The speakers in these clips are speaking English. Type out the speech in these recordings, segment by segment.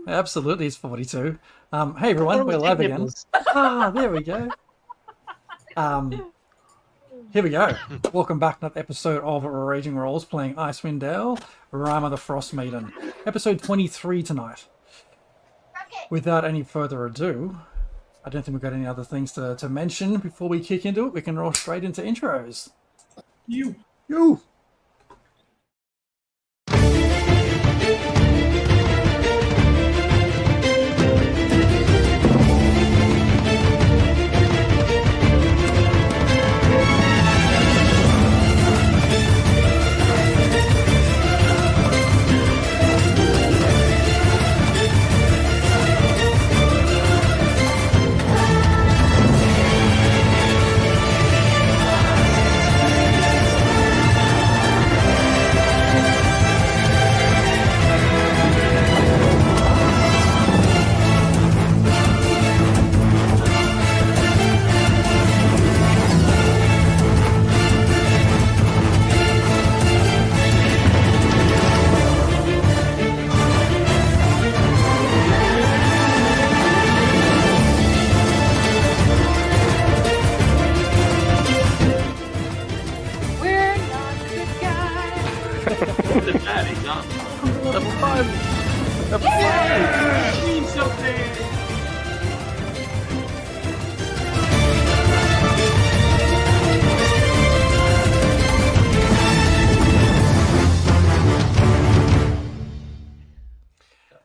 Absolutely, it's 42. Hey everyone, we're live again. There we go. Here we go. Welcome back to another episode of Raging Rolls, playing Icewind Dale, Rime the Frostmaiden. Episode 23 tonight. Without any further ado, I don't think we've got any other things to mention before we kick into it. We can roll straight into intros. You.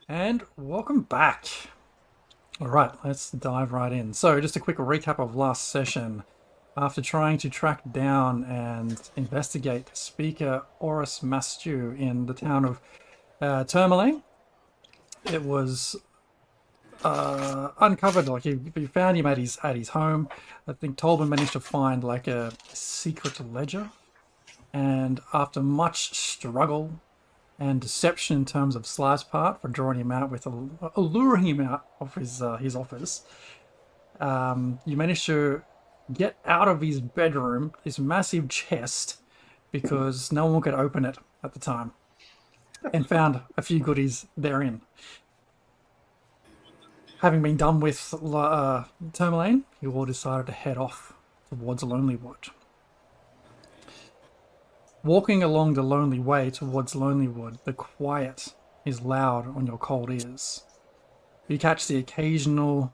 And welcome back. All right, let's dive right in. So just a quick recap of last session. After trying to track down and investigate speaker Oris Mastu in the town of Tourmaline, it was uncovered. Like he found him at his home. I think Tolman managed to find like a secret ledger, and after much struggle and deception in terms of Sly's part for drawing him out with alluring him out of his office, you managed to get out of his bedroom this massive chest because no one could open it at the time, and found a few goodies therein. Having been done with Tourmaline, you all decided to head off towards Lonelywood. Walking along the lonely way towards Lonelywood, the quiet is loud on your cold ears. You catch the occasional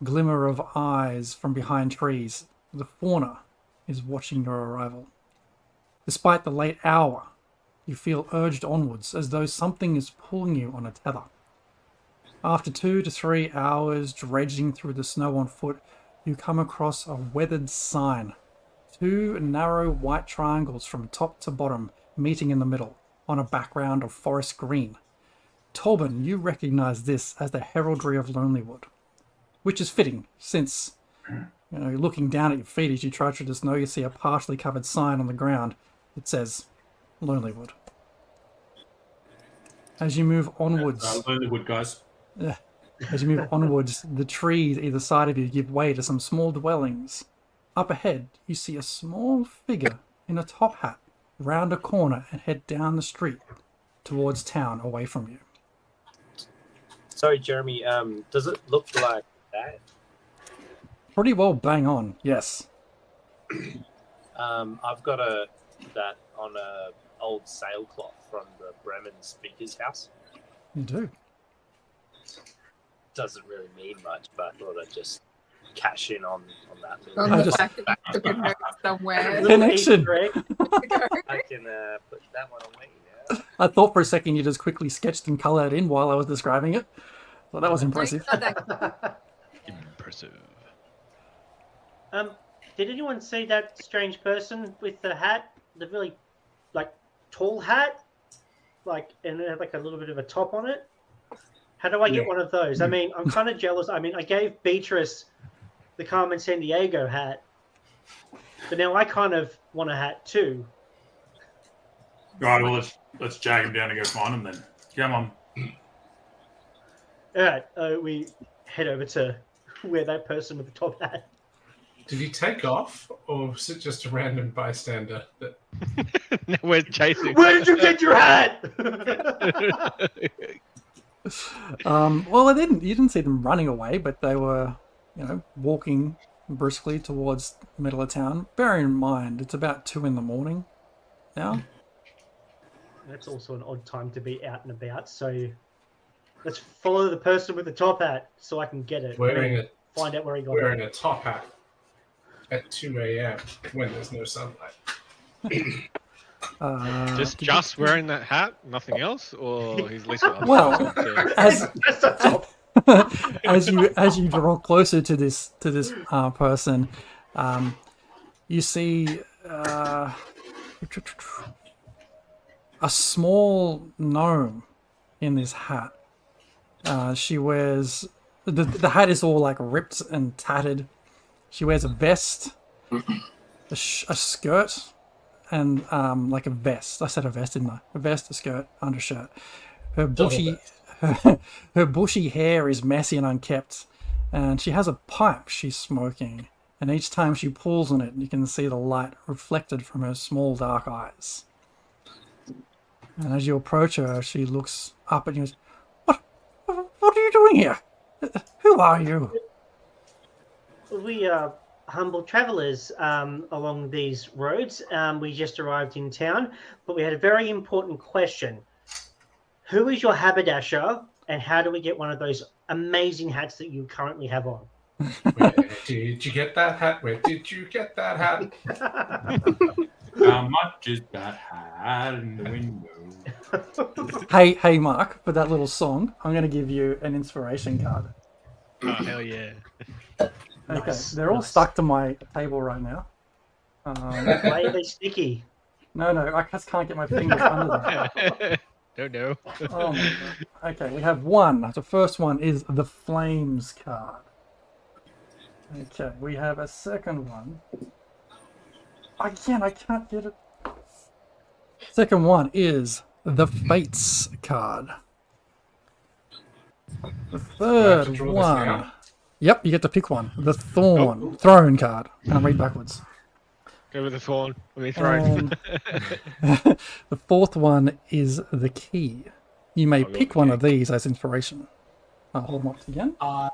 glimmer of eyes from behind trees. The fauna is watching your arrival. Despite the late hour, you feel urged onwards as though something is pulling you on a tether. After 2 to 3 hours dredging through the snow on foot, you come across a weathered sign. 2 narrow white triangles from top to bottom meeting in the middle on a background of forest green. Tolban, you recognize this as the heraldry of Lonelywood, which is fitting since, looking down at your feet as you trudge through the snow, you see a partially covered sign on the ground that says Lonelywood. As you move onwards, Lonelywood, guys. As you move onwards, the trees either side of you give way to some small dwellings. Up ahead, you see a small figure in a top hat round a corner and head down the street towards town away from you. Sorry, Jeremy, does it look like that? Pretty well bang on, yes. I've got that on a old sailcloth from the Bremen speaker's house. You do. Doesn't really mean much, but I thought I'd just cash in on that. On the fact that you took a note somewhere. Connection. I can put that one away now. I thought for a second you just quickly sketched and coloured in while I was describing it. So that was impressive. Impressive. Did anyone see that strange person with the hat? The really, tall hat? And it had, a little bit of a top on it? How do I get one of those? I mean, I'm kind of jealous. I mean, I gave Beatrice the Carmen Sandiego hat, but now I kind of want a hat too. Right, well, let's jag him down and go find him then. Come on. All right, we head over to where that person with the top hat. Did he take off, or was it just a random bystander? That... We're chasing. Where did you get your hat? Well, I didn't. You didn't see them running away, but they were, walking briskly towards the middle of town. Bearing in mind, it's about 2 a.m. now. That's also an odd time to be out and about. So let's follow the person with the top hat so I can get it. Find out where he got wearing it. a top hat at 2 a.m. when there's no sunlight. Just wearing that hat, nothing else, or he's literally. Well, as That's the top. as you draw closer to this person, you see a small gnome in this hat. She wears the hat is all like ripped and tattered. She wears a vest, a skirt, and like a vest. I said a vest, didn't I? A vest, a skirt, undershirt. Her bushy hair is messy and unkempt, and she has a pipe she's smoking. And each time she pulls on it, you can see the light reflected from her small dark eyes. And as you approach her, she looks up at you and goes, What are you doing here? Who are you? We are humble travelers along these roads. We just arrived in town, but we had a very important question. Who is your haberdasher, and how do we get one of those amazing hats that you currently have on? Where did you get that hat? Where did you get that hat? How much is that hat in the window? Hey, Mark, for that little song, I'm going to give you an inspiration card. Oh, hell yeah. Okay, Nice, they're all nice. stuck to my table right now. Why are they sticky? No, I just can't get my fingers under them. Don't know. Oh my God. Okay, we have one. The first one is the Flames card. Okay, we have a second one. Again, I can't get it. Second one is the Fates card. The third draw this one. now? Yep, you get to pick one. The Throne card. Can I read backwards? Go with the thorn. Throne. The fourth one is the Key. You may I'll go pick with one the of these as inspiration. I'll hold them up again. Fire.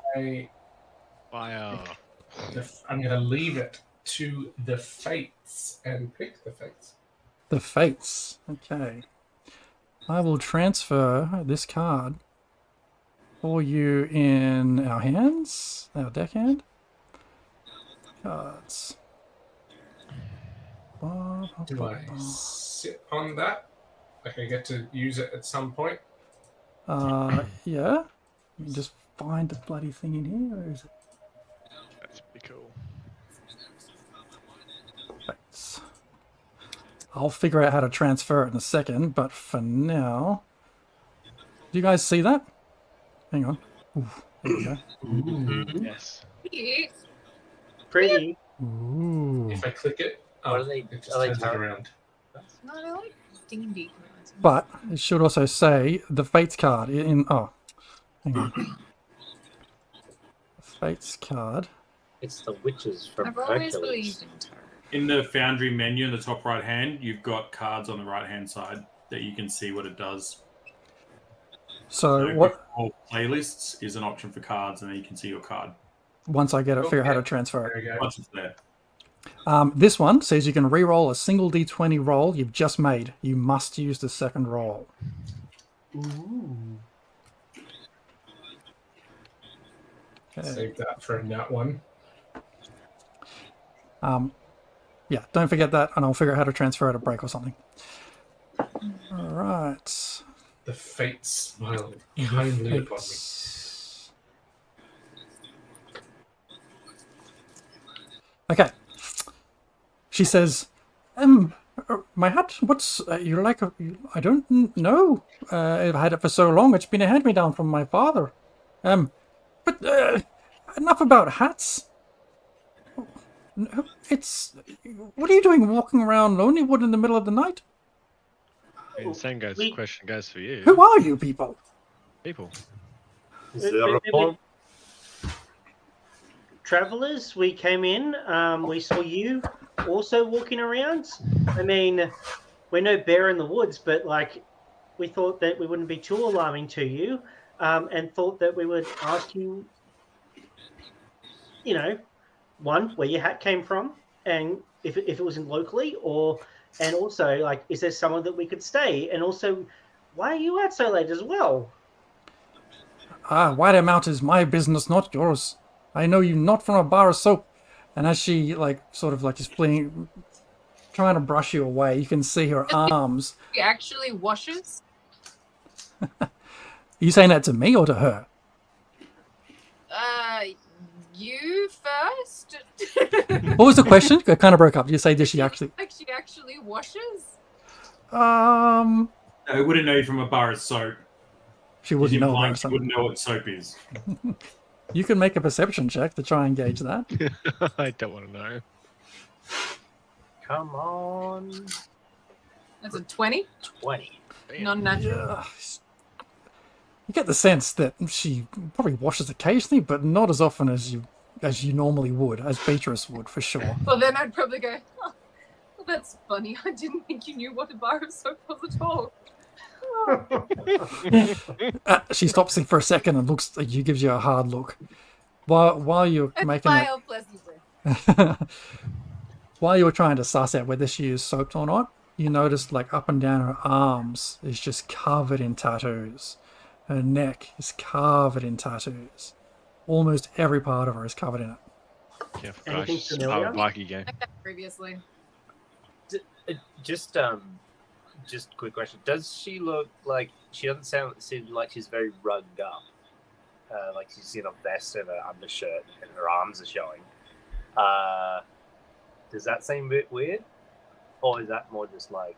I'm going to leave it to the fates and pick the fates. The Fates. Okay. I will transfer this card for you in our hands, our deck hand. Cards. Do I sit on that? Like I get to use it at some point? Yeah. Let me just find the bloody thing in here. Where is it? That's pretty cool. Fates. I'll figure out how to transfer it in a second, but for now... Do you guys see that? Hang on. Ooh, there we go. Yes. Cute. Pretty. Ooh. If I click it, What are they- it just are they turns it tarot? around. No, I like D&D cards. But it should also say the Fates card in... Oh, hang on. The Fates card. It's the witches from I've always Hercules. believed in tarot. In the Foundry menu in the top right hand, you've got cards on the right hand side that you can see what it does. So what? All playlists is an option for cards, and then you can see your card Once I get it, figure out how to Okay. transfer There it. we go. once it's there. This one says you can re-roll a single d20 roll you've just made. You must use the second roll. Ooh. Okay. Save that for that one. Yeah, don't forget that, and I'll figure out how to transfer at a break or something. All right. The fates smile kindly upon me. Fates. Okay. She says, my hat, what's, you're like, I don't know. I've had it for so long, it's been a hand-me-down from my father. But enough about hats. No, what are you doing walking around Lonelywood in the middle of the night? And same question goes for you. Who are you people? People. Is there a form? Travelers, we came in, we saw you also walking around. I mean, we're no bear in the woods, but like, we thought that we wouldn't be too alarming to you. and thought that we would ask you, one, where your hat came from, and if it was in locally, and also, like, is there someone that we could stay? And also, why are you out so late as well? Why the amount is my business, not yours. I know you not from a bar of soap. And as she, like, sort of, like, is fleeing, trying to brush you away, you can see her arms. She actually washes. Are you saying that to me or to her? You first. What was the question? It kind of broke up. You say, does she actually... Like she actually washes? No, I wouldn't know you from a bar of soap. She wouldn't know. Implying That or she something. wouldn't know what soap is. You can make a perception check to try and gauge that. I don't want to know. Come on. That's a 20. 20. Non-natural. Yeah. You get the sense that she probably washes occasionally, but not as often as you normally would, as Beatrice would, for sure. Well, then I'd probably go, oh, well, that's funny. I didn't think you knew what a bar of soap was at all. She stops for a second and looks at you, gives you a hard look. While you're And making it, smile pleasantly. while you were trying to suss out whether she is soaped or not, you noticed, like, up and down her arms is just covered in tattoos. Her neck is covered in tattoos. Almost every part of her is covered in it. Yeah, Anything gosh, familiar? I would like again. Like that previously. Just quick question. Does she look like she doesn't seem like she's very rugged up? Like she's in a vest and an undershirt and her arms are showing. Does that seem a bit weird? Or is that more just like...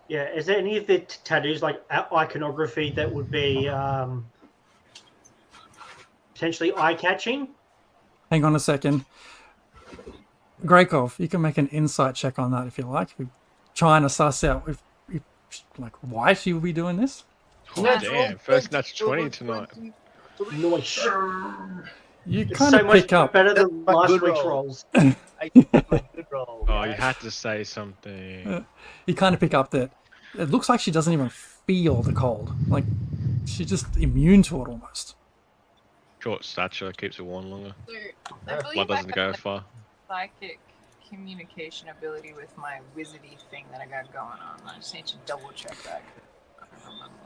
Yeah, is there any of the tattoos, like iconography, that would be potentially eye-catching? Hang on a second. Greykov, you can make an insight check on that if you like. We're trying to suss out like, why she would be doing this. Oh, Natural damn. First that's 20 tonight. Nice. You It's kind so of much pick up. better than That's my last good week's roll. rolls. I did my good roll. Oh, you guys. had to say something. You kind of pick up that it looks like she doesn't even feel the cold. Like, she's just immune to it almost. Short stature keeps her warm longer. So, I believe Blood doesn't I go have far. psychic communication ability with my wizardy thing that I got going on. I just need to double check that.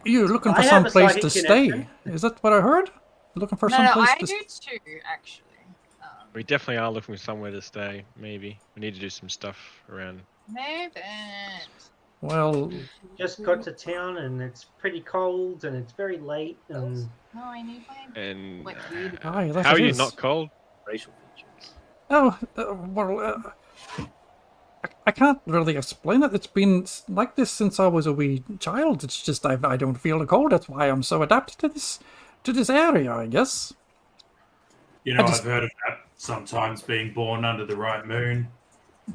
You're looking for I have some a place psychic to stay. connection. Is that what I heard? You're looking for No, some no, place I to do too, actually. We definitely are looking for somewhere to stay, maybe. We need to do some stuff around. Maybe. Well, Just got to town and it's pretty cold and it's very late and No, I need my. And Like, really? oh, yeah, that's how are it you is. not cold? Racial features. Oh, I can't really explain it. It's been like this since I was a wee child. It's just I don't feel the cold. That's why I'm so adapted to this area, I guess. You know, I just- I've heard of that sometimes being born under the right moon. Is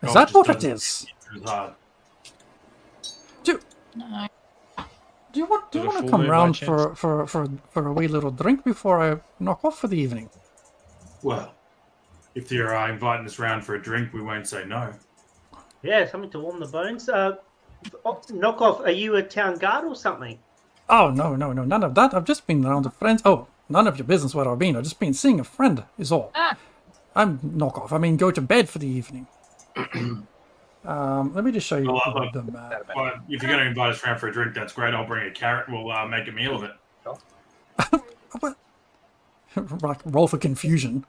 God that just what it doesn't is? hit too hard. No. Do you want Is it a to full come moon by round chance? for a wee little drink before I knock off for the evening? Well, if you're inviting us round for a drink, we won't say no. yeah, something to warm the bones. Knock off. Are you a town guard or something? Oh no, none of that. I've just been around with friends. Oh, none of your business where I've been. I've just been seeing a friend. Is all. Ah. I'm knock off. I mean, go to bed for the evening. Let me just show you Well, the map. Well, if you're going to invite us round for a drink, that's great. I'll bring a carrot. We'll make a meal of it. What? Like, roll for confusion.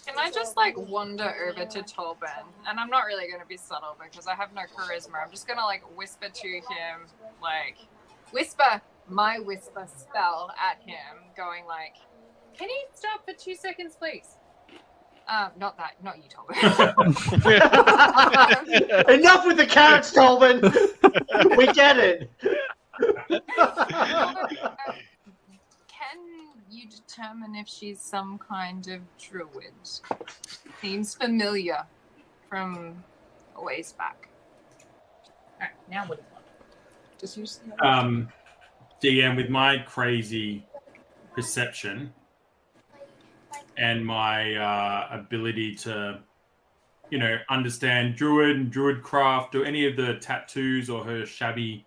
Can I just like wander over to Tolben? And I'm not really going to be subtle because I have no charisma. I'm just going to like whisper to him, like, whisper my whisper spell at him, going like, can you stop for 2 seconds, please? Not you, Tolben. Enough with the carrots, Tolman. We get it. Can you determine if she's some kind of druid? Seems familiar from a ways back. Alright, now what do you want? Just use the DM, with my crazy perception and my ability to, understand druid and druid craft, or any of the tattoos or her shabby,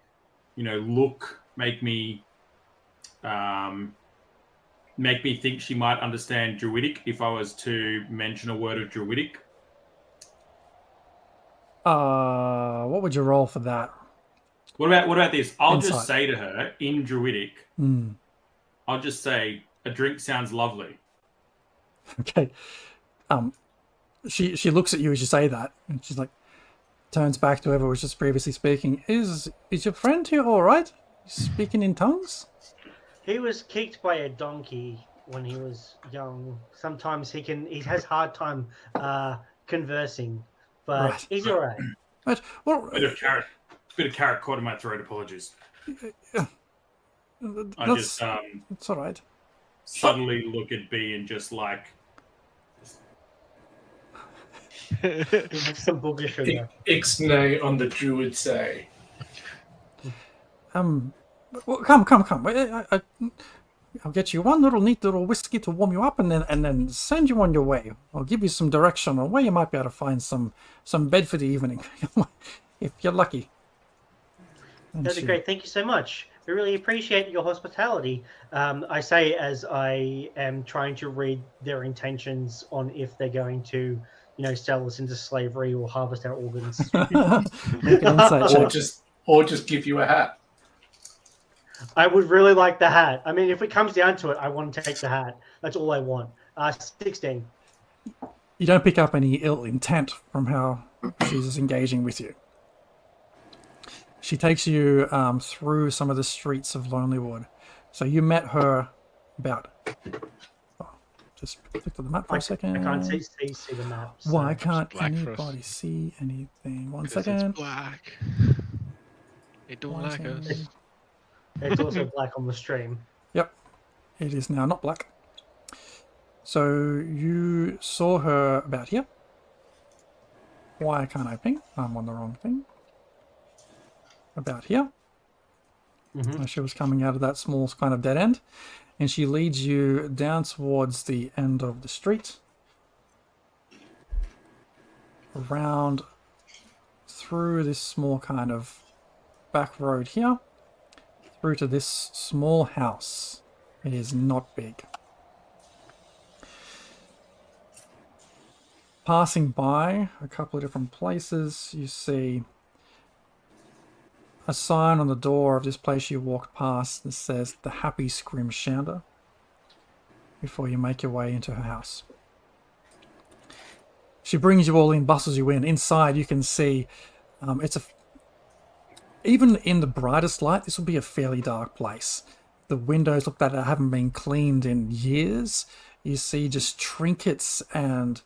look make me think she might understand Druidic if I was to mention a word of Druidic? What would you roll for that? What about this? I'll Insight. just say to her in Druidic, I'll just say, a drink sounds lovely. Okay. She looks at you as you say that, and she's like, turns back to whoever was just previously speaking. Is your friend here all right? Speaking in tongues? He was kicked by a donkey when he was young. Sometimes he has hard time conversing, but Right. he's all right. Right. Well, Bit of carrot caught in my throat. Apologies. I that's, just it's all right. suddenly look at B and just like, He has some booger sugar. Ixnay on the druid say. Well, come. I'll get you one neat little whiskey to warm you up, and then send you on your way. I'll give you some direction on where you might be able to find some bed for the evening, if you're lucky. And That'd be great. Thank you so much. We really appreciate your hospitality. I say as I am trying to read their intentions on if they're going to, sell us into slavery or harvest our organs. Make an insight check. Or just give you a hat. I would really like the hat. I mean, if it comes down to it, I want to take the hat. That's all I want. 16. You don't pick up any ill intent from how she's engaging with you. She takes you through some of the streets of Lonelywood. So you met her about... just click to the map for a second. I can't see the map. So. Why can't black for anybody us. see anything? One 'Cause second. It's black. They don't One like second. us. It's also black on the stream. Yep. It is now not black. So you saw her about here. Why can't I ping? I'm on the wrong thing. About here. She was coming out of that small kind of dead end. And she leads you down towards the end of the street. Around through this small kind of back road here. Through to this small house. It is not big. Passing by a couple of different places, you see a sign on the door of this place you walked past that says The Happy Scrimshander before you make your way into her house. She brings you all in, bustles you in. Inside you can see even in the brightest light, this will be a fairly dark place. The windows look like they haven't been cleaned in years. You see just trinkets and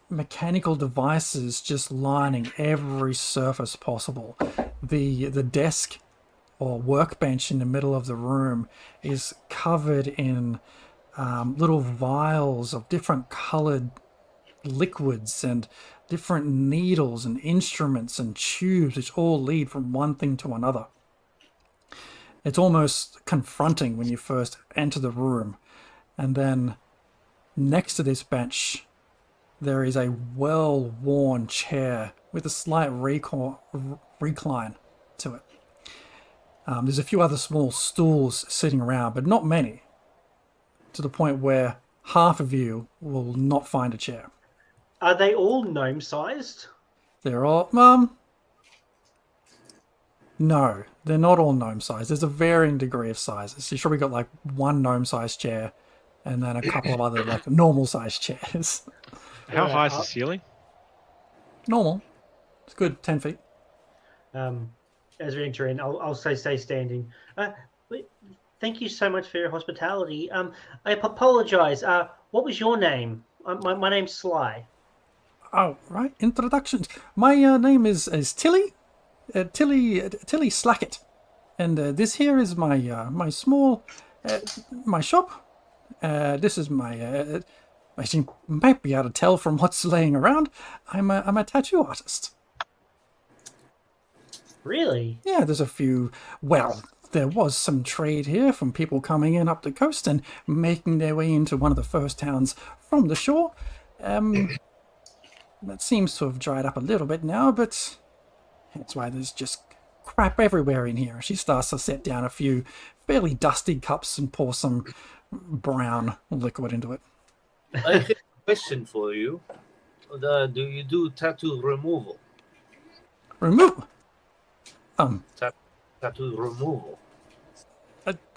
mechanical devices just lining every surface possible. The desk or workbench in the middle of the room is covered in little vials of different colored liquids and different needles and instruments and tubes which all lead from one thing to another. It's almost confronting when you first enter the room. And then next to this bench there is a well-worn chair with a slight recline to it. There's a few other small stools sitting around, but not many, to the point where half of you will not find a chair. Are they all gnome-sized? They're all... no, they're not all gnome-sized. There's a varying degree of sizes. You've probably got like one gnome-sized chair and then a couple of other like normal-sized chairs. How high is the ceiling? Normal. It's good, 10 feet. As we enter in, I'll say stay standing. Thank you so much for your hospitality. I apologize. What was your name? My name's Sly. Oh, right. Introductions. My name is Tilly. Tilly Slackett. And this here is my my small my shop. This is my as you might be able to tell from what's laying around, I'm a tattoo artist. Really? Yeah, there's a few. Well, there was some trade here from people coming in up the coast and making their way into one of the first towns from the shore. That seems to have dried up a little bit now, but that's why there's just crap everywhere in here. She starts to set down a few fairly dusty cups and pour some brown liquid into it. I have a question for you. Do you do tattoo removal? Remove. Tattoo removal.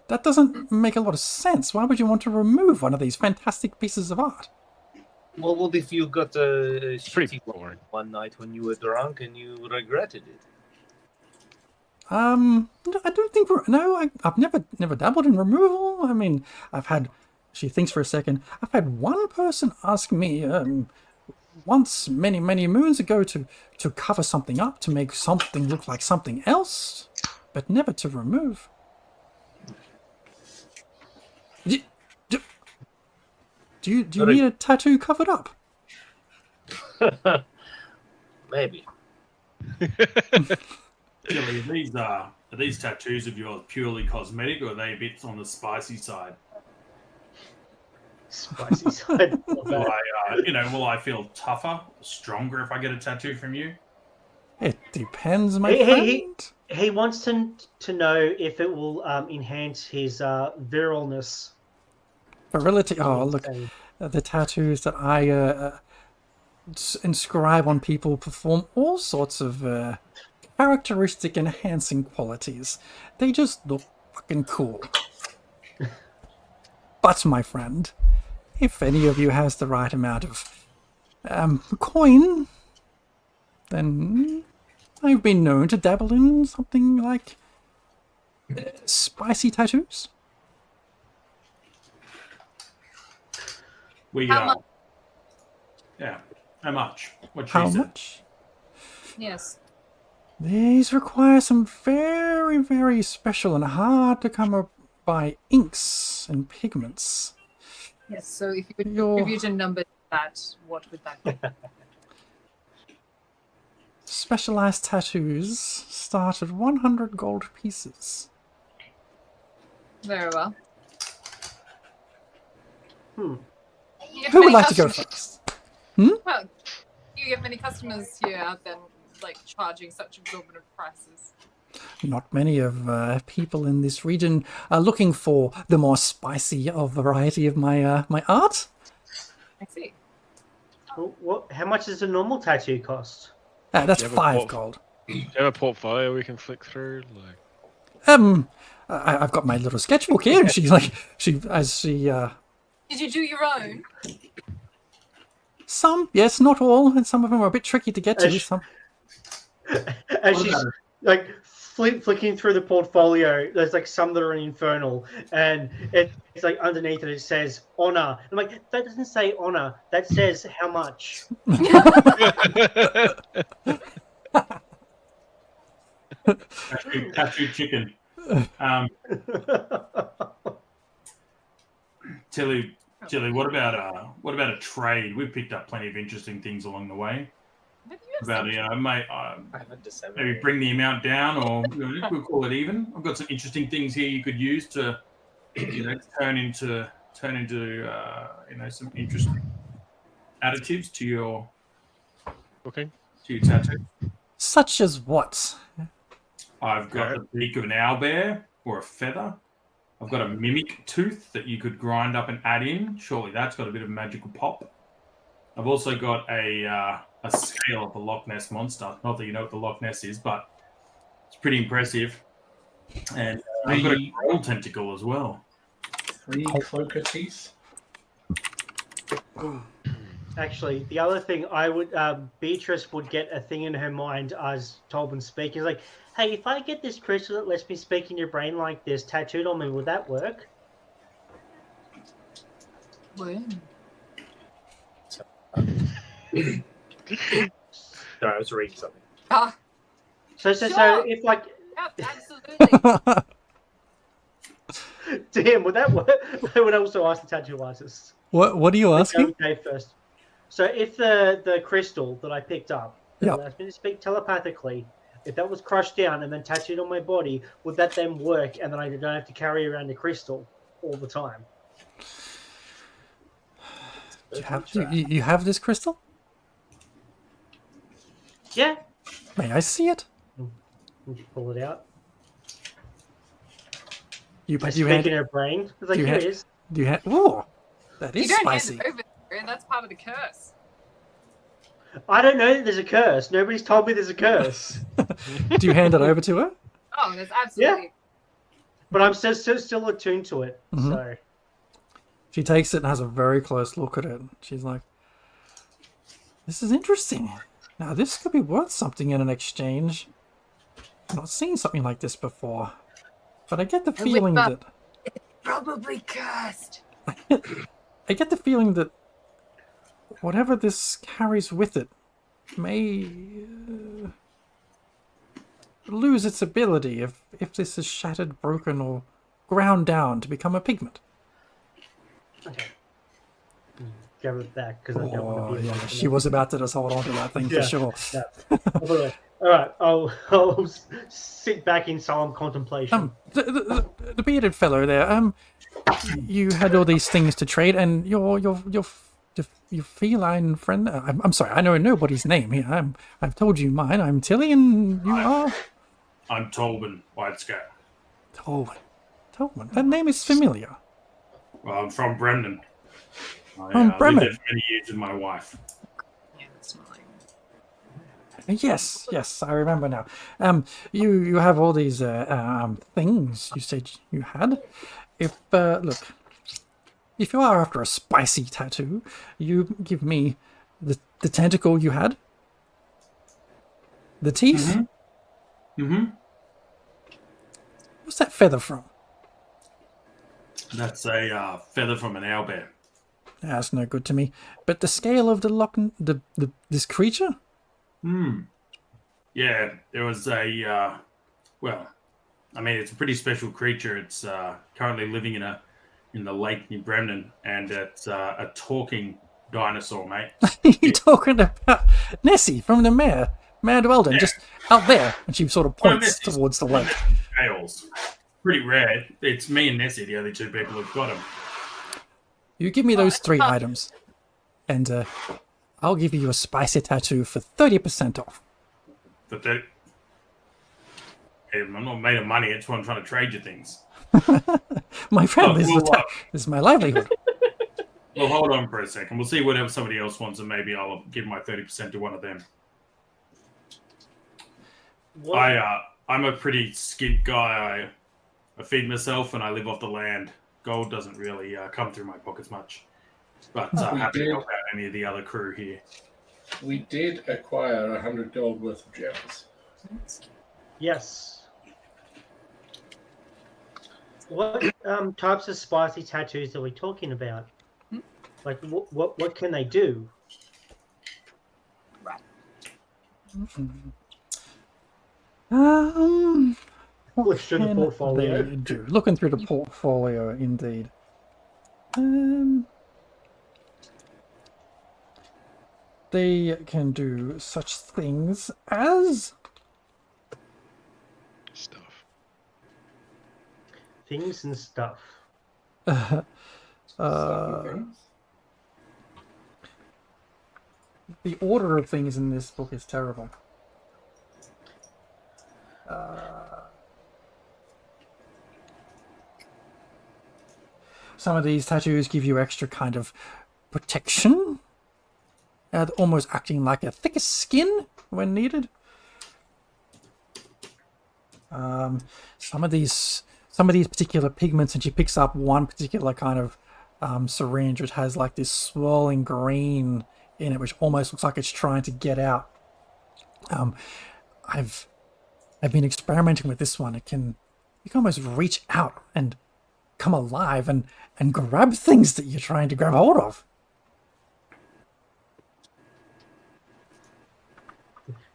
That doesn't make a lot of sense. Why would you want to remove one of these fantastic pieces of art? Well, what if you got a Pretty shitty boring. one night when you were drunk and you regretted it? I don't think I've never dabbled in removal. I mean, I've had. She thinks for a second. I've had one person ask me once, many moons ago, to cover something up, to make something look like something else, but never to remove. Do you need a tattoo covered up? Maybe. Tilly, are these tattoos of yours purely cosmetic, or are they a bit on the spicy side? Spicy side. Will I feel tougher, stronger if I get a tattoo from you? It depends, my friend. He wants to know if it will enhance his virilness. Virility. Oh, look, the tattoos that I inscribe on people perform all sorts of characteristic enhancing qualities. They just look fucking cool. But, my friend, if any of you has the right amount of coin, then I've been known to dabble in something like spicy tattoos. How much? Yeah. How much? What How she said. much? Yes. These require some very, very special and hard to come by inks and pigments. Yes. So if you could Your- contribute a number to that, what would that be? Specialized tattoos start at 100 gold pieces. Very well. You get Who would many like to go customers- first? Well, you get many customers here out there, like charging such exorbitant prices. Not many of people in this region are looking for the more spicy of variety of my my art. I see. What? How much does a normal tattoo cost? That's Do you have a 5 port- gold. Do you have a portfolio we can flick through? Like, I've got my little sketchbook here, and she's like, she Did you do your own? some, yes, not all, and some of them are a bit tricky to get to. Some. As she's like flicking through the portfolio, there's like some that are infernal, and it's like underneath it says honor. I'm like, that doesn't say honor. That says how much. Tattoo chicken. Tilly, what about a trade? We've picked up plenty of interesting things along the way. Maybe you have About some- I haven't decided. maybe bring the amount down, or we'll call it even. I've got some interesting things here you could use to, turn into some interesting additives to your okay. tattoo. Such as what? I've got the beak of an owlbear or a feather. I've got a mimic tooth that you could grind up and add in. Surely that's got a bit of magical pop. I've also got a scale of the Loch Ness monster. Not that you know what the Loch Ness is, but it's pretty impressive. And I've got a troll tentacle as well. 3 cloaker teeth. Actually, the other thing I would, Beatrice would get a thing in her mind as Tolbin speaks. Is like, hey, if I get this crystal that lets me speak in your brain like this tattooed on me, would that work? Well, Sorry, I was reading something. Ah, So Sure. if like, yeah, absolutely. damn, would that work? I would also ask the tattoo artist. What are you asking? Okay, first. So if the crystal that I picked up that Yep. allows me to speak telepathically, if that was crushed down and then tattooed on my body, would that then work? And then I don't have to carry around the crystal all the time. You have this crystal? Yeah. May I see it? Just pull it out. You I you speak in her brain. I was like, you here had- it is. do you have? Oh, that You is don't spicy. hand it over, Drew. That's part of the curse. I don't know that there's a curse. Nobody's told me there's a curse. Do you hand it over to her? Oh, there's absolutely. But I'm still attuned to it. Mhm. So She takes it and has a very close look at it. She's like, "This is interesting. Now this could be worth something in an exchange. I've not seen something like this before, but I get the feeling that Probably cursed. I get the feeling that whatever this carries with it may lose its ability if this is shattered, broken, or ground down to become a pigment." okay. Grab it back because I don't Oh, want to be. yeah, she was about to just hold on to that thing Yeah, for sure. Yeah. All right, I'll sit back in solemn contemplation. The bearded fellow there. You had all these things to trade, and your feline friend. I'm sorry, I know nobody's name here. I've told you mine. I'm Tilly, and you are I'm Tolban Whitescat. Tolman. That name is familiar. Well, I'm from Bremen. I From lived Bremen. there for many years with my wife. Yeah, that's not like. Yes, I remember now. You have all these things you said you had. If look, if you are after a spicy tattoo, you give me the tentacle you had, the teeth. Mm-hmm. What's that feather from? That's a feather from an owlbear. That's no good to me. But the scale of this creature? Yeah, there was a well, I mean, it's a pretty special creature. It's currently living in the lake near Bremen, and it's a talking dinosaur, mate. You talking about Nessie from the Mad Weldon, Yeah. just out there? And she sort of points Nessie's- towards the lake. Tails. Pretty rare. It's me and Nessie, the only two people who've got him. You give me those 3 items, and I'll give you a spicy tattoo for 30% off. But that, hey, I'm not made of money. It's why I'm trying to trade you things. My friend, Oh, this, well, is this is my livelihood. Well, hold on for a second. We'll see whatever somebody else wants, and maybe I'll give my 30% to one of them. What? I'm a pretty skint guy. I feed myself, and I live off the land. Gold doesn't really come through my pockets much. But happy to help out any of the other crew here. We did acquire 100 gold worth of gems. Yes. What types of spicy tattoos are we talking about? Like, what can they do? What Look through the can portfolio. they do? Looking through the portfolio, indeed. They can do such things as Stuff. Things and stuff. Stuff and things. the order of things in this book is terrible. Some of these tattoos give you extra kind of protection, almost acting like a thicker skin when needed. Some of these particular pigments, and she picks up one particular kind of syringe which has like this swirling green in it, which almost looks like it's trying to get out. I've been experimenting with this one. You can almost reach out and come alive and grab things that you're trying to grab hold of.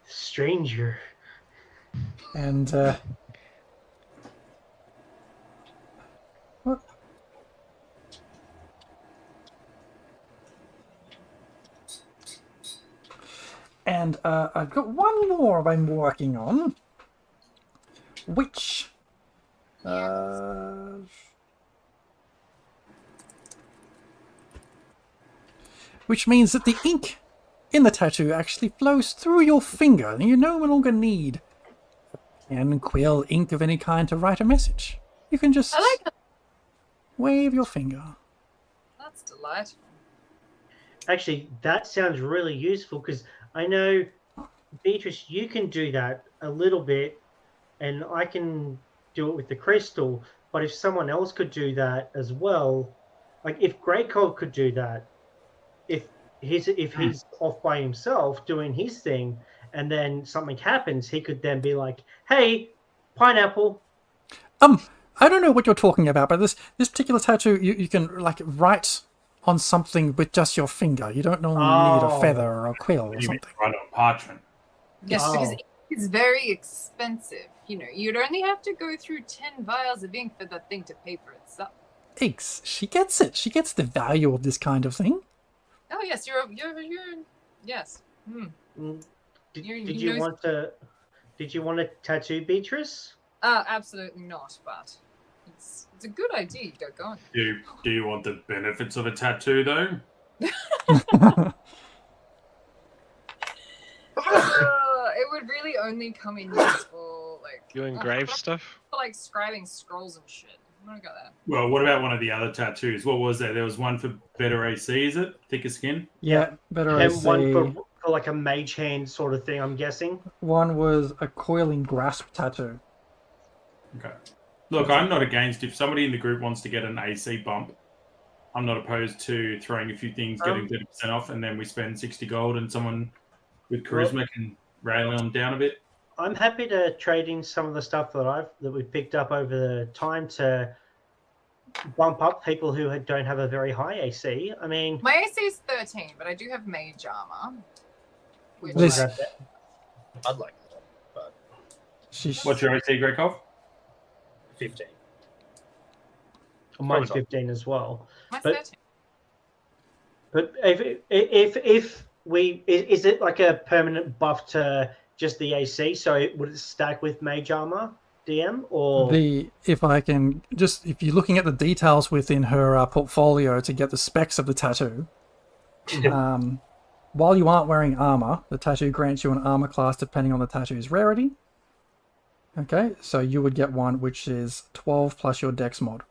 Stranger. And what? And I've got one more I'm working on, which means that the ink in the tattoo actually flows through your finger, and you no longer need and quill ink of any kind to write a message. You can just I like that. wave your finger. That's delightful. Actually, that sounds really useful because I know, Beatrice, you can do that a little bit, and I can do it with the crystal. But if someone else could do that as well, like if Grey Cold could do that, if he's off by himself doing his thing, and then something happens, he could then be like, "Hey, pineapple." I don't know what you're talking about, but this particular tattoo, you can like write on something with just your finger. You don't normally need a feather or a quill or You mean something. right on parchment. Yes, because Oh. it's very expensive. You know, you'd only have to go through 10 vials of ink for that thing to pay for itself. Eggs. She gets it. She gets the value of this kind of thing. Oh yes, you're yes. Hmm. Did You you know- want to? Did you want a tattoo, Beatrice? Absolutely not, but it's a good idea. Go on. Do you want the benefits of a tattoo though? It would really only come in useful like You engrave stuff? for like scribing scrolls and shit. I'm gonna go there. Well, what about one of the other tattoos? What was there? There was one for better AC, is it? Thicker skin? Yeah, better And AC. one for like a mage hand sort of thing, I'm guessing. One was a coiling grasp tattoo. Okay. Look, I'm not against if somebody in the group wants to get an AC bump. I'm not opposed to throwing a few things, getting 30% off, and then we spend 60 gold and someone with charisma can rail them down a bit. I'm happy to trade in some of the stuff that we've picked up over the time to bump up people who don't have a very high AC. I mean, My AC is 13, but I do have mage armor. Which This- like, I'd like that, but What's your AC, Grekov? 15. mine's Probably not. 15 as well. mine's but- 13. But if we is it like a permanent buff to just the AC? So would it stack with mage armor, DM, or If you're looking at the details within her portfolio to get the specs of the tattoo, while you aren't wearing armor, the tattoo grants you an armor class depending on the tattoo's rarity. Okay, so you would get one which is 12 plus your dex mod.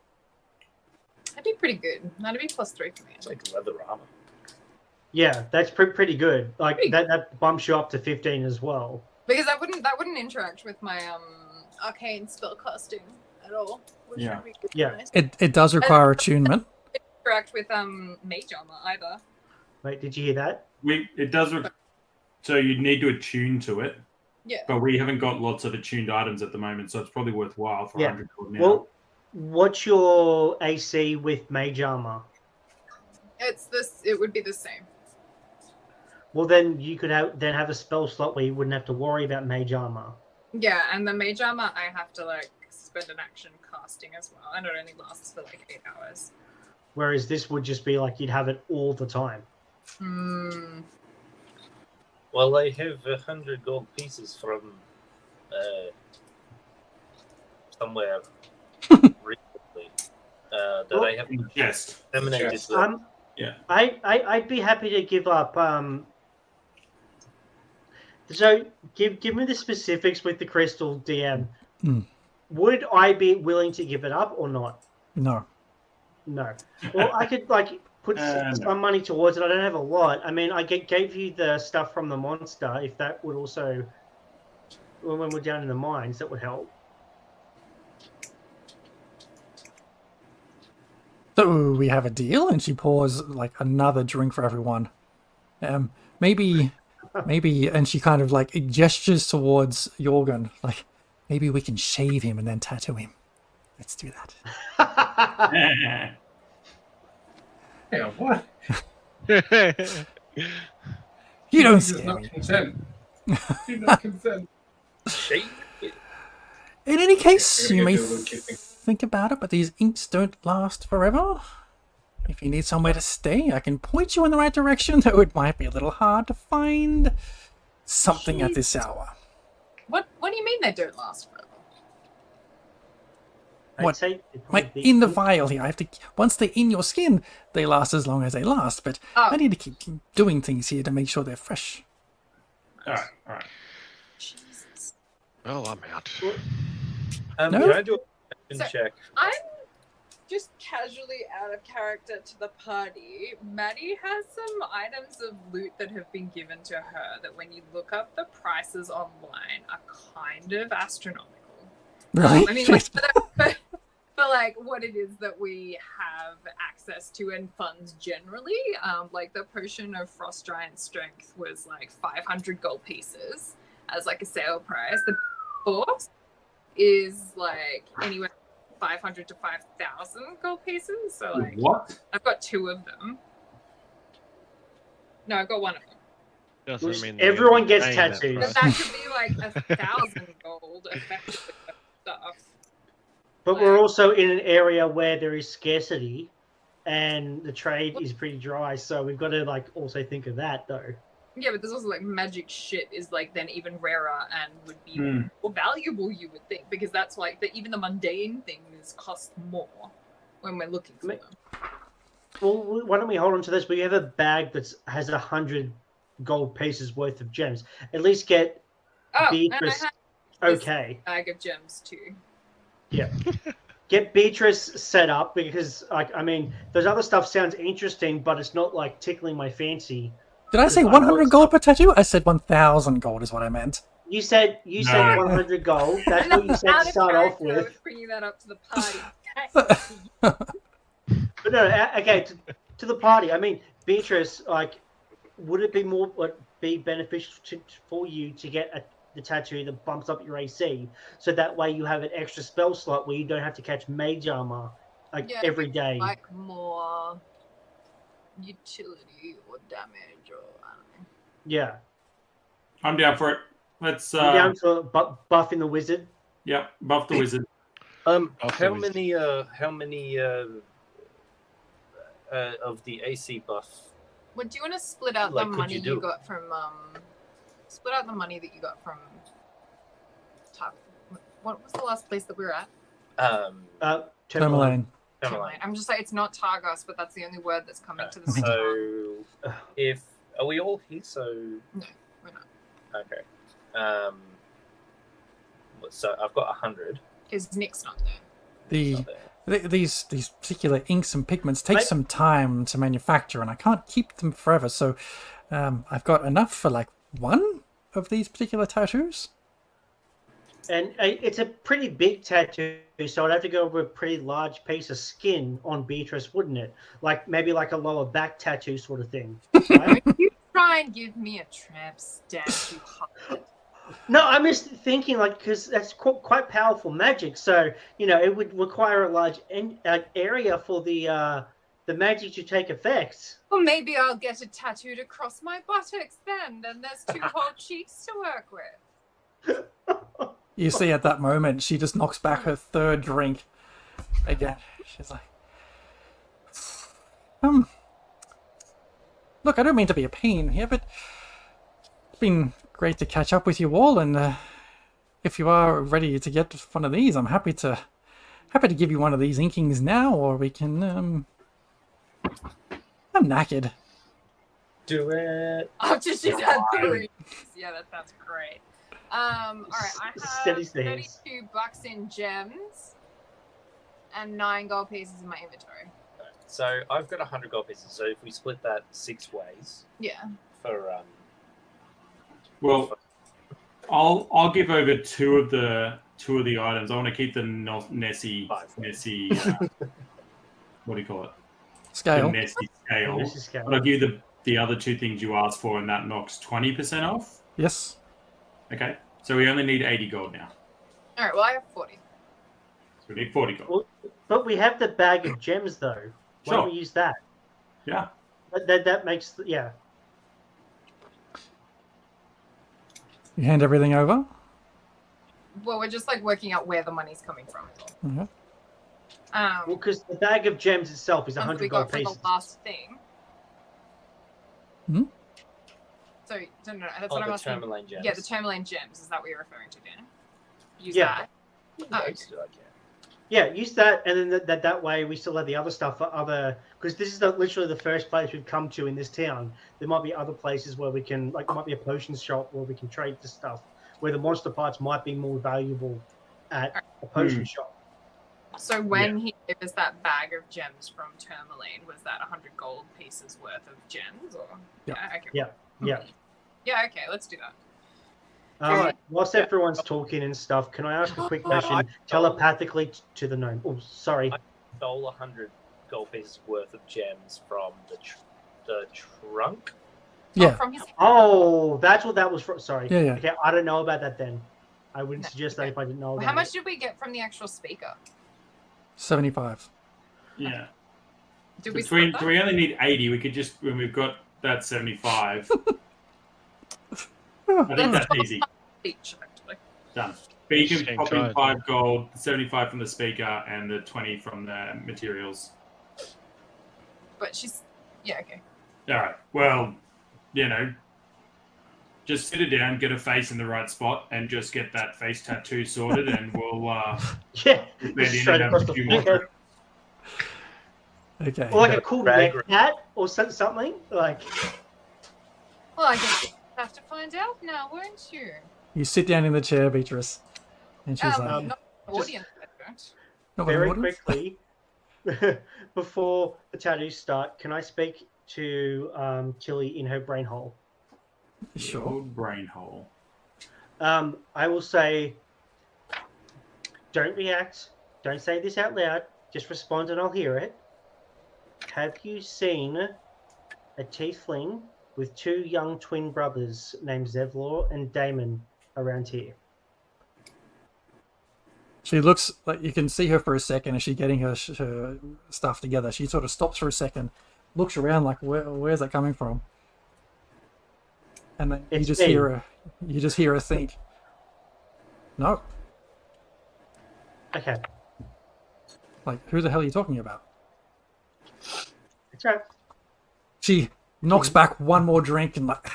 That'd be pretty good. That'd be +3 for me. It's like leather armor. yeah, that's pretty good. Like Pretty- that bumps you up to 15 as well. Because that wouldn't interact with my arcane spellcasting at all. Which Yeah. would be good. Yeah. Nice. It does require attunement. Interact with mage armor either. Wait, did you hear that? It does. So you need to attune to it. Yeah. But we haven't got lots of attuned items at the moment, so it's probably worthwhile for Yeah. 100 gold now. Well, what's your AC with mage armor? It would be the same. Well, then you could have a spell slot where you wouldn't have to worry about mage armor. Yeah, and the mage armor I have to like spend an action casting as well, and it only lasts for like 8 hours. Whereas this would just be like you'd have it all the time. Hmm. Well, I have 100 gold pieces from somewhere recently that Well, I have In the chest. disseminated. Chest. Yeah. I'd be happy to give up. So give me the specifics with the crystal, DM. Mm. Would I be willing to give it up or not? No. No. Well, I could like put No. some money towards it. I don't have a lot. I mean, I gave you the stuff from the monster. If that would also, when we're down in the mines, that would help. So we have a deal, and she pours like another drink for everyone. Maybe, and she kind of like gestures towards Jorgen, like maybe we can shave him and then tattoo him. Let's do that. Yeah, what? You don't He does scare not me. consent. Do not consent. Shape. In any case, I'm you gonna may go do a little kissing. think about it, but these inks don't last forever. If you need somewhere to stay, I can point you in the right direction, though it might be a little hard to find something at this hour. What do you mean they don't last forever? I'd What? say it'd probably Like be- in the vial here, I have to. Once they're in your skin, they last as long as they last. But Oh. I need to keep doing things here to make sure they're fresh. All right. Jesus. Oh, I'm out. No? Can I do a perception So- check? I'm just casually out of character to the party. Maddie has some items of loot that have been given to her that when you look up the prices online are kind of astronomical. Really? I mean, like, for like what it is that we have access to and funds generally, like the potion of Frost Giant Strength was like 500 gold pieces as like a sale price. The force is like anywhere 500 to 5,000 gold pieces. So like, What? I've got 2 of them. No, I've got 1 of them. Doesn't Which mean they're gonna everyone be gets paying that tattoos. But price. that could be like 1,000 gold effectively for stuff. But we're also in an area where there is scarcity, and the trade is pretty dry. So we've got to like also think of that, though. Yeah, but there's also like magic shit is like then even rarer and would be Hmm. more valuable, you would think, because that's like even the mundane things cost more when we're looking for them. Well, why don't we hold on to this? We have a bag that has 100 gold pieces worth of gems. At least get Oh, Beatrice and I have okay. a bag of gems too. Yeah. Get Beatrice set up because, like, I mean, those other stuff sounds interesting, but it's not like tickling my fancy. Did I say 100 gold per tattoo? I said 1,000 gold is what I meant. You said No. 100 gold. That's And what you said out to of start off character, I was with. bringing that up to the party. But no, okay, to the party. I mean, Beatrice, like, would it be more be beneficial for you to get the tattoo that bumps up your AC, so that way you have an extra spell slot where you don't have to catch mage armor like Yeah, every day? like more utility or damage or I don't know. Yeah, I'm down for it. Let's I'm down to buffing the wizard. yeah, buff the wizard. Also How is- many of the AC buff? Well, do you want to split out Like, the could money you you do? got from split out the money that you got from what was the last place that we were at? Tourmaline. Tourmaline. Tourmaline. I'm just like, it's not Targos, but that's the only word that's coming to the mind. So, if are we all here? So No, we're not. okay. So I've got 100. Because Nick's not there. The these particular inks and pigments take Right. some time to manufacture, and I can't keep them forever. So I've got enough for like 1 of these particular tattoos. And it's a pretty big tattoo, so I'd have to go with a pretty large piece of skin on Beatrice, wouldn't it? Like maybe like a lower back tattoo sort of thing. Right? You try and give me a tramp stamp, you hobbit. No, I'm just thinking like because that's quite powerful magic. So it would require a large area for the magic to take effect. Well, maybe I'll get a tattooed across my buttocks then. Then there's 2 cold cheeks to work with. You see, at that moment, she just knocks back her 3rd drink again. She's like, look, I don't mean to be a pain here, but it's been great to catch up with you all, and if you are ready to get one of these, I'm happy to give you one of these inkings now, or we can. I'm knackered. Do it. After she's had 3. Yeah, that sounds great. All right, I Steady have things. 32 bucks in gems and 9 gold pieces in my inventory. So I've got 100 gold pieces. So if we split that 6 ways Yeah. for Well, I'll give over 2 of the items. I want to keep the Nessie. What do you call it? Scale. The Nessie scale. This is scale. But I'll give you the other 2 things you asked for, and that knocks 20% off. Yes. Okay, so we only need 80 gold now. All right, well, I have 40. So we need 40 gold. Well, but we have the bag of gems though. Why don't Sure. we use that? Yeah. That makes You hand everything over. Well, we're just like working out where the money's coming from. Mhm. Well, because the bag of gems itself is Once 100 we gold got from pieces. the last thing. Hmm? So, no, that's what I'm the asking. Tourmaline gems. Yeah, the Tourmaline gems. Is that what you're referring to, Dan? Use Yeah. that. Yeah, Oh, let's do that, yeah. Yeah, use that, and then that way we still have the other stuff for other. Because this is literally the first place we've come to in this town. There might be other places where we can, like, there might be a potion shop where we can trade the stuff where the monster parts might be more valuable at a potion shop. So when he gave us that bag of gems from Tourmaline, was that 100 gold pieces worth of gems? Or Yeah. Okay. Yeah. Yeah. Okay. Let's do that. Whilst everyone's talking and stuff, can I ask a quick question telepathically to the gnome? Oh, sorry. I stole 100 gold pieces worth of gems from the trunk. Yeah. From his. Oh, that's what that was from. Sorry. Yeah. Okay, I don't know about that then. I wouldn't No, suggest okay. that if I didn't know about How much it. did we get from the actual speaker? 75. Yeah. Did we So we split that? only need 80. We could just, when we've got that 75. I think that's easy. Each, actually. Done. Beacon, Same popping size, 5 gold, 75 from the speaker, and the 20 from the materials. But she's. Yeah. Okay. All right. Well, just sit her down, get her face in the right spot, and just get that face tattoo sorted, and we'll Yeah, bed just in straight and have across a the few more forehead. drinks. Okay. Or like a cool Rag- neck hat or something. Like, Well, I guess we'll have to find out now, won't you? You sit down in the chair, Beatrice. And she's like, Not an just- audience. I don't. not with an very audience? quickly, before the tattoos start, can I speak to Tilly in her brain hole? Sure. Old brain hole. I will say, don't react. Don't say this out loud. Just respond and I'll hear it. Have you seen a tiefling with 2 young twin brothers named Zevlor and Damon around here? She looks like you can see her for a second as she's getting her stuff together. She sort of stops for a second, looks around like, where's that coming from? And then It's you me. just hear her think, no. Okay, Like, who the hell are you talking about? that's right. She knocks back one more drink and like,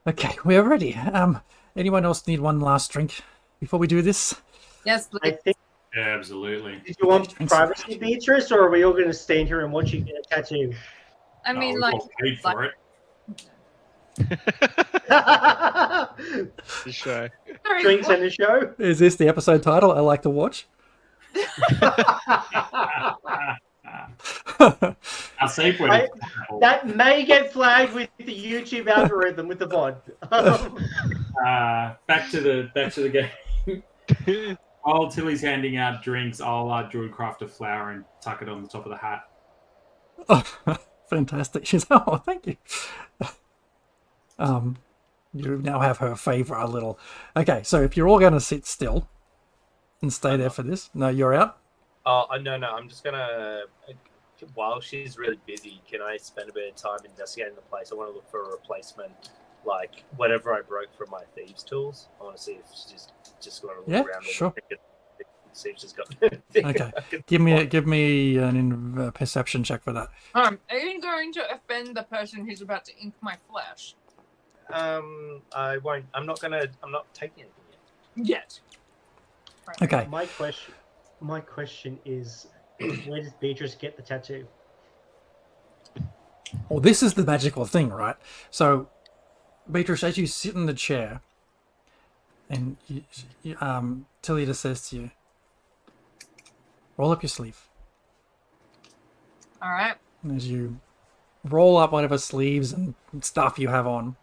okay, we're ready. Anyone else need one last drink before we do this? Yes, I please. think. Yeah, absolutely. Did you want Drinks privacy, Beatrice, or are we all going to stand here and watch you get a tattoo? I mean, we've like, all paid for it. Just shy. sorry, Drinks what? and the show. Is this the episode title I like to watch? Our safe word. That may get flagged with the YouTube algorithm with the VOD. Back to the game. While Tilly's handing out drinks, I'll druid craft a flower and tuck it on the top of the hat. Oh, fantastic. She's oh, thank you. You now have her favor a little. Okay, so if you're all going to sit still and stay there for this, no, you're out. Oh, no, I'm just gonna. While she's really busy, can I spend a bit of time investigating the place? I want to look for a replacement, like whatever I broke from my thieves' tools. I want to see if she's just going to look Yeah, around. sure. See if she's got. Okay, give me an perception check for that. Are you going to offend the person who's about to ink my flesh? I won't. I'm not taking anything yet. Yet. Okay, My question is, where does Beatrice get the tattoo? well, this is the magical thing, right? So, Beatrice, as you sit in the chair, and Tilly just says to you, roll up your sleeve. All right. And as you roll up whatever sleeves and stuff you have on,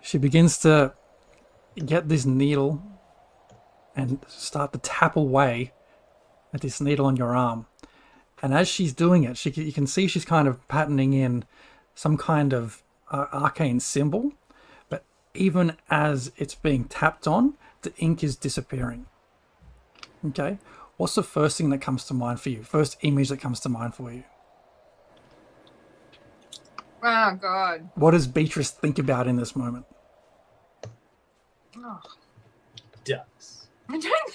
she begins to get this needle and start to tap away at this needle on your arm. And as she's doing it, you can see she's kind of patterning in some kind of arcane symbol. But even as it's being tapped on, the ink is disappearing. Okay? What's the first thing that comes to mind for you? First image that comes to mind for you? Oh God. What does Beatrice think about in this moment? Oh. Ducks. I don't.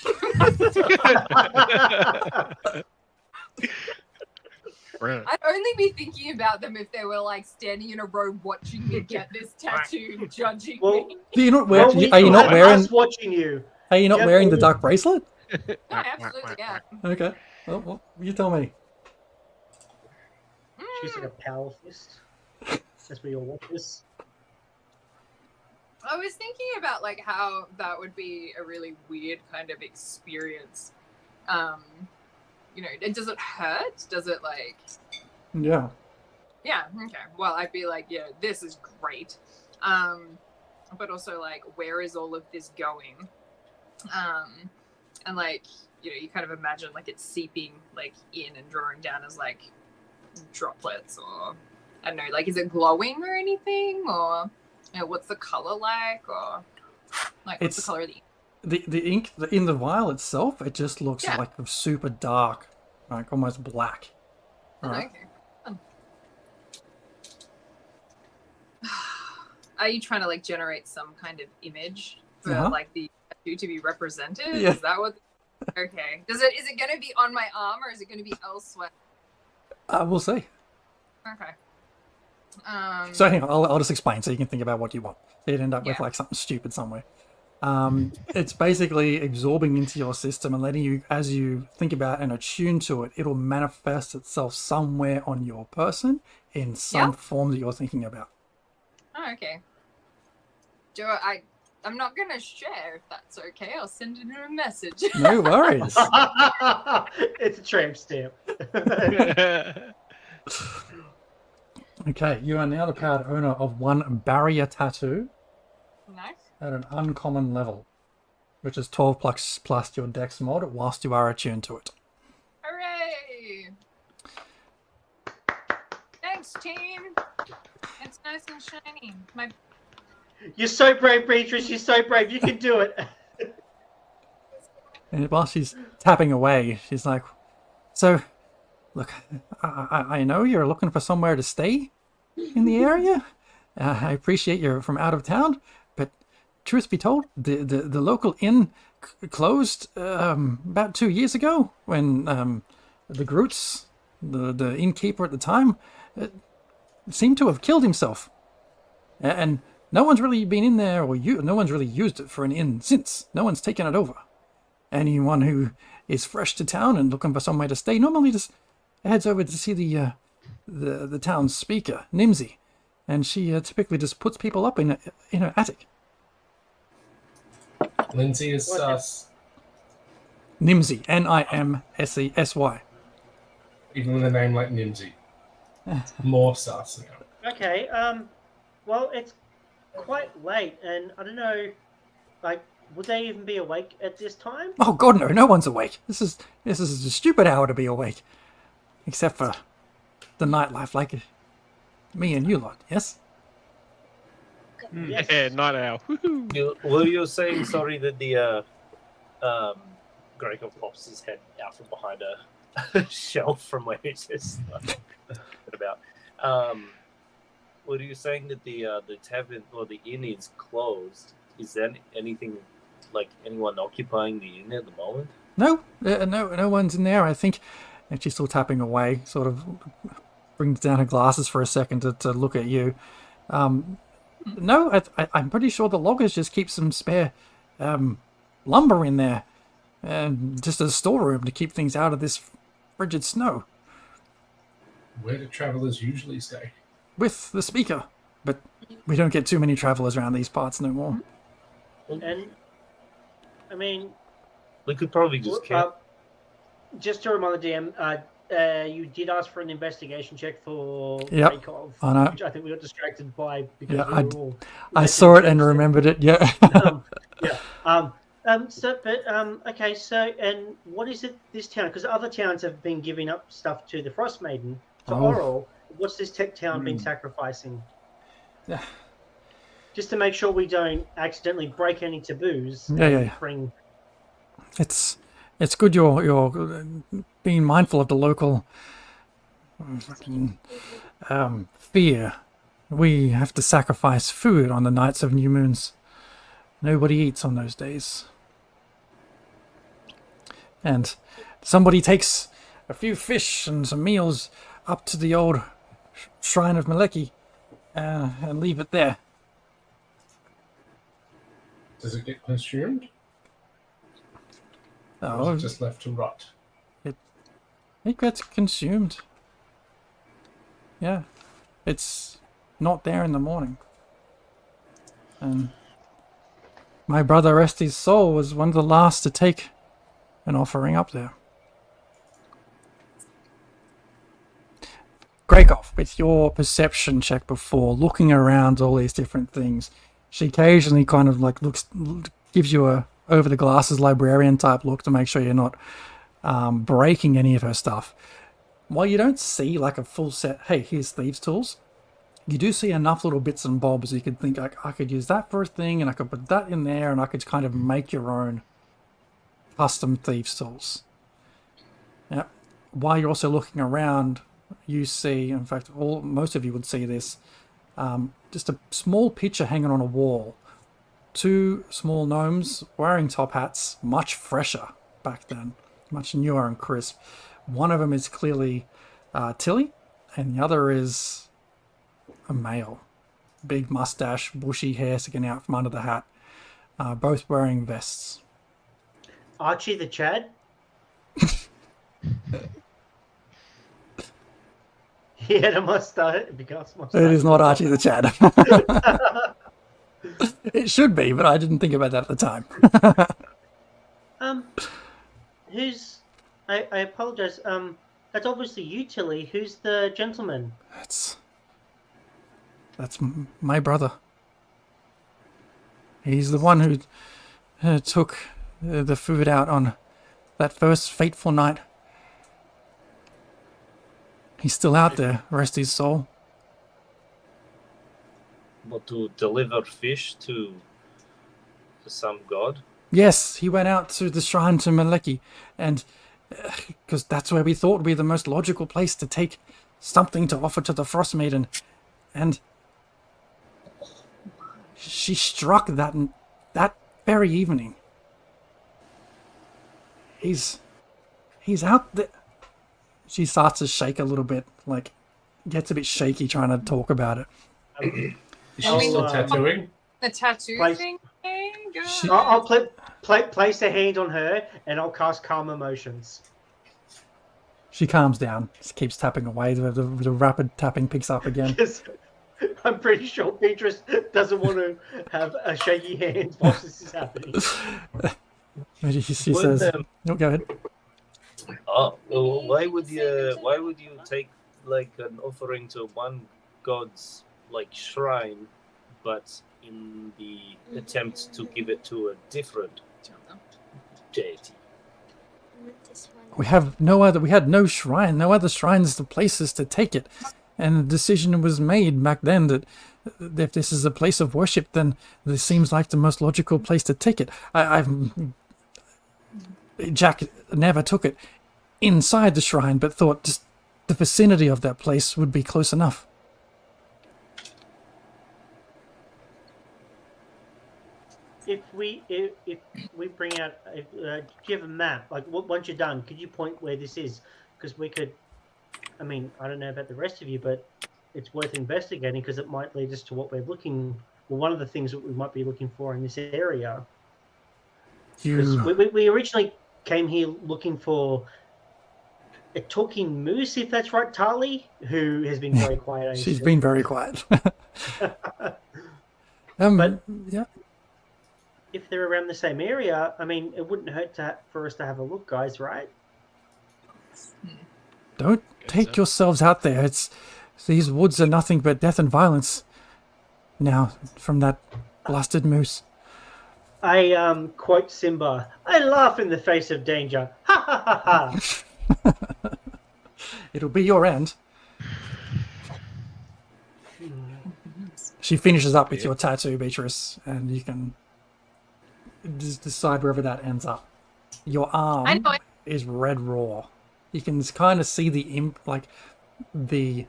Right. I'd only be thinking about them if they were like standing in a row watching me get this tattoo, judging Well, me. Do you not Well, are you not have wearing us watching you? are you not Yeah, wearing the well, duck bracelet? No, absolutely, yeah. Okay. Well, you tell me. She's like a power fist. As we all watch this. I was thinking about like how that would be a really weird kind of experience. You know, does it hurt? Does it like? Yeah. Yeah. Okay. Well, I'd be like, yeah, this is great. But also like, where is all of this going? And like, you know, you kind of imagine like it's seeping like in and drawing down as like droplets, or I don't know, like is it glowing or anything, or you know, what's the color like, or like what's the color of the ink in the vial itself? It just looks like super dark, like almost black. Right. Okay. Are you trying to like generate some kind of image for like the tattoo to be represented? Yeah. Is that what? Okay. Is it going to be on my arm, or is it going to be elsewhere? We'll see. Okay. So hang on, I'll just explain so you can think about what you want. So you'd end up with like something stupid somewhere. It's basically absorbing into your system and letting you, as you think about and attune to it, it'll manifest itself somewhere on your person in some form that you're thinking about. Oh, okay. I'm not going to share if that's okay. I'll send it in a message. No worries. It's a tramp stamp. Okay, you are now the proud owner of 1 barrier tattoo. Nice. At an uncommon level, which is 12 plus your dex mod whilst you are attuned to it. Hooray! Thanks, team. It's nice and shiny. You're so brave, Beatrice. You're so brave. You can do it. And while she's tapping away, she's like, so, look, I know you're looking for somewhere to stay in the area. I appreciate you're from out of town, but truth be told, the local inn closed about 2 years ago when the Groots, the innkeeper at the time, seemed to have killed himself. And no one's really been in there, or no one's really used it for an inn since. No one's taken it over. Anyone who is fresh to town and looking for somewhere to stay normally just heads over to see the town's speaker, Nimsy, and she typically just puts people up in her attic. Lindsay is sus. Nimsy, Nimsey. Even with a name like Nimsy. More sus now. Okay, well, it's quite late, and I don't know, like, would they even be awake at this time? Oh God, no one's awake. This is a stupid hour to be awake, except for the nightlife, like me and you lot. Yes. Yes. Yeah, night owl. You're saying sorry that the Gregor pops his head out from behind a shelf from where he's just like, about. What are you saying that the tavern or the inn is closed? Is there anything like anyone occupying the inn at the moment? No, no one's in there. I think, and she's still tapping away. Sort of brings down her glasses for a second to look at you. No, I'm pretty sure the loggers just keep some spare lumber in there, just as a storeroom to keep things out of this frigid snow. Where do travelers usually stay? With the speaker, but we don't get too many travelers around these parts no more. And I mean, we could probably just camp. Just to remind the DM, you did ask for an investigation check for Rakov, I know. which I think we got distracted by because we were all. I saw it and remembered it. Yeah. Okay. So, and what is it this town? Because other towns have been giving up stuff to the Frostmaiden. To Oral, what's this tech town been sacrificing? Yeah. Just to make sure we don't accidentally break any taboos. Yeah. Bring... It's good you're being mindful of the local fear. We have to sacrifice food on the nights of new moons. Nobody eats on those days. And somebody takes a few fish and some meals up to the old shrine of Maleki and leave it there. Does it get consumed? Or Oh, is it just left to rot? it gets consumed. Yeah, it's not there in the morning. And My brother, rest his soul, was one of the last to take an offering up there. Gregov, with your perception check before, looking around all these different things, she occasionally kind of like gives you a over the glasses librarian type look to make sure you're not breaking any of her stuff. While you don't see like a full set, hey, here's thieves' tools, you do see enough little bits and bobs you could think, like, I could use that for a thing, and I could put that in there, and I could kind of make your own custom thieves' tools. Yeah. While you're also looking around, you see, in fact, most of you would see this, just a small picture hanging on a wall. 2 small gnomes wearing top hats, much fresher back then, much newer and crisp. One of them is clearly Tilly, and the other is a male. Big mustache, bushy hair sticking out from under the hat, both wearing vests. Archie the Chad? He had a mustache. It is not Archie the Chad. It should be, but I didn't think about that at the time. Who's... I apologize. That's obviously you, Tilly. Who's the gentleman? That's my brother. He's the one who took the food out on that first fateful night. He's still out there, rest his soul. What, to deliver fish to some god? Yes, he went out to the shrine to Maleki, and because that's where we thought would be the most logical place to take something to offer to the Frostmaiden, and she struck that very evening. He's out there. She starts to shake a little bit, like gets a bit shaky trying to talk about it. Is she still tattooing? The tattoo Place- thing? Okay, good. I'll place a hand on her, and I'll cast Calm Emotions. She calms down, just keeps tapping away. The rapid tapping picks up again. Because I'm pretty sure Beatrice doesn't want to have a shaky hand while this is happening. She says, "No, go ahead." Why would you take like an offering to one god's like shrine, but in the attempt to give it to a different deity? We had no shrine, no other shrines or places to take it. And the decision was made back then that if this is a place of worship, then this seems like the most logical place to take it. Jack never took it inside the shrine, but thought just the vicinity of that place would be close enough. If we bring out, do you have a map? Like, once you're done, could you point where this is? Because we could. I mean, I don't know about the rest of you, but it's worth investigating because it might lead us to what we're looking. Well, one of the things that we might be looking for in this area. We originally came here looking for a talking moose, if that's right, Tali, who has been very quiet. She's been very quiet. But yeah. If they're around the same area, I mean, it wouldn't hurt for us to have a look, guys, right? Don't take yourselves out there. These woods are nothing but death and violence. Now, from that blasted moose. I quote Simba, "I laugh in the face of danger. Ha ha ha ha." It'll be your end. She finishes up with your tattoo, Beatrice, and you can just decide wherever that ends up. Your arm is red raw. You can kind of see the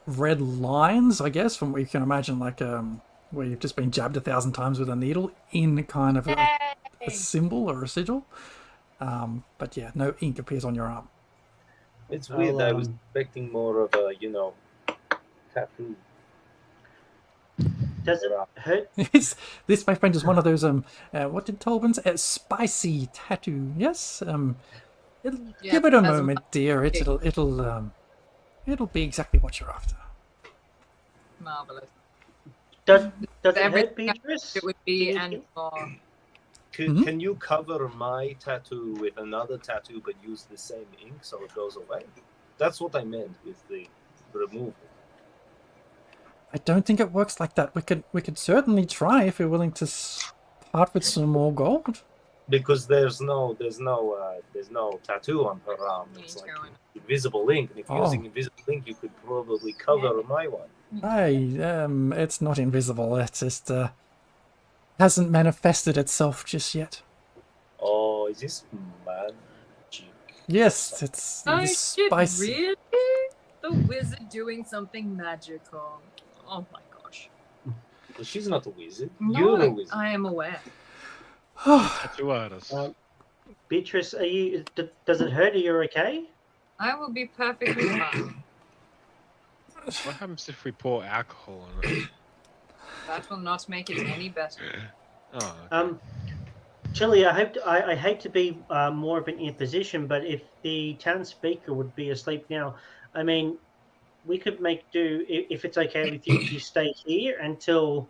red lines, I guess, from what you can imagine, like where you've just been jabbed 1,000 times with a needle in kind of a symbol or a sigil. But yeah, no ink appears on your arm. It's weird. I was expecting more of a, tattoo. Does it hurt? This, my friend, is one of those what did Tolbin say? Spicy tattoo. Yes. Give it a moment, dear. It'll be exactly what you're after. Marvelous. Does it Everything hurt, Beatrice? It would be Can you- and more. Can you cover my tattoo with another tattoo but use the same ink so it goes away? That's what I meant with the removal. I don't think it works like that. We could certainly try if you're willing to part with some more gold. Because there's no tattoo on her arm. It's like invisible ink, and if Oh. using invisible ink, you could probably cover my one. It's not invisible. It's just hasn't manifested itself just yet. Oh, is this magic? Yes, it's Oh, shit, spicy. really? The wizard doing something magical. Oh my gosh. Well, she's not a wizard. No, You're a wizard. I am aware. Tattoo artist. Beatrice, are you? Does it hurt? Are you okay? I will be perfectly fine. What happens if we pour alcohol on it? That will not make it any better. Oh, okay. Chili, I hate to be more of an imposition, but if the town speaker would be asleep now, I mean, we could make do if it's okay with you to stay here until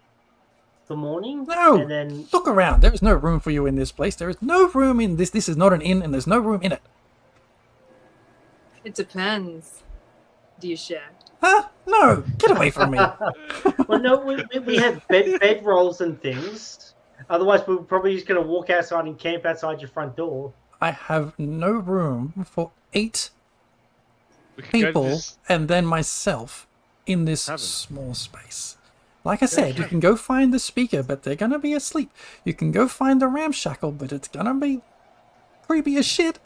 the morning. No! And then Look around. There is no room for you in this place. There is no room in this. This is not an inn, and there's no room in it. It depends. Do you share? Huh? No! Get away from me. well, no, we have bed rolls and things. Otherwise, we're probably just going to walk outside and camp outside your front door. I have no room for 8 We could go to people this- and then myself in this Heaven. small space. Like I said, you can go find the speaker, but they're gonna be asleep. You can go find the ramshackle, but it's gonna be creepy as shit.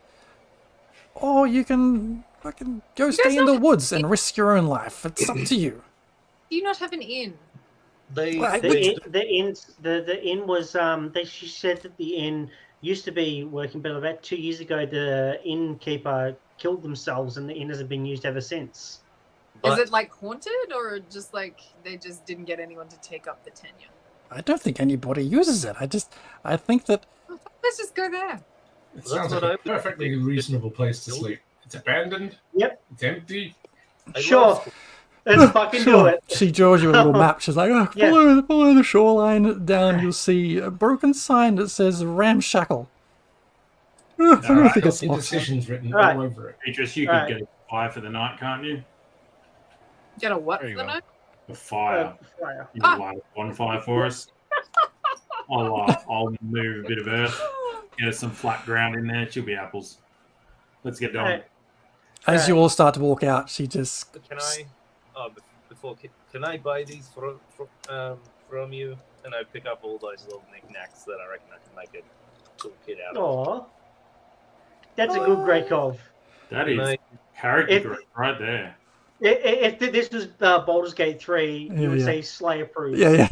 Or you can fucking go stay in the woods and risk your own life. It's up to you. Do you not have an inn? They, Well, The inn was she said that the inn used to be working, but about 2 years ago the innkeeper killed themselves, and the inn hasn't been used ever since. Is it like haunted, or just like they just didn't get anyone to take up the tenure? I don't think anybody uses it. I think that Let's just go there. It That's sounds what like I a would perfectly think. reasonable place to sleep. It's abandoned. Yep. It's empty. I Sure. love- Let's fucking do sure. it. She draws you a little map. She's like, oh, Yeah. follow the shoreline down. You'll see a broken sign that says ramshackle. I don't Alright, think it's locked. indecisions written Alright. all over it. Beatrice, you could Right. get a fire for the night, can't you? Get a what There for you the go. night? A fire. Fire. You can light a bonfire for us. I'll move a bit of earth. Get us some flat ground in there. She'll be apples. Let's get going. As you all start to walk out, she just Can I? Before can I buy these from you? And I pick up all those little knickknacks that I reckon I can make a toolkit out of. Aw. That's a good Greykov. That Can is I- character If- growth right there. If this was Baldur's Gate 3, Yeah, you would yeah. say Slay approved. yeah.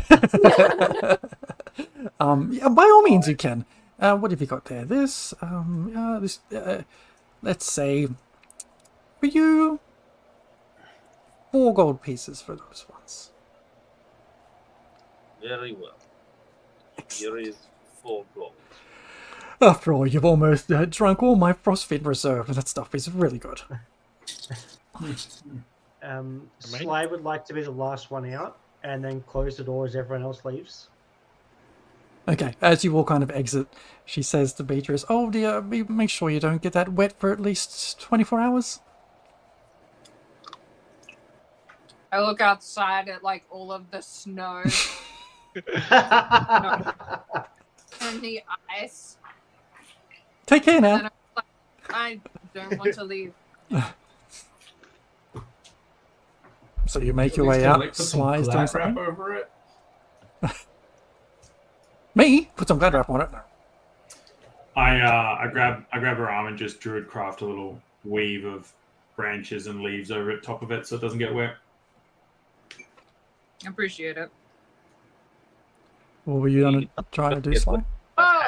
Yeah, by all means you can. What have you got there? This let's say for you 4 gold pieces for those ones. Very well. Here is 4 gold. After all, you've almost drunk all my Frostfin reserve. That stuff is really good. Slay would like to be the last one out and then close the door as everyone else leaves. Okay, as you all kind of exit, she says to Beatrice, oh dear, make sure you don't get that wet for at least 24 hours. I look outside at like all of the snow and the ice, Take care now. and I'm like, I don't want to leave. So you make At your least way can, out, like, put some Sly's doing glad wrap something. over it. Me? Put some glad wrap on it. I grab her arm and just druidcraft a little weave of branches and leaves over the top of it so it doesn't get wet. I appreciate it. What were you going to try to do, Sly? Oh,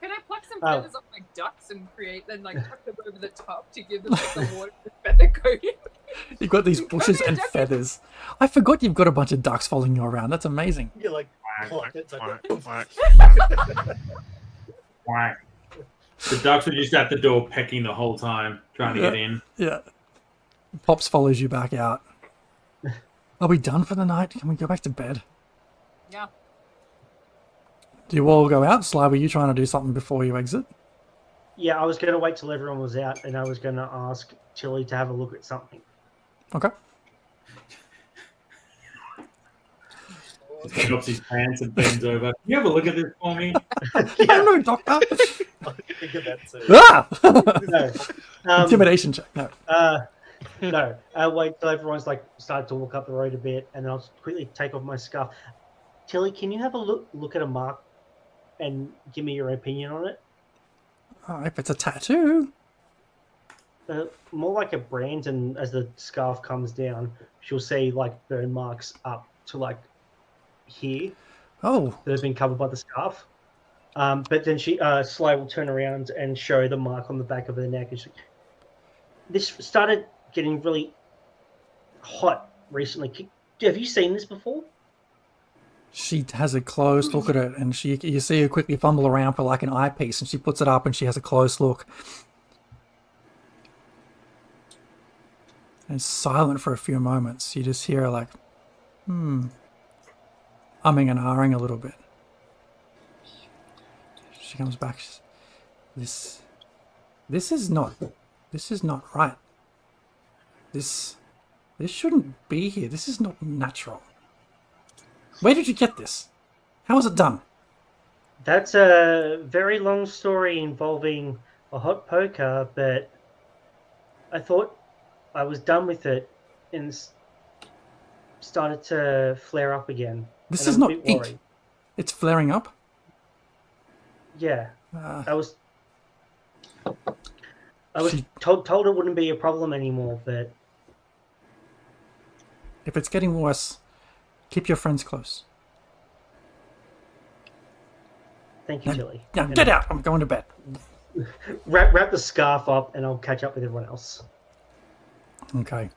can I pluck some Oh. feathers off my ducks and create then like tuck them over the top to give them like the water feather coating? You've got these bushes and feathers. I forgot you've got a bunch of ducks following you around. That's amazing. You're like, Quack, it's like Quack, quack. quack. The ducks were just at the door pecking the whole time, trying to get in. Yeah. Pops follows you back out. Are we done for the night? Can we go back to bed? Yeah. Do you all go out? Sly, were you trying to do something before you exit? Yeah, I was going to wait till everyone was out, and I was going to ask Tilly to have a look at something. Okay. He drops his pants and bends over. Can you have a look at this for me? Hello, doctor. I think of that too. Ah! No. Intimidation check. No. No. I'll wait till everyone's like started to walk up the road a bit, and I'll quickly take off my scarf. Tilly, can you have a look at a mark and give me your opinion on it? If it's a tattoo. More like a brand, and as the scarf comes down, she'll see like burn marks up to like here Oh. that have been covered by the scarf. But then she Sly will turn around and show the mark on the back of her neck. And this started getting really hot recently. Have you seen this before? She has a close look at it, and you see her quickly fumble around for like an eyepiece, and she puts it up, and she has a close look. And it's silent for a few moments. You just hear her like, umming and ahhing a little bit. She comes back. This is not right. This shouldn't be here. This is not natural. Where did you get this? How was it done? That's a very long story involving a hot poker, but I thought I was done with it and started to flare up again. This and is I'm not a bit ink. worried. It's flaring up. Yeah, I was She- told it wouldn't be a problem anymore, but If it's getting worse, keep your friends close. thank you, Tilly. Now And get out. I'm going to bed. wrap the scarf up, and I'll catch up with everyone else. Okay.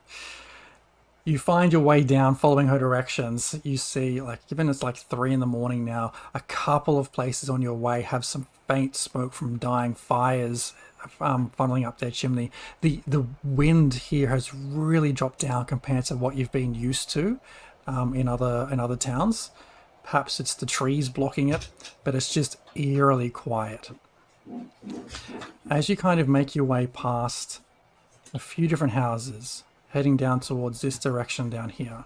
You find your way down following her directions. You see, like, given it's like 3 a.m. now, a couple of places on your way have some faint smoke from dying fires funneling up their chimney. The wind here has really dropped down compared to what you've been used to in other towns. Perhaps it's the trees blocking it, but it's just eerily quiet. As you kind of make your way past a few different houses, heading down towards this direction down here.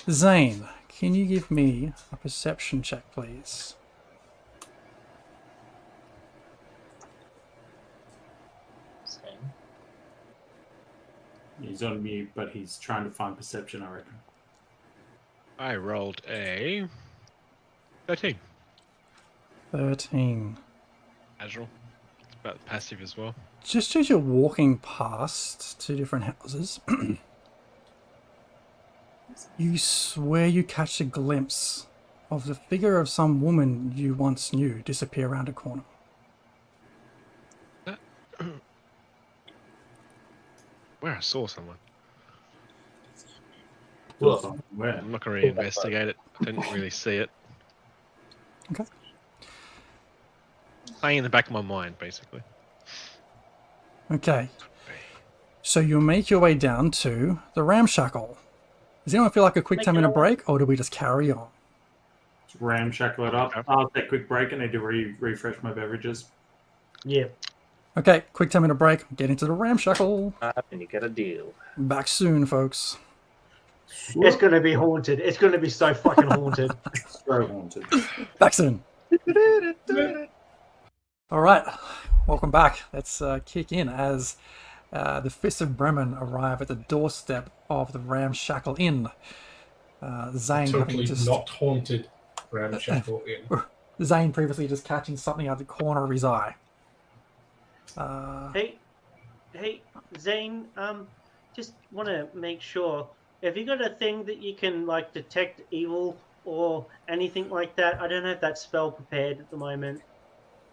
Zane, can you give me a perception check, please? Same. He's on mute, but he's trying to find perception, I reckon. I rolled a 13. 13. Casual. It's about passive as well. Just as you're walking past 2 different houses, you swear you catch a glimpse of the figure of some woman you once knew disappear around a corner. Where I saw someone. Well, Where? I'm not going to really investigate it. I didn't really see it. Okay. Playing in the back of my mind, basically. Okay. So you'll make your way down to the ramshackle. Does anyone feel like a quick 10-minute break, or do we just carry on? Ramshackle it up. Okay. I'll take a quick break. I need to refresh my beverages. Yeah. Okay, quick 10-minute break. Get into the ramshackle. and you get a deal. Back soon, folks. It's going to be haunted. It's going to be so fucking haunted. So haunted. Back soon. All right, welcome back. Let's kick in as the Fists of Bremen arrive at the doorstep of the Ramshackle Inn. Zane having Totally just not haunted Ramshackle Inn. Zane previously just catching something out of the corner of his eye. Hey, Zane. Just want to make sure. Have you got a thing that you can like detect evil or anything like that? I don't have that spell prepared at the moment.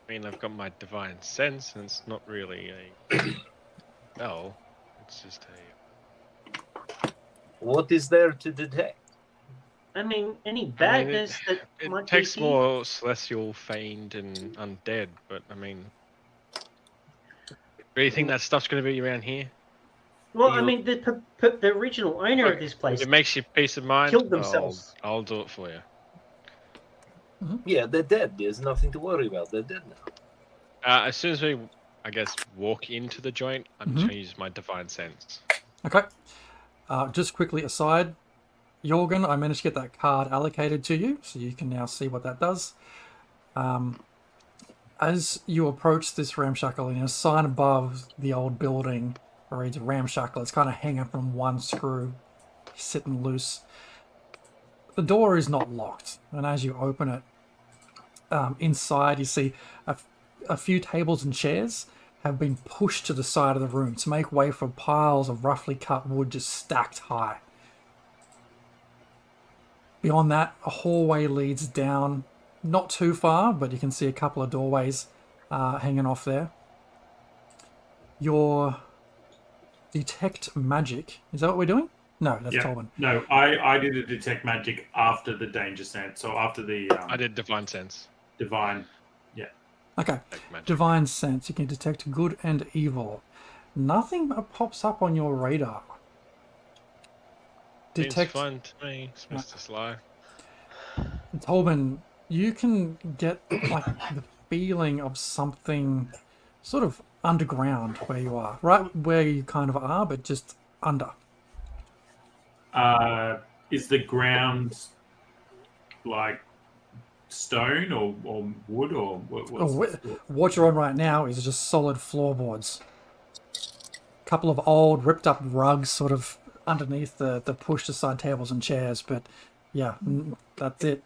I mean, I've got my divine sense, and it's not really a spell. It's just a. What is there to detect? I mean, any badness that It might takes be more celestial, feigned, and undead, but I mean, really think that stuff's going to be around here? Well, I mean, the original owner of this place If it makes you peace of mind, killed themselves. I'll do it for you. Yeah, they're dead. There's nothing to worry about. They're dead now. As soon as we, I guess, walk into the joint, I'm just going to use my divine sense. Okay. Just quickly aside, Jorgen, I managed to get that card allocated to you, so you can now see what that does. As you approach this ramshackle, a sign above the old building reads ramshackle. It's kind of hanging from one screw, sitting loose. The door is not locked, and as you open it, inside you see a few tables and chairs have been pushed to the side of the room to make way for piles of roughly cut wood just stacked high. Beyond that, a hallway leads down, not too far, but you can see a couple of doorways hanging off there. Your detect magic, is that what we're doing? No, that's Tolman. No, I did a detect magic after the danger sense, so after the... I did divine sense. Divine, yeah. Okay, divine sense, you can detect good and evil. Nothing pops up on your radar. Seems fun to me, it's Mr. Sly. Tolman, you can get like the feeling of something sort of underground where you are, right where you kind of are, but just under. Is the ground like stone or wood or what you're on right now is just solid floorboards. A couple of old ripped up rugs sort of underneath the pushed aside tables and chairs, but yeah, that's it.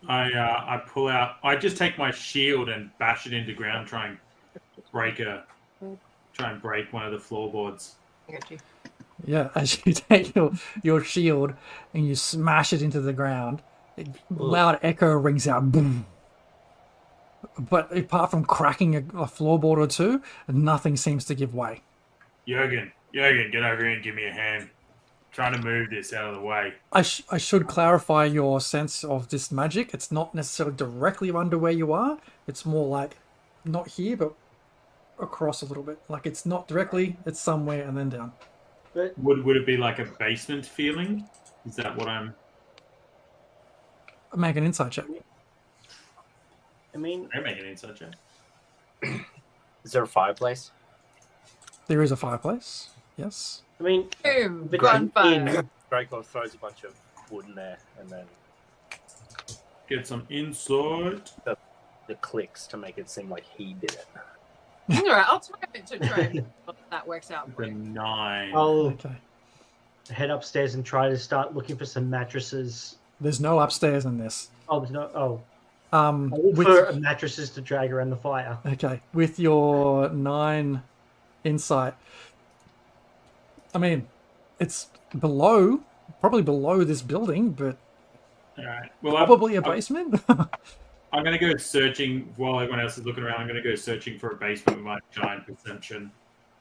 I pull out, I just take my shield and bash it into ground, try and break one of the floorboards. I got you. Yeah, as you take your shield and you smash it into the ground, loud echo rings out, boom. But apart from cracking a floorboard or two, nothing seems to give way. Jorgen, get over here and give me a hand. I'm trying to move this out of the way. I should clarify your sense of this magic. It's not necessarily directly under where you are. It's more like not here, but across a little bit. Like it's not directly, it's somewhere and then down. Would it be like a basement feeling? Is that what I'm... Make an insight check. I mean... I make an insight check. Is there a fireplace? There is a fireplace, yes. I mean... Boom! But Gunfire! Draco throws a bunch of wood in there and then... Get some insight. The clicks to make it seem like he did it. Alright, I'll try it to try and that works out for The you. 9. I'll Okay. head upstairs and try to start looking for some mattresses. There's no upstairs in this. Oh, there's no... Oh. I'll look for mattresses to drag around the fire. Okay, with your 9 insight, I mean, it's probably below this building, but All right. Well, probably a basement. I'm going to go searching while everyone else is looking around. I'm going to go searching for a basement with my giant perception.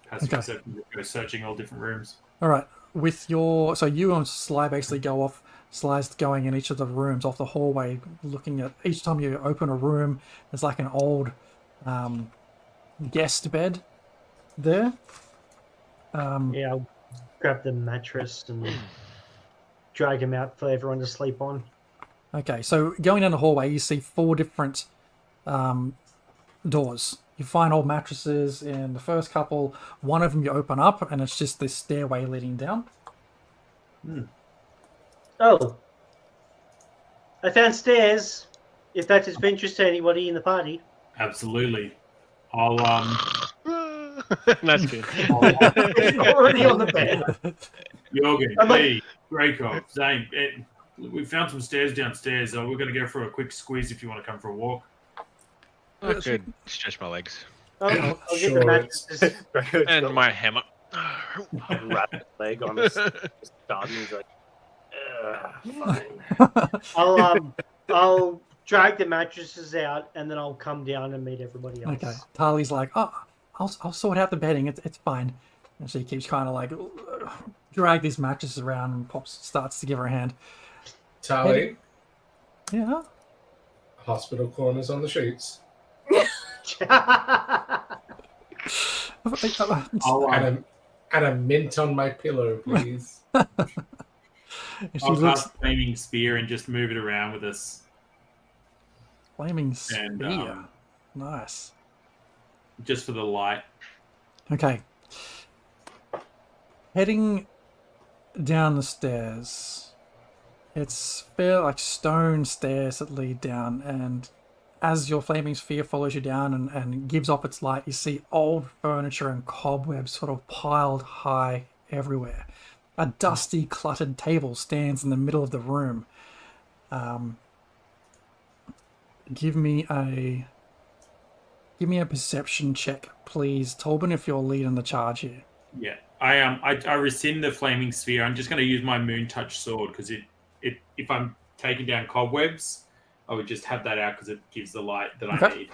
Perception, go searching all different rooms. All right, with your... So you and Sly basically go off. Sly's going in each of the rooms off the hallway, looking at... Each time you open a room, there's like an old guest bed there. Yeah, I'll grab the mattress and drag him out for everyone to sleep on. Okay, so going down the hallway, you see 4 different doors. You find old mattresses in the first couple. One of them you open up, and it's just this stairway leading down. Oh. I found stairs. If that's of interest to anybody in the party. Absolutely. I'll That's good. Already on the bed. Jorgen, I'm like- Lee, Dreykov, Zane, we found some stairs downstairs. We're going to go for a quick squeeze if you want to come for a walk. I could stretch my legs. I'll get Sure. the mattresses. Draco's And got my hammer. a rabbit leg on his gun. He's like, fine. I'll drag the mattresses out and then I'll come down and meet everybody else. Okay, Tali's like, oh, I'll sort out the bedding. It's fine. And she keeps kind of like drag these mattresses around, and Pops starts to give her a hand. Tally, Yeah. hospital corners on the sheets. I'll, And And a mint on my pillow, please. And she I'll looks cast Flaming Spear and just move it around with us. flaming And, spear. Nice. Just for the light. Okay. Heading down the stairs. It's fair like stone stairs that lead down, and as your flaming sphere follows you down and gives off its light, you see old furniture and cobwebs sort of piled high everywhere. A dusty, cluttered table stands in the middle of the room. Give me a perception check, please, Tobin, if you're leading the charge here. Yeah. I rescind the Flaming Sphere. I'm just going to use my Moon Touch Sword because if I'm taking down cobwebs, I would just have that out because it gives the light that I need.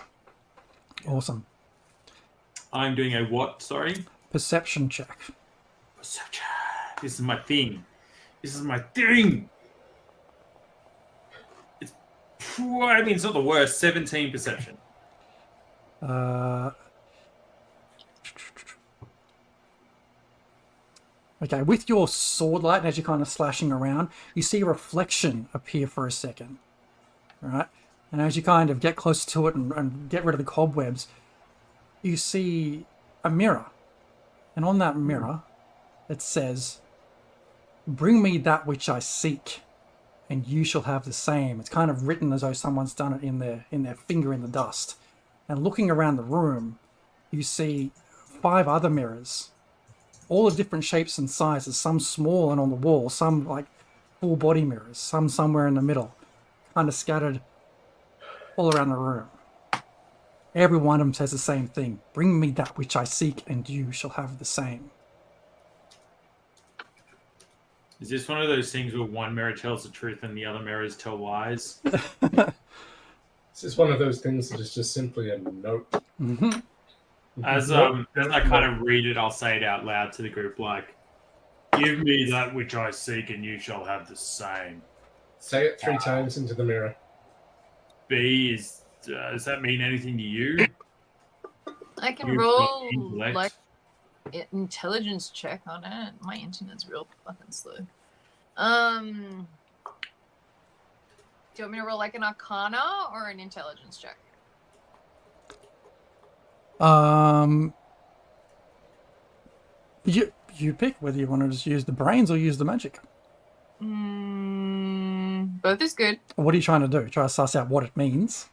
Awesome. I'm doing a what? Sorry? Perception check. Perception. This is my thing. This is my thing. It's not the worst. 17 perception. Okay, with your sword light, and as you're kind of slashing around, you see a reflection appear for a second. Right? And as you kind of get closer to it and get rid of the cobwebs, you see a mirror. And on that mirror, it says, "Bring me that which I seek, and you shall have the same." It's kind of written as though someone's done it in their finger in the dust. And looking around the room, you see 5 other mirrors, all of different shapes and sizes, some small and on the wall, some like full body mirrors, some somewhere in the middle, kind of scattered all around the room. Every one of them says the same thing: "Bring me that which I seek, and you shall have the same." Is this one of those things where one mirror tells the truth and the other mirrors tell lies? This is one of those things that is just simply a note. Mm-hmm. As I kind of read it, I'll say it out loud to the group, like, "Give me that which I seek, and you shall have the same." Say it 3 times into the mirror. B is. Does that mean anything to you? I can You've roll got intellect. like intelligence check on it. My internet's real fucking slow. Do you want me to roll like an Arcana or an intelligence check? You pick whether you want to just use the brains or use the magic. Both is good. What are you trying to do? Try to suss out what it means?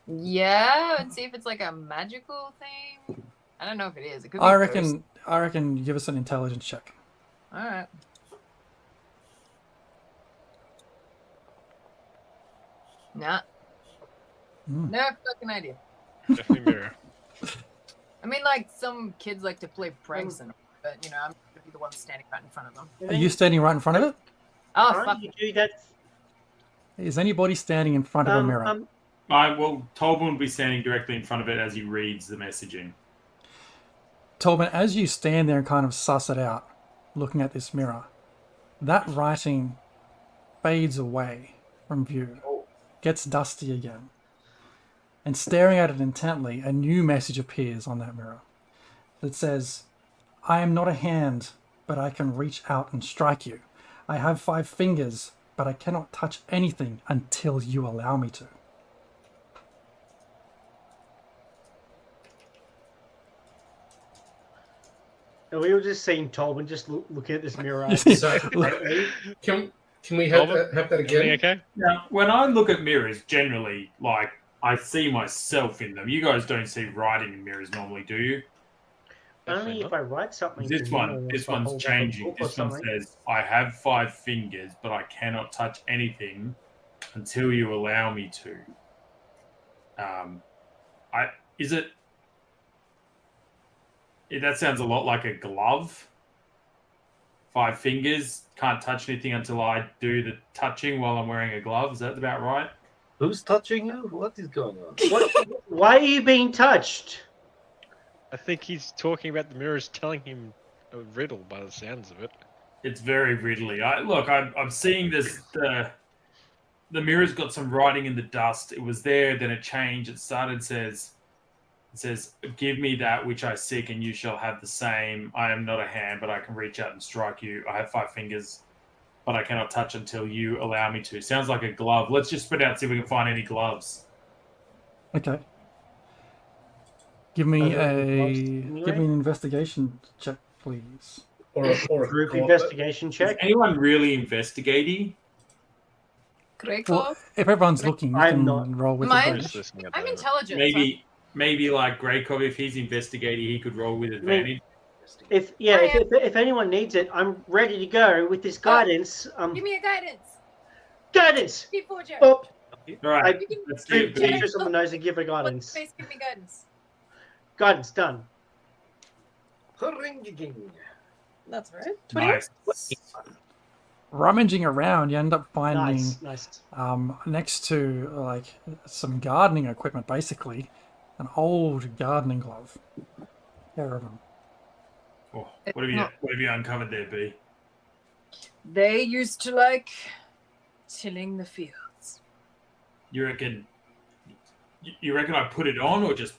Yeah, and see if it's like a magical thing. I don't know if it is. It could be I ghost. reckon you give us an intelligence check. All right. Nah. No fucking idea. Definitely mirror. I mean, like, some kids like to play pranks, and but, you know, I'm going to be the one standing right in front of them. Are you standing right in front of it? Oh, Can't fuck. you do that? Is anybody standing in front of a mirror? Tolbin will be standing directly in front of it as he reads the messaging. Tobin, as you stand there and kind of suss it out, looking at this mirror, that writing fades away from view, gets dusty again. And staring at it intently, a new message appears on that mirror that says, "I am not a hand, but I can reach out and strike you. I have 5 fingers, but I cannot touch anything until you allow me to." We were just seeing Tolbin just looking at this mirror. So, can we have that again? Everything okay? Now, when I look at mirrors, generally, like, I see myself in them. You guys don't see writing in mirrors normally, do you? Only if I write something. This one's changing. This one says, "I have 5 fingers, but I cannot touch anything until you allow me to." That sounds a lot like a glove. 5 fingers, can't touch anything until I do the touching while I'm wearing a glove. Is that about right? Who's touching you? What is going on? Why are you being touched? I think he's talking about the mirrors telling him a riddle by the sounds of it. It's very riddly. I'm seeing this. The mirror's got some writing in the dust. It was there, then it changed. It says, It says, "Give me that which I seek, and you shall have the same. I am not a hand, but I can reach out and strike you. I have 5 fingers, but I cannot touch until you allow me to." Sounds like a glove. Let's just spit out and see if we can find any gloves. Okay. Give me Are there any gloves an anyway? investigation check, please. Or a Group gauntlet. investigation Is check. anyone really investigating? Great Well, call. if everyone's looking, you I'm can not. roll with Mine? advantage. Just listening at the I'm moment. intelligent. Maybe like Greykov, if he's investigating, he could roll with advantage. If anyone needs it, I'm ready to go with this guidance. Give me a guidance. Guidance. Before Joe. Oh, All right, You can let's do it. Tetris on the nose and give her guidance. Space, give me guidance. Guidance done. That's right. 20. Nice. Rummaging around, you end up finding Nice. next to like some gardening equipment, basically an old gardening glove. Pair of them. Oh, what have you uncovered there, B? They used to like tilling the fields. You reckon I put it on, or just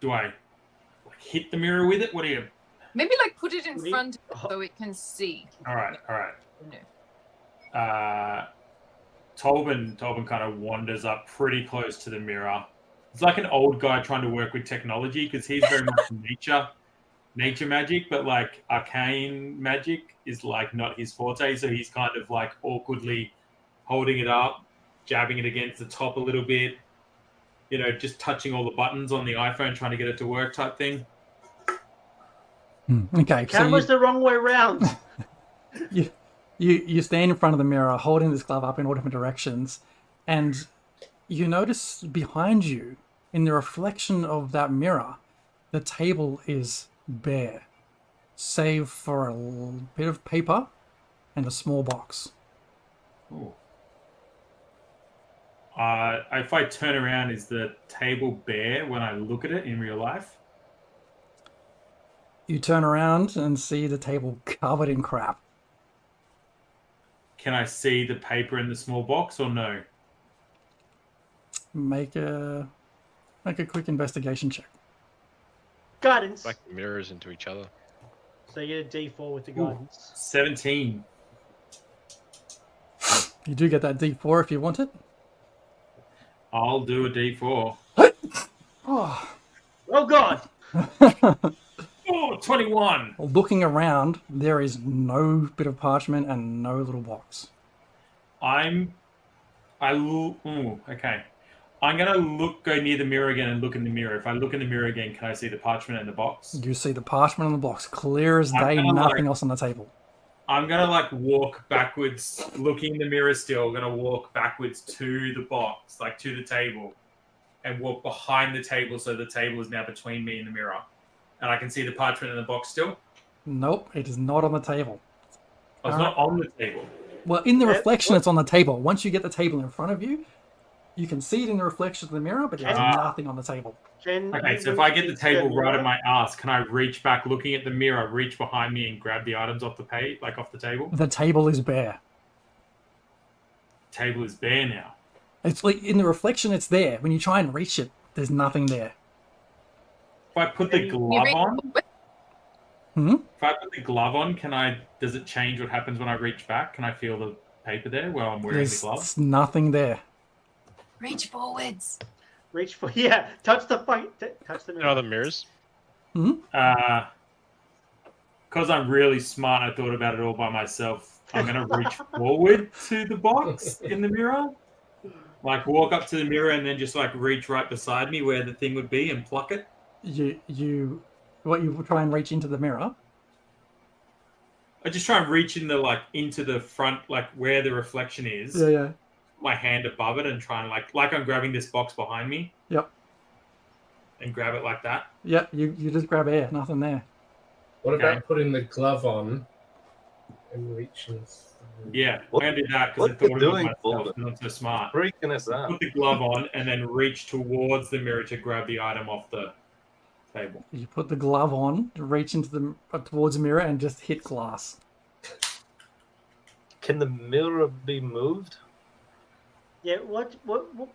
do I like hit the mirror with it? What do you? Maybe like put it in front of it so it can see. All right. No. Tolbin kind of wanders up pretty close to the mirror. It's like an old guy trying to work with technology because he's very much nature magic, but like arcane magic is like not his forte. So he's kind of like awkwardly holding it up, jabbing it against the top a little bit, just touching all the buttons on the iPhone, trying to get it to work type thing. Okay, Camera's the wrong way around. You stand in front of the mirror, holding this glove up in all different directions, and you notice behind you, in the reflection of that mirror, the table is bare, save for a bit of paper and a small box. Ooh. If I turn around, is the table bare when I look at it in real life? You turn around and see the table covered in crap. Can I see the paper in the small box or no? Make a quick investigation check. Guidance. Like mirrors into each other. So you get a D4 with the Ooh, guidance. 17. You do get that D4 if you want it. I'll do a D4. Oh. Oh God! Oh, 21. Looking around, there is no bit of parchment and no little box. Okay. I'm gonna go near the mirror again and look in the mirror. If I look in the mirror again, can I see the parchment and the box? You see the parchment and the box, clear as day, nothing else on the table. I'm gonna walk backwards, looking in the mirror still. I'm gonna walk backwards to the box, to the table, and walk behind the table so the table is now between me and the mirror. And I can see the parchment in the box still? Nope, it is not on the table. Oh, it's not on the table. Well, in the reflection, it's on the table. Once you get the table in front of you, you can see it in the reflection of the mirror, but there's nothing on the table. Okay, so if I get the table right at my ass, can I reach back, looking at the mirror, reach behind me and grab the items off the table? The table is bare. Table is bare now. It's like in the reflection, it's there. When you try and reach it, there's nothing there. If I put the glove on, If I put the glove on, does it change what happens when I reach back? Can I feel the paper there while I'm wearing the glove? There's nothing there. Reach forwards. Touch the mirror. Other mirrors. Because I'm really smart, I thought about it all by myself. I'm going to reach forward to the box in the mirror. Walk up to the mirror and then just reach right beside me where the thing would be and pluck it. You try and reach into the mirror? I just try and reach in into the front, where the reflection is. Yeah. My hand above it and try and like I'm grabbing this box behind me. Yep. And grab it like that. Yeah, you just grab air, nothing there. What about putting the glove on and reaching? Yeah, I'm going to do that because I thought of myself and I'm so smart. Freaking us out. Put the glove on and then reach towards the mirror to grab the item off the table. You put the glove on, reach into towards the mirror and just hit glass. Can the mirror be moved? Yeah, what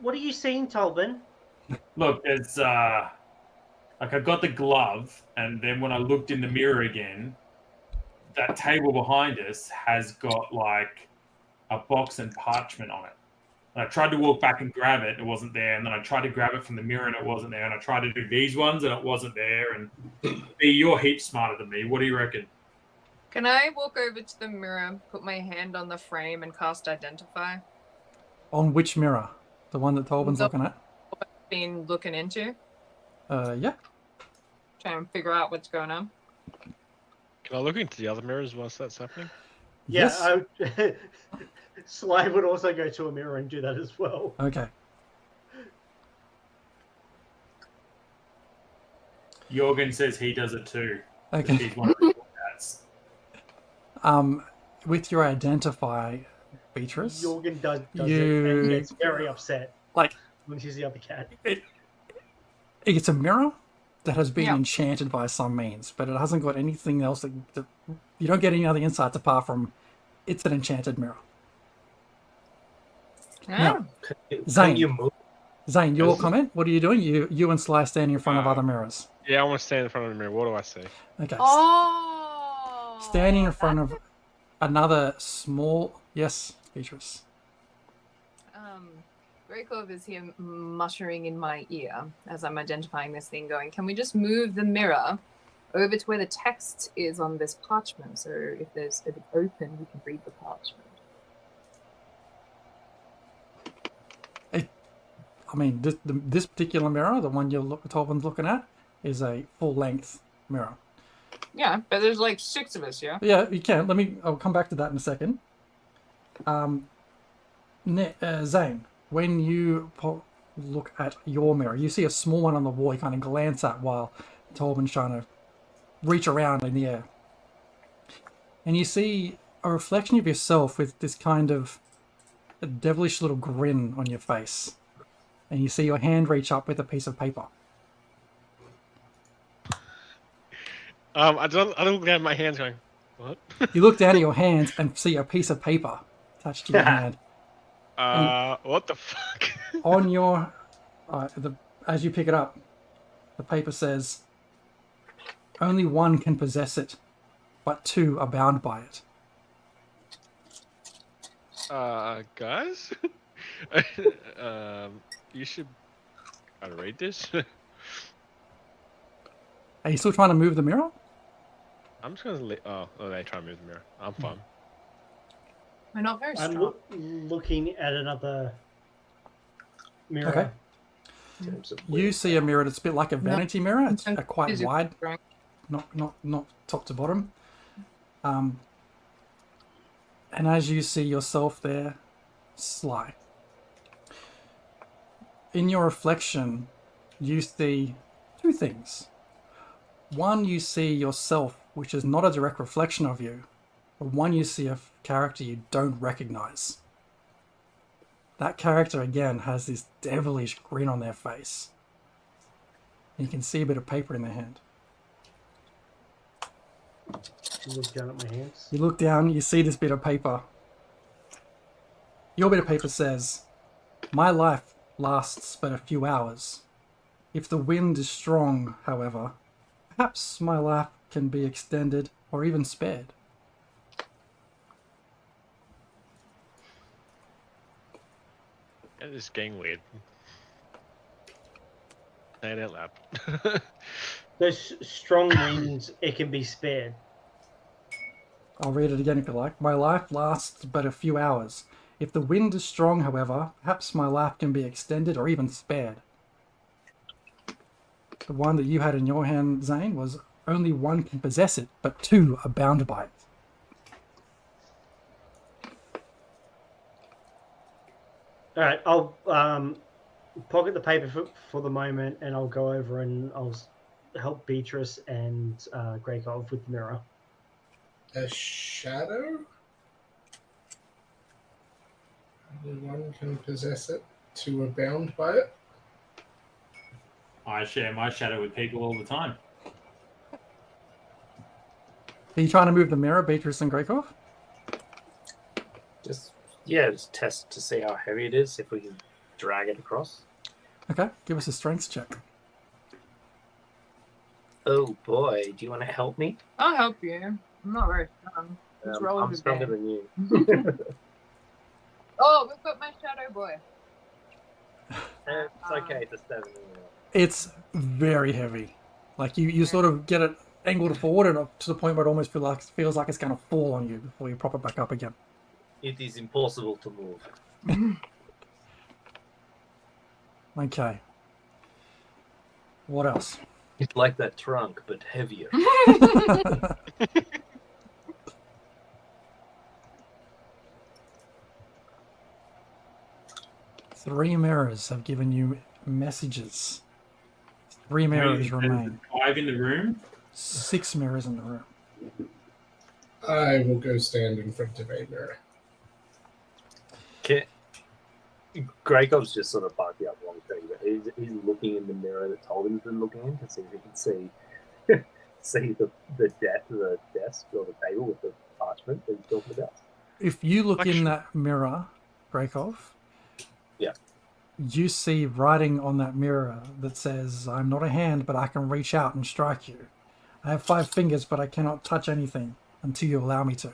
are you seeing, Tolbin? Look, there's Like I got the glove, and then when I looked in the mirror again, that table behind us has got like a box and parchment on it. And I tried to walk back and grab it, it wasn't there. And then I tried to grab it from the mirror, and it wasn't there. And I tried to do these ones, and it wasn't there. And B, you're heaps smarter than me. What do you reckon? Can I walk over to the mirror, put my hand on the frame, and cast Identify? On which mirror? The one that Tolben's The- looking at? Been looking into, Yeah. trying to figure out what's going on. Can I look into the other mirrors whilst that's happening? Yeah, Sly would also go to a mirror and do that as well. Okay. Jorgen says he does it too. Okay. He's one of the cats. With your Identify, Beatrice, Jorgen does it You- and gets very upset like, when she's the other cat. it's a mirror that has been Yeah. enchanted by some means, but it hasn't got anything else that you don't get any other insights apart from it's an enchanted mirror. Yeah. Zane. Can you move? Zane, your Is it- comment? What are you doing? You and Sly standing in front of other mirrors. Yeah, I want to stand in front of the mirror. What do I see? Okay. Oh. Standing in front of another small... Yes, Beatrice. Breakov is here muttering in my ear as I'm identifying this thing, going, can we just move the mirror over to where the text is on this parchment? So if it's open, we can read the parchment. I mean, this particular mirror, the one Tolben's looking at, is a full-length mirror. Yeah, but there's like 6 of us, yeah? Yeah, you can. I'll come back to that in a second. Zane, when you look at your mirror, you see a small one on the wall you kind of glance at while Tolben's trying to reach around in the air. And you see a reflection of yourself with this kind of a devilish little grin on your face. And you see your hand reach up with a piece of paper. I don't look down at my hands going, what? You look down at your hands and see a piece of paper attached to your hand. What the fuck? On your, as you pick it up, the paper says, only one can possess it, but 2 are bound by it. Guys? You should try to read this. Are you still trying to move the mirror? I'm just gonna they try to move the mirror. I'm fine. We're not very I'm strong. looking at another mirror. Okay. You see a mirror that's a bit like a vanity mirror. It's quite Physically wide, strong. not top to bottom. And as you see yourself there, Sly, in your reflection, you see 2 things. One, you see yourself, which is not a direct reflection of you, but one, you see a character you don't recognize. That character, again, has this devilish grin on their face. And you can see a bit of paper in their hand. Look down at my hands. You look down, you see this bit of paper. Your bit of paper says, my life lasts but a few hours. If the wind is strong, however, perhaps my life can be extended or even spared. Yeah, this is getting weird. Say it out loud. Those strong winds, it can be spared. I'll read it again if you like. My life lasts but a few hours. If the wind is strong, however, perhaps my life can be extended or even spared. The one that you had in your hand, Zane, was only one can possess it, but 2 are bound by it. All right, I'll pocket the paper for the moment, and I'll go over and I'll help Beatrice and Greykov with the mirror. A shadow? Only one can possess it. 2 are bound by it. I share my shadow with people all the time. Are you trying to move the mirror, Beatrice and Greykov? Just test to see how heavy it is, if we can drag it across. Okay, give us a strength check. Oh boy, do you want to help me? I'll help you. I'm not very strong. Just roll I'm the stronger game. than you. Oh, we've got my shadow boy. It's okay, it's a 7. It's very heavy. Like you sort of get it angled forward and up to the point where it almost feels like it's going to fall on you before you prop it back up again. It is impossible to move. Okay. What else? It's like that trunk, but heavier. 3 mirrors have given you messages. 3 mirrors remain. 5 in the room. 6 mirrors in the room. I will go stand in front of a mirror. Greycob's just sort of barking up long thing, but he's looking in the mirror that Tolden's been looking in to see if he can see the desk or the table with the parchment that he's talking about. If you look in Reflection. that mirror, Greykov, Yeah. you see writing on that mirror that says, "I'm not a hand, but I can reach out and strike you. I have 5 fingers, but I cannot touch anything until you allow me to."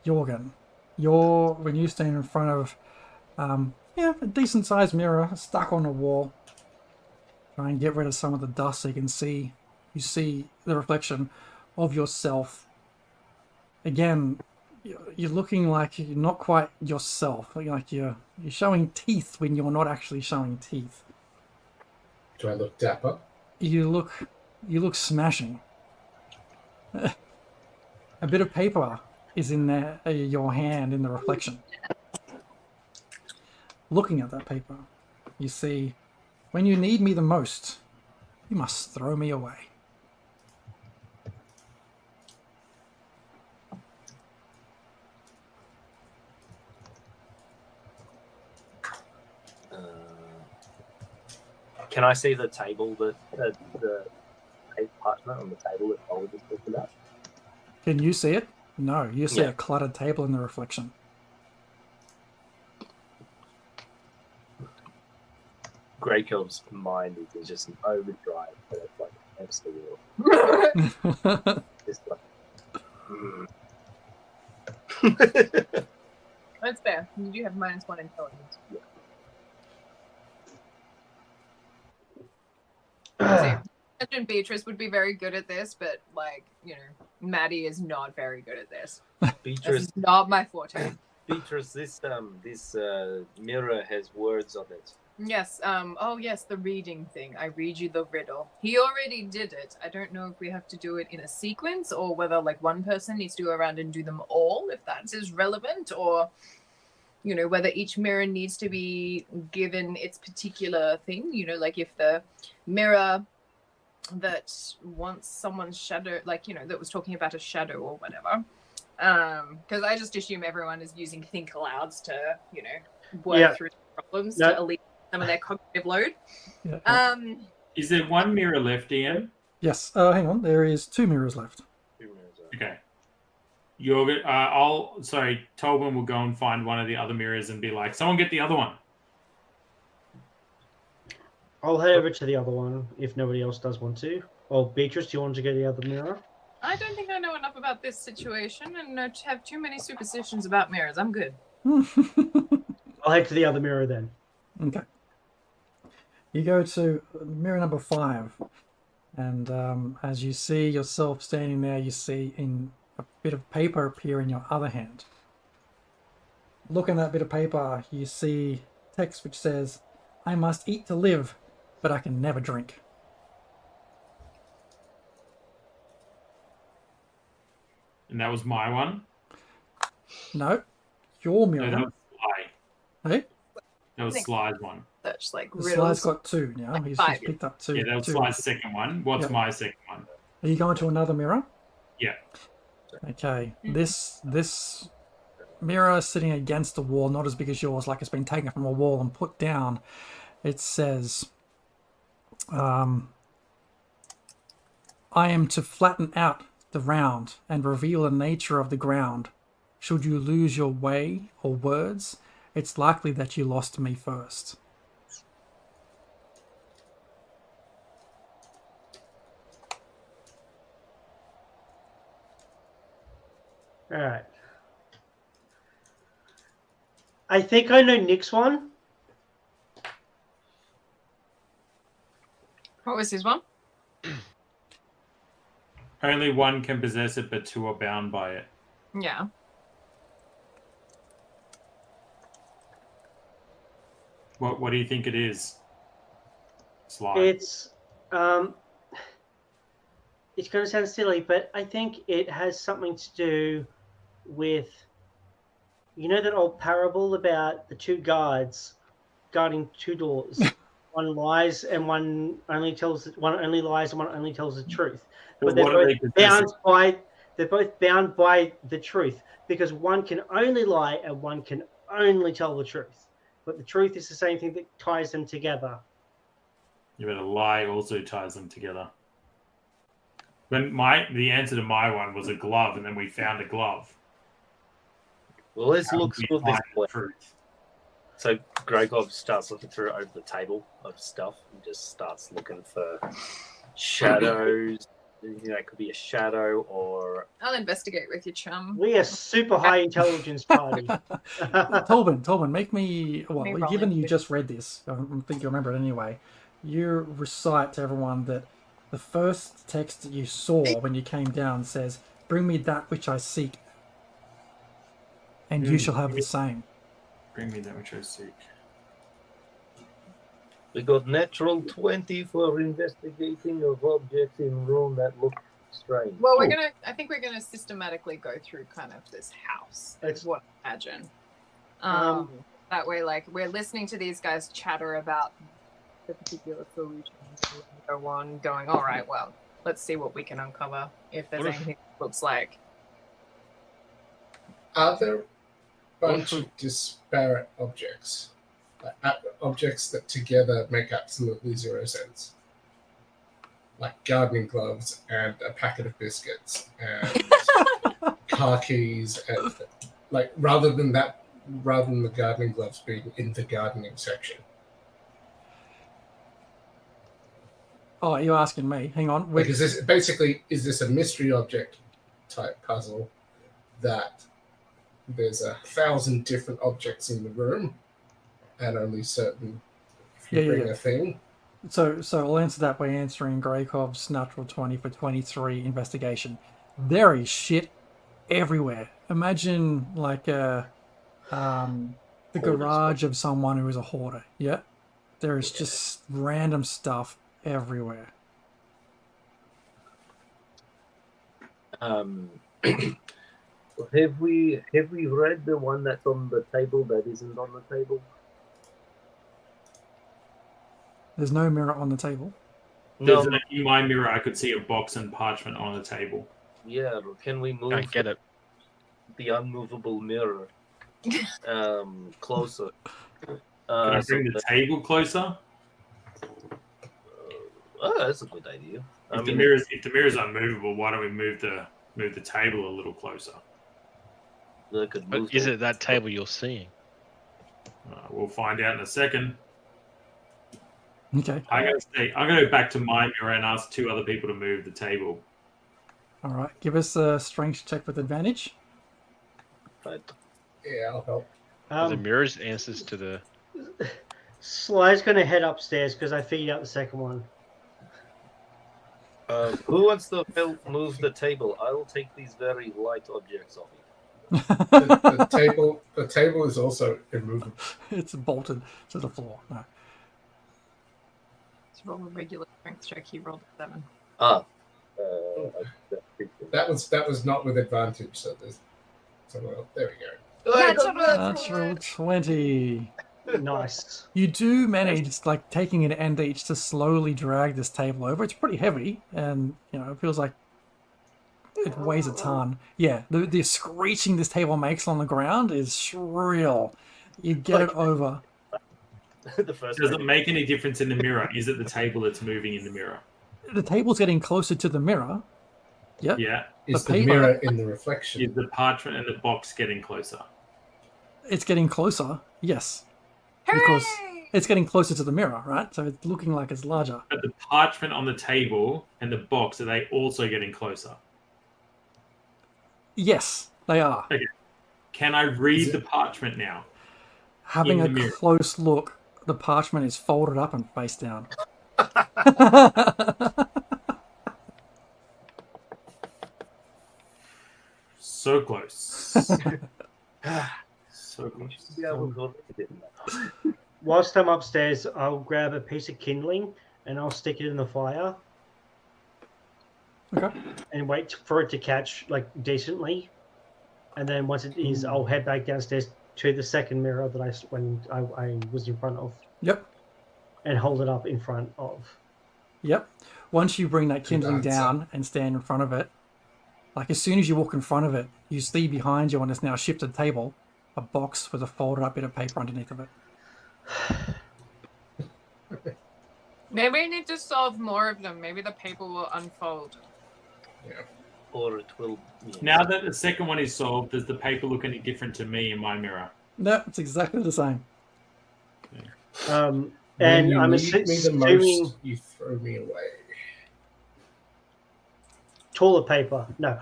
Jorgen, when you stand in front of a decent-sized mirror stuck on the wall, try and get rid of some of the dust so you see the reflection of yourself. Again, you're looking like you're not quite yourself. Like you're showing teeth when you're not actually showing teeth. Do I look dapper? You look smashing. A bit of paper is in there, your hand in the reflection. Looking at that paper, you see, "When you need me the most, you must throw me away." Can I see the table that the parchment on the table that Tolden just talked about? Can you see it? No, you see Yeah. a cluttered table in the reflection. Greycob's mind is just an overdrive, but it's like a hamster wheel. Just like. That's fair. You do have -1 intelligence. I imagine Beatrice would be very good at this, but Maddie is not very good at this. This Beatrice, is not my forte. Beatrice, this mirror has words on it. Yes. Oh, yes, the reading thing. I read you the riddle. He already did it. I don't know if we have to do it in a sequence or whether one person needs to go around and do them all, if that is relevant, or whether each mirror needs to be given its particular thing. If the mirror that wants someone's shadow, that was talking about a shadow or whatever. Because I just assume everyone is using think alouds to, work through problems to alleviate some of their cognitive load. Yeah. Is there 1 mirror left, Ian? Yes. Hang on. There is 2 mirrors left. Okay. Tolben will go and find one of the other mirrors and be like, "Someone get the other one." I'll head over to the other one if nobody else does want to. Or Beatrice, do you want to get the other mirror? I don't think I know enough about this situation and have too many superstitions about mirrors. I'm good. I'll head to the other mirror then. Okay. You go to mirror number 5, and as you see yourself standing there, you see a bit of paper appear in your other hand. Looking at that bit of paper, you see text which says, "I must eat to live, but I can never drink." And that was my one. No, your No, mirror. that was Sly. Hey, That was Think- Sly's one. Such the riddles. Sly's got 2 now. He's just 5. picked up 2. Yeah, that was 2. Sly's second one. What's Yep. my second one? Are you going to another mirror? Yeah. Okay. This mirror is sitting against the wall, not as big as yours, like it's been taken from a wall and put down. It says, "I am to flatten out the round and reveal the nature of the ground. Should you lose your way or words, it's likely that you lost me first." All right. I think I know Nick's one. What was his one? Only one can possess it, but two are bound by it. Yeah. What do you think it is? Slide. It's going to sound silly, but I think it has something to do with, you know, that old parable about the two guards guarding two doors. One lies and one only lies and one only tells the truth. But they're both bound by the truth, because one can only lie and one can only tell the truth. But the truth is the same thing that ties them together. You better lie also ties them together. When the answer to my one was a glove, and then we found a glove. Well, let's look through this place. Truth. So Gregov starts looking through over the table of stuff and just starts looking for shadows. You know, it could be a shadow or... I'll investigate with you, chum. We are super high intelligence party. Tolbin, make me... Well, Me rolling. given you just read this, I think you remember it anyway, you recite to everyone that the first text that you saw when you came down says, "Bring me that which I seek, and you shall have the same." Bring me that which I seek. We got natural 20 for investigating of objects in room that look strange. Well, I think we're gonna systematically go through kind of this house. Is what I imagine. That way, like, we're listening to these guys chatter about the particular solution. Go on, going, all right, well, let's see what we can uncover. If there's anything that looks like. Are there a bunch of disparate objects? Like, objects that together make absolutely zero sense? Like gardening gloves and a packet of biscuits and car keys, and like rather than the gardening gloves being in the gardening section. Oh, you're asking me. Hang on. Like, is this a mystery object type puzzle that there's 1,000 different objects in the room and only certain if you bring a thing? So I'll answer that by answering Greykov's natural 20 for 23 investigation. There is shit everywhere. Imagine like the garage of someone who is a hoarder. Yeah, there is just random stuff everywhere. Have we read the one that's on the table that isn't on the table? There's no mirror on the table. No. In my mirror, I could see a box and parchment on the table. Yeah, can we move? I get it. The unmovable mirror closer. Can I bring the table closer? Oh, that's a good idea. If the mirror's unmovable, why don't we move the table a little closer? But is it that table you're seeing? We'll find out in a second. Okay. I'm gonna go back to my mirror and ask two other people to move the table. All right. Give us a strength check with advantage. Yeah, I'll help. The mirror's answers to the... Sly's going to head upstairs because I figured out the second one. Who wants to help move the table? I will take these very light objects off it. The table is also immovable. It's bolted to the floor. No. Let's roll a regular strength check. He rolled a 7. That was not with advantage, so there's somewhere else. There we go. Natural 20. Nice. You do manage, like, taking an end each to slowly drag this table over. It's pretty heavy, and, you know, it feels like it weighs a ton. Yeah, the screeching this table makes on the ground is shrill. You get it over. Does it make any difference in the mirror? Is it the table that's moving in the mirror? The table's getting closer to the mirror. Yep. Yeah. Is the mirror in the reflection? Is the parchment and the box getting closer? It's getting closer, yes. Because it's getting closer to the mirror, right? So it's looking like it's larger. But the parchment on the table and the box, are they also getting closer? Yes, They are. Can I read Is the it- parchment now? Having In a the mirror. close look, the parchment is folded up and face down. So close. So You should close. be able to read it now. Whilst I'm upstairs, I'll grab a piece of kindling and I'll stick it in the fire Okay. and wait for it to catch like decently. And then once it is, I'll head back downstairs to the second mirror that I was in front of Yep. and hold it up in front of. Yep. Once you bring that kindling Good answer. down and stand in front of it, like as soon as you walk in front of it, you see behind you on this now shifted table a box with a folded up bit of paper underneath of it. Maybe we need to solve more of them. Maybe the paper will unfold. Or it will. Now that the second one is solved, does the paper look any different to me in my mirror? No, it's exactly the same. When And you I'm need me the assuming most, you throw me away. taller paper. No.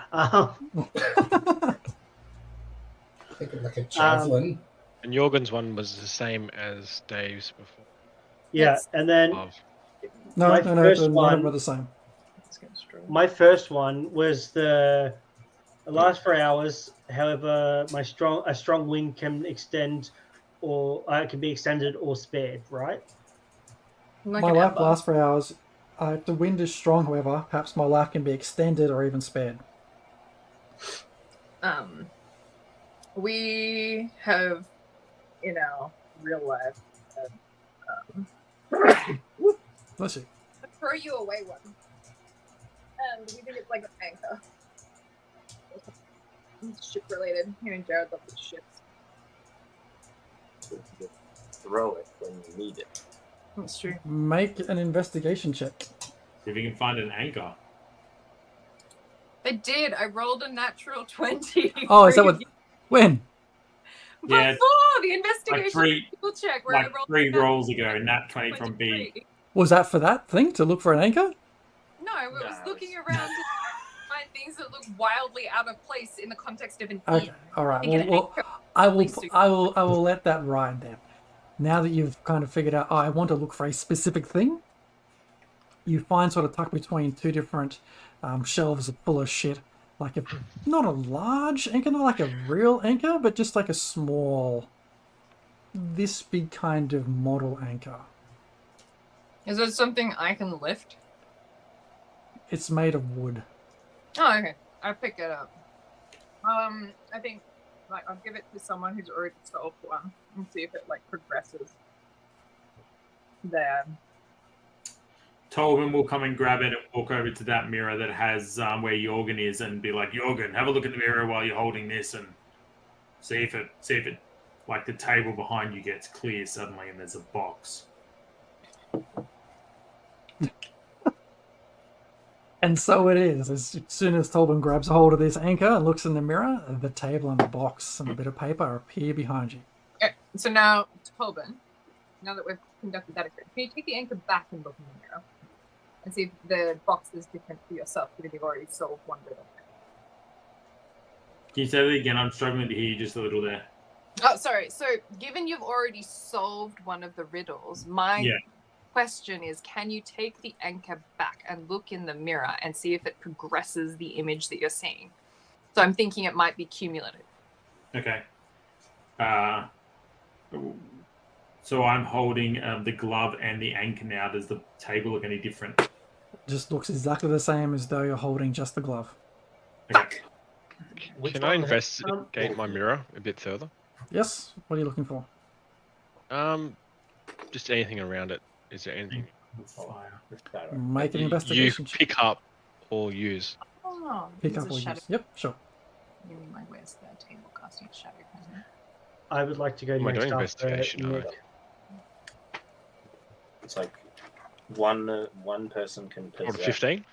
Think of like a javelin. And Jorgen's one was the same as Dave's before. Yeah, Yes. and then Of No, My no, no, first none of one- them are the same. It's getting strong. my first one was it lasts for hours. However, a strong wind can extend, or can be extended or spared. Right? Like My an life ember. lasts for hours. If the wind is strong, however, perhaps my life can be extended or even spared. We have, in our real life, Bless you. throw you away one. And we think it's like an anchor. It's ship related. You and Jared love the ships. Throw it when you need it. That's true. Make an investigation check. See if you can find an anchor. I did. I rolled a natural 20. Oh, is that what? When? Yeah, Before the investigation three- skill check where I Like rolled 3 a rolls ago, nat 20 from B. 23. Was that for that thing to look for an anchor? No, I was No, looking it's- around to find things that look wildly out of place in the context of an Okay, inn. all right. Thinking an Well, anchor I will. really suits- I will let that ride then. Now that you've kind of figured out, oh, I want to look for a specific thing. You find sort of tucked between two different shelves full of shit, like not a large anchor, not like a real anchor, but just like a small, this big kind of model anchor. Is it something I can lift? It's made of wood. Oh, okay. I'll pick it up. I think I'll give it to someone who's already solved one and see if it progresses. There. Tolman will come and grab it and walk over to that mirror that has where Jorgen is and be like, Jorgen, have a look at the mirror while you're holding this and see if it like the table behind you gets clear suddenly and there's a box. And so it is. As soon as Tolman grabs hold of this anchor and looks in the mirror, the table and the box and a bit of paper appear behind you. Okay, so now, Tobin, now that we've conducted that experiment, can you take the anchor back and look in the mirror and see if the box is different for yourself because you've already solved one riddle? Can you say that again? I'm struggling to hear you just a little there. Oh, sorry. So, given you've already solved one of the riddles, my Yeah. question is, can you take the anchor back and look in the mirror and see if it progresses the image that you're seeing? So I'm thinking it might be cumulative. Okay. So I'm holding the glove and the anchor now. Does the table look any different? Just looks exactly the same as though you're holding just the glove. Okay. Which Can I one- investigate my mirror a bit further? Yes? What are you looking for? Just anything around it. Is there anything Fire. Make an you investigation check. pick up or use? Oh, Pick there's up a or shadow. use. Yep, sure. Give me my where's the table casting shadow present. I would like to go Am I next doing after investigation? Nick. It's like one person can Roll possess. 15?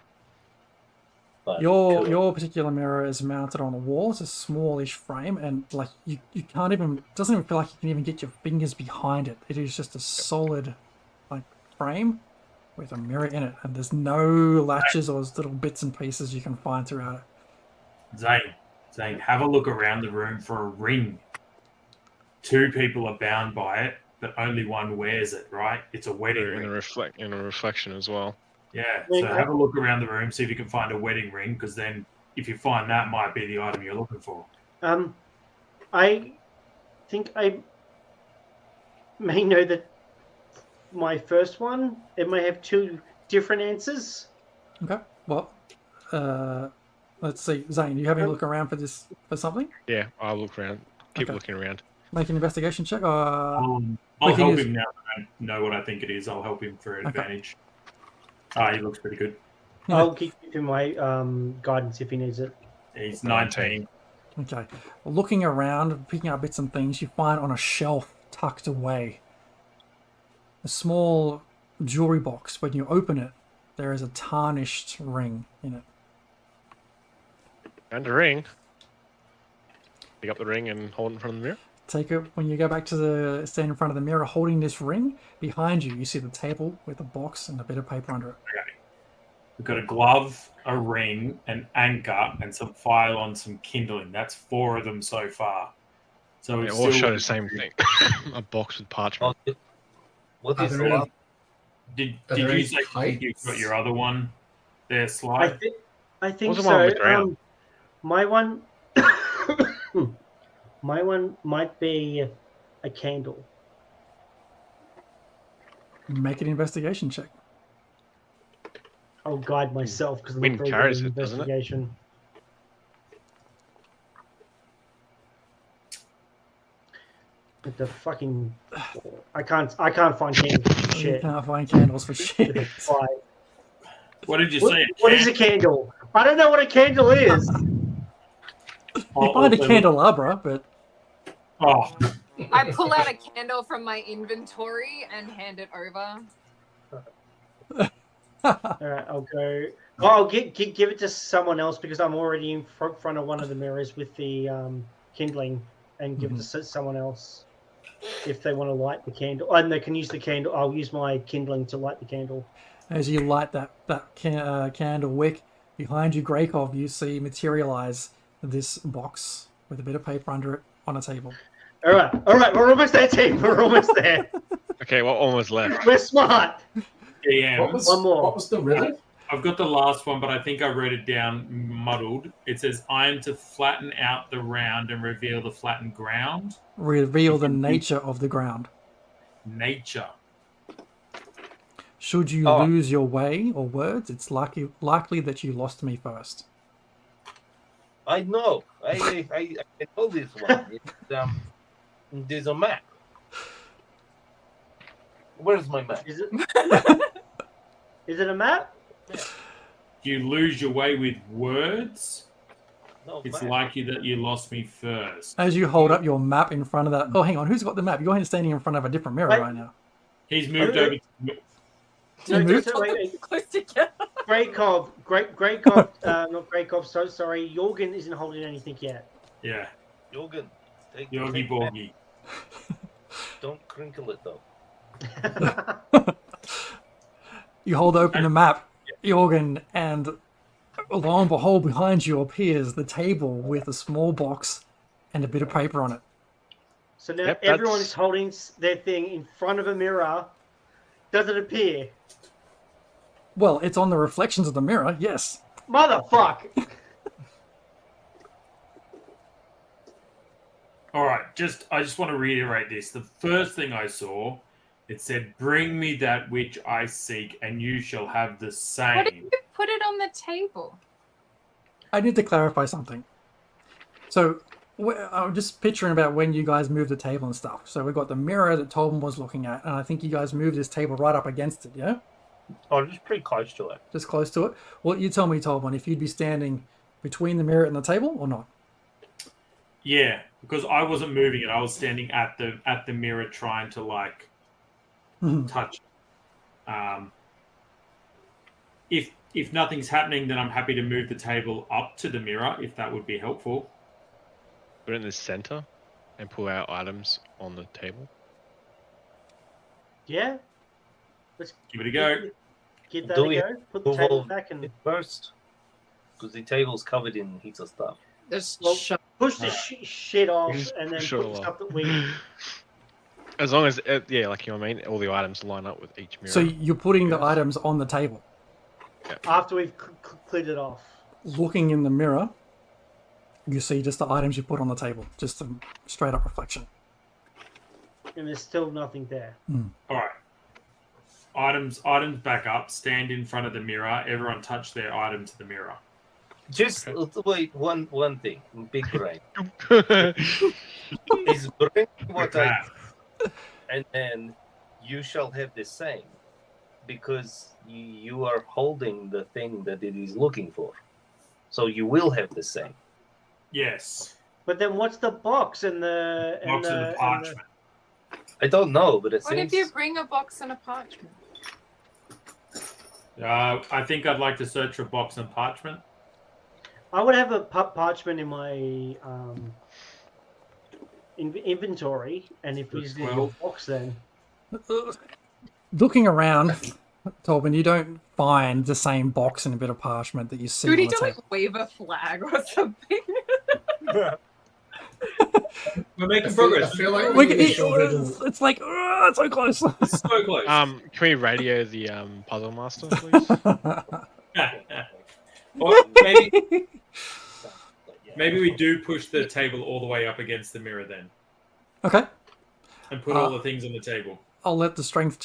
But Your particular mirror is mounted on a wall. It's a smallish frame, and like you can't even. Doesn't even feel like you can even get your fingers behind it. It is just a solid, like frame with a mirror in it, and there's no latches or little bits and pieces you can find throughout it. Zane, saying, have a look around the room for a ring. 2 people are bound by it, but only one wears it, right? It's a wedding In ring. a reflection as well. Yeah, so have a look around the room, see if you can find a wedding ring, because then if you find that, might be the item you're looking for. I think I may know that my first one, it may have 2 different answers. Okay. Well, let's see. Zane, you having a look around for something? Yeah, I'll look around. Keep Okay. looking around. Make an investigation check. I'll we can help use- him now that I know what I think it is. I'll help him for Okay. advantage. He looks pretty good. I'll keep him my guidance if he needs it. He's 19. Okay. Well, looking around, picking up bits and things, you find on a shelf tucked away a small jewelry box. When you open it, there is a tarnished ring in it. And a ring. Pick up the ring and hold it in front of the mirror. Take it when you go back to stand in front of the mirror holding this ring. Behind you, you see the table with a box and a bit of paper under it. Okay. We've got a glove, a ring, an anchor, and some file on some kindling. That's 4 of them so far. So They it's all still... show the same thing. A box with parchment. What Are is there the any- Did Are you there any say you've got your other one there, I Slide? think What's the one with so. round? My one, my one might be a candle. Make an investigation check. I'll guide myself because I'm Wind not very carries good at it, doesn't it? investigation. With the fucking, I can't find candles for You shit. can't find candles for shit. Five. What did you say? What is a candle? I don't know what a candle is. You find a candelabra, but Oh, I pull out a candle from my inventory and hand it over. All right, I'll go. Oh, I'll give it to someone else because I'm already in front of one of the mirrors with the kindling, and give it to someone else if they want to light the candle. And they can use the candle. I'll use my kindling to light the candle. as you light that candle wick, behind you, Greykov, you see materialize this box with a bit of paper under it on a table. All right, we're almost there, team. We're almost there. Okay, well, almost left. We're smart. DMs. One more. What was the riddle? I've got the last one, but I think I wrote it down muddled. It says, I am to flatten out the round and reveal the flattened ground. Reveal the nature of the ground. Nature. Should you lose your way or words, it's likely that you lost me first. I know. I know this one. There's a map. Where's my map? Is it? Is it a map? You lose your way with words. No, It's map. likely that you lost me first. As you hold up your map in front of that... Oh, hang on. Who's got the map? You're standing in front of a different mirror right now. He's moved over. No, moved? wait. Close together. Greykov, not Greykov. So sorry, Jorgen isn't holding anything yet. Yeah, Jorgen, take Yogi take Borgi. map. Don't crinkle it though. You hold open the map, Jorgen, and lo and behold, behind you appears the table with a small box and a bit of paper on it. So now Yep, everyone that's- is holding their thing in front of a mirror. Does it appear? Well, it's on the reflections of the mirror, yes. Motherfuck! All right, I just want to reiterate this. The first thing I saw, it said, "Bring me that which I seek, and you shall have the What did same." you put it on the table? I need to clarify something. So, I'm just picturing about when you guys moved the table and stuff. So we've got the mirror that Tobin was looking at, and I think you guys moved this table right up against it, yeah? Oh, just pretty close to it. Just close to it. Well, you tell me, Tobin, if you'd be standing between the mirror and the table or not? Yeah, because I wasn't moving it. I was standing at the mirror trying to like touch. If nothing's happening, then I'm happy to move the table up to the mirror if that would be helpful. Put it in the center and pull out items on the table. Yeah? Let's Give it a go. give that Do a we go. Put the table move back and... First, because the table's covered in heaps of stuff. Just Well, shut. push the shit off Just and then push it put all the up. stuff that we. As long as, yeah, like you know what I mean, all the items line up with each mirror. So you're putting the Yes. items on the table. After we've cleared it off. Looking in the mirror, you see just the items you put on the table, just a straight up reflection. And there's still nothing there. All right. Items back up. Stand in front of the mirror. Everyone touch their item to the mirror. Just wait, one thing. Big brain. Is bring what I and then you shall have the same, because you are holding the thing that it is looking for, so you will have the same. Yes. But then what's the box and the Box of the parchment. I don't know, but it What seems. if you bring a box and a parchment? I think I'd like to search for box and parchment. I would have a parchment in my inventory, and if That's we did a 12. box, then Looking around, Tobin, you don't find the same box and a bit of parchment that you see Do we on need the to table. like wave a flag or something? We're I making feel, I progress. feel like Like, the initial riddle. it's like, it's so close. It's so close. Can we radio the puzzle master, please? Or maybe we do push the table all the way up against the mirror then, Okay, and put all the things on the table. I'll let the strength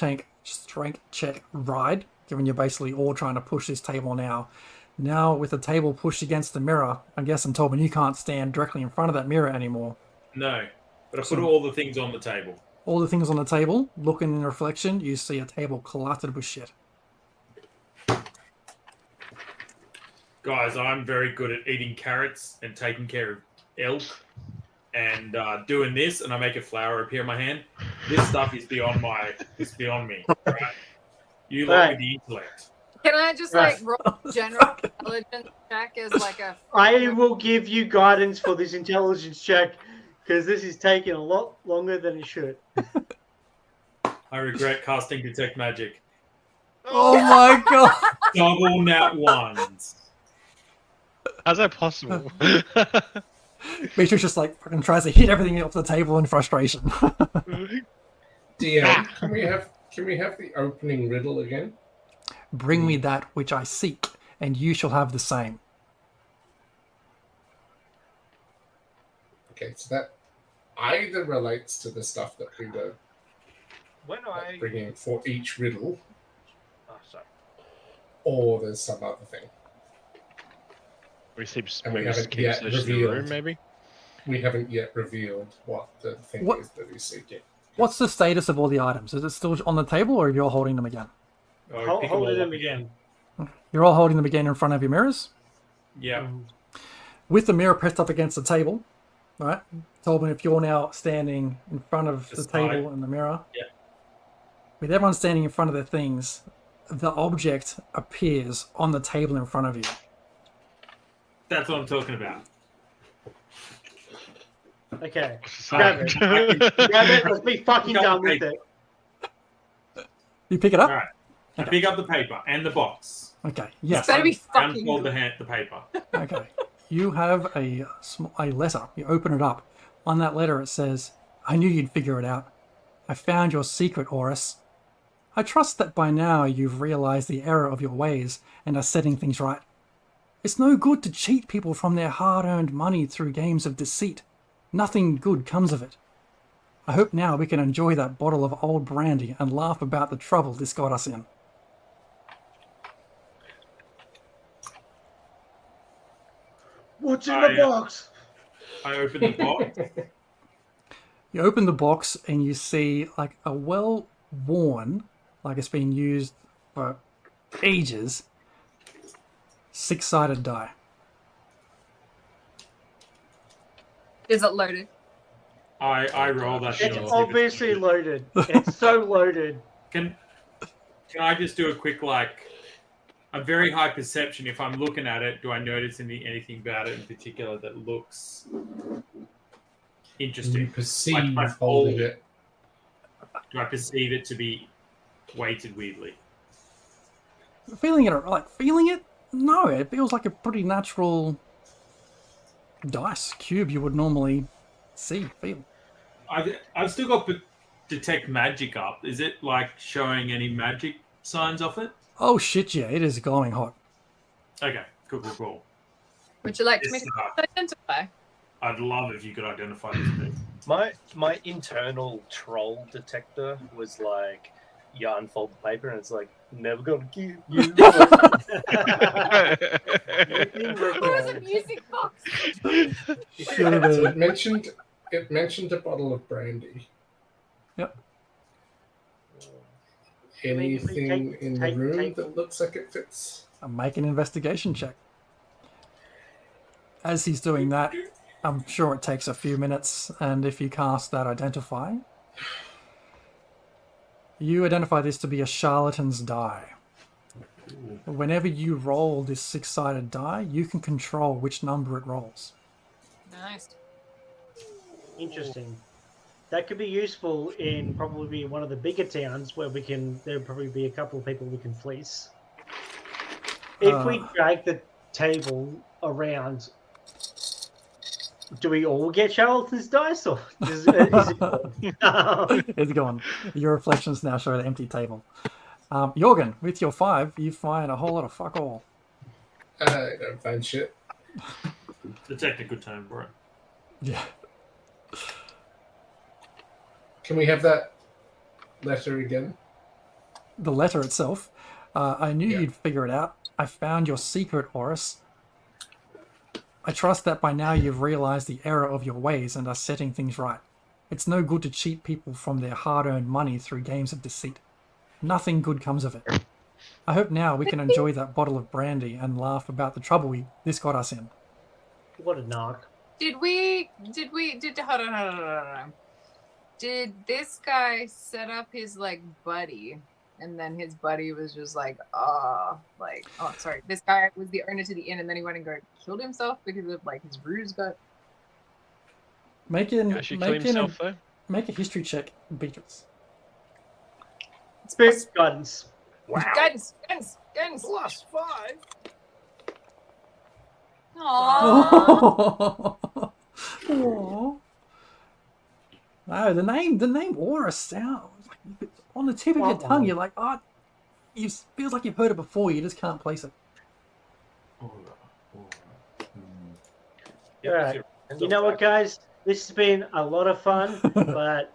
check ride, given you're basically all trying to push this table now. Now, with the table pushed against the mirror, I guess I'm Tobin, you can't stand directly in front of that mirror anymore. No, but I put all the things on the table. All the things on the table, looking in the reflection, you see a table cluttered with shit. Guys, I'm very good at eating carrots and taking care of elk and doing this, and I make a flower appear in my hand. This stuff is beyond me. Right? You lot with the intellect. Can I just like roll general intelligence check as like a? I will give you guidance for this intelligence check, because this is taking a lot longer than it should. I regret casting detect magic. Oh my god! Double nat ones. How's that possible? Beatrice just like fucking tries to hit everything off the table in frustration. DM, can we have the opening riddle again? Bring me that which I seek, and you shall have the same. Okay, so that either relates to the stuff that we were When I bringing for each riddle, sorry. or there's some other thing. We keep And we maybe haven't keep yet searching the revealed. room, maybe. We haven't yet revealed what the thing What- is that he's seeking. What's the status of all the items? Is it still on the table, or you're holding them again? Oh, Hold, pick 'em hold all it up in again. You're all holding them again in front of your mirrors? Yeah. With the mirror pressed up against the table, right? Tobin, if you're now standing in front of the Just table like- and the mirror, Yeah. with everyone standing in front of their things, the object appears on the table in front of you. That's what I'm talking about. Okay, Grab it. grab it. Let's be fucking Grab done the with paper. it. You pick it up? All right. I pick up the paper and the box. Okay, yes. Better be fucking Unfold good. the paper. Okay. You have a letter. You open it up. On that letter it says, I knew you'd figure it out. I found your secret, Horus. I trust that by now you've realized the error of your ways and are setting things right. It's no good to cheat people from their hard-earned money through games of deceit. Nothing good comes of it. I hope now we can enjoy that bottle of old brandy and laugh about the trouble this got us in. What's in the box? I open the box. You open the box and you see like a well-worn, like it's been used for ages, 6-sided die. Is it loaded? I roll that shit. It's and see if obviously loaded. loaded. It's so loaded. Can I just do a quick a very high perception? If I'm looking at it, do I notice anything about it in particular that looks You interesting? perceive my holding whole- it. Do I perceive it to be weighted weirdly? Feeling it? No, it feels like a pretty natural dice cube you would normally see, feel. I've still got detect magic up. Is it like showing any magic signs off it? Oh shit, yeah, it is glowing hot. Okay, cool. Would you like to This, make a identify? I'd love if you could identify this thing. My internal troll detector was like, you unfold the paper and it's like, never gonna give you. You've been Where's the recorded. music box? Should have So been. it mentioned a bottle of brandy. Yep. Anything in the room that looks like it fits? Make an investigation check. As he's doing that, I'm sure it takes a few minutes, and if you cast that identify, you identify this to be a charlatan's die. Whenever you roll this 6-sided die, you can control which number it rolls. Nice. Interesting. That could be useful in probably one of the bigger towns where there'll probably be a couple of people we can fleece. If we drag the table around, do we all get charlatans dice, or is it gone? It's gone. Your reflections now show an empty table. Jorgen, with your 5, you find a whole lot of fuck all. I don't find shit. Detect a good term, bro. Yeah. Can we have that letter again? The letter itself. I knew Yeah. you'd figure it out. I found your secret, Horus. I trust that by now you've realized the error of your ways and are setting things right. It's no good to cheat people from their hard-earned money through games of deceit. Nothing good comes of it. I hope now we can enjoy that bottle of brandy and laugh about the trouble this got us in. What a narc. Hold on. Did this guy set up his like buddy, and then his buddy was just like, sorry, this guy was the owner to the inn, and then he went and killed himself because of like his ruse got. Make Actually kill himself though. a history check, Beatrice. Spirit guidance. Wow. Guns. +5. Aww. Aww. No, the name Aura sounds like it's on the tip of your tongue. You're like, it feels like you've heard it before. You just can't place it. Alright. You know what, guys? This has been a lot of fun, but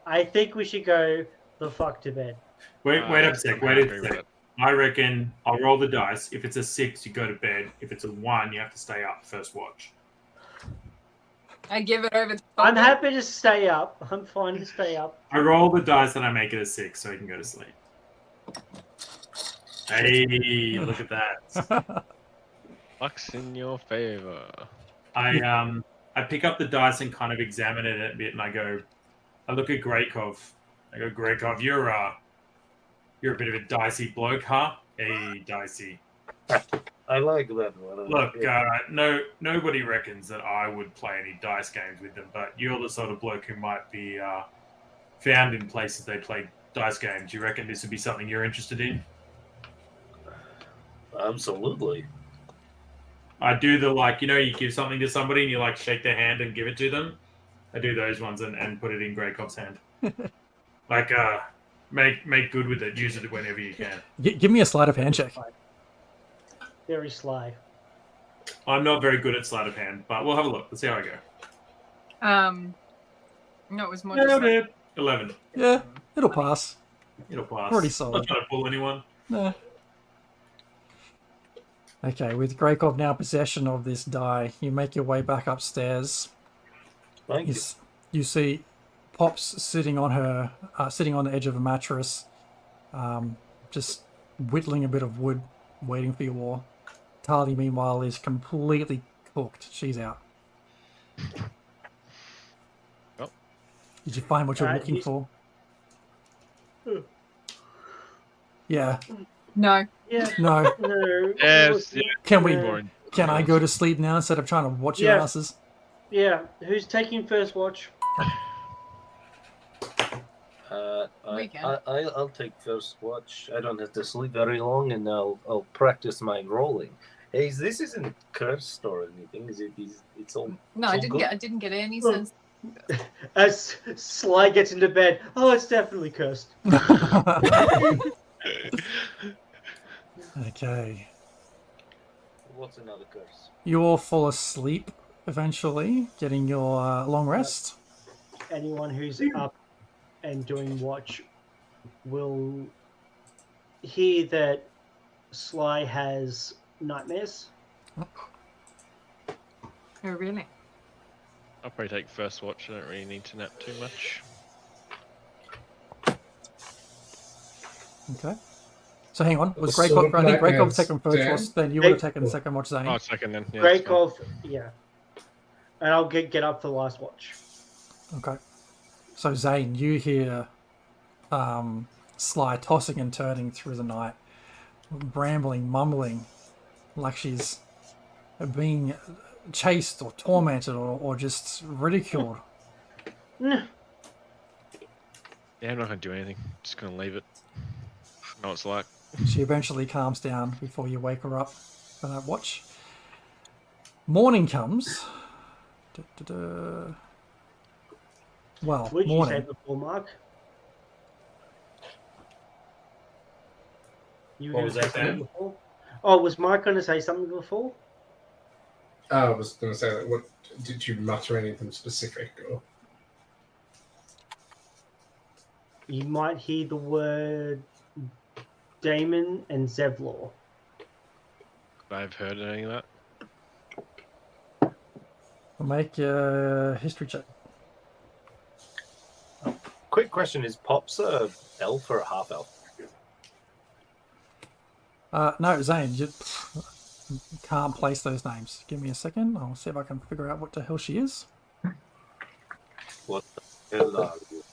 I think we should go the fuck to bed. Wait a sec. I agree with it. I reckon I'll roll the dice. If it's a 6, you go to bed. If it's a 1, you have to stay up first watch. I give it over to I'm happy to stay up. I'm fine to stay up. I roll the dice and I make it a 6 so you can go to sleep. Hey, look at that. Luck's in your favor. I pick up the dice and kind of examine it a bit, and I look at Greykov. I go, Greykov, you're a bit of a dicey bloke, huh? Hey, dicey. I like that one. Look, nobody reckons that I would play any dice games with them, but you're the sort of bloke who might be found in places they play dice games. You reckon this would be something you're interested in? Absolutely. I do the you give something to somebody and you shake their hand and give it to them. I do those ones and put it in Greykov's hand. Make good with it. Use it whenever you can. Give me a sleight of hand check. Very sly. I'm not very good at sleight of hand, but we'll have a look. Let's see how I go. No, it was more just like, 11. Yeah, it'll pass. It'll pass. Pretty I'm solid. not trying to fool anyone. Nah. Okay, with Greykov now possession of this die, you make your way back upstairs. Thank you. You see Pops sitting on the edge of a mattress, just whittling a bit of wood, waiting for your Tali, meanwhile, is completely cooked. She's out. Oh. Did you find what you're looking for? Yeah. no. Yeah. No. No. Yes. Yeah. Can we? Yeah. Can I go to sleep now instead of trying to watch your Yeah. asses? Yeah. Who's taking first watch? I'll take first watch. I don't have to sleep very long, and I'll practice my rolling. This isn't cursed or anything, is it? It's all. No, it's I all didn't good? get. I didn't get any Well- sense. As Sly gets into bed, oh, it's definitely cursed. Okay. What's another curse? You all fall asleep eventually, getting your long rest. Anyone who's up and doing watch will hear that Sly has nightmares. Oh, really? I'll probably take first watch. I don't really need to nap too much. Okay. So hang on. Was What sort Greykov? of I think Greykov nightmares, taken first Dan? watch. Then you would have Hey. taken the second watch, Zane. Oh, second then. Yeah, that's fine. Greykov, yeah. And I'll get up for the last watch. Okay. So Zane, you hear Sly tossing and turning through the night, brambling, mumbling, like she's being chased or tormented or just ridiculed. No. Yeah, I'm not going to do anything. Just going to leave it. Know what it's like. She eventually calms down before you wake her up for that watch. Morning comes. Well, What did you say morning. before, Mark? You What were was going to that, say something Dan? before? Oh, was Mark going to say something before? I was going to say that. What did you mutter anything specific? Or You might hear the word Damon and Zevlor. I've heard any of that. Make a history check. Quick question: is Pops a elf or a half elf? No, Zane, you can't place those names. Give me a second. I'll see if I can figure out what the hell she is. What the hell are you?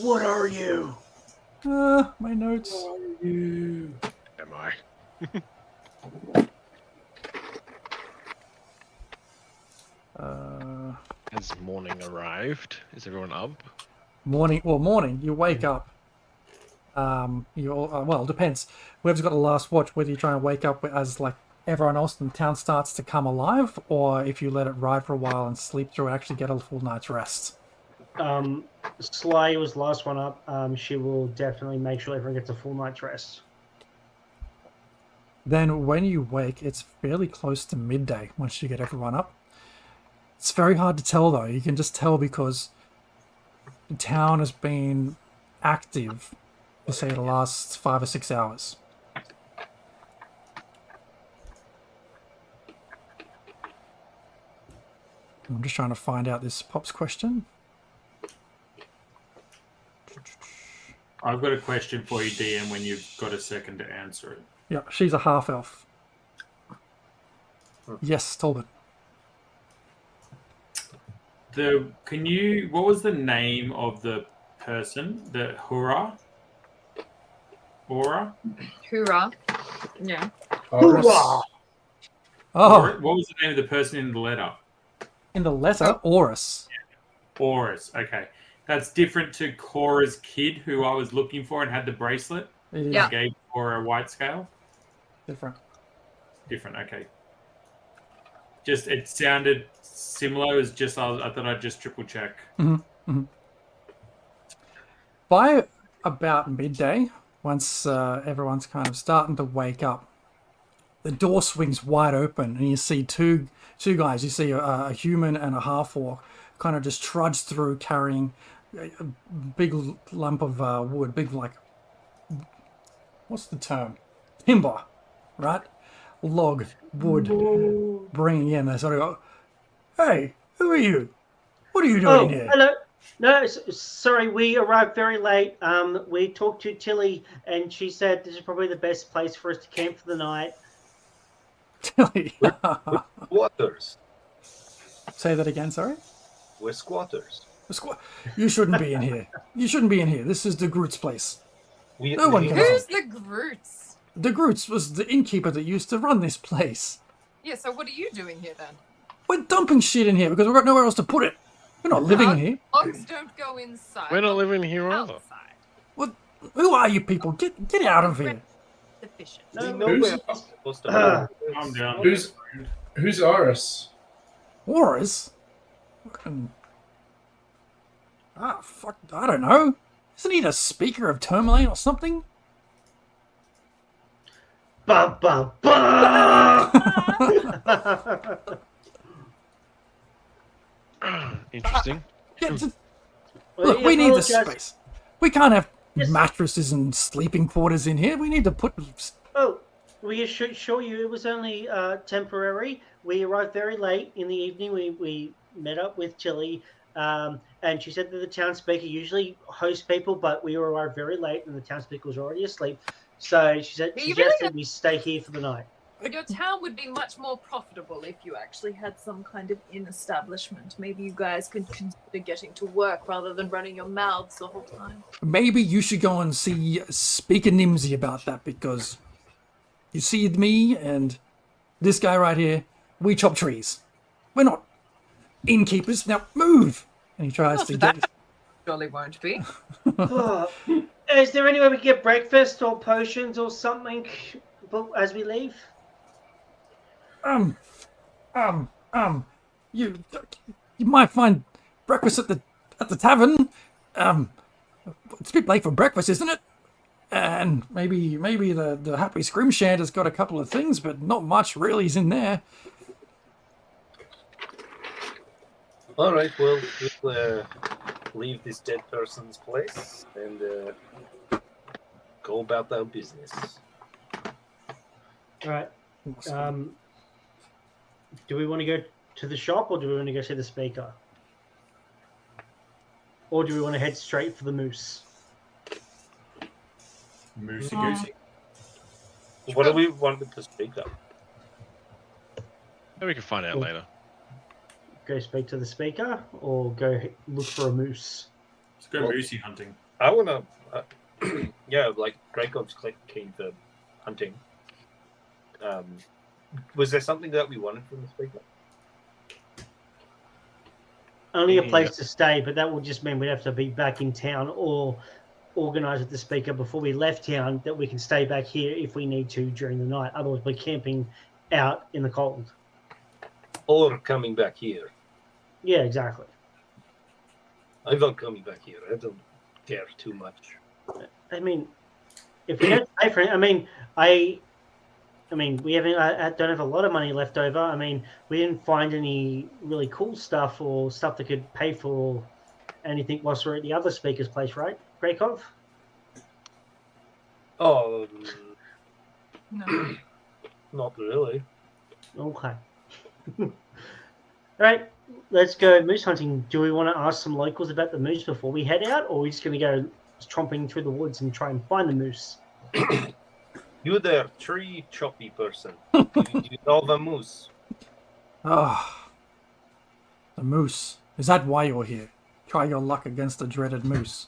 What are you? My notes. Am I? Has morning arrived? Is everyone up? Morning. Well, morning. You wake up. You all, well, depends. Whoever's got the last watch, whether you try and wake up as like everyone else in the town starts to come alive, or if you let it ride for a while and sleep through and actually get a full night's rest. Sly was the last one up. She will definitely make sure everyone gets a full night's rest. Then when you wake, it's fairly close to midday once you get everyone up. It's very hard to tell though. You can just tell because the town has been active for say the last 5 or 6 hours. I'm just trying to find out this Pop's question. I've got a question for you, DM, when you've got a second to answer it. Yeah, she's a half elf. Yes, Talbot. What was the name of the person? The Hurrah? Aura? Hoorah. Yeah. Hoorah! Oh, What was the name of the person in the letter? in the letter, Orus. Horus. Okay. That's different to Cora's kid, who I was looking for and had the bracelet. It is Yeah. I gave Cora a white scale. different. Different, okay. Just, it sounded similar. It was just, I thought I'd just triple check. By about midday, once everyone's kind of starting to wake up, the door swings wide open and you see two guys. You see a human and a half-orc kind of just trudge through carrying a big lump of wood, big like, what's the term? Timber, right? Log, wood, bringing in. They sort of go, hey, who are you? What are you doing Oh, here? hello. No, sorry, we arrived very late. We talked to Tilly, and she said this is probably the best place for us to camp for the night. Tilly. Squatters. Say that again, sorry? We're squatters. You shouldn't be in here. You shouldn't be in here. This is the Groot's place. No one can- Who's the Groots? The Groot's was the innkeeper that used to run this place. Yeah, so what are you doing here then? We're dumping shit in here because we've got nowhere else to put it. We're not living in here. Dogs don't go inside. We're not living here either. Outside. What? Who are you people? Get out of here. sufficient. No, We know Who's- where we're supposed to be. Calm down. Who's Oris? Horus? Fucking... Ah, fuck, I don't know. Isn't he the speaker of Tourmaline or something? Bum, bum, bum! Interesting. Yeah, just- Well, look, we need the apologise. space. We can't have Yes. mattresses and sleeping quarters in here. We need to put... Oh, we assure you it was only temporary. We arrived very late in the evening. We met up with Tilly, and she said that the townspeaker usually hosts people, but we arrived very late and the townspeaker was already asleep. So she said, You suggested we stay here for the night. Your town would be much more profitable if you actually had some kind of inn establishment. Maybe you guys could consider getting to work rather than running your mouths the whole time. Maybe you should go and see Speaker Nimsy about that, because you see me and this guy right here, we chop trees. We're not innkeepers. Now move! And he tries Not to that- get... Surely won't be. Is there any way we can get breakfast or potions or something as we leave? You might find breakfast at the tavern. It's a bit late for breakfast, isn't it? And maybe the Happy Scrimshand has got a couple of things, but not much really is in there. All right, well, we'll leave this dead person's place and go about our business. All right. Do we want to go to the shop or do we want to go see the speaker? Or do we want to head straight for the moose? Moosey goosey. What do we want with the speaker? Maybe we can find out later. Go speak to the speaker or go look for a moose? Let's go moosey hunting. I want to, yeah, like Greycop's keen for hunting. Was there something that we wanted from the speaker? Only a place to stay, but that will just mean we'd have to be back in town or organise with the speaker before we left town that we can stay back here if we need to during the night. Otherwise, we're camping out in the cold. Or coming back here? Yeah, exactly. I'm not coming back here. I don't care too much. I mean, if we don't pay for it, I mean, we haven't. I don't have a lot of money left over. I mean, we didn't find any really cool stuff or stuff that could pay for anything whilst we're at the other speaker's place, right, Greykov? Oh, No. not really. Okay. All right, let's go moose hunting. Do we want to ask some locals about the moose before we head out, or are we just going to go tromping through the woods and try and find the moose? You there, tree choppy person. you know the moose. Ah, the moose. Is that why you're here? Try your luck against the dreaded moose.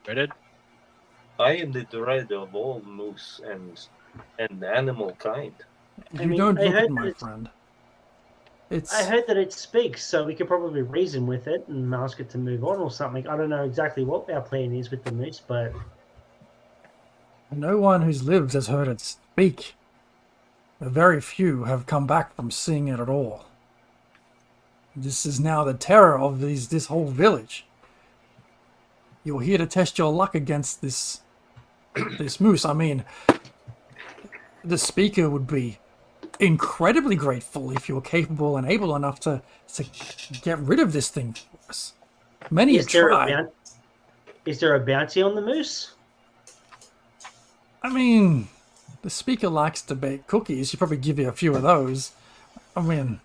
Dreaded? I am the dread of all moose and animal kind. You mean, don't I look heard it, my that friend. It's... I heard that it speaks, so we could probably reason with it and ask it to move on or something. I don't know exactly what our plan is with the moose, but No one who's lived has heard it speak. Very few have come back from seeing it at all. This is now the terror of this whole village. You're here to test your luck against this moose. I mean, the speaker would be incredibly grateful if you're capable and able enough to get rid of this thing for us. Many have tried. Is there a bounty on the moose? I mean, the speaker likes to bake cookies. She'll probably give you a few of those. I mean,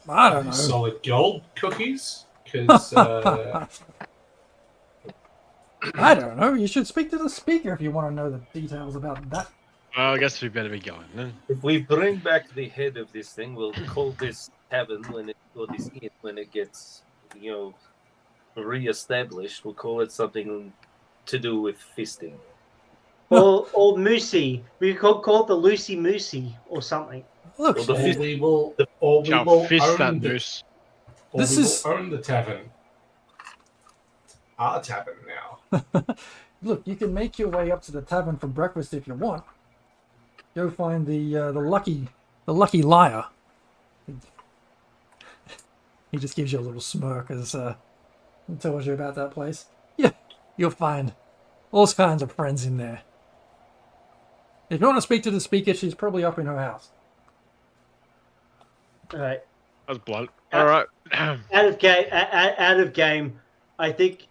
I don't know. Solid gold cookies? Because I don't know. You should speak to the speaker if you want to know the details about that. Well, I guess we better be going then. If we bring back the head of this thing, we'll call this tavern or this inn when it gets, re-established. We'll call it something to do with fisting. Or Moosey. We could call it the Lucy Moosey or something. Look, Well, the or fist- we will Shall fist that own the, moose. This we is- will own the tavern. Our tavern now. Look, you can make your way up to the tavern for breakfast if you want. Go find the lucky liar. He just gives you a little smirk as he tells you about that place. Yeah, you'll find all kinds of friends in there. If you want to speak to the speaker, she's probably up in her house. All right. That was blunt. All right. Out of game. I think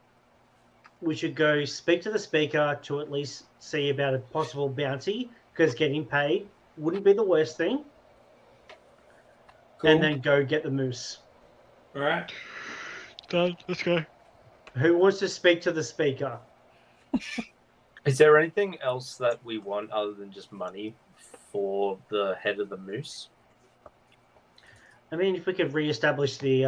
we should go speak to the speaker to at least see about a possible bounty, because getting paid wouldn't be the worst thing. Cool. And then go get the moose. All right. Done. Let's go. Who wants to speak to the speaker? Is there anything else that we want other than just money for the head of the moose? I mean, if we could reestablish the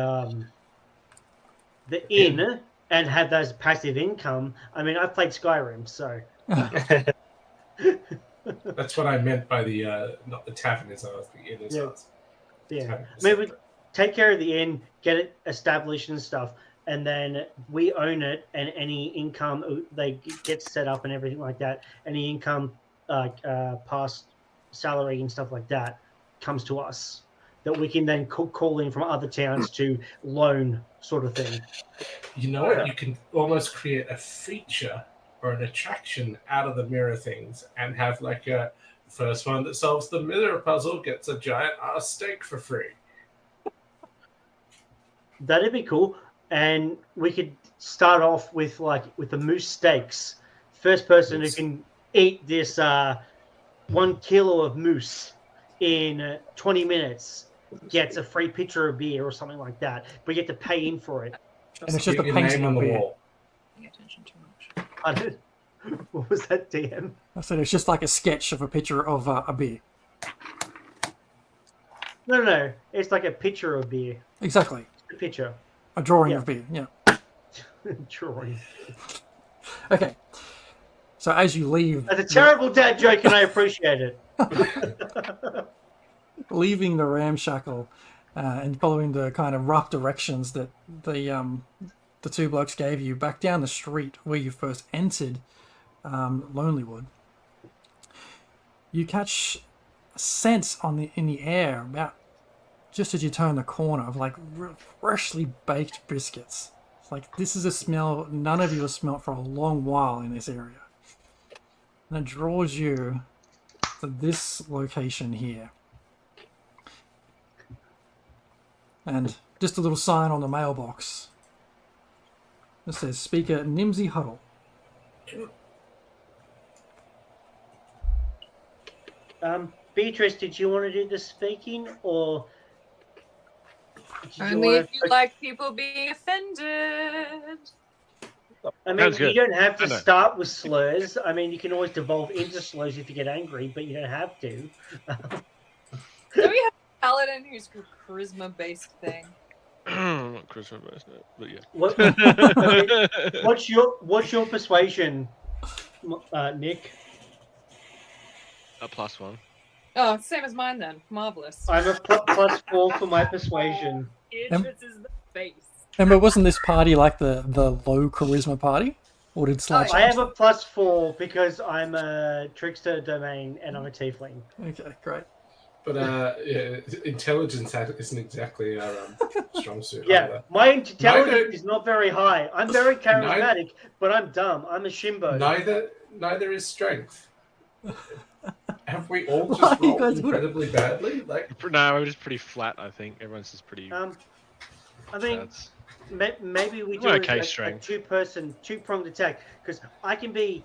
inn and have those passive income. I mean, I've played Skyrim, so. That's what I meant by the not the tavern is ours, the inn is Yeah. ours. Yeah. Tavern is I mean, we separate. take care of the inn, get it established and stuff, and then we own it, and any income they get set up and everything like that, any income past salary and stuff like that comes to us, that we can then call in from other towns to loan, sort of thing. You know what? You can almost create a feature or an attraction out of the mirror things and have like a first one that solves the mirror puzzle gets a giant ass steak for free. That'd be cool. And we could start off with the moose steaks. First person who can eat this 1 kilo of moose in 20 minutes gets a free pitcher of beer or something like that. We get to pay in for it. And it's just a Your painting name on of the beer. wall. Paying attention too much. I don't- What was that, DM? I said it's just like a sketch of a picture of a beer. No. It's like a pitcher of beer. Exactly. A pitcher. A drawing Yeah. of beer, yeah. Drawing. Okay. So as you leave... That's a terrible dad joke, and I appreciate it. leaving the ramshackle and following the kind of rough directions that the two blokes gave you back down the street where you first entered Lonelywood, you catch a sense in the air about just as you turn the corner of like freshly baked biscuits. It's like this is a smell none of you have smelt for a long while in this area, and it draws you to this location here. And just a little sign on the mailbox. It says, Speaker Nimsy Huddle. Beatrice, did you want to do the speaking, or did you Only wanna- if you like people being offended. I mean, Sounds you good. don't have to No. start with slurs. I mean, you can always devolve into slurs if you get angry, but you don't have to. Do we have a paladin who's a charisma-based thing? Not Christmas, but yeah. What, what's your persuasion, Nick? A +1. Oh, same as mine then. Marvelous. I'm a +4 for my persuasion. Beatrice is the face. Remember, wasn't this party like the low charisma party? Or did Sly I change have a +4 because I'm a trickster domain and I'm a tiefling. that? Okay, great. But yeah, intelligence isn't exactly our strong suit. Yeah, either. my intelligence Neither- is not very high. I'm very charismatic, but I'm dumb. I'm a shimbo. Neither is strength. Have we all Why just are you rolled guys good? incredibly badly? Like, No, we're just pretty flat, I think. Everyone's just pretty... I mean, That's... maybe we do Well, it okay, as a strength. two-pronged attack, because I can do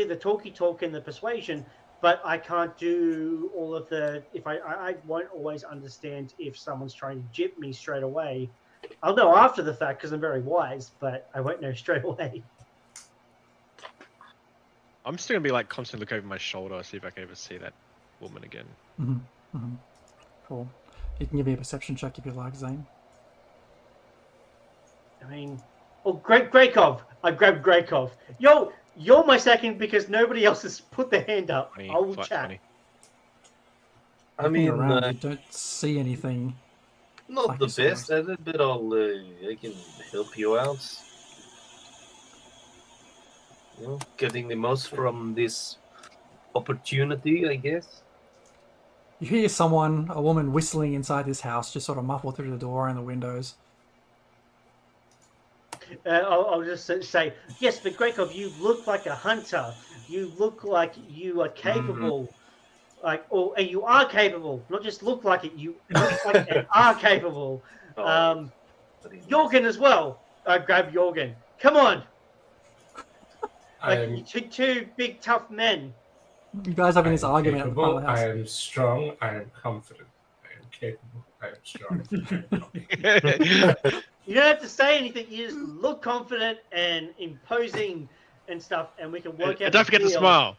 the talky talk and the persuasion, but I can't do all of the. If I won't always understand if someone's trying to jip me straight away. I'll know after the fact because I'm very wise, but I won't know straight away. I'm still gonna be like constantly look over my shoulder, see if I can ever see that woman again. Cool. You can give me a perception check if you like, Zane. I mean, Grakov. I grabbed Grakov. Yo, you're my second because nobody else has put their hand up. 20, I will flat chat. 20. I Looking mean, around, you don't see anything. not like the yourselves. best at it, but I can help you out. getting the most from this opportunity, I guess. You hear a woman whistling inside this house, just sort of muffled through the door and the windows. I'll just say, yes, but Grekov, you look like a hunter. You look like you are capable. And you are capable. Not just look like it, you look like and are capable. Jorgen as well. I grab Jorgen. Come on. Like, you two big, tough men. You guys having this argument at the front of the house. I am strong. I am confident. I am capable. I am strong. You don't have to say anything. You just look confident and imposing and stuff, and we can work out. Don't forget to smile.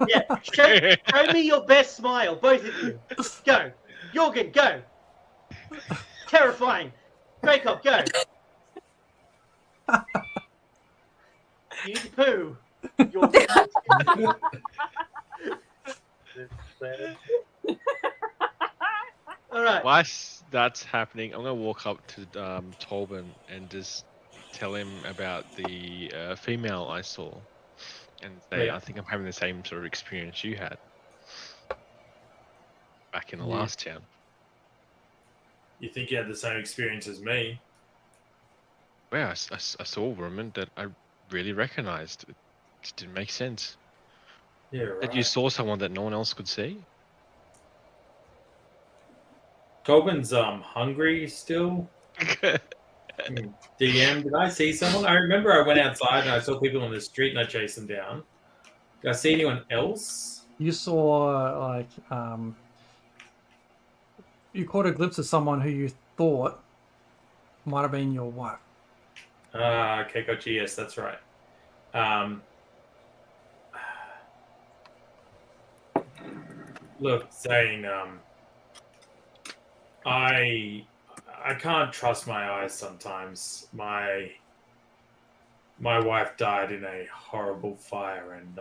Yeah, show me your best smile, both of you. Go, Jorgen, go. Terrifying. Grekov, go. You need to poo. All right. Whilst that's happening, I'm gonna walk up to Torben and just tell him about the female I saw, and say, I think I'm having the same sort of experience you had back in the last town. You think you had the same experience as me? Well, I saw a woman that I really recognized. It just didn't make sense. Yeah, right. That you saw someone that no one else could see. Tobin's hungry still. DM, did I see someone? I remember I went outside and I saw people on the street and I chased them down. Did I see anyone else? You saw, you caught a glimpse of someone who you thought might have been your wife. Okay, gotcha. Yes, that's right. Look, Zane, I can't trust my eyes sometimes. My wife died in a horrible fire, and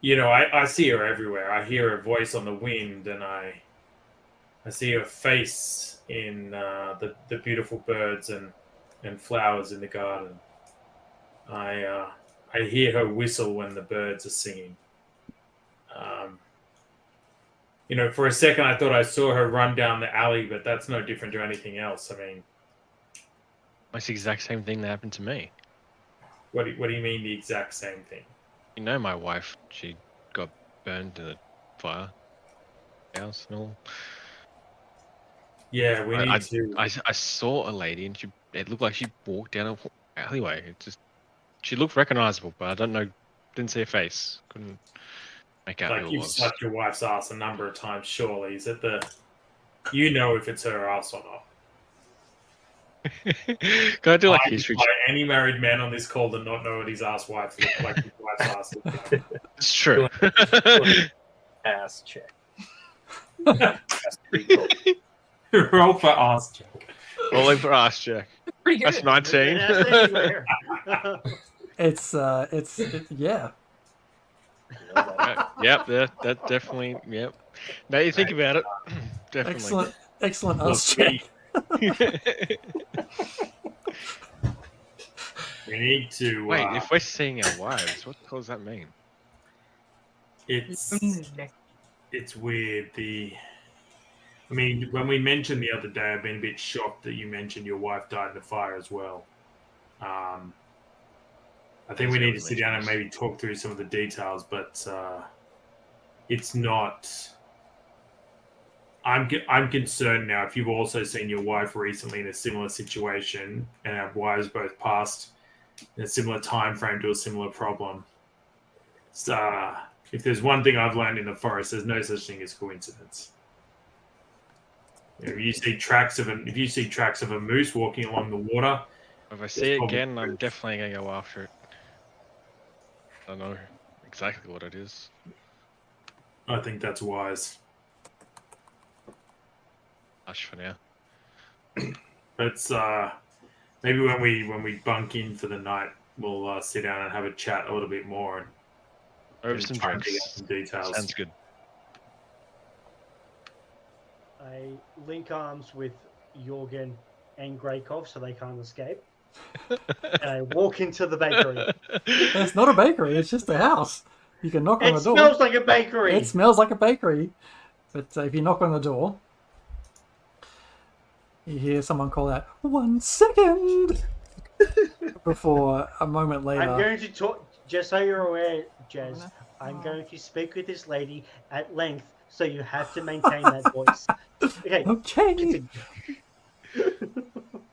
I see her everywhere. I hear her voice on the wind, and I see her face in the beautiful birds and flowers in the garden. I hear her whistle when the birds are singing. For a second I thought I saw her run down the alley, but that's no different to anything else. I mean, That's the exact same thing that happened to me. what do you mean the exact same thing? You know, my wife, she got burned in a fire house and all. Yeah, we need to. I saw a lady, and it looked like she walked down an alleyway. She looked recognizable, but I don't know, didn't see her face. Couldn't make out who it You've was. slapped your wife's ass a number of times, surely. Is it if it's her ass or not? Can I do like history? Any married man on this call does not know what his ass wife looks like. His wife's ass looks like. It's true. Ass check. Roll for ass check. Rolling for ass check. Pretty good. That's 19. It's yeah. Yep, that definitely. Yep. Now you think about it, definitely. Excellent ass check. We need to Wait, if we're seeing our wives, what the hell does that mean? It's weird. When we mentioned the other day, I've been a bit shocked that you mentioned your wife died in the fire as well. I think we need to sit down and maybe talk through some of the details, but it's not. I'm concerned now. If you've also seen your wife recently in a similar situation, and our wives both passed in a similar time frame to a similar problem, so if there's one thing I've learned in the forest, there's no such thing as coincidence. If you see tracks of a moose walking along the water, If I see it again, I'm definitely going to go after it. I don't know exactly what it is. I think that's wise. Hush for now. It's maybe when we bunk in for the night, we'll sit down and have a chat a little bit more and Over some try and drinks. get some details. Sounds good. I link arms with Jorgen and Grekov so they can't escape. And I walk into the bakery. It's not a bakery. It's just a house. You can knock on It the door. smells like a bakery. It smells like a bakery. But if you knock on the door, you hear someone call out, 1 second! Before a moment later... I'm going to talk, just so you're aware, Jez, I'm going to speak with this lady at length, so you have to maintain that voice. Okay. Okay.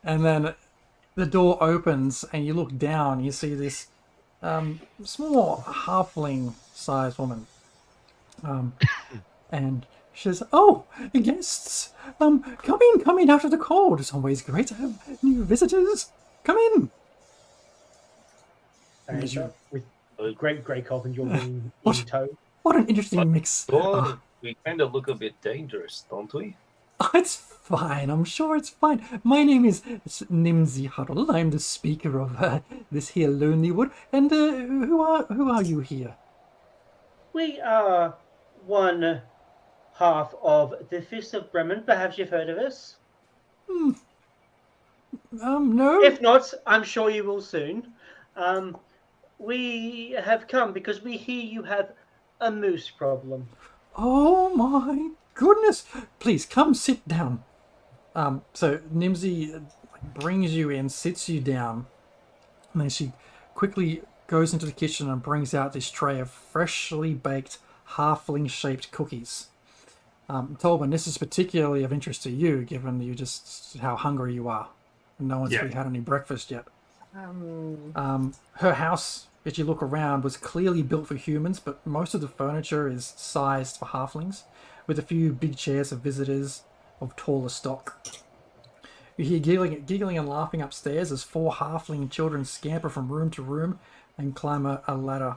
And then the door opens and you look down, you see this small halfling-sized woman. And she says, "Oh, guests, come in out of the cold. It's always great to have new visitors. Come in." And with a great grey cock and your in tow. What an interesting mix. Oh, we kind of look a bit dangerous, don't we? It's fine. I'm sure it's fine. My name is Nimsy Huddle. I'm the speaker of this here Lonely Wood. And who are you here? We are one half of the Fist of Bremen. Perhaps you've heard of us. No. If not, I'm sure you will soon. We have come because we hear you have a moose problem. Oh my goodness! Please come sit down. So Nimsy brings you in, sits you down, and then she quickly goes into the kitchen and brings out this tray of freshly baked halfling-shaped cookies. Tolban, this is particularly of interest to you, given you just how hungry you are, and no one's really had any breakfast yet. Her house, as you look around, was clearly built for humans, but most of the furniture is sized for halflings, with a few big chairs of visitors of taller stock. You hear giggling and laughing upstairs as 4 halfling children scamper from room to room and climb a ladder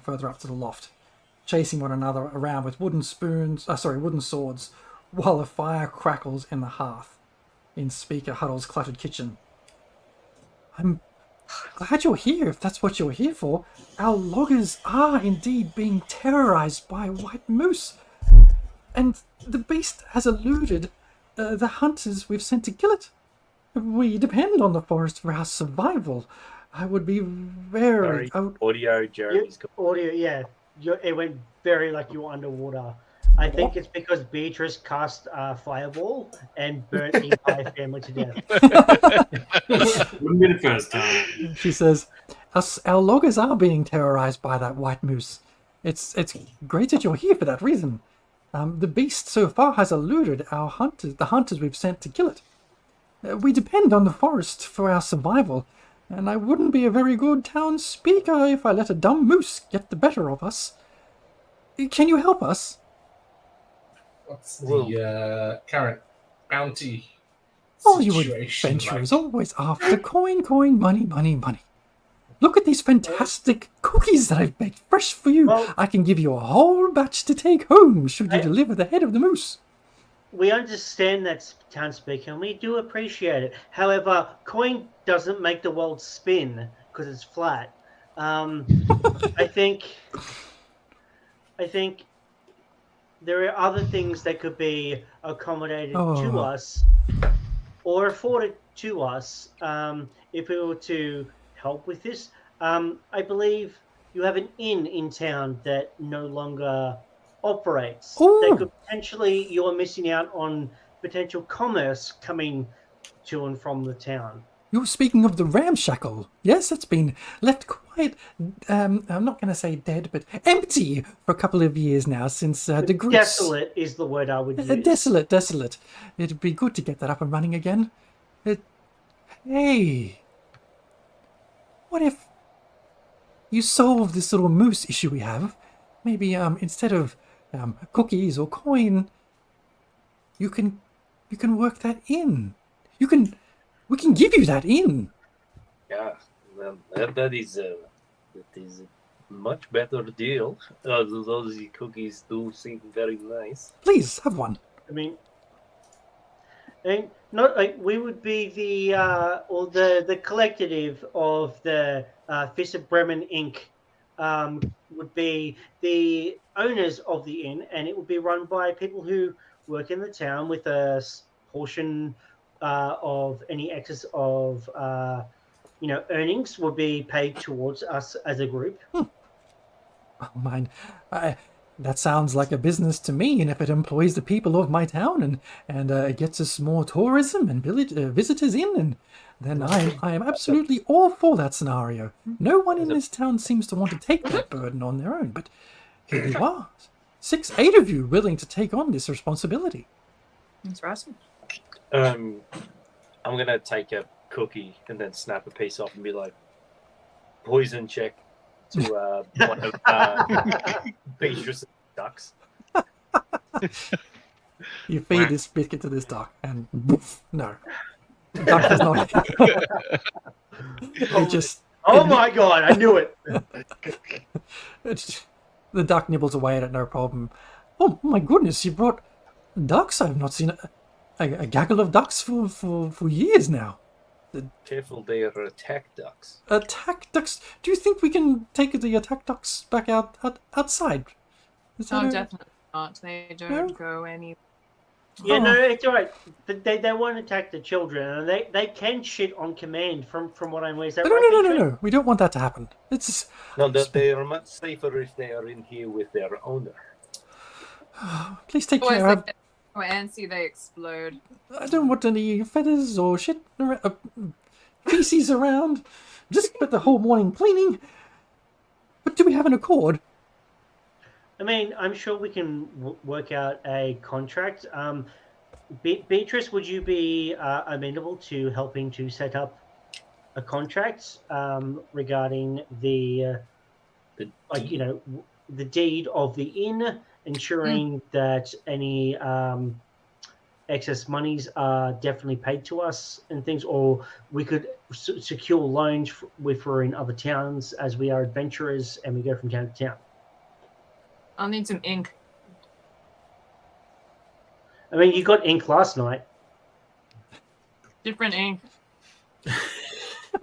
further up to the loft, chasing one another around with wooden swords, while a fire crackles in the hearth in Speaker Huddle's cluttered kitchen. I'm glad you're here, if that's what you're here for. Our loggers are indeed being terrorized by a white moose, and the beast has eluded the hunters we've sent to kill it. We depend on the forest for our survival. I would be very... Audio, Jeremy's... Audio, yeah. It went very like you were underwater. I think it's because Beatrice cast Fireball and burnt the entire family to death. Wouldn't be the first time. She says, our loggers are being terrorized by that white moose. It's great that you're here for that reason. The beast so far has eluded the hunters we've sent to kill it. We depend on the forest for our survival, and I wouldn't be a very good town speaker if I let a dumb moose get the better of us. Can you help us? What's the current bounty All you situation adventurers like? always after coin, money. Look at these fantastic cookies that I've baked fresh for you. Well, I can give you a whole batch to take home should you deliver the head of the moose. We understand that, town speaker, and we do appreciate it. However, coin doesn't make the world spin because it's flat. I think there are other things that could be accommodated to us or afforded to us if we were to help with this. I believe you have an inn in town that no longer operates. That could potentially, you're missing out on potential commerce coming to and from the town. You're speaking of the ramshackle. Yes, it's been left quite, I'm not going to say dead, but empty for a couple of years now since the groups... Desolate is the word I would use. Desolate. It'd be good to get that up and running again. Hey, what if you solve this little moose issue we have? Maybe instead of cookies or coin, you can work that in. We can give you that in. Yeah, well, that is a much better deal. Those cookies do seem very nice. Please have one. I mean, not like we would be the collective of the Fist of Bremen Inc. Would be the owners of the inn, and it would be run by people who work in the town with a portion of any excess of earnings will be paid towards us as a group. Oh, mine. That sounds like a business to me, and if it employs the people of my town and it gets us more tourism and visitors in, and then I am absolutely all for that scenario. No one in this town seems to want to take that burden on their own, but here you are, 8 of you willing to take on this responsibility. That's awesome. I'm gonna take a cookie and then snap a piece off and be like, poison check to one of Beatrice's ducks. You feed this biscuit to this duck, and woof, no. The duck does not. It just. Oh my god! I knew it. The duck nibbles away at it, no problem. Oh my goodness! You brought ducks. I've not seen a gaggle of ducks for years now. Careful, they are attack ducks. Attack ducks? Do you think we can take the attack ducks back outside? No, definitely not. They don't go anywhere. Yeah, no, it's all right. They won't attack the children, and they can shit on command from what I'm aware. Is that right? No. We don't want that to happen. No, that they are much safer if they are in here with their owner. Please take care of. Oh, antsy, they explode. I don't want any feathers or shit, feces around. Just spent the whole morning cleaning. But do we have an accord? I mean, I'm sure we can work out a contract. Beatrice, would you be amenable to helping to set up a contract regarding the deed of the inn, ensuring that any excess monies are definitely paid to us and things, or we could secure loans if we're in other towns, as we are adventurers and we go from town to town. I'll need some ink. I mean, you got ink last night. Different ink.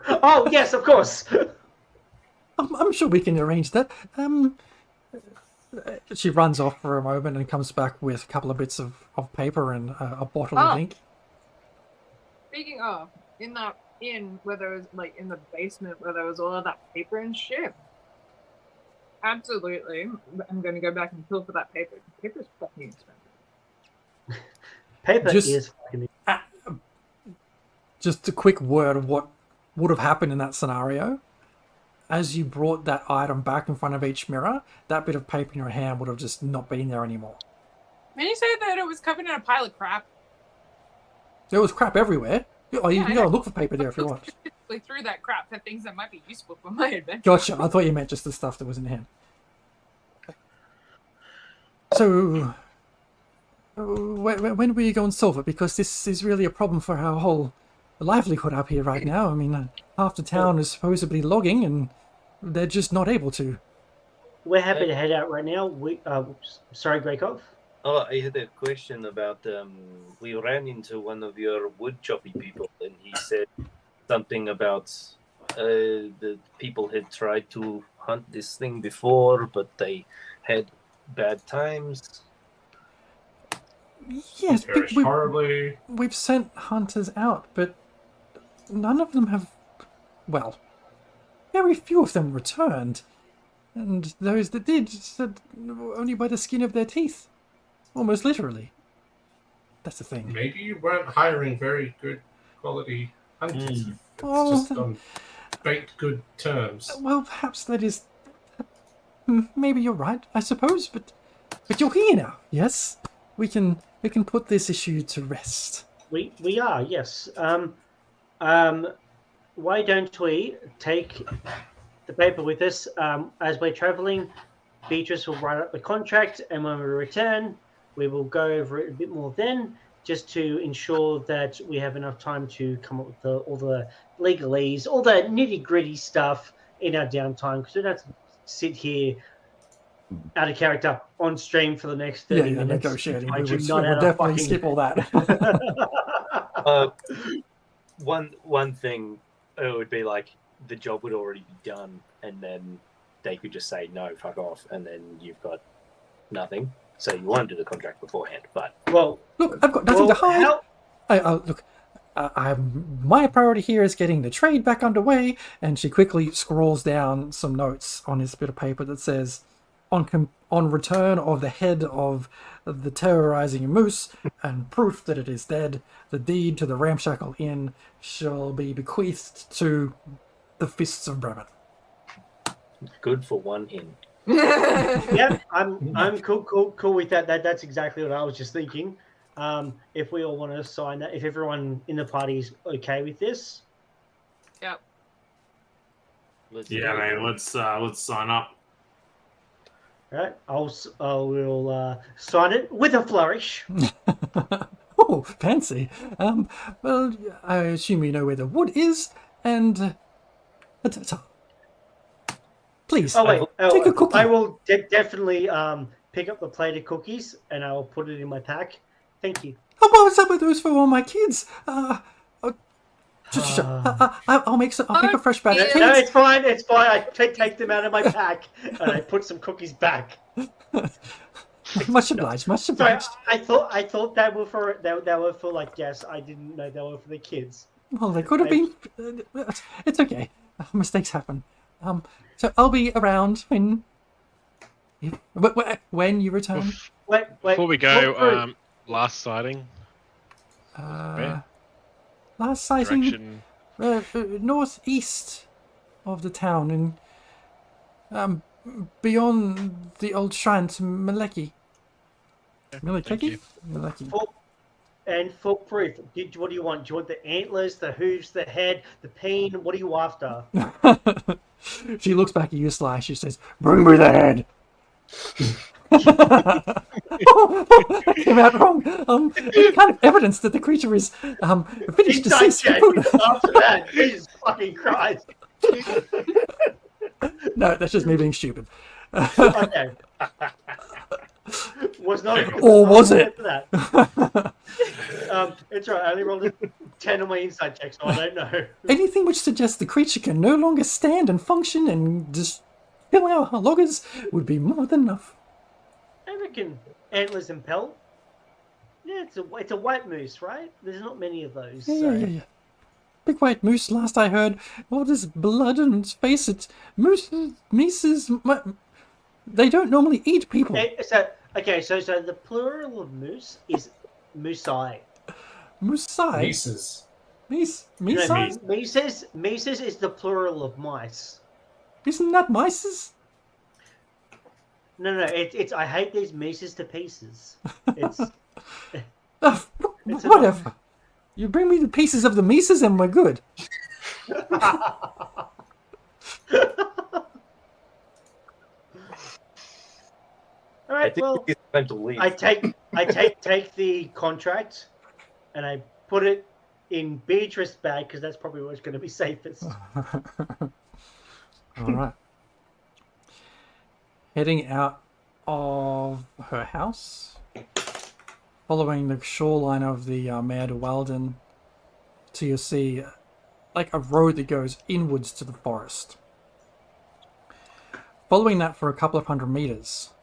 Oh, yes, of course. I'm sure we can arrange that. She runs off for a moment and comes back with a couple of bits of paper and a bottle of ink. Speaking of, in that inn where there was, like, in the basement where there was all of that paper and shit. Absolutely. I'm going to go back and fill for that paper. Paper's fucking expensive. Paper is fucking expensive. Just a quick word of what would have happened in that scenario. As you brought that item back in front of each mirror, that bit of paper in your hand would have just not been there anymore. Did you say that it was covered in a pile of crap? There was crap everywhere. You gotta look for paper there if you want. I threw that crap for things that might be useful for my adventure. Gotcha. I thought you meant just the stuff that was in hand. So, when will you go and solve it? Because this is really a problem for our whole livelihood up here right now. I mean, half the town is supposedly logging, and they're just not able to. We're happy to head out right now. Sorry, Greykov. Oh, I had a question about, we ran into one of your wood choppy people, and he said something about the people had tried to hunt this thing before, but they had bad times. Yes, horribly. We've sent hunters out, but none of them have... Well, very few of them returned. And those that did said only by the skin of their teeth. Almost literally. That's the thing. Maybe you weren't hiring very good quality hunters. It's just on baked good terms. Well, perhaps that is... Maybe you're right, I suppose, but you're here now, yes? We can put this issue to rest. We are, yes. Why don't we take the paper with us as we're traveling? Beatrice will write up the contract, and when we return, we will go over it a bit more then, just to ensure that we have enough time to come up with all the legalese, all the nitty-gritty stuff in our downtime, because we don't have to sit here out of character on stream for the next 30 minutes. Negotiating. We would definitely skip all that. One thing, it would be like the job would already be done, and then they could just say, no, fuck off, and then you've got nothing. So you want to do the contract beforehand, but... Well, look, I've got nothing to hide. Look, my priority here is getting the trade back underway. And she quickly scrawls down some notes on this bit of paper that says, on return of the head of the terrorizing moose and proof that it is dead, the deed to the ramshackle inn shall be bequeathed to the fists of Bremen. Good for one inn. Yeah, I'm cool with that. That's exactly what I was just thinking. If we all want to sign that, if everyone in the party is okay with this, Yep. Yeah, man. Let's sign up. right? I will sign it with a flourish. Oh, fancy. Well, I assume you know where the wood is, and please, Oh wait, take a cookie. I will definitely pick up the plate of cookies and I will put it in my pack. Thank you. Oh, well, some of those for all my kids. I'll make a fresh batch. Yeah. No, it's fine. It's fine. I take them out of my pack and I put some cookies back. Much obliged. Much Sorry, obliged. I thought that were for like Jess. I didn't know they were for the kids. Well, they could have been. It's okay. Mistakes happen. So I'll be around when you return. Wait. Before we go, last sighting. Last sighting, Direction. northeast of the town, and beyond the old shrine to Maleki. Thank Maleki? you. Maleki. And for proof, what do you want? Do you want the antlers, the hooves, the head, the peen? What are you after? She looks back at you, Sly. She says, "Bring me the head." Came out wrong. Any kind of evidence that the creature is finished deceased. After that, Jesus fucking Christ. No, that's just me being stupid. Okay. Was not. Or was it? For that. It's right. I only rolled a 10 on my inside check, so I don't know. Anything which suggests the creature can no longer stand and function and just fill our loggers would be more than enough. I reckon antlers and pelt. Yeah, it's a white moose, right? There's not many of those. Yeah. Big white moose, last I heard. All this blood on its face. It's mooses. They don't normally eat people. So the plural of moose is moosai. Moosai? Mises. Mises is the plural of mice. Isn't that mices? No, it's I hate these mices to pieces. It's whatever. You bring me the pieces of the mices and we're good. All right. Well, I take the contract and I put it in Beatrice's bag because that's probably what's going to be safest. All right. Heading out of her house, following the shoreline of the Mare de Walden, till you see like a road that goes inwards to the forest. Following that for a couple of 100 meters,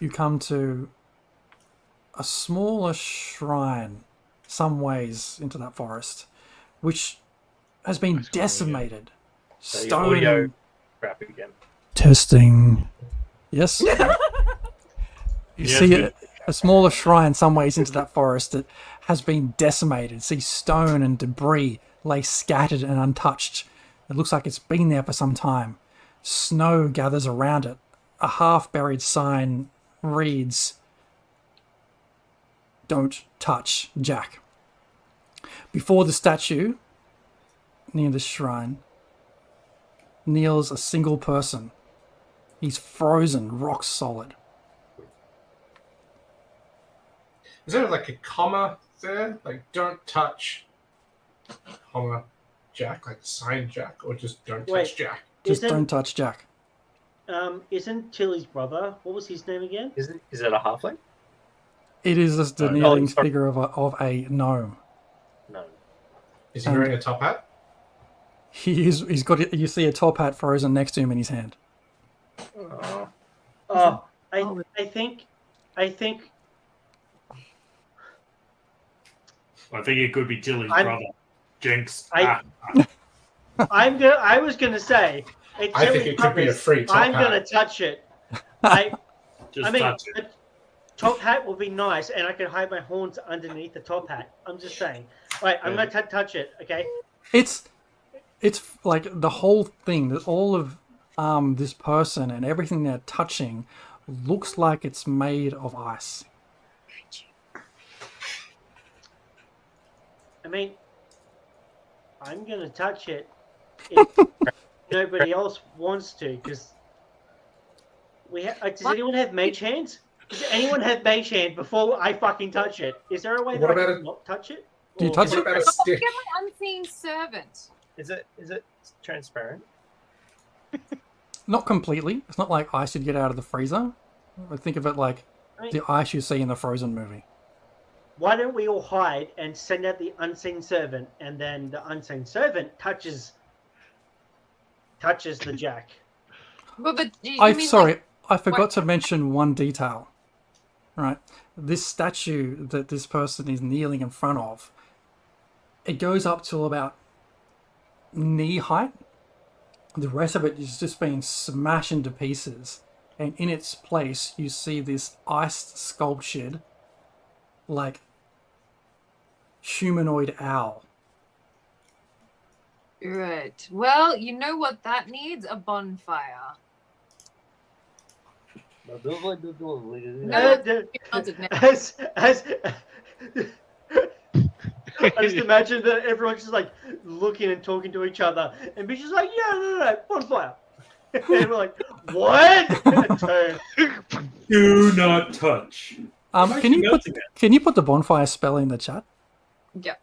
you come to a smaller shrine some ways into that forest, which has been decimated. Stone. Audio crap again. Testing. Yes. You Yes, see a smaller shrine some ways into that forest that has been decimated. See stone and debris lay scattered and untouched. It looks like it's been there for some time. Snow gathers around it. A half-buried sign reads, "Don't touch Jack." Before the statue, near the shrine, kneels a single person. He's frozen, rock solid. Is there like a comma there? Like, don't touch, comma, Jack? Like, sign Jack? Or just don't touch Jack? Just don't touch Jack. Isn't Tilly's brother? What was his name again? Is it a halfling? It is just the kneeling figure of a gnome. No. Is he wearing a top hat? He's got. You see a top hat frozen next to him in his hand. I think I think it could be Tilly's I'm- brother, Jinx. I was gonna say it's I think Tilly's it could be a brother's. free top I'm hat. gonna touch it. I Just mean, touch it. the top hat will be nice, and I can hide my horns underneath the top hat. I'm just saying. Right, I'm gonna touch it. Okay. It's like the whole thing, that all of this person and everything they're touching looks like it's made of ice. I mean, I'm gonna touch it if nobody else wants to, because does anyone have mage hands? Does anyone have mage hand before I fucking touch it? Is there a way What that I about can not touch it? Do you Or- touch What it? about a Oh, stick? get my unseen servant. Is it transparent? Not completely. It's not like ice you'd get out of the freezer. I think of it like I mean, the ice you see in the Frozen movie. why don't we all hide and send out the unseen servant, and then the unseen servant touches the jack? Well, but you mean, like, I forgot to mention one detail. Right, this statue that this person is kneeling in front of, it goes up to about knee height. The rest of it is just being smashed into pieces, and in its place you see this iced sculptured, like, humanoid owl. Right. Well, you know what that needs? A bonfire. Uh, Melted now. as I just imagine that everyone's just like looking and talking to each other, and Bitch is like, "Yeah, no, bonfire." And we're like, "What?" Turn. Do not touch. Can you put the bonfire spell in the chat? Yeah.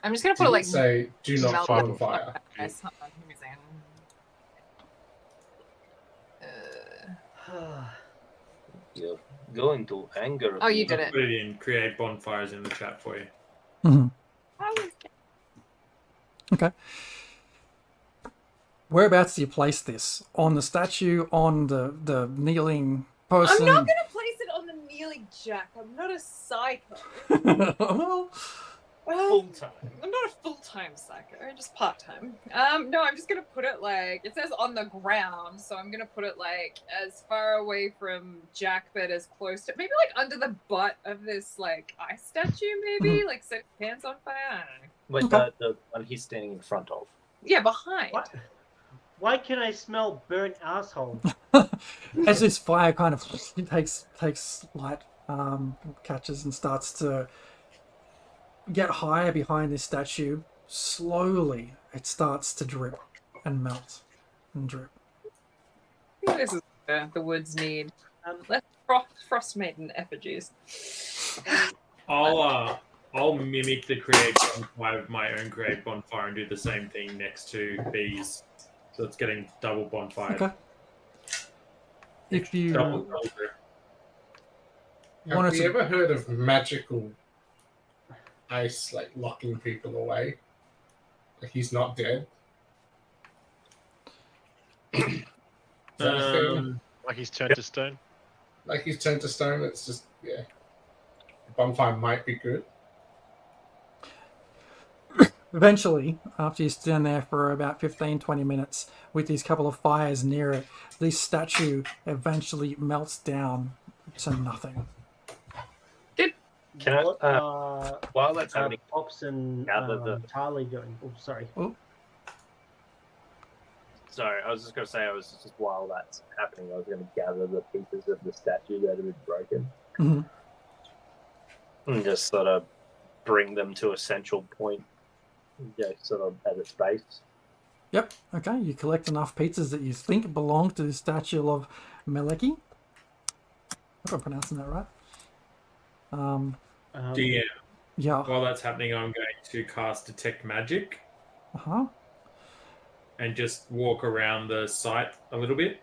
I'm just gonna put it like say do not melt- bonfire. Nice. Hold on, let me see. You're going to anger. Oh, you me. did it. Put it in. Create bonfires in the chat for you. Mm-hmm. Okay. Whereabouts do you place this? On the statue? On the kneeling person? I'm not gonna place it on the kneeling jack. I'm not a psycho. Well, Full time. I'm not a full-time psycho, just part-time. No, I'm just gonna put it like, it says on the ground, so I'm gonna put it like as far away from Jack, but as close to, maybe like under the butt of this like ice statue, maybe like set his pants on fire. I don't know. Wait, the one he's standing in front of. Yeah, behind. What? Why can I smell burnt asshole? as this fire kind of takes light, catches and starts to get higher behind this statue, slowly it starts to drip and melt and drip. This is the woods need. Less Frostmaiden effigies. I'll mimic the create bonfire of my own create bonfire and do the same thing next to bees. So it's getting double bonfire. Okay. If you Double wanted Have you to, ever heard of magical ice like locking people away? Like he's not dead. Is that a thing? Like he's turned to stone. Like he's turned to stone. It's just yeah. The bonfire might be good. eventually, after you stand there for about 15-20 minutes with these couple of fires near it, this statue eventually melts down to nothing. Can I, What while that's happening, Pops and gather the- Tarly doing? Oh, sorry. sorry, I was just going to say, just while that's happening, I was going to gather the pieces of the statue that have been broken Mhm. and just sort of bring them to a central point, sort of at its base. Yep. Okay. You collect enough pizzas that you think belong to the statue of Meleki. If I'm pronouncing that right. DM. Yeah. While that's happening, I'm going to cast Detect Magic Uh-huh. and just walk around the site a little bit,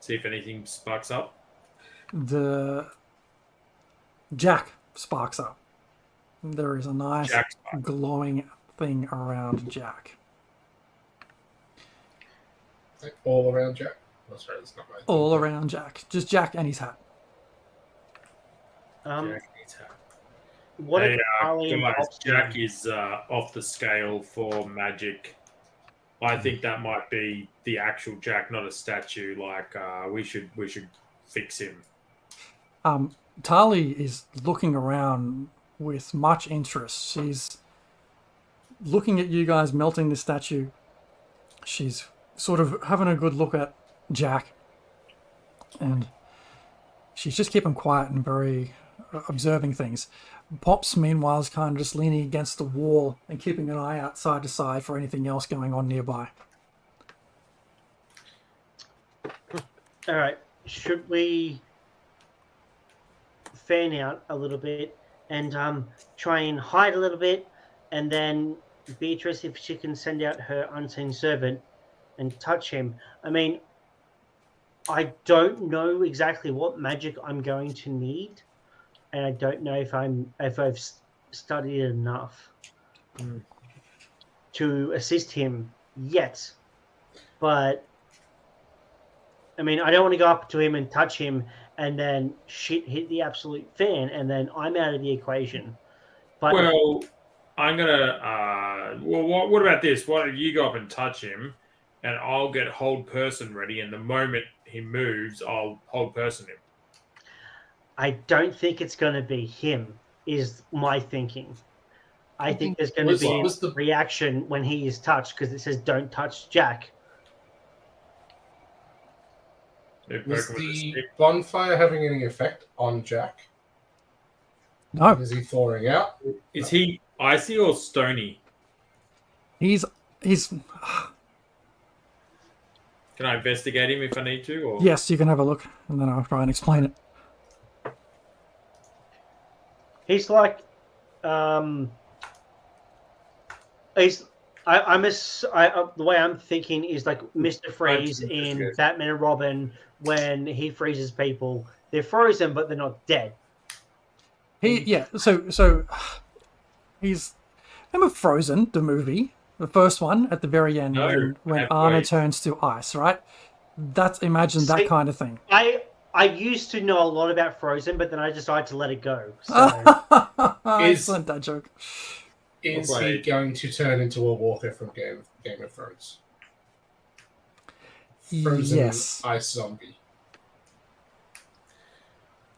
see if anything sparks up. The Jack sparks up. There is a nice Jack sparks. glowing thing around Jack. Like all around Jack. Oh, sorry, that's not my thing. All around Jack. Just Jack and his hat. Jack needs help. What Hey, if Carly and guys, Pops Jack do? is off the scale for magic. I think that might be the actual Jack, not a statue. Like we should fix him. Tali is looking around with much interest. She's looking at you guys melting the statue. She's sort of having a good look at Jack. And she's just keeping quiet and very observing things. Pops, meanwhile, is kind of just leaning against the wall and keeping an eye out side to side for anything else going on nearby. All right. Should we fan out a little bit and try and hide a little bit, and then Beatrice, if she can send out her unseen servant and touch him? I mean, I don't know exactly what magic I'm going to need, and I don't know if I've studied enough to assist him yet. But I mean, I don't want to go up to him and touch him and then shit hit the absolute fan, and then I'm out of the equation. But Well, I'm gonna. What about this? Why don't you go up and touch him, and I'll get hold person ready, and the moment he moves, I'll hold person him. I don't think it's going to be him, is my thinking. I think there's going to be a reaction when he is touched, because it says don't touch Jack. Was the bonfire having any effect on Jack? No. Is he thawing out? Is he icy or stony? He's Can I investigate him if I need to? Or? yes, you can have a look, and then I'll try and explain it. He's like, he's. The way I'm thinking is like Mr. Freeze in Batman and Robin, when he freezes people, they're frozen but they're not dead. So he's remember Frozen, the movie, the first one at the very end when Anna turns to ice, right? Imagine that kind of thing. I used to know a lot about Frozen, but then I decided to let it go. So. Excellent, that joke. Is he going to turn into a walker from Game of Thrones? Frozen Yes. ice zombie.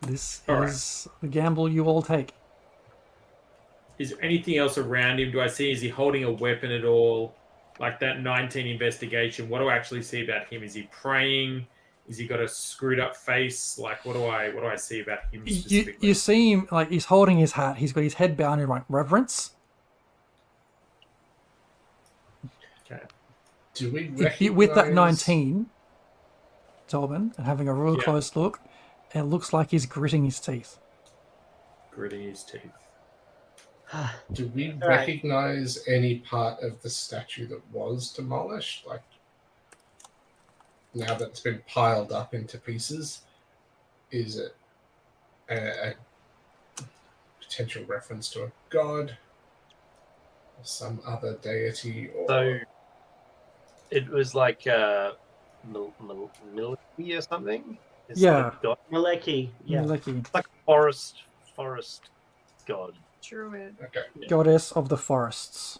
This is the gamble you all take. Is there anything else around him? Do I see? Is he holding a weapon at all? Like that 19 investigation. What do I actually see about him? Is he praying? Is he got a screwed up face? Like what do I see about him specifically? You see him like he's holding his hat. He's got his head bowed in like reverence. Okay. Do we recognize... With that 19, Tobin, and having a real close look, it looks like he's gritting his teeth. Gritting his teeth. Do we recognize any part of the statue that was demolished? Like, now that it's been piled up into pieces, is it a potential reference to a god or some other deity? Or... So it was like Milky or something? Maleki. Yeah. Maleki. It's like a forest god. Druid. Okay. Goddess of the forests.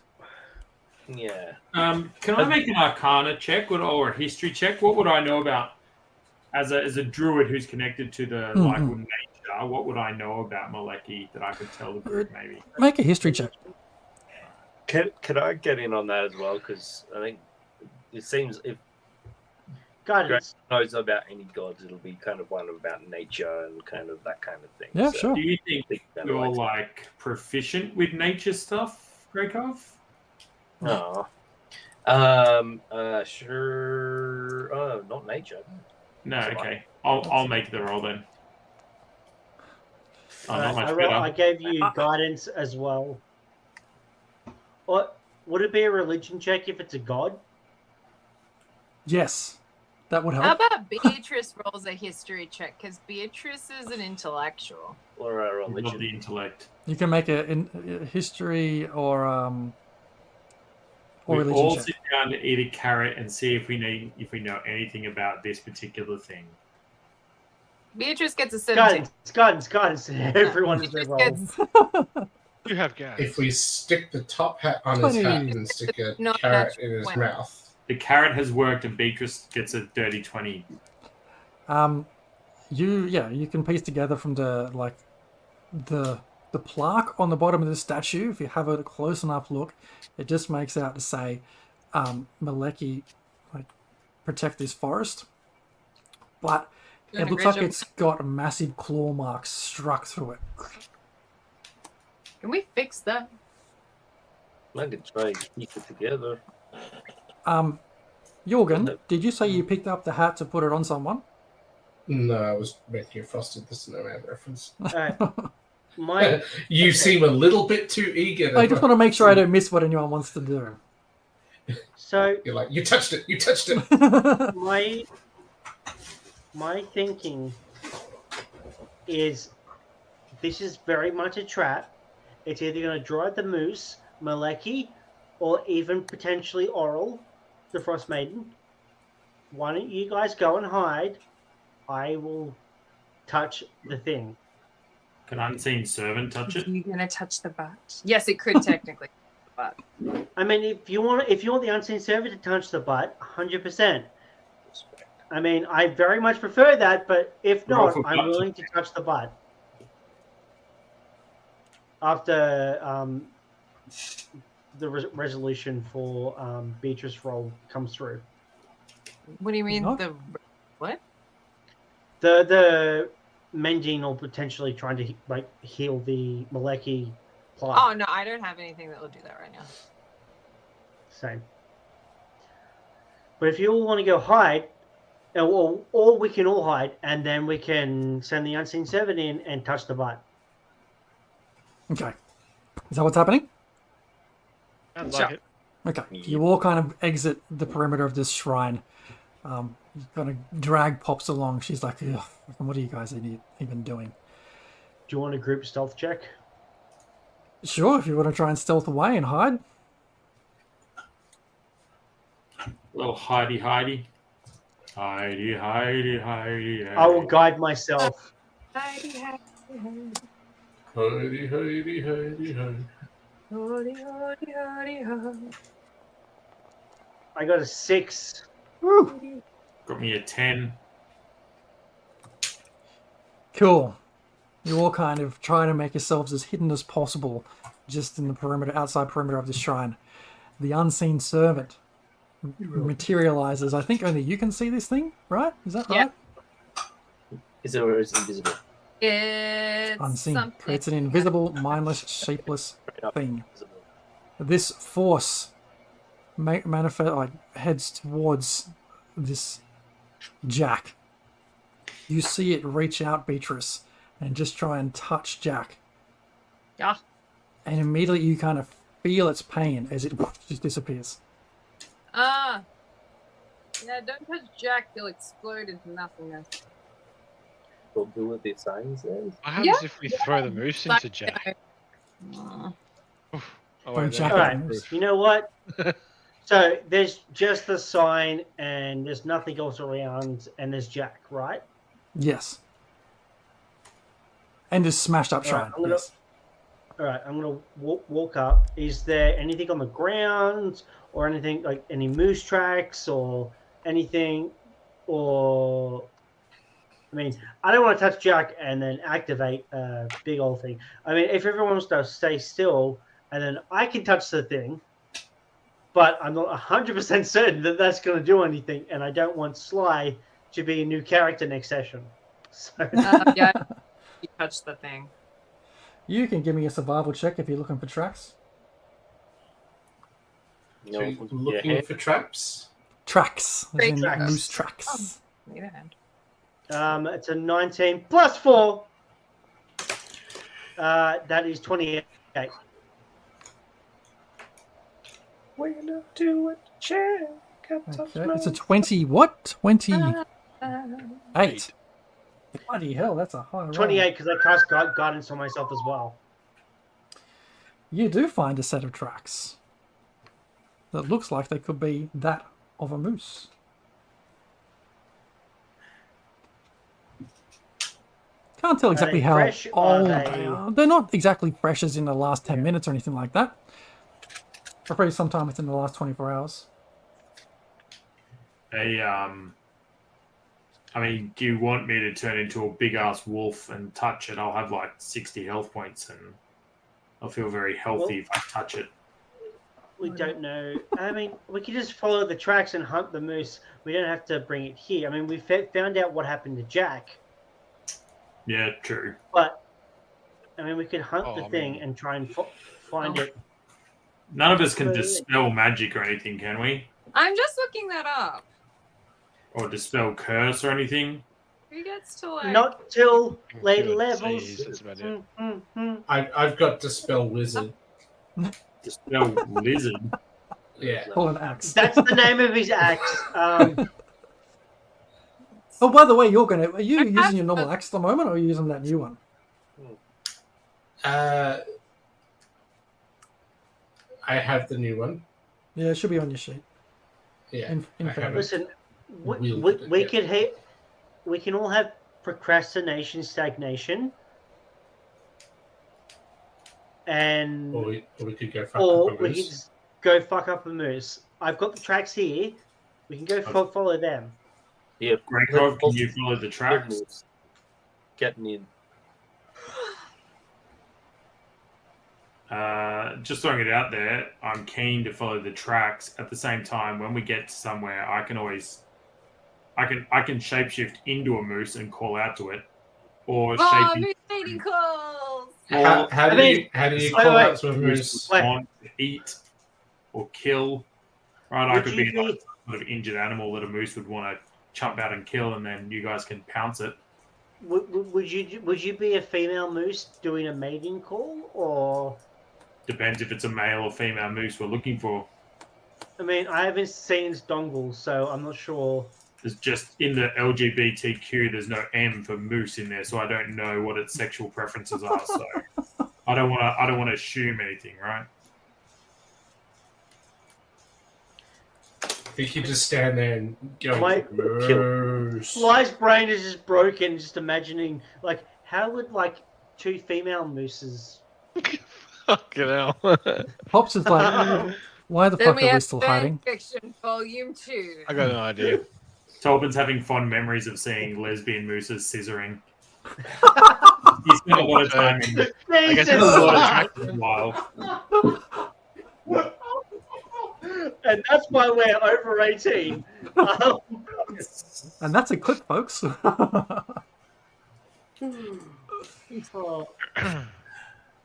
Yeah. Can I make an Arcana check or a history check? What would I know about as a druid who's connected to the nature? What would I know about Maleki that I could tell the group maybe? Make a history check. Could I get in on that as well? Because I think it seems if Guidance knows about any gods, it'll be kind of one about nature and kind of that kind of thing. Yeah, So, sure. Do you think you're like proficient with nature stuff, Grekov? No. Sure. Oh, not nature. No, okay. I'll make the roll then. Oh, not much better. I gave you guidance as well. What would it be a religion check if it's a god? Yes, that would help. How about Beatrice rolls a history check? Because Beatrice is an intellectual. Or a Not religion. the intellect. You can make a history or We religion all check. sit down to eat a carrot and see if we know anything about this particular thing. Beatrice gets a 17. Guidance. Everyone is their role. You have gas. If we stick the top hat on his 20. hat and stick a No, carrot that's in his 20. mouth, The carrot has worked, and Beatrice gets a dirty 20. You can piece together from the plaque on the bottom of the statue. If you have a close enough look, it just makes out to say, Maleki, like, protect this forest. But it looks like it's got massive claw marks struck through it. Can we fix that? I could try and keep it together. Jorgen, did you say you picked up the hat to put it on someone? no, I was making a Frosted the Snowman reference. My You seem a little bit too eager. I just want to make sure I don't miss what anyone wants to do. so You're like, you touched it. my thinking is this is very much a trap. It's either going to draw out the moose, Maleki, or even potentially Oral, the Frostmaiden. Why don't you guys go and hide? I will touch the thing. Can Unseen Servant touch it? Are you gonna touch the butt? Yes, it could technically. But I mean, if you want the unseen servant to touch the butt, 100%. I mean, I very much prefer that, but if Roll not, for I'm butt. willing to touch the butt. After the resolution for Beatrice roll comes through. what do you mean Not- the what? The Mendine or potentially trying to like heal the Maleki plot. Oh no, I don't have anything that will do that right now. Same. But if you all want to go hide, or we can all hide, and then we can send the unseen servant in and touch the butt. Okay. Is that what's happening? Sounds Sure. like it. Okay. You all kind of exit the perimeter of this shrine. Kind of drag Pops along. She's like, ugh, what are you guys even doing? Do you want a group stealth check? Sure, if you want to try and stealth away and hide. Little hidey. Hidey. I will guide myself. Hidey, hidey, hidey. I got a 6. Woo! Got me a 10. Cool. You all kind of try to make yourselves as hidden as possible just in the perimeter, outside perimeter of the shrine. The unseen servant materializes. I think only you can see this thing, right? Is that Yeah. right? Is it or is it invisible? It's Unseen. something. Creates an invisible, mindless, shapeless thing. Invisible. This force heads towards this Jack. You see it reach out, Beatrice, and just try and touch Jack. Yeah. And immediately you kind of feel its pain as it just disappears. Yeah, don't touch Jack, he'll explode into nothingness. We'll do what the sign says. What happens if we throw the moose into Jack? Uh, Oh, Don't wait, Jack All that's right. it. proof. You know what? So there's just the sign, and there's nothing else around, and there's Jack, right? Yes. And this smashed up All right, shrine. I'm gonna- Yes. All right, I'm gonna walk up. Is there anything on the ground, or anything like any moose tracks, or anything, or? I mean, I don't want to touch Jack and then activate a big old thing. I mean, if everyone wants to stay still, and then I can touch the thing, but I'm not 100% certain that that's going to do anything, and I don't want Sly to be a new character next session. So, yeah, you touched the thing. You can give me a survival check if you're looking for tracks. You So know, you're looking for traps? Tracks. As in Tracks. moose tracks. Need a hand. it's a 19 plus 4. That is 28. we're not doing check. Okay. It's a 20 what? 28. Bloody hell, that's a high roll. 28 because I cast guidance on myself as well. You do find a set of tracks that looks like they could be that of a moose. Can't tell exactly how fresh? old Are they are. They're not exactly fresh as in the last 10 minutes or anything like that. Probably sometime within the last 24 hours. I mean, do you want me to turn into a big ass wolf and touch it? I'll have like 60 health points and I'll feel very healthy if I touch it. We don't know. I mean, we could just follow the tracks and hunt the moose. We don't have to bring it here. I mean, we found out what happened to Jack. Yeah, true. But, I mean, we could hunt the thing and try and find it. None of us can dispel magic or anything, can we? I'm just looking that up. Or dispel curse or anything? Who gets to like? Not till later Good levels. disease, that's about it. I've got dispel wizard. Dispel lizard. Yeah. Pull an axe. That's the name of his axe. Oh, by the way, are you using your normal axe at the moment, or are you using that new one? I have the new one. Yeah, it should be on your sheet. Yeah. In I have it. Listen, we Wielded it, we can all have procrastination, stagnation, and Or we could go fuck or up a we can moose. just go fuck up a moose. I've got the tracks here. We can go follow them. Yeah, Gregor, can you follow the tracks? Getting in. Just throwing it out there, I'm keen to follow the tracks. At the same time, when we get to somewhere, I can shapeshift into a moose and call out to it, or Oh, shape moose mating calls. How do you wait, call wait. out to a moose? want to eat or kill. Right, I Would could you be like be- a sort of injured animal that a moose would want to chomp out and kill, and then you guys can pounce it. Would you be a female moose doing a mating call, or? Depends if it's a male or female moose we're looking for. I mean, I haven't seen his dongles, so I'm not sure. There's just in the LGBTQ, there's no M for moose in there, so I don't know what its sexual preferences are. So I don't want to assume anything, right? I think you just stand there and go, Like, moose. Sly's brain is just broken, just imagining, like, how would, like, two female mooses... Fucking hell. Pops is like, why the Then fuck we are we have still fan hiding? fiction volume 2. I got an idea. Tolban's having fond memories of seeing lesbian mooses scissoring. He spent a lot of time in I guess Jesus! it's a lot of wild. And that's why we're over 18. And that's a clip, folks. Oh,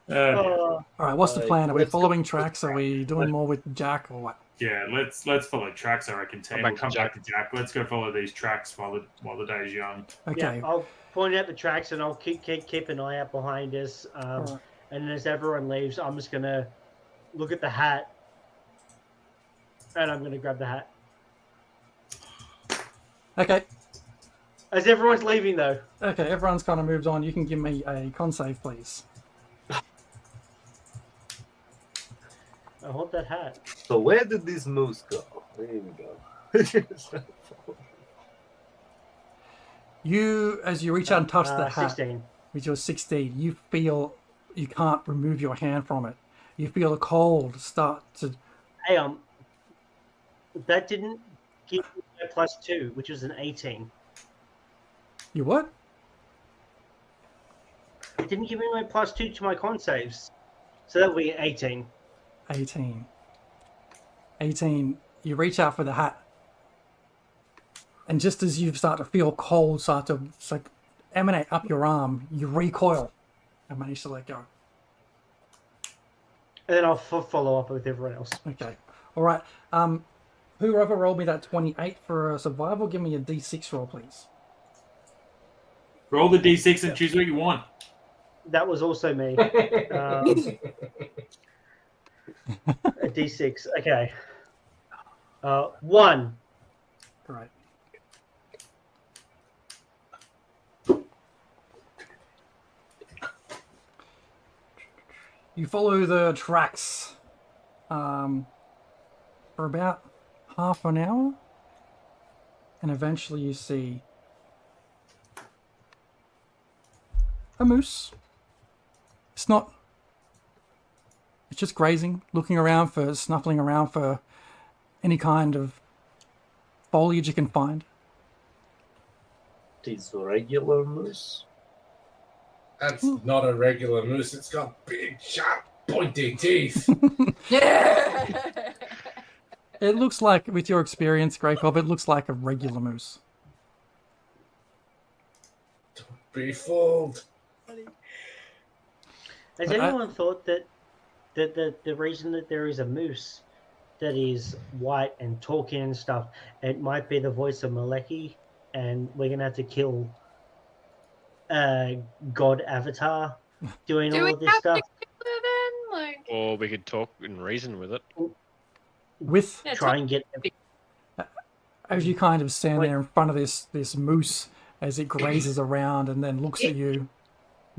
Yeah, All right, what's the plan? Are we let's go- following tracks? Are we doing more with Jack or what? let's follow tracks. I reckon. Team. back We'll to come Jack. back to Jack. Let's go follow these tracks while the day's young. Okay. yeah, I'll point out the tracks and I'll keep an eye out behind us. Alright. And as everyone leaves, I'm just going to look at the hat. And I'm going to grab the hat. Okay. As everyone's leaving, though. Okay, everyone's kind of moved on. You can give me a con save, please. I want that hat. So where did this moose go? There we go. You, as you reach out and touch the hat 16. with your 16, you feel you can't remove your hand from it. You feel the cold start to... Hey, that didn't give me a +2, which was an 18. You what? It didn't give me my +2 to my con saves. So that would be 18. 18. 18. You reach out for the hat. And just as you start to feel cold start to emanate up your arm, you recoil and manage to let go. And then I'll follow up with everyone else. Okay. All right. Whoever rolled me that 28 for a survival, give me a d6 roll, please. Roll the d6 and choose what you want. That was also me. A D6. Okay. 1. Right. You follow the tracks for about half an hour, and eventually you see a moose. It's not... It's just grazing, looking around for, snuffling around for any kind of foliage you can find. These regular moose. That's not a regular moose. It's got big, sharp, pointy teeth. Yeah. It looks like, with your experience, Grey Cobb, it looks like a regular moose. Don't be fooled. Has anyone thought that the reason that there is a moose that is white and talking and stuff, it might be the voice of Maleki, and we're gonna have to kill God Avatar doing Do all we of this have stuff? to kill her then? Like, Or we could talk and reason with it. With, yeah, Try and get as you kind of stand there in front of this moose as it grazes around and then looks at you,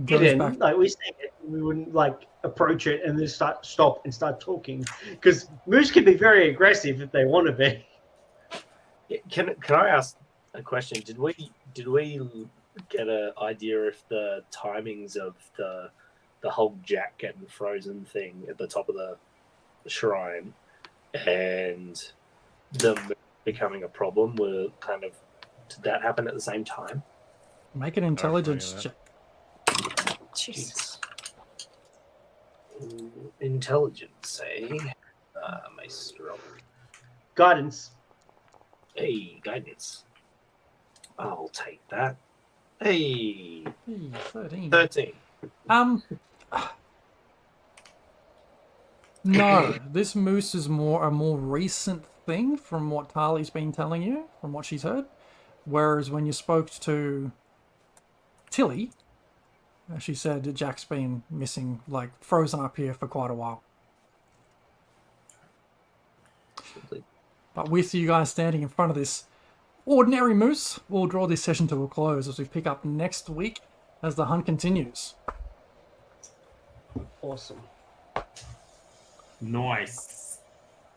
goes in, back. like we see it, we wouldn't like approach it and then stop and start talking, because moose can be very aggressive if they want to be. Can I ask a question? Did we get an idea if the timings of the whole Jack getting frozen thing at the top of the shrine and them becoming a problem were kind of, did that happen at the same time? Make an intelligence check. jeez. Intelligence, eh? Maestro. Guidance. Hey, guidance. I'll take that. Hey, Hey, 13. 13. No, this moose is a more recent thing from what Tali's been telling you, from what she's heard. Whereas when you spoke to Tilly, she said that Jack's been missing, like frozen up here for quite a while. But with you guys standing in front of this ordinary moose, we'll draw this session to a close as we pick up next week as the hunt continues. Awesome. Nice.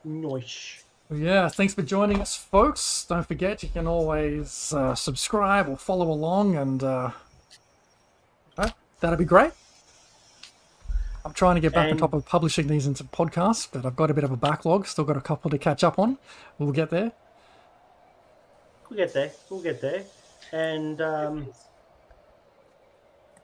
Nice. Yeah, thanks for joining us, folks. Don't forget, you can always subscribe or follow along, and that'd be great. I'm trying to get back on top of publishing these into podcasts, but I've got a bit of a backlog. Still got a couple to catch up on. We'll get there. We'll get there. We'll get there. And I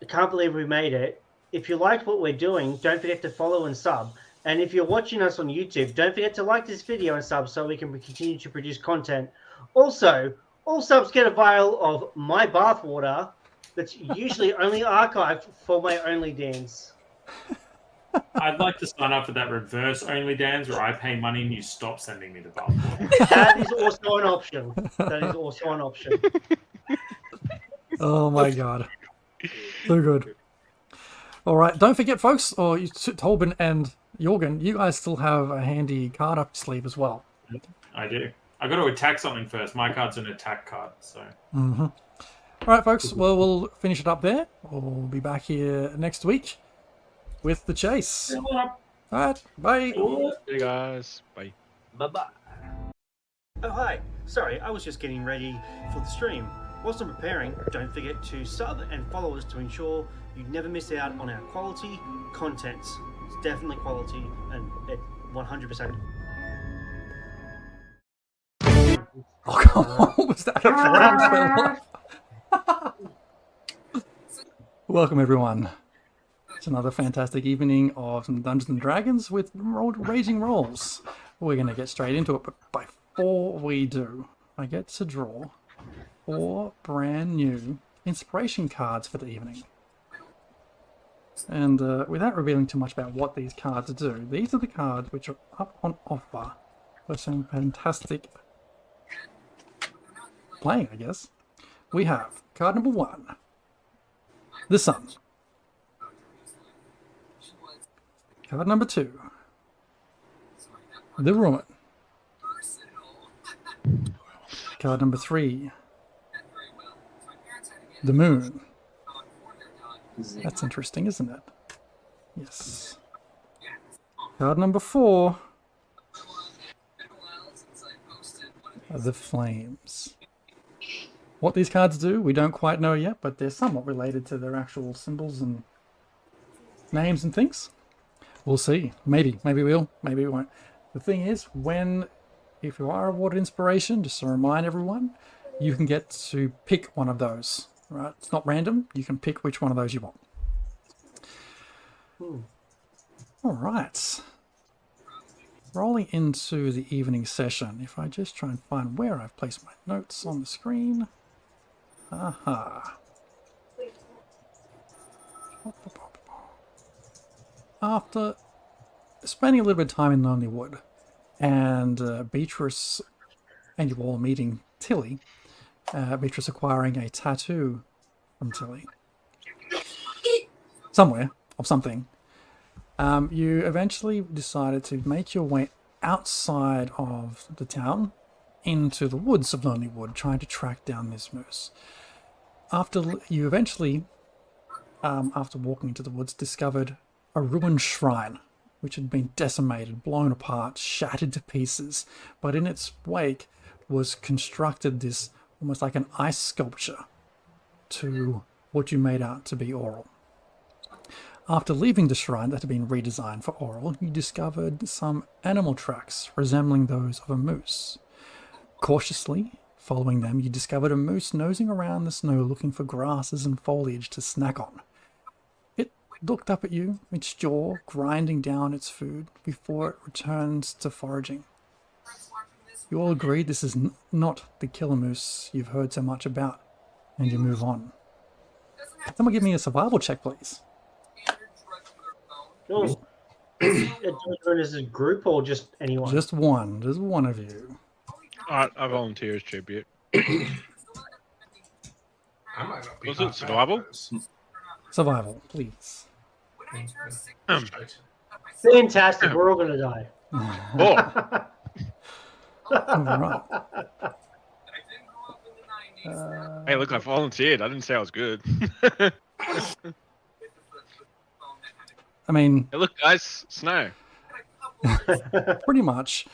can't believe we made it. If you liked what we're doing, don't forget to follow and sub. And if you're watching us on YouTube, don't forget to like this video and sub so we can continue to produce content. Also, all subs get a vial of my bathwater that's usually only archived for my only dance. I'd like to sign up for that reverse only dance where I pay money and you stop sending me the bathwater. That is also an option. That is also an option. Oh my god. So good. All right, don't forget, folks, or Tolben and Jorgen, you guys still have a handy card up your sleeve as well. I do. I got to attack something first. My card's an attack card, so. Mm-hmm. All right, folks. Well, we'll finish it up there. We'll be back here next week with the chase. All right, bye. Hey guys, bye. Bye-bye. Oh, hi. Sorry, I was just getting ready for the stream. Whilst I'm preparing, don't forget to sub and follow us to ensure you never miss out on our quality contents. It's definitely quality and it 100%. Oh, come on. Was that a flash? Welcome, everyone. It's another fantastic evening of some Dungeons and Dragons with Raging Rolls. We're going to get straight into it, but before we do, I get to draw 4 brand new inspiration cards for the evening. And without revealing too much about what these cards do, these are the cards which are up on offer for some fantastic playing, I guess. We have card number 1, the Sun. Card number 2, the Woman. Card number 3, the Moon. That's interesting, isn't it? Yes. Card number 4, the Flames. What these cards do, we don't quite know yet, but they're somewhat related to their actual symbols and names and things. We'll see. Maybe we'll, maybe we won't. The thing is, if you are awarded inspiration, just to remind everyone, you can get to pick one of those. Right? It's not random. You can pick which one of those you want. All right. Rolling into the evening session. If I just try and find where I've placed my notes on the screen. Aha. After spending a little bit of time in Lonely Wood, and Beatrice, and you all meeting Tilly, Beatrice acquiring a tattoo from Tilly. Somewhere, of something. You eventually decided to make your way outside of the town into the woods of Lonely Wood, trying to track down this moose. After you eventually, after walking into the woods, discovered a ruined shrine, which had been decimated, blown apart, shattered to pieces, but in its wake was constructed this almost like an ice sculpture to what you made out to be Oral. After leaving the shrine that had been redesigned for Oral, you discovered some animal tracks resembling those of a moose. Cautiously following them, you discovered a moose nosing around the snow looking for grasses and foliage to snack on. It looked up at you, its jaw grinding down its food before it returns to foraging. You all agreed this is not the killer moose you've heard so much about, and you move on. Someone give me a survival check, please. Do it as a group or just anyone? Just one of you. I volunteer as tribute. I might not be Was it half survival? bad at those. Survival, please. Fantastic. We're all going to die. Oh, All right. hey, look, I volunteered. I didn't say I was good. I mean, Hey, look, guys, snow. pretty much.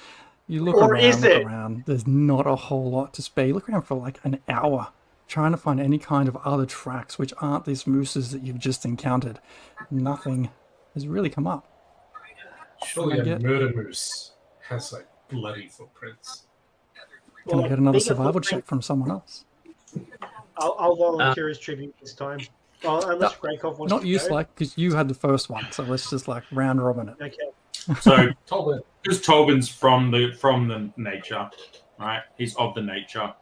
You look Or around, is look it? around. There's not a whole lot to spare. You look around for like an hour, trying to find any kind of other tracks which aren't these mooses that you've just encountered. Nothing has really come up. Surely Can I a get- murder moose has like bloody footprints. Can I get another bigger survival footprint. check from someone else? I'll volunteer as tribute this time. Oh, unless Greykov wants Not to you, go. Slack, because you had the first one. So let's just like round robin it. Okay. So Tolbert, because Tobin's from the nature, right? He's of the nature.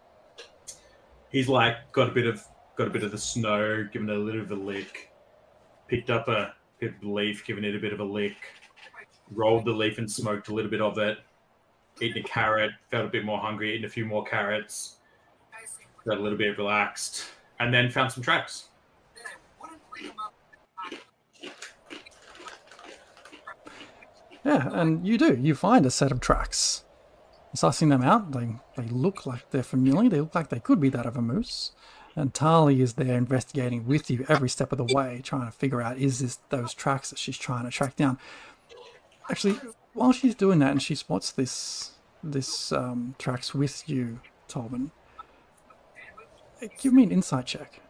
He's like got a bit of the snow, given it a little bit of a lick. Picked up a bit of leaf, given it a bit of a lick. Rolled the leaf and smoked a little bit of it. Eaten a carrot, felt a bit more hungry. Eaten a few more carrots. Got a little bit relaxed, and then found some tracks. Yeah, and you do. You find a set of tracks. Sussing them out, they look like they're familiar. They look like they could be that of a moose. And Tali is there investigating with you every step of the way, trying to figure out, is this those tracks that she's trying to track down? Actually, while she's doing that and she spots this tracks with you, Tolman, give me an insight check.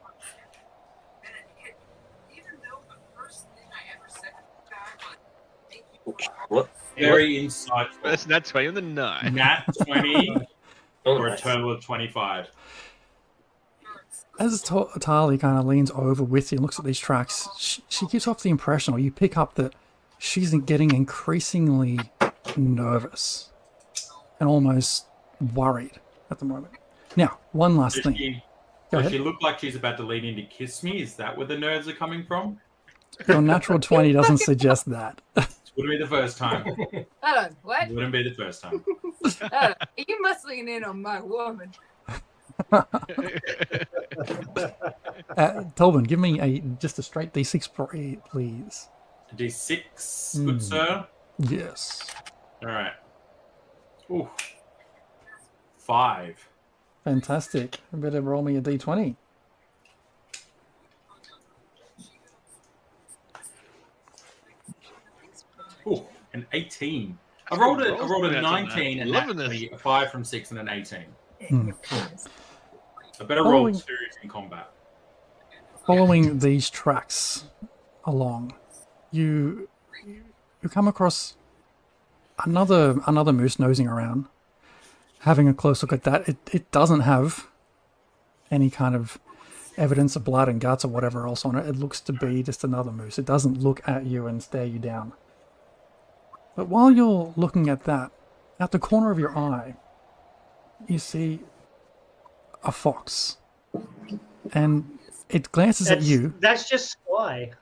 What? Very insightful. That's not 20 on the 9. Nat 20 Oh, or a nice. total of 25. As Tali kind of leans over with you and looks at these tracks, she gives off the impression, or you pick up that she's getting increasingly nervous and almost worried at the moment. Now, one last Does thing. she, Go does ahead. she look like she's about to lean in to kiss me? Is that where the nerves are coming from? Your natural 20 doesn't suggest that. Wouldn't be the first time. Hold on, what? Wouldn't be the first time. You must lean in on my woman. Tolman, give me just a straight D6, please. D6, good sir. Yes. All right. Ooh. 5. Fantastic. You better roll me a D20. Ooh, an 18. I rolled a Rolls 19 and Loving naturally this. a 5 from 6 and an 18. Hmm. I better roll Following- 2 in combat. Following these tracks along, you come across another moose nosing around. Having a close look at that, it doesn't have any kind of evidence of blood and guts or whatever else on it. It looks to be just another moose. It doesn't look at you and stare you down. But while you're looking at that, at the corner of your eye, you see a fox. And it glances at you. That's just Sky.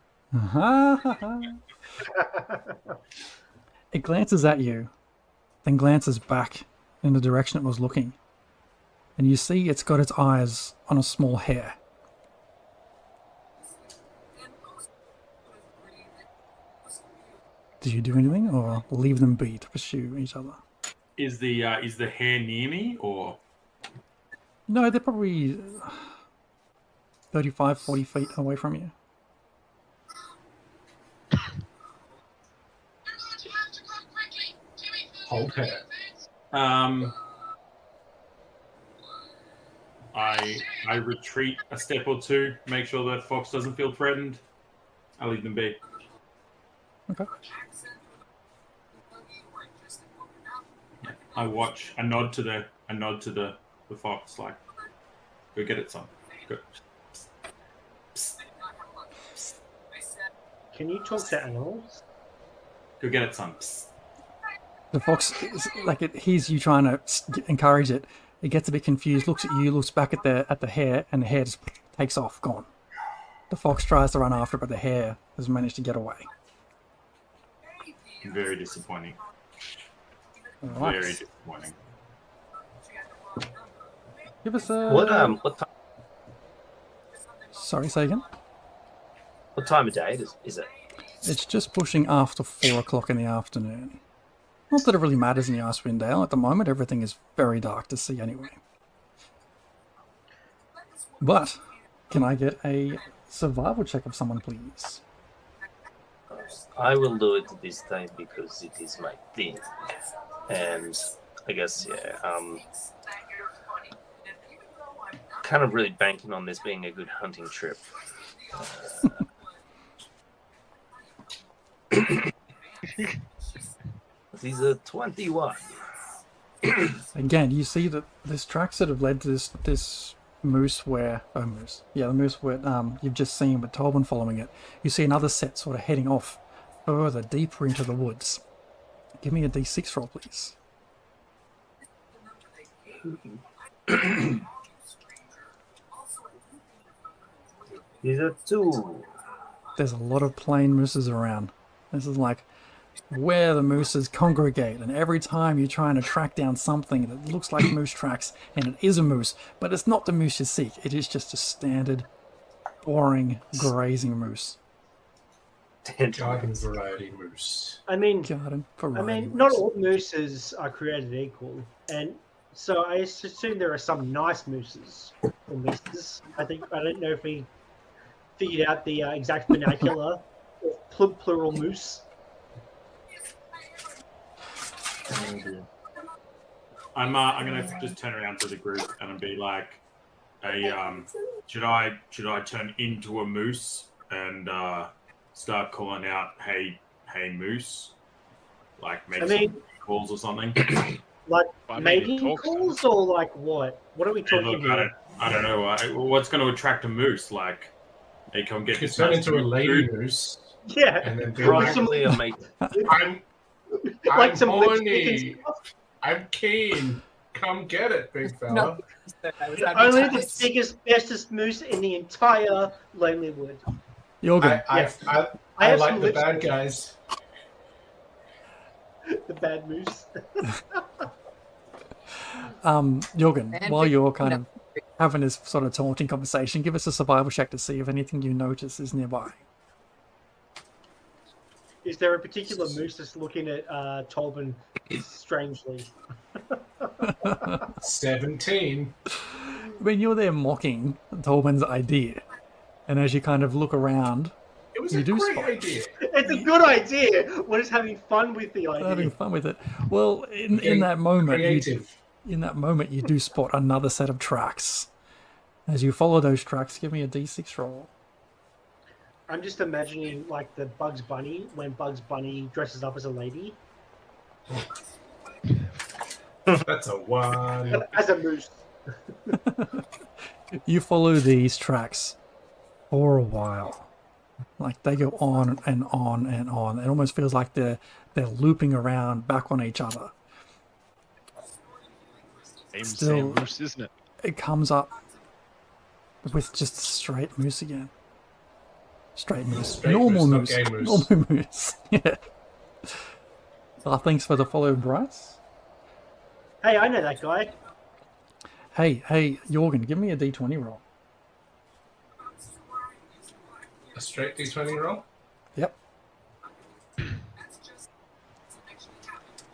It glances at you, then glances back in the direction it was looking. And you see it's got its eyes on a small hare. Did you do anything, or leave them be to pursue each other? Is the hare near me, or No, they're probably 35, 40 feet away from you. Hold her. I retreat a step or two, make sure that fox doesn't feel threatened. I leave them be. Okay. I watch. I nod to the fox, like, go get it, son. Go. Can you talk to animals? Go get it, son. The fox, like, it hears you trying to encourage it. It gets a bit confused, looks at you, looks back at the hare, and the hare just takes off, gone. The fox tries to run after it, but the hare has managed to get away. Very disappointing. Right. Very disappointing. Give us a... What time? Sorry, say again? What time of day is it? It's just pushing after 4 o'clock in the afternoon. Not that it really matters in the Icewind Dale. At the moment, everything is very dark to see anyway. But, can I get a survival check of someone, please? I will do it this time because it is my thing, and I guess kind of really banking on this being a good hunting trip. This is a 21. Again, you see that there's tracks that have led to this moose where... Oh, moose. Yeah, the moose where you've just seen with Tolban following it. You see another set sort of heading off further, deeper into the woods. Give me a d6 roll, please. These are 2. There's a lot of plain mooses around. This is like where the mooses congregate, and every time you're trying to track down something that looks like moose tracks, and it is a moose, but it's not the moose you seek. It is just a standard, boring, grazing moose. Garden variety moose. I mean, Garden variety moose. not all mooses are created equal, and so I assume there are some nice mooses or mooses. I don't know if we figured out the exact vernacular of plural moose. I'm gonna just turn around to the group and be like, "Hey, should I turn into a moose and start calling out, hey moose, like make some calls or something?" Like I mean, mating it talks, calls or like what? What are we Hey, talking look, about? I don't know. What's going to attract a moose? Like, hey, come get You this. turn nice into a lady food. moose Yeah, and then be like, Probably a mate. I'm like some horny. lipstick and stuff. I'm keen. Come get it, big fella. No. Only the biggest, bestest moose in the entire Lonely Wood. Jorgen, I have like some the bad lipstick. guys. The bad moose. Jorgen, And while Vic- you're kind of having this sort of taunting conversation, give us a survival check to see if anything you notice is nearby. Is there a particular moose that's looking at Tolban strangely? 17. I mean, you're there mocking Tolban's idea, and as you kind of look around, It was You a do great spot. idea. It's a good idea. We're just having fun with the idea. having fun with it. Well, in Getting that moment, Creative. you do spot another set of tracks As you follow those tracks, give me a d6 roll. I'm just imagining like the Bugs Bunny when Bugs Bunny dresses up as a lady. That's a 1. As a moose. You follow these tracks for a while. Like they go on and on and on. It almost feels like they're looping around back on each other. Same moose, isn't it? It comes up with just straight moose again. Straight moose. Straight Normal moose, moose. not gay moose. Normal moose. Yeah. Thanks for the follow, Bryce. Hey, I know that guy. Hey, Jorgen, give me a d20 roll. A straight d20 roll? Yep.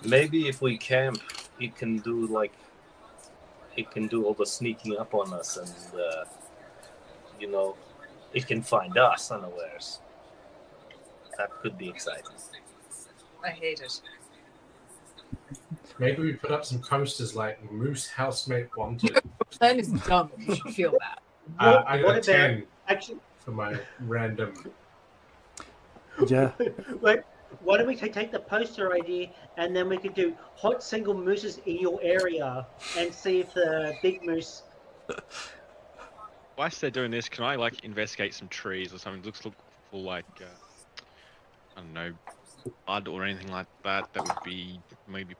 Maybe if we camp, it can do all the sneaking up on us, and it can find us unawares. That could be exciting. I hate it. Maybe we put up some posters like Moose Housemate Wanted. Plan is dumb. You should feel that. I got What a about 10 actually? for my random. Yeah. Wait, why don't we take the poster idea and then we could do hot single mooses in your area and see if the big moose. Whilst they're doing this, can I like investigate some trees or something? Look for like I don't know, blood or anything like that. That would be maybe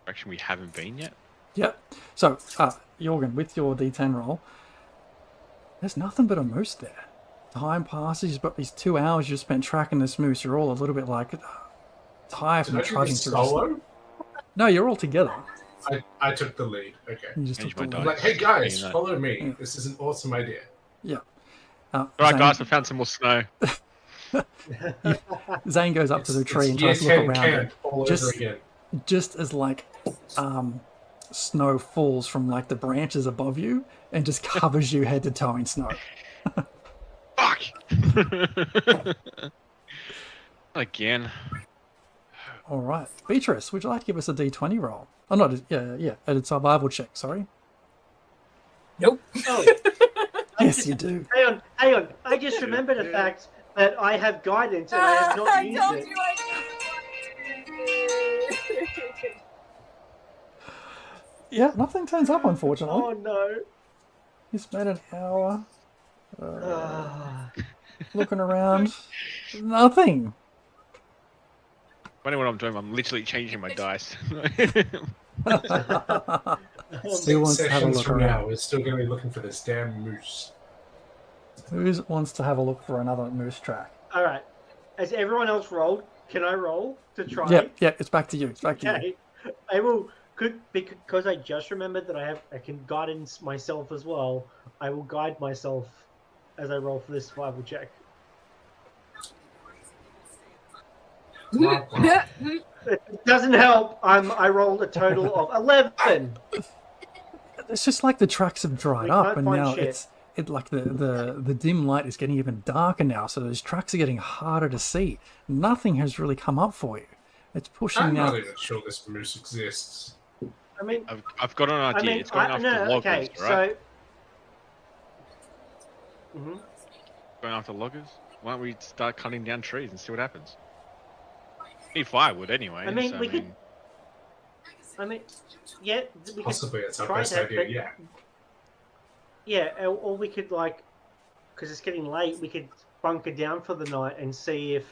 direction we haven't been yet. Yep. So, Jorgen, with your d10 roll, there's nothing but a moose there. Time passes, but these 2 hours you spent tracking this moose, you're all a little bit like tired Did from I do trudging this through. solo? No, you're all together. I took the lead. Okay. You just Change took the my I'm lead. like, hey guys, Yeah. follow me. This is an awesome idea. Yeah. All right, Zane, guys, I found some more snow. Zane goes up to the tree and year tries to look 10 around it. camp all Just- over again. Just as like snow falls from like the branches above you and just covers you head to toe in snow. Fuck! Again. All right, Beatrice, would you like to give us a d20 roll? Oh, no, a survival check. Sorry. Nope. Oh, Yes, you do. hang on. I just remembered the fact that I have guidance and I have not I used told it. you I did. Yeah, nothing turns up, unfortunately. Oh no. You spent an hour Ah. looking around. Nothing. Funny what I'm doing. I'm literally changing my dice. Who wants to have a Sessions look from around? now, we're still going to be looking for this damn moose. Who wants to have a look for another moose track? All right. Has everyone else rolled? Can I roll to try? Yep, it's back to you. It's back to you. Okay. I will. Because I just remembered that I can guidance myself as well. I will guide myself as I roll for this survival check. It doesn't help. I rolled a total of 11. It's just like the tracks have dried We up, can't and find now shit. it's like the dim light is getting even darker now. So those tracks are getting harder to see. Nothing has really come up for you. It's pushing I'm out. not even sure this moose exists. I mean, I've got an idea. It's going after loggers, okay. right? So, Going after loggers. Why don't we start cutting down trees and see what happens? Need firewood anyway. I mean, so, we could. I mean, yeah, we Possibly it's our try best that, idea but- yet. Yeah, or we could because it's getting late, we could bunker down for the night and see if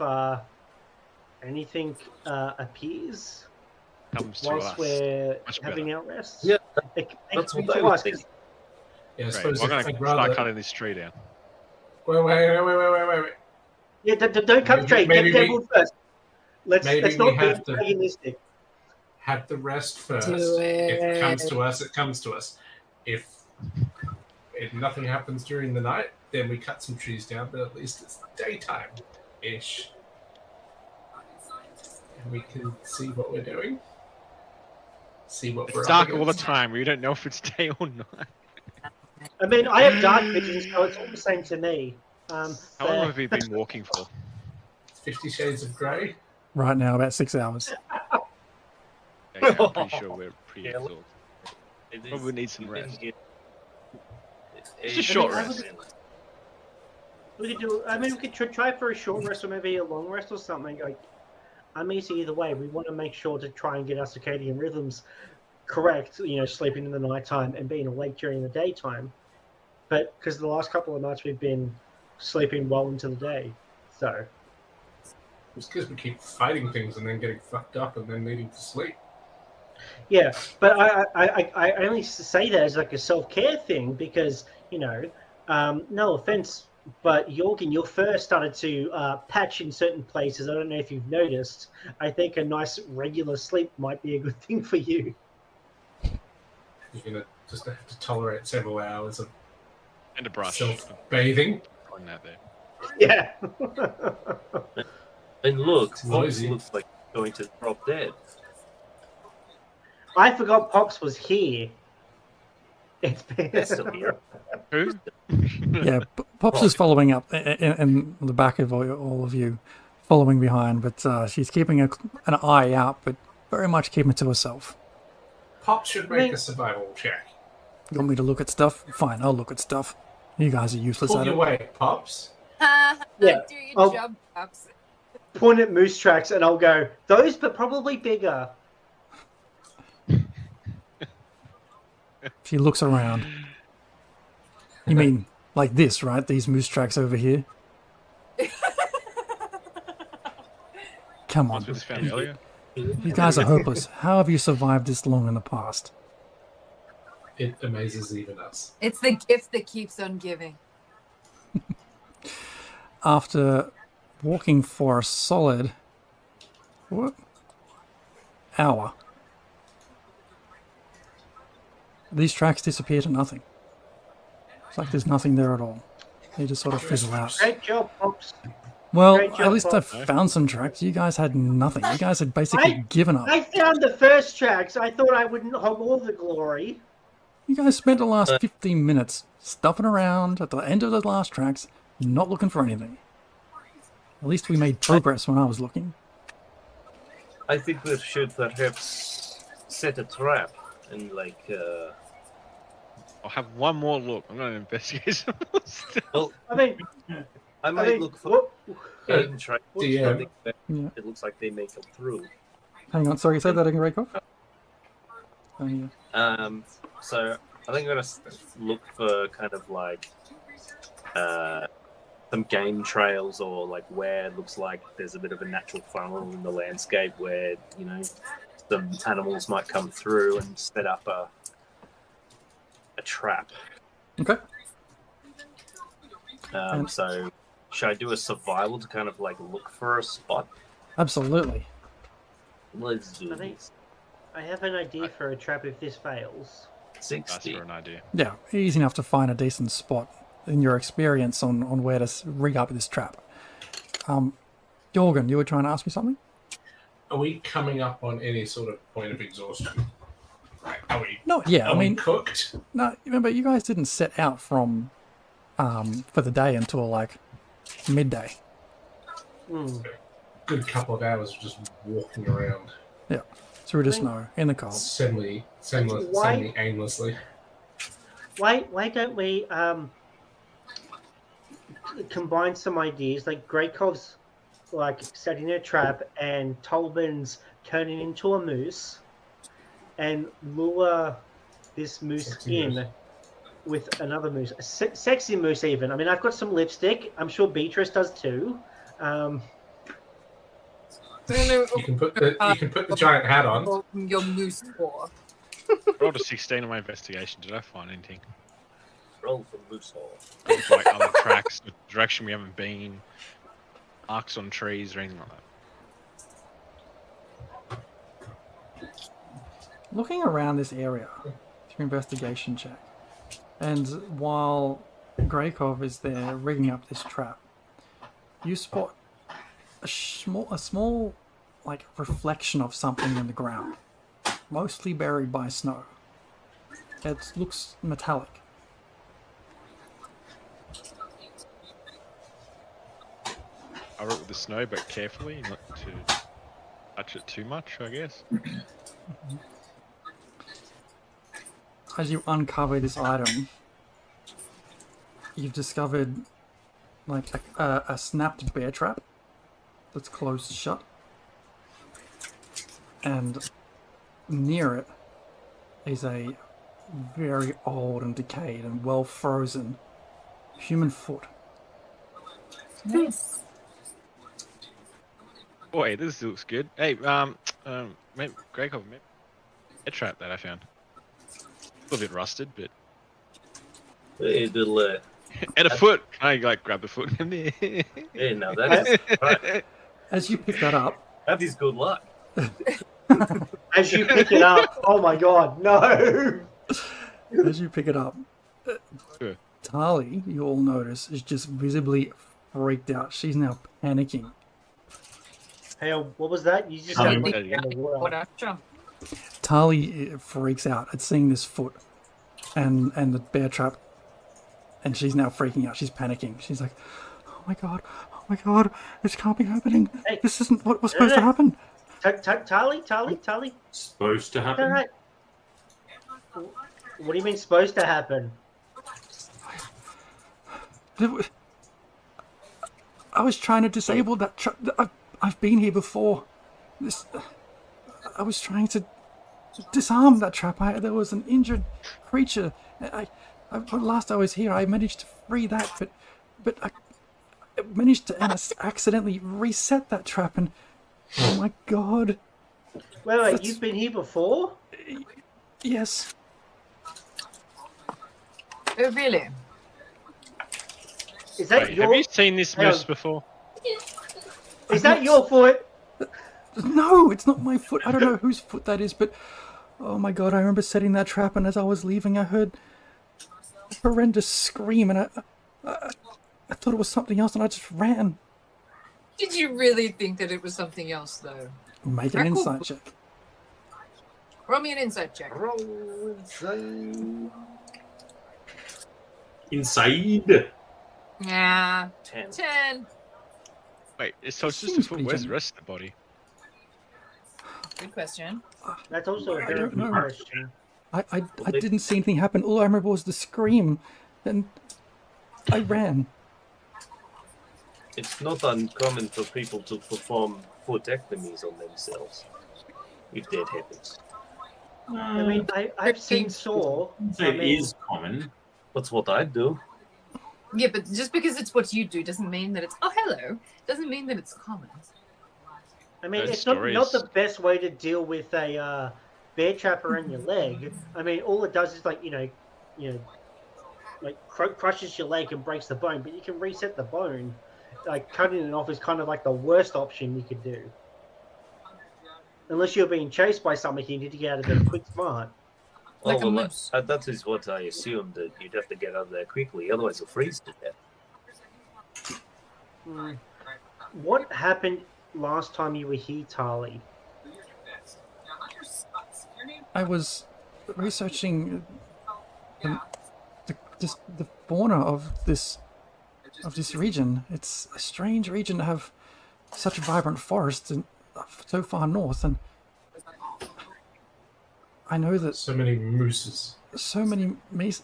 anything appears comes to whilst us. we're Much having our rest. Yeah, It that's comes what I to was us, 'cause- thinking. Yeah, I Right, suppose we're if going I'd to start rather... cutting this tree down. Wait. Yeah, don't cut Maybe- straight. maybe Get we- wood first. Let's maybe we not be have to- antagonistic. Have the rest first. Do If it comes it. to us, it comes to us. If nothing happens during the night, then we cut some trees down, but at least it's daytime-ish. And we can see what we're doing. See what we're It's up dark all the against. time. We don't know if it's day or night. I mean, I have dark vision, so it's all the same to me. How long have we been walking for? 50 Shades of Grey. Right now, about 6 hours. Yeah, I'm pretty sure we're pretty Yeah, exhausted. It is- Probably need some we've been rest. here- It's a short I rest. We could do. I mean, we could try for a short rest or maybe a long rest or something. Like, I'm easy either way. We want to make sure to try and get our circadian rhythms correct. You know, sleeping in the nighttime and being awake during the daytime. But because the last couple of nights we've been sleeping well into the day, so It's because we keep fighting things and then getting fucked up and then needing to sleep. yeah. But I only say that as like a self-care thing because no offense. But Jorgen, your fur started to patch in certain places. I don't know if you've noticed. I think a nice regular sleep might be a good thing for you. You're gonna just have to tolerate several hours of And a brush. self-bathing. On that there. Yeah. And look, It's Fox noisy. looks like going to drop dead. I forgot Pops was here. It's been... They're still here. Who? Yeah, Pops is following up in the back of all of you, following behind, but she's keeping an eye out, but very much keeping it to herself. Pop should make a survival check. You want me to look at stuff? Fine, I'll look at stuff. You guys are useless Pull at your it. weight, Pops. Yeah. Do your Oh. job, Pops. Point at moose tracks and I'll go, those but probably bigger. She looks around. You mean like this, right? These moose tracks over here? Come on. Ones we found earlier. You guys are hopeless. How have you survived this long in the past? It amazes even us. It's the gift that keeps on giving. After walking for a solid hour, these tracks disappear to nothing. It's like there's nothing there at all. They just sort of fizzle out. Great job, Pops. Well, Great job, at least I Bob. found some tracks. You guys had nothing. You guys had basically given up. I found the first tracks. I thought I wouldn't have all the glory. You guys spent the last 15 minutes stuffing around at the end of the last tracks, not looking for anything. At least we made progress when I was looking. I think we should perhaps set a trap and I'll have one more look. I'm going to investigate some stuff. well, I mean, I might look for game trails. DM. Yeah. It looks like they may come through. Hang on, sorry, say that again, Rakoff? Oh, yeah. So I think I'm gonna look for kind of like some game trails or like where it looks like there's a bit of a natural funnel in the landscape where some animals might come through and set up a trap. Okay. So should I do a survival to kind of like look for a spot? Absolutely. Let's do I think- this. I have an idea for a trap if this fails. That's 60. for an idea. Yeah, easy enough to find a decent spot in your experience on where to rig up this trap. Jorgen, you were trying to ask me something? Are we coming up on any sort of point of exhaustion? Like, are we? No, yeah, Are I we mean, cooked? no, remember, you guys didn't set out from for the day until like midday. Good couple of hours of just walking around Yeah, through the snow, in the cold. semi aimlessly. Why don't we combine some ideas like Greykov's like setting a trap and Tolben's turning into a moose and lure this moose Sexy in moose. with another moose, a sexy moose even. I mean, I've got some lipstick. I'm sure Beatrice does too. You can put the giant hat on. Your moose paw. Rolled a 16 on my investigation. Did I find anything? Roll for moose hole. Like other tracks, the direction we haven't been, marks on trees, or anything like that. Looking around this area through investigation check, and while Greykov is there rigging up this trap, you spot a small like reflection of something in the ground, mostly buried by snow. It looks metallic. I wrote with the snow, but carefully, not to touch it too much, I guess. As you uncover this item, you've discovered like a snapped bear trap that's closed shut, and near it is a very old and decayed and well frozen human foot. Nice. Boy, this looks good. Hey, Greg, a trap that I found. A little bit rusted, but Hey, little, and a foot. I like grab the foot. yeah, now that is right. As you pick that up, That is good luck. As you pick it up, oh my god, no! as you pick it up, Sure. Tali, you all notice, is just visibly freaked out. She's now panicking. Hey, what was that? You just Oh, said yeah, like, yeah. in the water. What a jump. Tali freaks out at seeing this foot and the bear trap, and she's now freaking out. She's panicking. She's like, oh my god, this can't be happening. Hey. This isn't what was supposed to happen. Tali? Supposed to happen. Alright. What do you mean supposed to happen? I was trying to disable that trap. I've been here before. I was trying to disarm that trap. There was an injured creature. Last I was here, I managed to free that, but I managed to accidentally reset that trap, and oh my god. Wait, you've been here before? Yes. Oh, really? Is that Wait, your? have you seen this Hang on. moose before? Is that your foot? No, it's not my foot. I don't know whose foot that is, but oh my god, I remember setting that trap, and as I was leaving, I heard a horrendous scream, and I thought it was something else, and I just ran. Did you really think that it was something else, though? Make an insight check. Roll me an insight check. Inside. Yeah. 10. 10. Wait, so it's just Seems a foot. pretty Where's the generous. rest of the body? Good question. That's also a I very don't good know. question. I didn't see anything happen. All I remember was the scream, and I ran. It's not uncommon for people to perform footectomies on themselves if that happens. I mean, I've seen Saw. It is common. That's what I do. Yeah, but just because it's what you do doesn't mean that it's, oh, hello, doesn't mean that it's common. I mean, Those it's not stories. the best way to deal with a bear trap around your leg. I mean, all it does is like like crushes your leg and breaks the bone, but you can reset the bone. Like cutting it off is kind of like the worst option you could do. Unless you're being chased by something, you need to get out of there quick, smart. Like a well, moose. that is what I assumed, that you'd have to get out of there quickly, otherwise you'll freeze to death. What happened last time you were here, Tali? I was researching the fauna of this region. It's a strange region to have such vibrant forests and so far north, and I know that So many mooses. so many moose.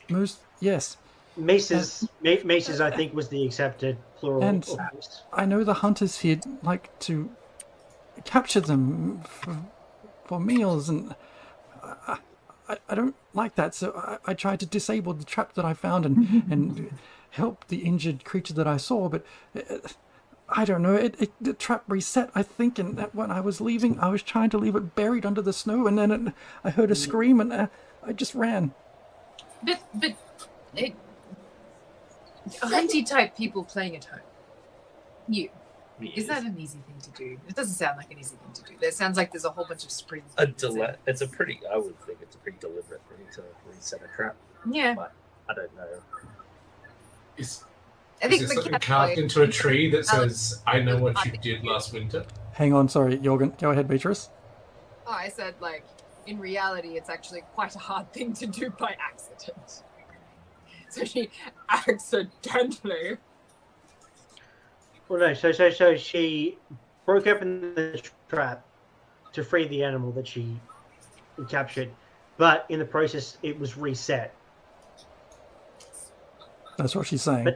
Yes, Maces, I think, was the accepted plural. And- of moose. I know the hunters here like to capture them for meals, and I don't like that. So I tried to disable the trap that I found and help the injured creature that I saw, but I don't know. The trap reset, I think, and when I was leaving, I was trying to leave it buried under the snow, and then I heard a scream, and I just ran. But hunty type people playing at home. You. Is that an easy thing to do? It doesn't sound like an easy thing to do. It sounds like there's a whole bunch of springs. I would think it's a pretty deliberate thing to reset a trap. Yeah. But I don't know. Is I think there the something cat carved boy- into a tree that says, I know what you did last winter? Hang on, sorry, Jorgen. Go ahead, Beatrice. Oh, I said, like, in reality, it's actually quite a hard thing to do by accident. So she accidentally. Well, no. So she broke open the trap to free the animal that she captured, but in the process, it was reset. That's what she's saying.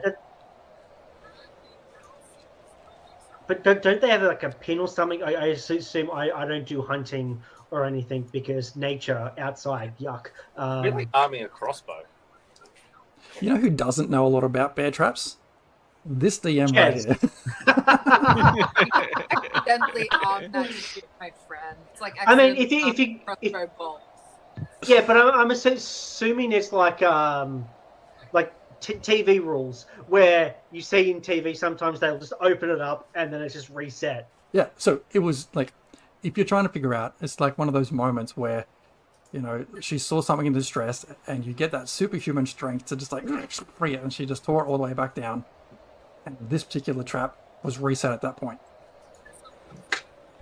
But don't they have like a pin or something? I assume I don't do hunting or anything because nature outside, yuck. Really arming a crossbow. You know who doesn't know a lot about bear traps? This DM Chaz. right here. Accidentally armed that shit, my friend. It's like I mean, accidentally crossbow bolt. yeah, but I'm assuming it's like TV rules where you see in TV sometimes they'll just open it up and then it's just reset. Yeah, so it was like, if you're trying to figure out, it's like one of those moments where, you know, she saw something in distress and you get that superhuman strength to just like free it, and she just tore it all the way back down. And this particular trap was reset at that point.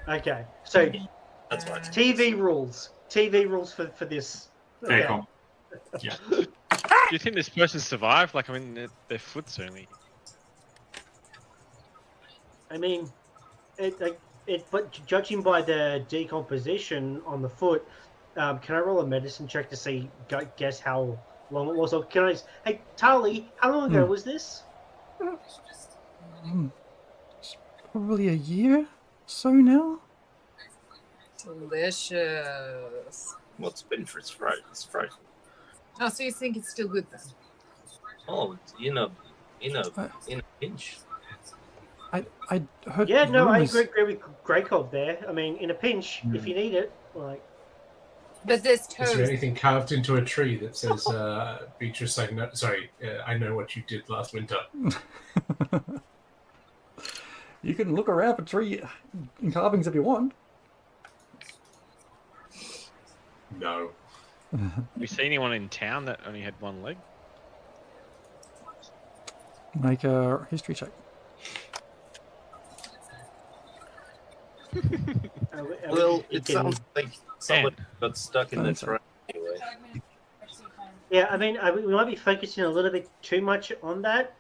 Okay, so That's right. TV rules for this. Fair Okay. call. Yeah. Do you think this person survived? Like, I mean, their foot's only. I mean, but judging by the decomposition on the foot, can I roll a medicine check to guess how long it was? Or can I? Hey, Tali, how long ago was this? It's probably a year or so now. Delicious. Well, it's been for its frozen. It's frozen. Oh, so you think it's still good then? Oh, in a pinch. I heard. Yeah, no, I rumors- agree with Greykov there. I mean, in a pinch, if you need it, like. But this Is there toast. anything carved into a tree that says, Beatrice, I know what you did last winter? You can look around for tree carvings if you want. No. Have you seen anyone in town that only had one leg? Make a history check. Well, it sounds like someone got stuck in the Thanks. terrain anyway. Yeah, I mean, we might be focusing a little bit too much on that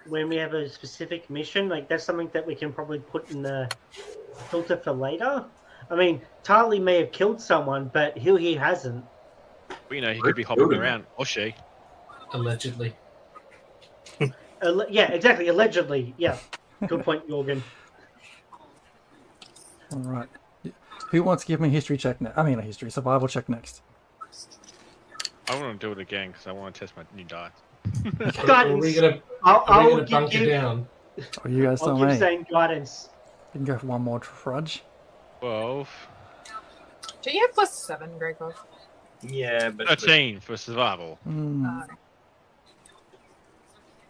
when we have a specific mission. Like, that's something that we can probably put in the filter for later. I mean, Tarly may have killed someone, but he hasn't. Well, you know, he could be hopping around, or she. Allegedly. Yeah, exactly. Allegedly. Yeah. Good point, Jorgen. All right. Who wants to give me a history check next? I mean, a survival check next. I want to do it again because I want to test my new die. Guidance. Are we going I'll to bunker give down? Oh, you guys I'll tell give me. Zane guidance. You can go for one more trudge. 12. Do you have +7, Gregor? Yeah, but 13 for survival.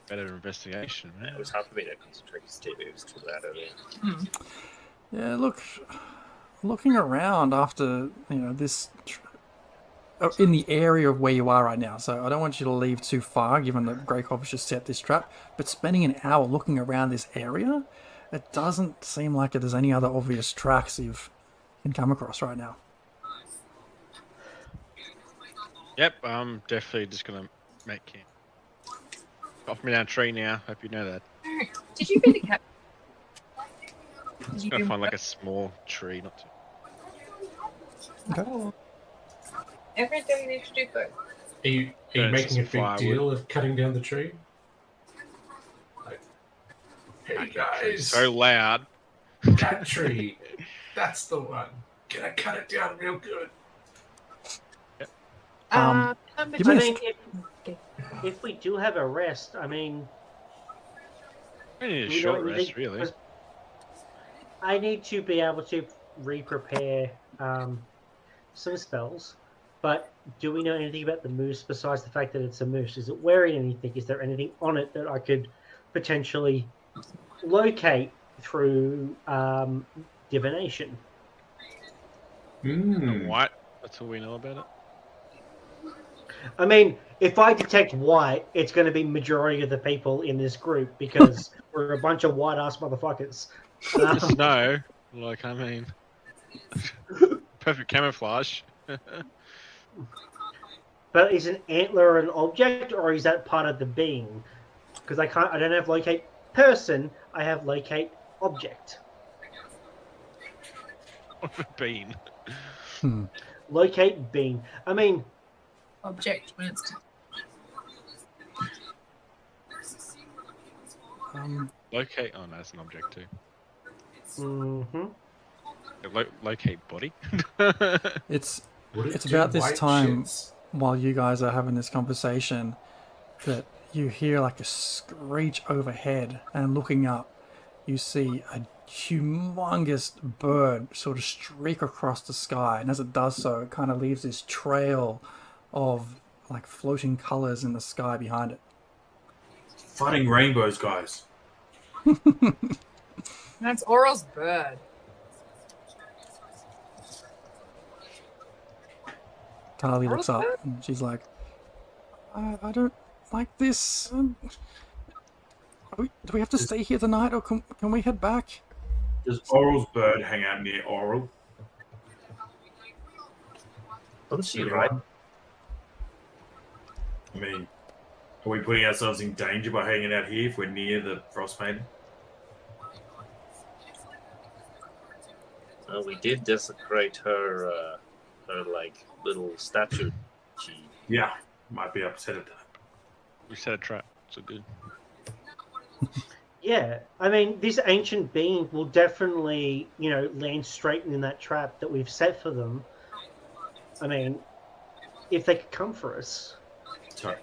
Better investigation, man. it was hard for me to concentrate because TV was too loud earlier. Yeah, look, looking around after, you know, this, in the area of where you are right now, so I don't want you to leave too far, given that Greykov has just set this trap, but spending an hour looking around this area, it doesn't seem like there's any other obvious tracks you can come across right now. Yep, I'm definitely just going to make camp. Off me down a tree now, hope you know that. Did you feed a cat? Did I'm going to find like a small tree, not too. Okay. Everything you need to do good. Are you Yeah, it's making a just big firewood. deal of cutting down the tree? Like, hey guys, So loud. that tree, that's the one. Gonna cut it down real good. Give me I a mean, if we do have a rest, I mean, I need a we short don't rest, think- really. I need to be able to re-prepare some spells. But do we know anything about the moose besides the fact that it's a moose? Is it wearing anything? Is there anything on it that I could potentially locate through divination? And white, that's all we know about it. I mean, if I detect white, it's going to be majority of the people in this group because we're a bunch of white-ass motherfuckers. Snow, like, I mean, perfect camouflage. But is an antler an object, or is that part of the being? Because I don't have locate person. I have locate object. Bean. Locate being. I mean, Object when it's Locate. Oh no, that's an object too. Mm-hmm. Locate body. It's Would it It's do about this white time shits? while you guys are having this conversation that you hear like a screech overhead, and looking up, you see a humongous bird sort of streak across the sky, and as it does so, it kind of leaves this trail of like floating colors in the sky behind it. Fighting rainbows, guys. That's Oral's bird. Tali looks up and she's like, I don't like this. Do we have to stay here tonight, or can we head back? Does Oral's bird hang out near Oral? Doesn't she right? I mean, are we putting ourselves in danger by hanging out here if we're near the Frostmaiden? Well, we did desecrate her like little statue. Yeah, might be upset at that. We set a trap, so good. Yeah, I mean, this ancient being will definitely, land straight in that trap that we've set for them. I mean, if they could come for us. Sorry.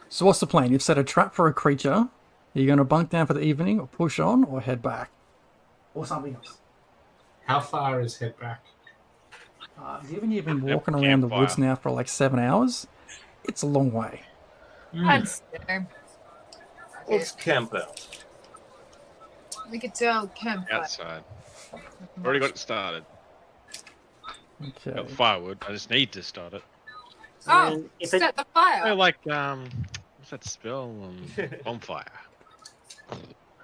So what's the plan? You've set a trap for a creature. Are you going to bunk down for the evening, or push on, or head back? Or something else? How far is head back? Given you've been walking around the woods now for like 7 hours, it's a long way. I'd stay. Let's camp out. We could tell campfire. Outside. Already got it started. Okay. Got the firewood. I just need to start it. Oh, And if set it, the fire. I like what's that spell? Bonfire.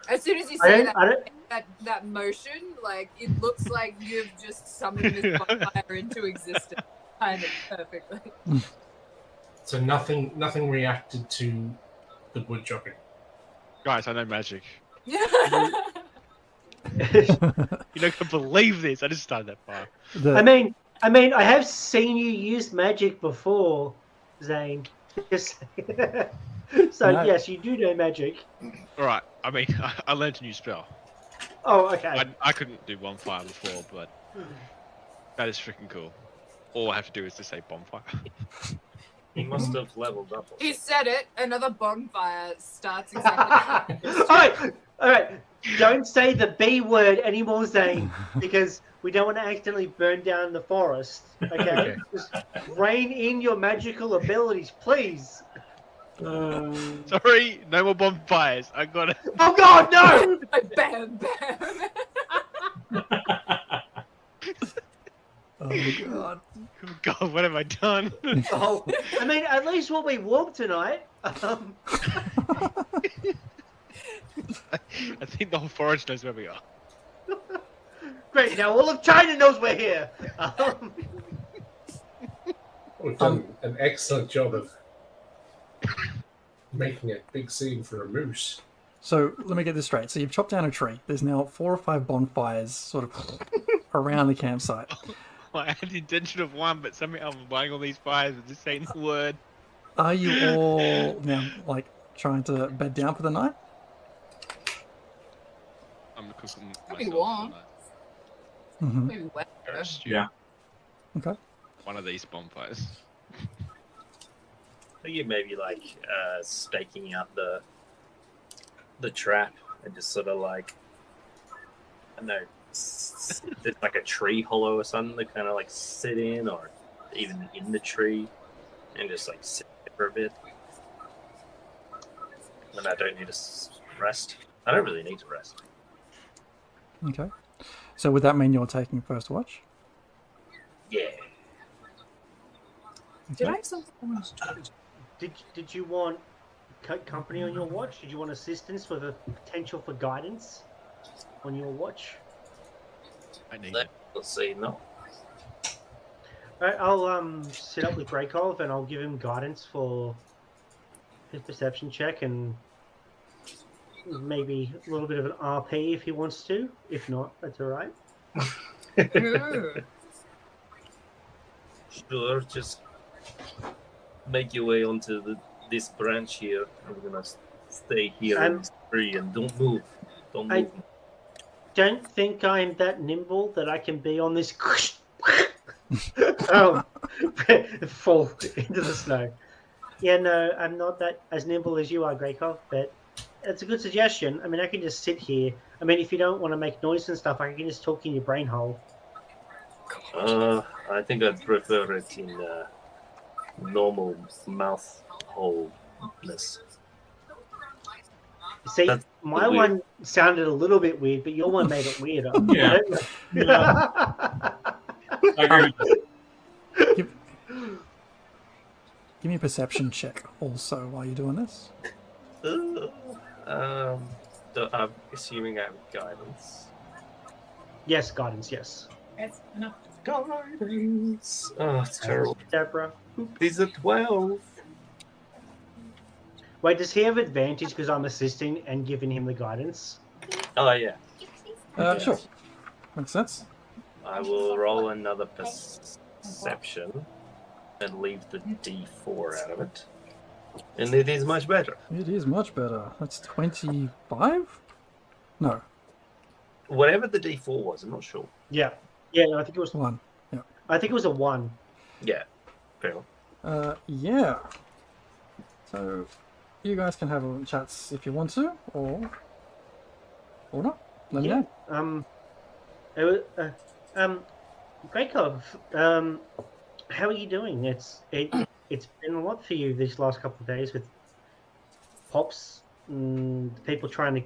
As soon as you I say don't, that motion, like it looks like you've just summoned this bonfire into existence, kind of perfectly. So nothing reacted to the wood chopping. Guys, I know magic. Yeah. You're not gonna believe this. I just started that fire. I mean, I have seen you use magic before, Zane. So No. yes, you do know magic. All right. I mean, I learned a new spell. Oh, okay. I couldn't do bonfire before, but that is freaking cool. All I have to do is to say bonfire. He must have leveled up. He said it. Another bonfire starts exactly. All right. Don't say the B word anymore, Zane, because we don't want to accidentally burn down the forest. Okay? Just rein in your magical abilities, please. Sorry, no more bonfires. I got it. Oh God, no! Bam, bam. Oh God. Oh God, what have I done? Oh, I mean, at least we'll be warm tonight. I think the whole forest knows where we are. Great, now all of China knows we're here. We've done an excellent job of making a big scene for a moose. So let me get this straight. So you've chopped down a tree. There's now 4 or 5 bonfires sort of around the campsite. I had the intention of one, but somehow I'm buying all these fires and just saying the word. Are you all now like trying to bed down for the night? I'm cooking Maybe myself. warm. Mm-hmm. Maybe wet. Yeah. Okay. One of these bonfires. I think you maybe like staking out the trap and just sort of like, I don't know, there's like a tree hollow or something to kind of like sit in, or even in the tree, and just like sit there for a bit. And I don't need to rest. I don't really need to rest. Okay. So would that mean you're taking first watch? Yeah. Did I have something I wanted to talk to? Did you want company on your watch? Did you want assistance with a potential for guidance on your watch? I need it. Let's see. No. Alright, I'll sit up with Breakov and I'll give him guidance for his perception check and maybe a little bit of an RP if he wants to. If not, that's alright. Sure, just make your way onto this branch here. I'm gonna stay here I'm- in this tree and don't move. Don't I- move. Don't think I'm that nimble that I can be on this. Fall into the snow. Yeah, no, I'm not that as nimble as you are, Greykov, but it's a good suggestion. I mean, I can just sit here. I mean, if you don't want to make noise and stuff, I can just talk in your brain hole. I think I'd prefer it in normal mouth holeness. See, That's my weird. one sounded a little bit weird, but your one made it weirder. Yeah. I agree with you. Give me a perception check also while you're doing this. I'm assuming I have guidance. Yes, guidance, yes. It's enough. Guidance. Oh, it's terrible. Deborah. He's a 12. Wait, does he have advantage because I'm assisting and giving him the guidance? Oh yeah. Sure. Makes sense. I will roll another perception and leave the D4 out of it. And it is much better. It is much better. That's 25? No, Whatever the D4 was, I'm not sure. Yeah. Yeah, no, I think it was 1. I think it was a 1. Yeah, fair enough. Yeah. So, you guys can have a chats if you want to, or not. Let me know. Greykov, how are you doing? It's been a lot for you these last couple of days with pops and people trying to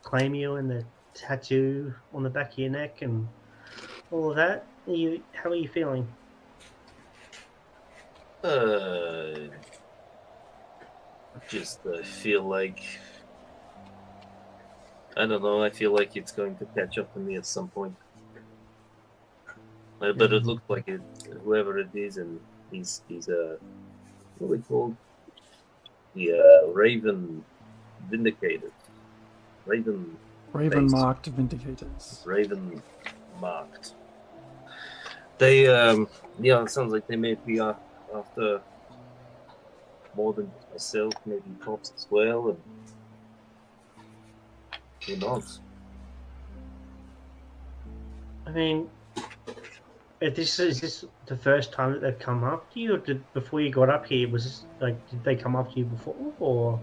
claim you and the tattoo on the back of your neck and all of that. How are you feeling? Just feel like I don't know. I feel like it's going to catch up to me at some point. But it looks like it. Whoever it is, and he's what are they called? The Raven Vindicated. Raven based. Marked Vindicators. Raven marked. They it sounds like they may be after more than myself, maybe Pops as well, and who knows? I mean, is this the first time that they've come after you, or before you got up here, was this, like, did they come after you before, or?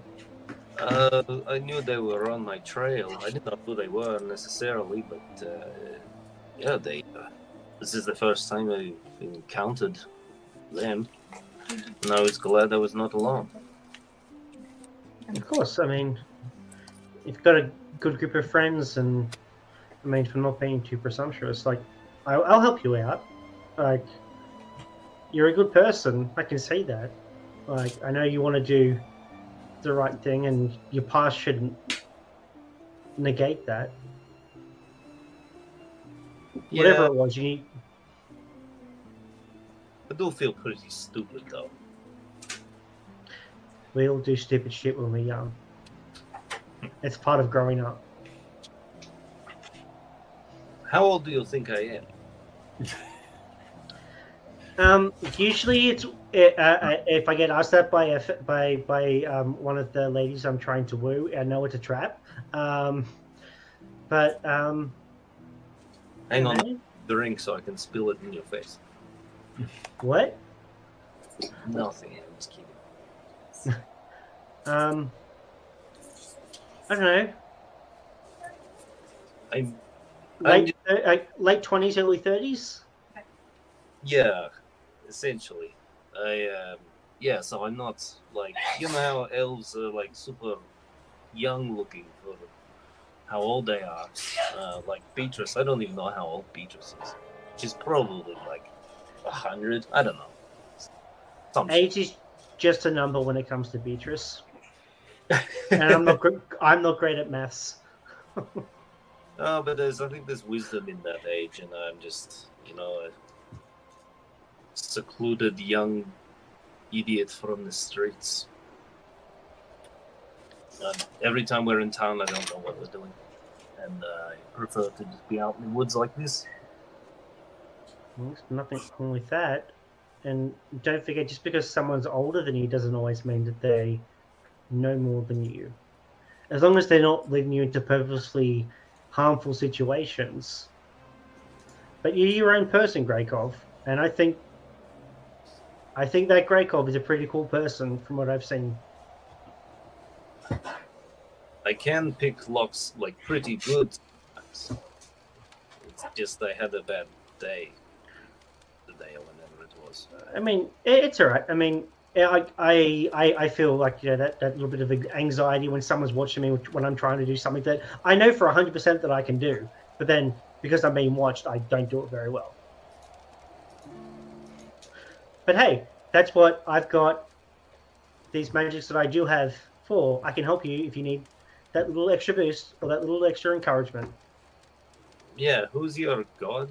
I knew they were on my trail. I didn't know who they were necessarily, but yeah, this is the first time I encountered them, and I was glad I was not alone. Of course, I mean, you've got a good group of friends, and I mean, for not being too presumptuous, like, I'll help you out. Like, you're a good person. I can see that. Like, I know you want to do the right thing, and your past shouldn't negate that. Whatever it was, you need. I do feel pretty stupid though. We all do stupid shit when we're young. It's part of growing up. How old do you think I am? Usually it's if I get asked that by one of the ladies I'm trying to woo, I know it's a trap. But Hang on, drink so I can spill it in your face. What? Nothing. I'm just kidding. I don't know. I'm Late 20s, early 30s. Yeah, essentially. So I'm not like, you know how elves are like super young looking for how old they are. Like Beatrice, I don't even know how old Beatrice is. She's probably like 100. I don't know. Age is just a number when it comes to Beatrice. And I'm not great at maths. But I think there's wisdom in that age, and I'm just, a secluded young idiot from the streets. Every time we're in town, I don't know what we're doing, and I prefer to just be out in the woods like this. There's nothing wrong with that. And don't forget, just because someone's older than you doesn't always mean that they know more than you. As long as they're not leading you into purposely harmful situations. But you're your own person, Greykov, and I think that Greykov is a pretty cool person from what I've seen. I can pick locks like pretty good sometimes. It's just I had a bad day today or whenever it was. I mean, it's all right. I mean, I feel like, that little bit of anxiety when someone's watching me when I'm trying to do something that I know for 100% that I can do, but then because I'm being watched, I don't do it very well. But hey, that's what I've got these magics that I do have for. I can help you if you need that little extra boost or that little extra encouragement. Yeah, who's your god?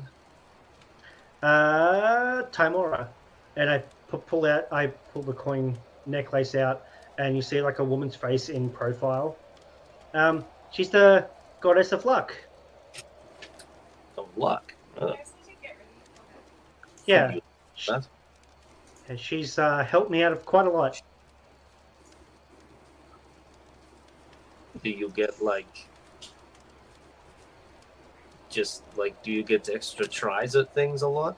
Timora. And I pull the coin necklace out, and you see like a woman's face in profile. She's the goddess of luck. Of luck. Yeah. That? And she's helped me out of quite a lot. Do you get like just like do you get extra tries at things a lot?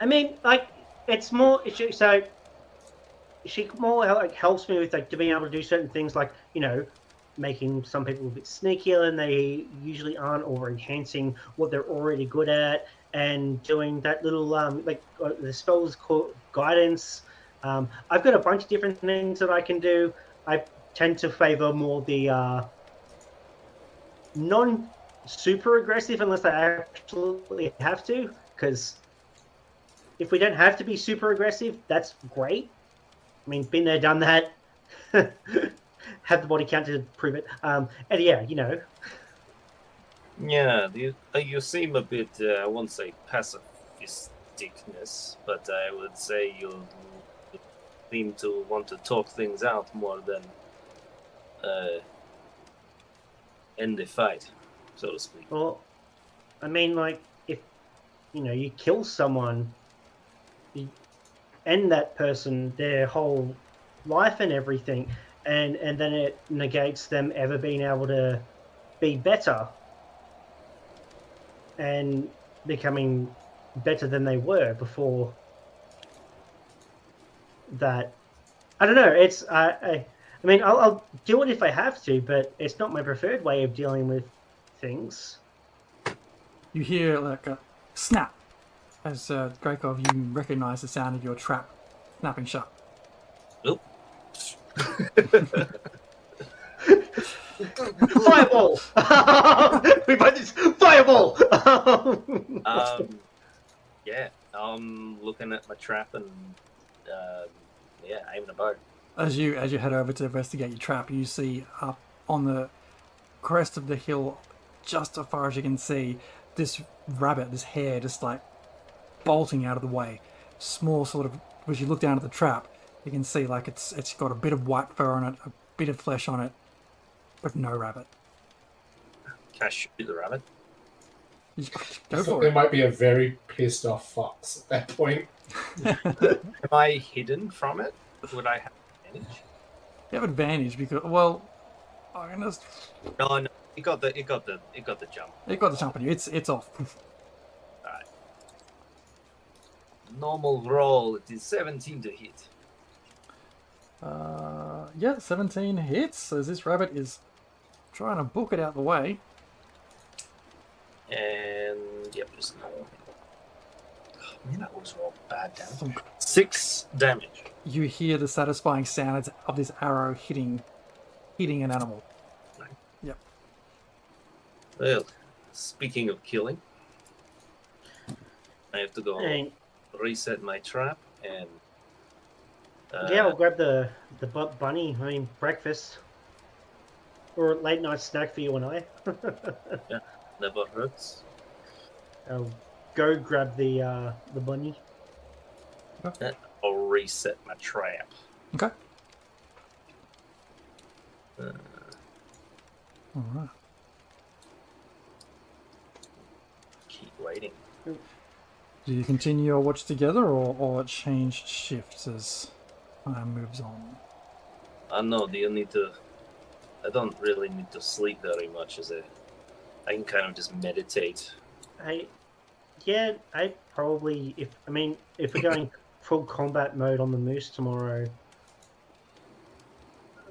I mean, like, it's more so she more like helps me with like being able to do certain things, like, making some people a bit sneakier than they usually aren't, or enhancing what they're already good at, and doing that little the spell is called guidance. I've got a bunch of different things that I can do. I tend to favor more the non super aggressive unless I absolutely have to, because if we don't have to be super aggressive, that's great. I mean, been there, done that. Have the body count to prove it. And yeah, Yeah, you seem a bit, I won't say pacifisticness, but I would say you seem to want to talk things out more than end the fight, so to speak. Well, I mean, like, if you kill someone, you end that person, their whole life and everything, and then it negates them ever being able to be better and becoming better than they were before that. I don't know. It's I mean, I'll do it if I have to, but it's not my preferred way of dealing with things. You hear like a snap as Greykov, you recognize the sound of your trap snapping shut. Nope. Fireball! We both just fireball! Yeah, I'm looking at my trap and aiming a bow. As you head over to investigate your trap, you see up on the crest of the hill, just as far as you can see, this rabbit, this hare, just like bolting out of the way. Small sort of, as you look down at the trap, you can see like it's got a bit of white fur on it, a bit of flesh on it, but no rabbit. Can I shoot the rabbit? Go for there it. might be a very pissed off fox at that point. Am I hidden from it? Would I have advantage? You have advantage because, well, I'm gonna. No, it got the jump. It got the jump on you. It's off. Alright. Normal roll, it is 17 to hit. Yeah, 17 hits. As this rabbit is trying to book it out the way. And yep, just normal. Oh, man, that was all bad damage. 6 damage. You hear the satisfying sound of this arrow hitting an animal. Right. Yep. Well, speaking of killing, I have to go reset my trap and. Yeah, I'll grab the bunny. I mean, breakfast or late night snack for you and I. Yeah, never hurts. I'll go grab the bunny. I'll reset my trap. Okay. All right. Keep waiting. Do you continue your watch together or change shifts as time moves on? I know. Do you need to? I don't really need to sleep very much, as I can kind of just meditate. I probably if we're going full combat mode on the moose tomorrow,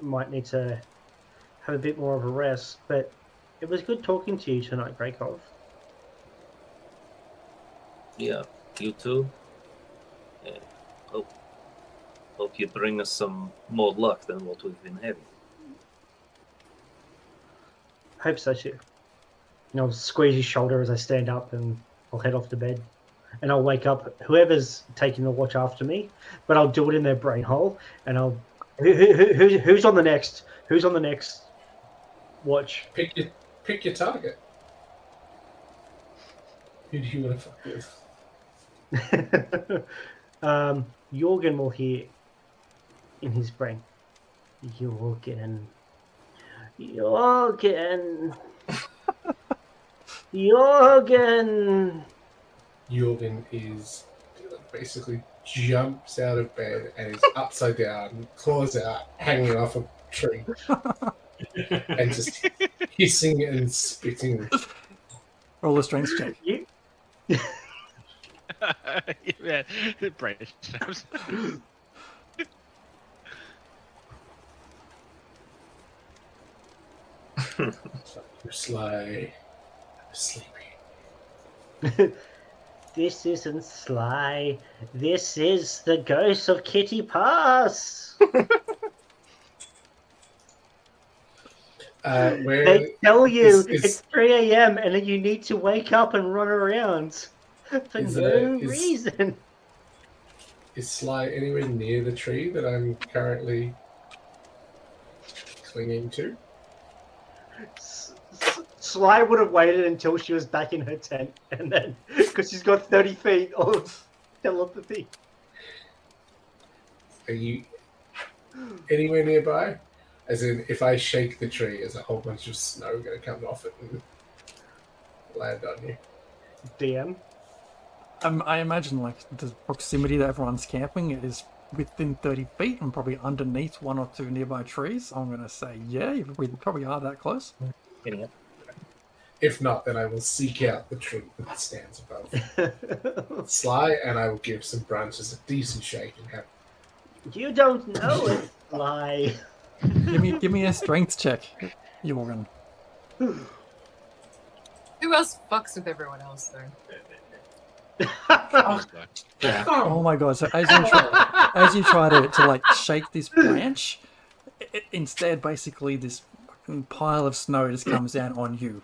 I might need to have a bit more of a rest. But it was good talking to you tonight, Greykov. Yeah, you too. Yeah. Hope you bring us some more luck than what we've been having. Hope so too. And I'll squeeze his shoulder as I stand up, and I'll head off to bed. And I'll wake up whoever's taking the watch after me, but I'll do it in their brain hole. And I'll who's on the next? Who's on the next watch? Pick your target. Who do you want to fuck with? Jorgen will hear in his brain. Jorgen. Jorgen is basically jumps out of bed and is upside down, claws out, hanging off a tree, and just hissing and spitting. Roll a strength check. Yeah, brain snaps. You're sly, sleepy. This isn't Sly. This is the ghost of Kitty Pass. They tell you it's 3 a.m. and then you need to wake up and run around for no reason. Is Sly anywhere near the tree that I'm currently clinging to? Sly would have waited until she was back in her tent, and then because she's got 30 feet of telepathy. Are you anywhere nearby? As in, if I shake the tree, is a whole bunch of snow going to come off it and land on you? DM? I imagine like the proximity that everyone's camping is within 30 feet and probably underneath one or two nearby trees. I'm going to say, yeah, we probably are that close. If not, then I will seek out the tree that stands above Sly, and I will give some branches a decent shake and have. You don't know it, Sly. Give me a strength check, Jorgen. Who else fucks with everyone else though? Oh my god! So as you try to like shake this branch, instead basically this fucking pile of snow just comes down on you.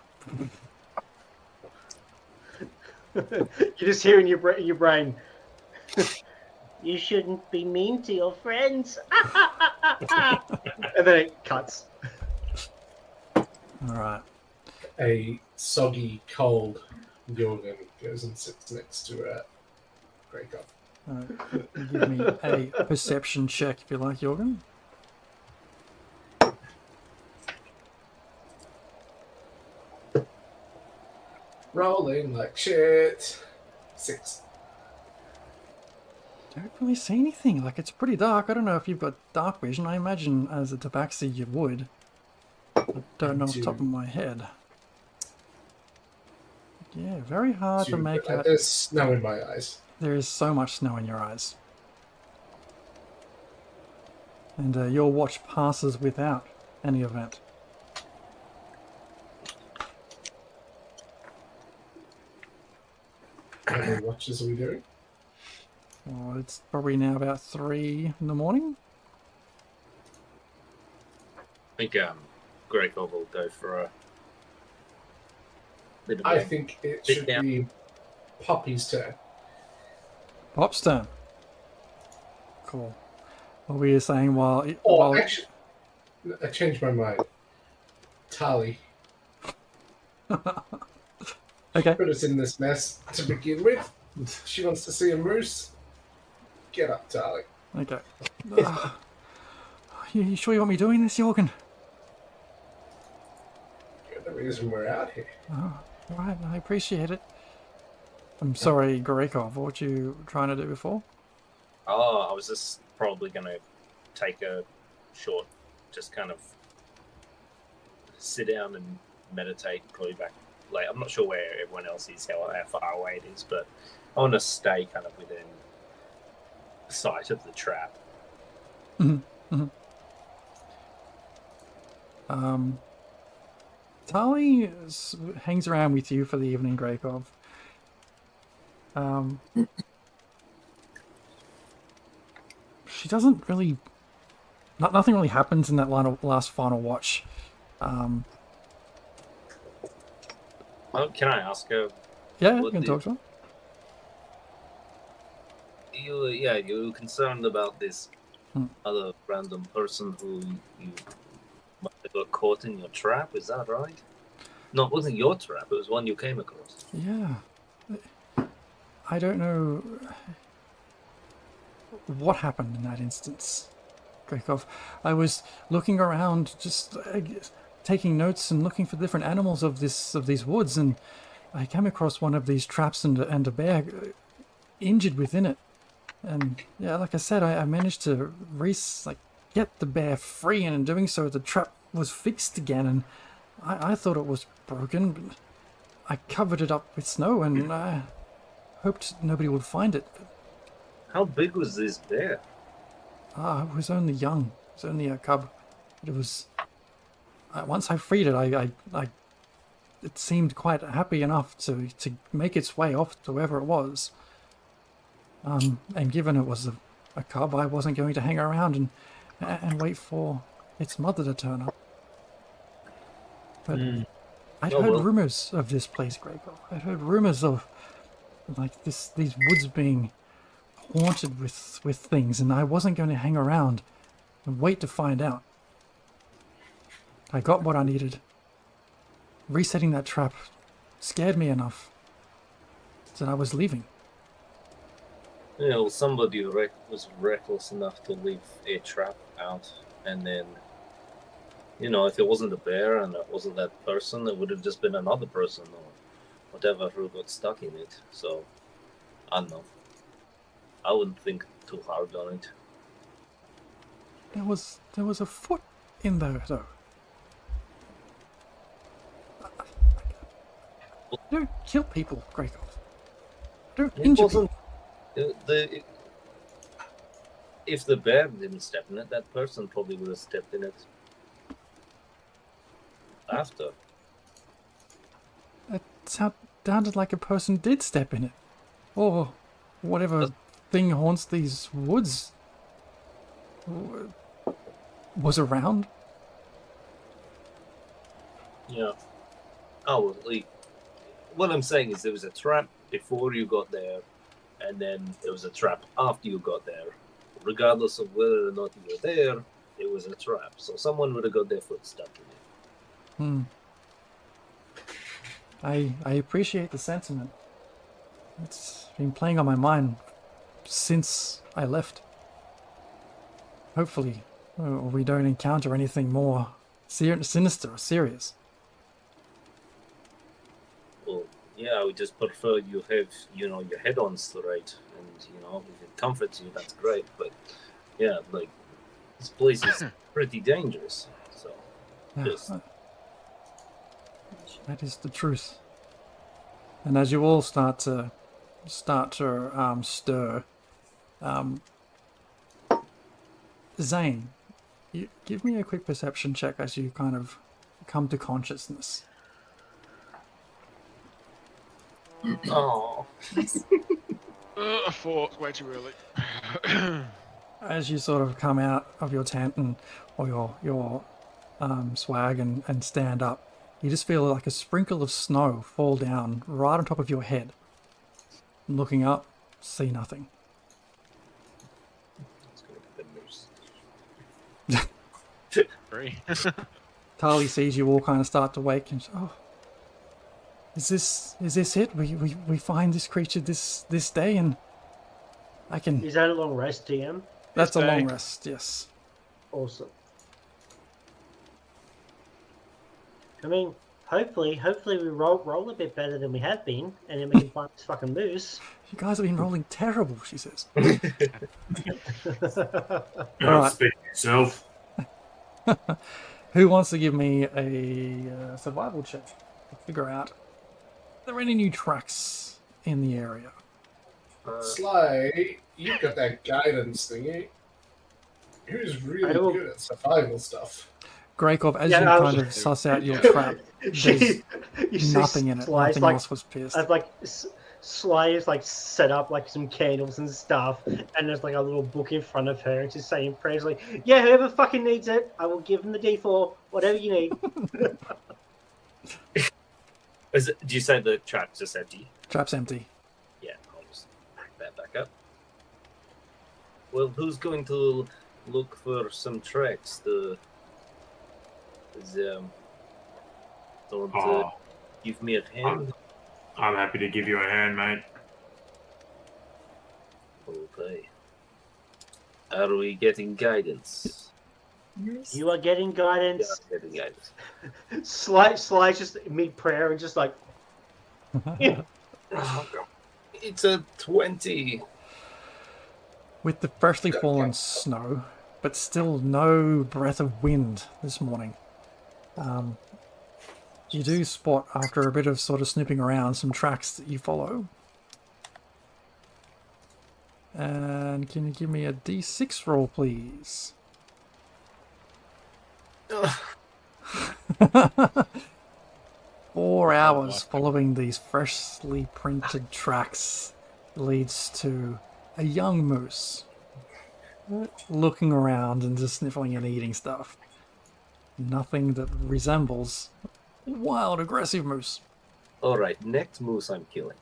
You just hear in your brain. You shouldn't be mean to your friends. And then it cuts. All right. A soggy, cold Jorgen goes and sits next to Greykov. Give me a perception check if you like, Jorgen. Rolling like shit. 6. Don't really see anything. Like, it's pretty dark. I don't know if you've got dark vision. I imagine as a tabaxi you would. I don't know off the top of my head. Yeah, very hard to make out. There's snow in my eyes. There is so much snow in your eyes. And your watch passes without any event. How many watches are we doing? Well, it's probably now about 3 in the morning. I think Greykov will go for a bit of I think it should down. be Poppy's turn. Pop's turn. Cool. What were you saying while... Actually, I changed my mind. Tali. Okay. Put us in this mess to begin with. She wants to see a moose. Get up, Tali. Okay. You sure you want me doing this, Jorgen? You're the reason we're out here. Oh, right, I appreciate it. I'm sorry, Gorekov, what were you trying to do before? Oh, I was just probably going to take a short, just kind of sit down and meditate, probably back. Like, I'm not sure where everyone else is, how far away it is, but I want to stay kind of within sight of the trap. Tali hangs around with you for the evening, Grakov. She doesn't really... Nothing really happens in that last final watch. Can I ask her? Yeah, you can talk to her. You were concerned about this other random person who you might have got caught in your trap, is that right? No, it wasn't your trap, it was one you came across. Yeah. I don't know what happened in that instance, Grakov. I was looking around, just taking notes and looking for different animals of these woods, and I came across one of these traps and a bear injured within it. And yeah, like I said, I managed to get the bear free, and in doing so, the trap was fixed again. And I thought it was broken, but I covered it up with snow, and I hoped nobody would find it. But how big was this bear? it was only young. It was only a cub. It was. Once I freed it, it seemed quite happy enough to make its way off to wherever it was. And given it was a cub, I wasn't going to hang around and wait for its mother to turn up. But I'd heard rumors of this place, Gregor. I'd heard rumors of these woods being haunted with things, and I wasn't going to hang around and wait to find out. I got what I needed. Resetting that trap scared me enough that I was leaving. Yeah, well, somebody was reckless enough to leave a trap out, and then, if it wasn't a bear and it wasn't that person, it would have just been another person or whatever who got stuck in it. So, I don't know. I wouldn't think too hard on it. There was a foot in there, though. Don't kill people, Gregor. Don't injure people. If the bear didn't step in it, that person probably would have stepped in it after. It sounded like a person did step in it. Or whatever thing haunts these woods was around. Yeah. Oh, well, what I'm saying is there was a trap before you got there, and then there was a trap after you got there. Regardless of whether or not you were there, it was a trap. So someone would have got their foot stuck in it. I appreciate the sentiment. It's been playing on my mind since I left. Hopefully, we don't encounter anything more sinister or serious. Well, yeah, I would just prefer you have, your head on straight, and, if it comforts you, that's great. But, yeah, this place is pretty dangerous. So, that is the truth. And as you all start to stir, Zane, you give me a quick perception check as you kind of come to consciousness. Oh. Four, way too early. As you sort of come out of your tent or your swag and stand up, you just feel like a sprinkle of snow fall down right on top of your head. Looking up, see nothing. Three. Tali sees you all kind of start to wake and is this it? We find this creature this day, and I can. Is that a long rest, DM? That's a long rest, yes. Awesome. I mean, hopefully we roll a bit better than we have been, and then we can find this fucking moose. You guys have been rolling terrible, she says. Right. Speak for yourself. Who wants to give me a survival check to figure out are there any new tracks in the area? Sly, you've got that guidance thingy. Who's really good at survival stuff? Greykov, as you kind of suss out your trap, there's nothing in it. Nothing else was pierced. I've Sly is set up some candles and stuff, and there's a little book in front of her, and she's saying prayers yeah, whoever fucking needs it, I will give them the D4, whatever you need. Do you say the trap's just empty? Trap's empty. Yeah, I'll just pack that back up. Well, who's going to look for some tracks to give me a hand? I'm happy to give you a hand, mate. Okay. Are we getting guidance? You are getting guidance. Yeah, getting guidance. Sly just mid-prayer and just It's a 20. With the freshly fallen snow, but still no breath of wind this morning. You do spot, after a bit of sort of snooping around, some tracks that you follow. And can you give me a D6 roll, please? 4 hours following these freshly printed tracks leads to a young moose looking around and just sniffling and eating stuff. Nothing that resembles a wild, aggressive moose. Alright, next moose I'm killing.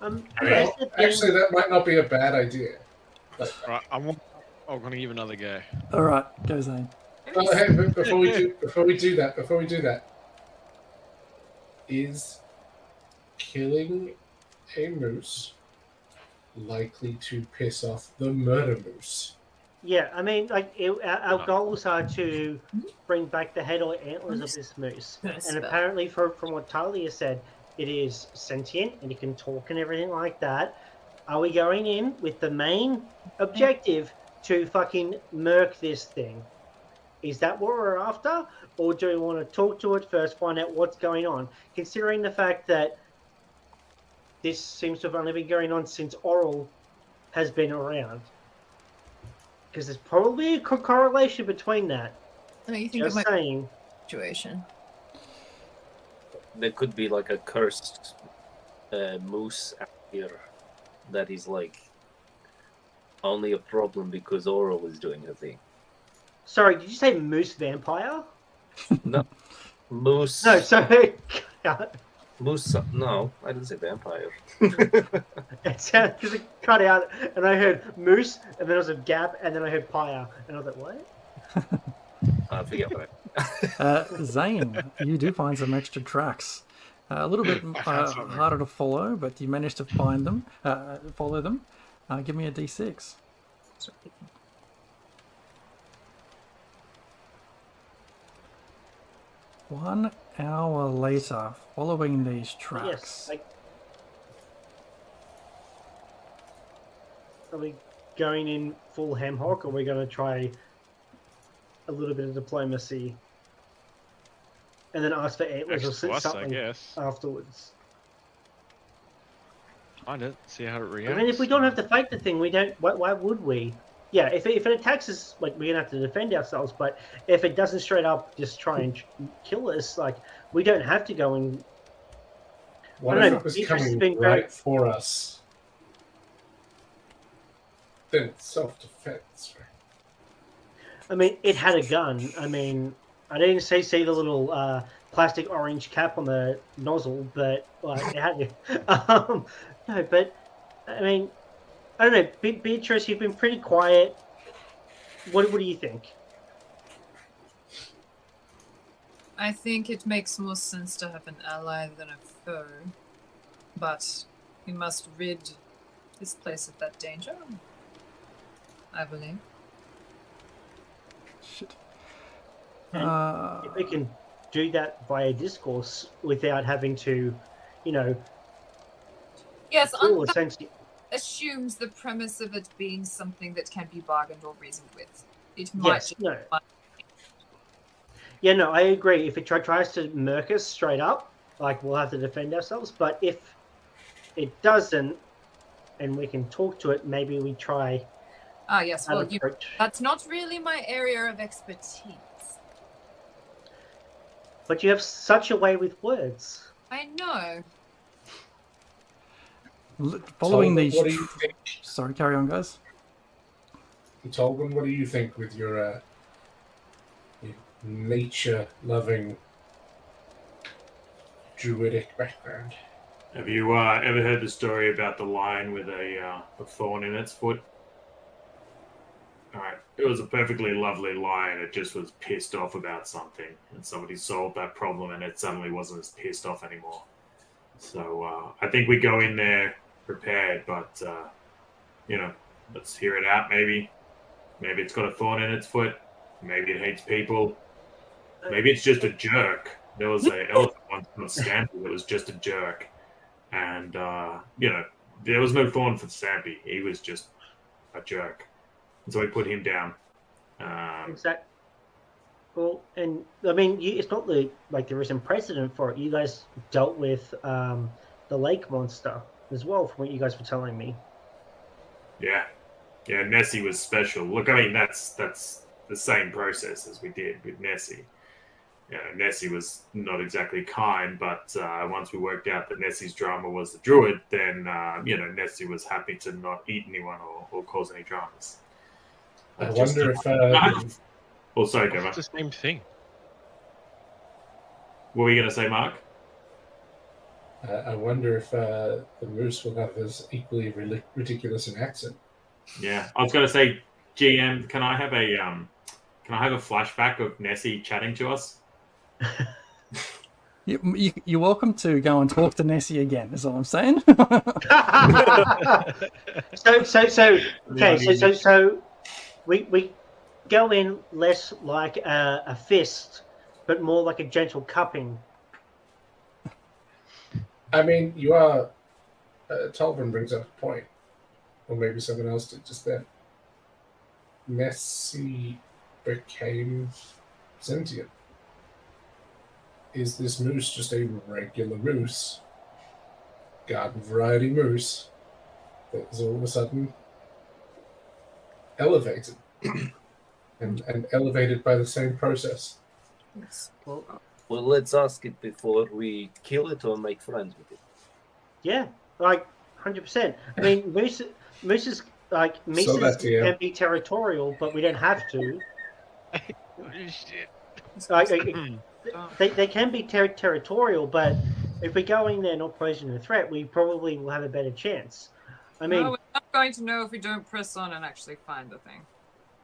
Actually, that might not be a bad idea. Right, I'm going to give another go. Alright, go Zane. Hey, before we do that, is killing a moose likely to piss off the murder moose? Yeah, I mean, our goals are to bring back the head or antlers of this moose. And apparently, from what Talia said, it is sentient and it can talk and everything like that. Are we going in with the main objective to fucking murk this thing? Is that what we're after? Or do we want to talk to it first, find out what's going on? Considering the fact that this seems to have only been going on since Oral has been around. Because there's probably a correlation between that. No, you think Just it might saying. be a situation. There could be a cursed moose out here that is only a problem because Oral is doing a thing. Sorry, did you say moose vampire? No. Moose. No, sorry. Moose. No, I didn't say vampire. It sounded because it cut out, and I heard moose, and then there was a gap, and then I heard pyre, and I was like, what? I forget what Zane, you do find some extra tracks. A little bit harder to follow, but you managed to find them, follow them. Give me a D6. 1 hour later, following these tracks. Yes. Are we going in full ham hock, or are we going to try a little bit of diplomacy and then ask for antlers or something afterwards? Find it, see how it reacts. I mean, if we don't have to fight the thing, we don't. Why would we? Yeah, if it attacks us, we're gonna have to defend ourselves. But if it doesn't straight up just try and kill us, we don't have to go and. What if it was coming right for us? Then it's self-defense, right? I mean, it had a gun. I mean, I didn't see the little plastic orange cap on the nozzle, but it had it. No, but I mean, I don't know. Beatrice, you've been pretty quiet. What do you think? I think it makes more sense to have an ally than a foe, but we must rid this place of that danger, I believe. Shit. If we can do that via discourse without having to, you know, Yes, kill that essentially. assumes the premise of it being something that can be bargained or reasoned with. It might Yes, just no. Yeah, no, I agree. If it tries to murk us straight up, like, we'll have to defend ourselves. But if it doesn't, and we can talk to it, maybe we try. Ah, yes. that Well, approach. that's not really my area of expertise. But you have such a way with words. I know. Following Tolbert, these. what do you think? Sorry, carry on, guys. Tolbert, what do you think with your nature-loving druidic background? Have you ever heard the story about the lion with a thorn in its foot? All right, it was a perfectly lovely lion. It just was pissed off about something, and somebody solved that problem, and it suddenly wasn't as pissed off anymore. So I think we go in there prepared, but you know, let's hear it out. Maybe it's got a thorn in its foot. Maybe it hates people. Maybe it's just a jerk. There was an elephant once on Stampy that was just a jerk. And, you know, there was no thorn for Stampy. He was just a jerk. And so we put him down. Exactly. Well, and I mean, it's not like there isn't precedent for it. You guys dealt with the lake monster as well, from what you guys were telling me. Yeah. Yeah, Nessie was special. Look, I mean, that's the same process as we did with Nessie. You know, Nessie was not exactly kind, but once we worked out that Nessie's drama was the druid, then, you know, Nessie was happy to not eat anyone or cause any dramas. I wonder if... Oh, sorry, Gemma. It's the same thing. What were you going to say, Mark? I wonder if the moose will have as equally ridiculous an accent. Yeah, I was going to say, GM, can I have a flashback of Nessie chatting to us? You're welcome to go and talk to Nessie again, is all I'm saying. So we go in less like a fist, but more like a gentle cupping. I mean, you are... Tolbert brings up a point. Or maybe someone else did just then. Nessie became sentient. Is this moose just a regular moose? Garden variety moose that is all of a sudden elevated. and elevated by the same process. Well, let's ask it before we kill it or make friends with it. Yeah, like 100%. I mean, mooses can be territorial, but we don't have to. Like, they can be territorial, but if we're going there not posing a threat, we probably will have a better chance. I mean, No, we're not going to know if we don't press on and actually find the thing.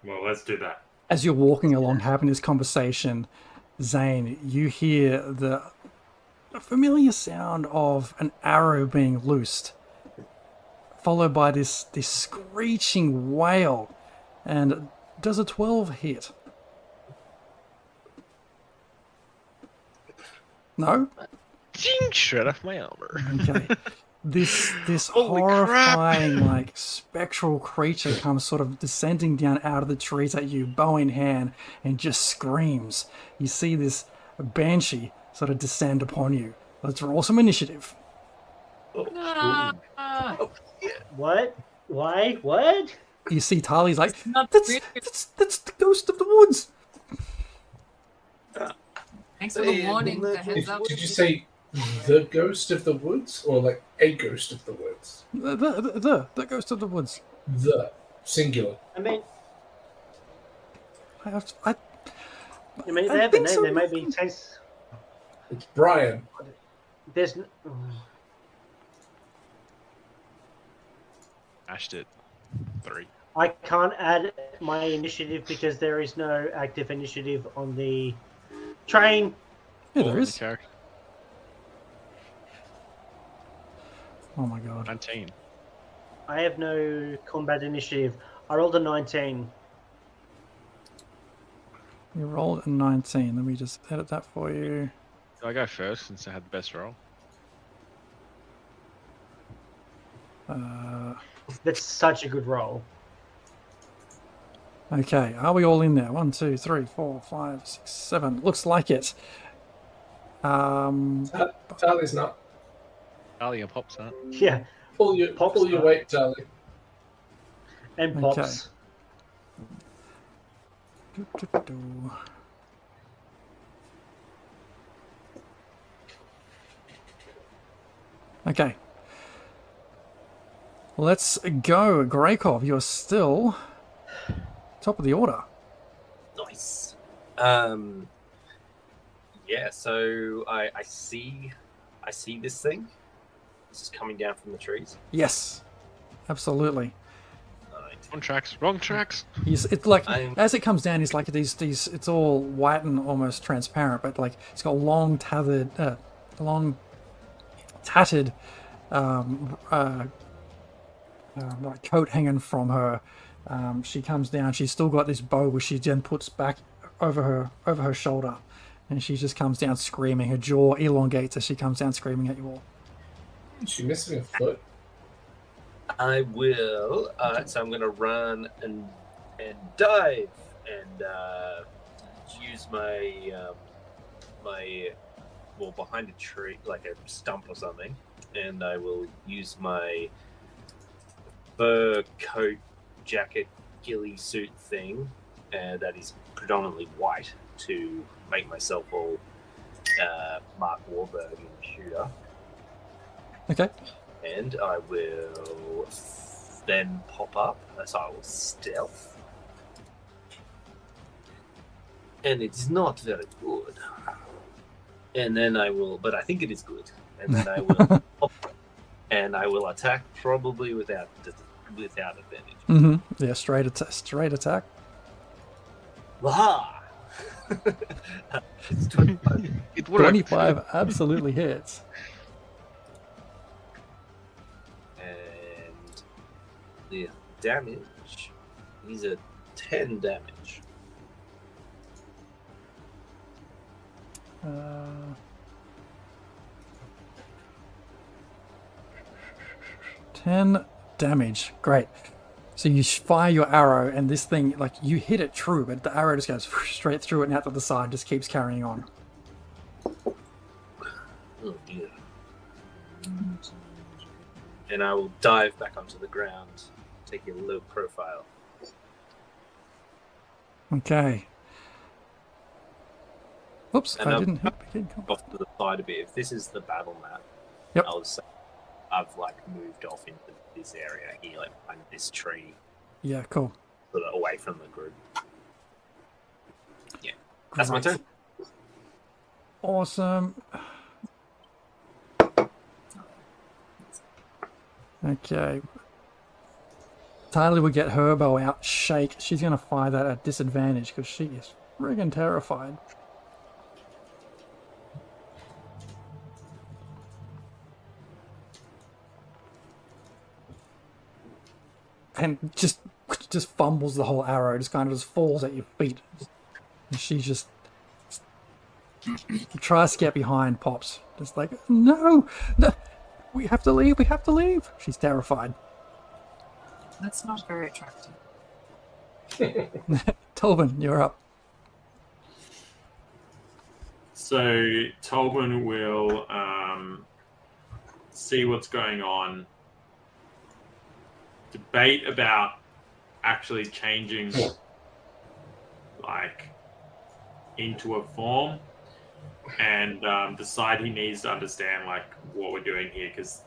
Well, let's do that. As you're walking along, having this conversation, Zane, you hear the familiar sound of an arrow being loosed, followed by this screeching wail. And does a 12 hit? No? Ding! Shred off my armor. Okay. This Holy horrifying, crap. like, spectral creature comes sort of descending down out of the trees at you, bow in hand, and just screams. You see this banshee sort of descend upon you. Let's roll some initiative. what? Why? What? You see Tali's like, Not that's really. the ghost of the woods. Thanks for the warning. The heads up. Did you say the ghost of the woods, or like a ghost of the woods? The ghost of the woods. The singular. I mean, I they have a think name. so. There may be sense. It's Brian. There's Mashed it. 3. I can't add my initiative because there is no active initiative on the train. Yeah, there is. Character. Oh my god. 19. I have no combat initiative. I rolled a 19. You rolled a 19. Let me just edit that for you. Do I go first since I had the best roll? That's such a good roll. Okay, are we all in there? 1, 2, 3, 4, 5, 6, 7. Looks like it. Charlie's not. Charlie and Pops aren't. Yeah. Pull your weight, Charlie. And Okay. Pops. Okay. Let's go. Greykov, you're still top of the order. Nice. Yeah, so I see this thing. This is coming down from the trees. Yes, absolutely. Right. Wrong tracks. It's like I'm- as it comes down, it's like these. It's all white and almost transparent, but like it's got long tattered like coat hanging from her. She comes down. She's still got this bow, which she then puts back over her shoulder, and she just comes down screaming. Her jaw elongates as she comes down screaming at you all. She missing a foot. I will. So I'm going to run and dive and use my behind a tree, like a stump or something, and I will use my fur coat, jacket, ghillie suit thing that is predominantly white to make myself all Mark Wahlberg in Shooter. Okay. And I will then pop up, so I will stealth. And it's not very good. And then I will, but I think it is good. And then I will pop, and I will attack probably without advantage. Mm-hmm. Yeah, straight attack. Waha! It's 25. It worked. 25 absolutely hits. And the damage is a 10 damage. 10 damage. Great. So you fire your arrow, and this thing, like, you hit it true, but the arrow just goes straight through it and out to the side, just keeps carrying on. Oh dear. And I will dive back onto the ground, taking a low profile. Okay. Oops, And I I'm didn't hit begin combat. off to the side a bit. If this is the battle map, Yep. I'll say I've like moved off into this area here, like behind this tree, Yeah, cool. sort of away from the group. Yeah, that's my Great. turn. Awesome. Okay. Tyler would get her bow out, shake. She's going to fire that at disadvantage because she is friggin' terrified. And just fumbles the whole arrow, just kind of just falls at your feet. And she just tries to get behind Pops. Just like, no, we have to leave, we have to leave. She's terrified. That's not very attractive. Tolvin, you're up. So Tolvin will see what's going on, debate about actually changing like into a form, and decide he needs to understand like what we're doing here, because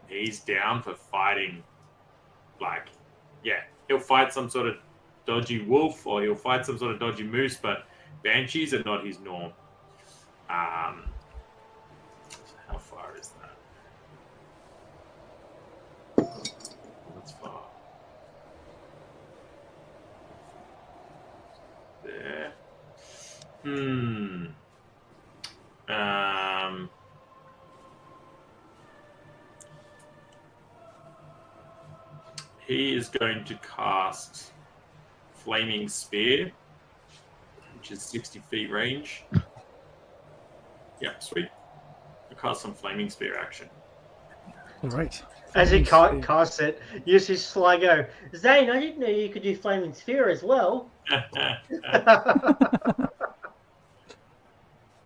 he's down for fighting. Like, yeah, he'll fight some sort of dodgy wolf or he'll fight some sort of dodgy moose, but banshees are not his norm. How far is that? That's far. There. He is going to cast Flaming Spear which is 60 feet range. Yep, sweet. I cast some flaming spear action. Great. As he Flaming casts it, you see Sly go, Zane, I didn't know you could do Flaming Sphere as well.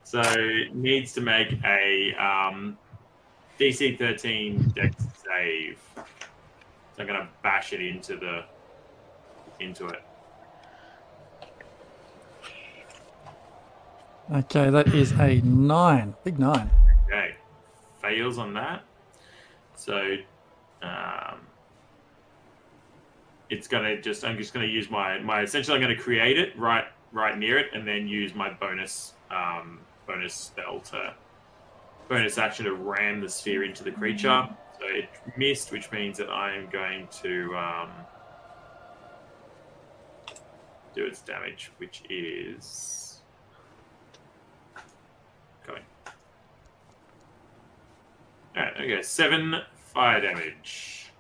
So it needs to make a DC 13 Dex save. So I'm gonna bash it into it. Okay, that is a 9. Big 9. Okay, fails on that. So it's gonna just. I'm just gonna use my. Essentially, I'm gonna create it right near it, and then use my bonus spell to bonus action to ram the sphere into the creature. So it missed, which means that I'm going to do its damage, which is going. All right, okay, 7 fire damage.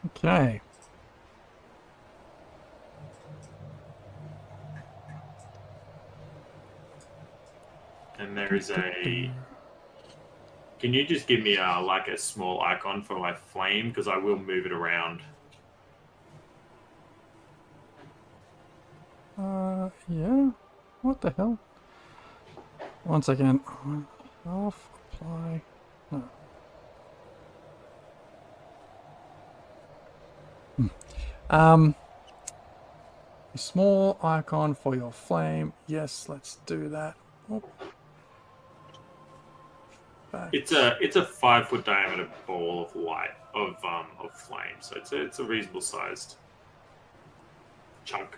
Okay. And there is a. Can you just give me like a small icon for my flame, because I will move it around. Yeah. What the hell? One second. Off, apply. No. A small icon for your flame. Yes, let's do that. Oh. Back. It's a 5-foot diameter ball of light of flame, so it's a reasonable sized chunk.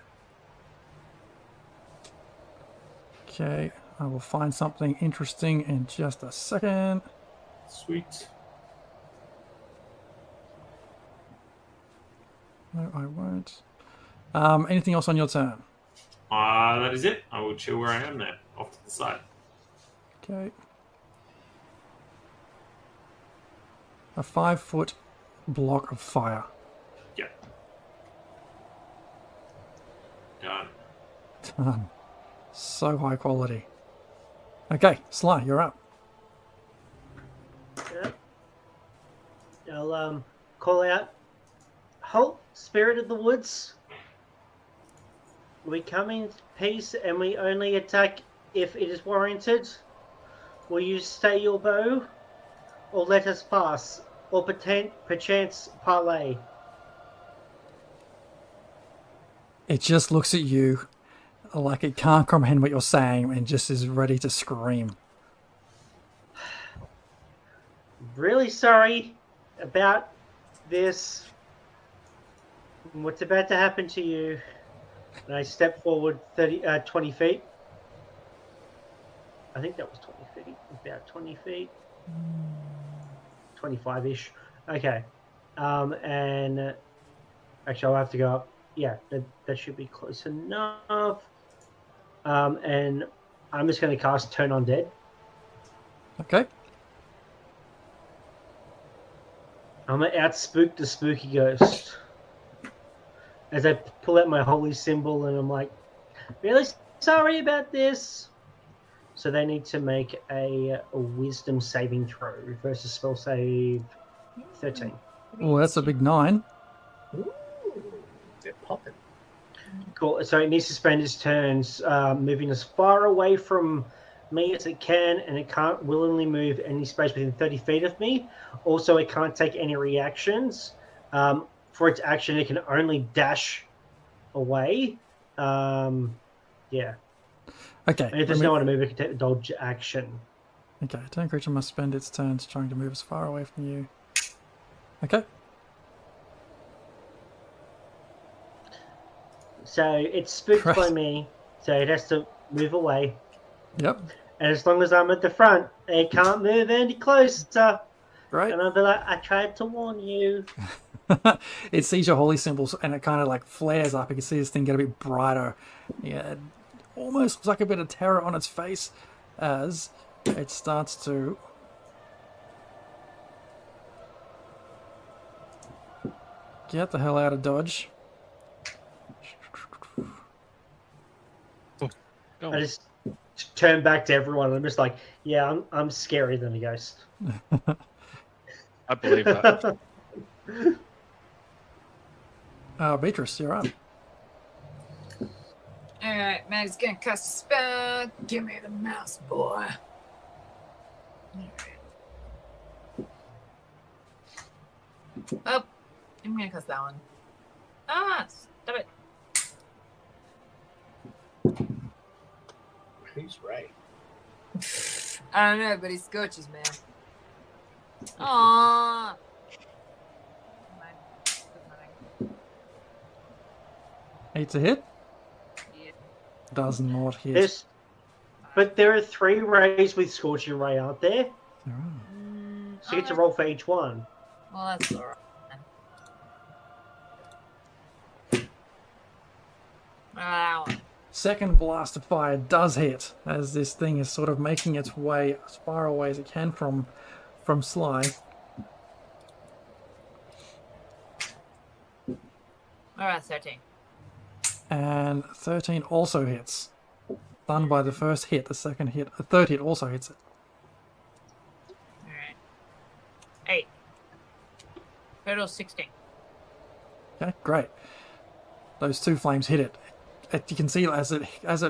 Okay, I will find something interesting in just a second. Sweet. No, I won't. Anything else on your turn? That is it. I will chill where I am now, off to the side. Okay. A 5-foot block of fire. Yep. Done. Done. So high quality. Okay, Sly, you're up. Yep. I'll call out, Halt, Spirit of the Woods. We come in peace and we only attack if it is warranted. Will you stay your bow, or let us pass, or perchance parley? It just looks at you like it can't comprehend what you're saying and just is ready to scream. Really sorry about this. What's about to happen to you? And I step forward 20 feet. I think that was 20 feet. About 20 feet. 25-ish. Okay. And actually, I'll have to go up. Yeah, that should be close enough. And I'm just going to cast Turn Undead. Okay. I'm going to outspook the spooky ghost. As I pull out my holy symbol and I'm like, really sorry about this. So they need to make a wisdom saving throw versus spell save 13. Oh, that's a big 9. Ooh, they're popping. Cool. So it needs to spend its turns moving as far away from me as it can, and it can't willingly move any space within 30 feet of me. Also, it can't take any reactions. For its action, it can only dash away. Yeah. Okay. And if there's no one to move, it can take the dodge action. Okay, turn creature must spend its turns trying to move as far away from you. Okay. So it's spooked by Right. me, so it has to move away. Yep. And as long as I'm at the front, it can't move any closer. Right. And I'll be like, I tried to warn you. It sees your holy symbols and it kind of like flares up. You can see this thing get a bit brighter. Yeah, it almost looks like a bit of terror on its face as it starts to get the hell out of dodge. Oh, I just turn back to everyone and I'm just like, yeah, I'm scarier than a ghost. I believe that. Beatrice, you're up. Alright, Maggie's gonna cast a spell. Give me the mouse, boy. Alright. Oh, I'm gonna cast that one. Ah, stop it. Who's right? I don't know, but he scorches, man. Aww. Eight to hit. Yeah. Does not hit. But there are 3 rays with Scorching Ray, aren't there? There are. So you get to roll for each one. Well, that's alright. Wow. Second blast of fire does hit, as this thing is sort of making its way as far away as it can from Sly. Alright, 13. And 13 also hits. Done by the first hit, the third hit also hits it. Alright. 8. Total 16. Okay, great. Those 2 flames hit it. You can see as it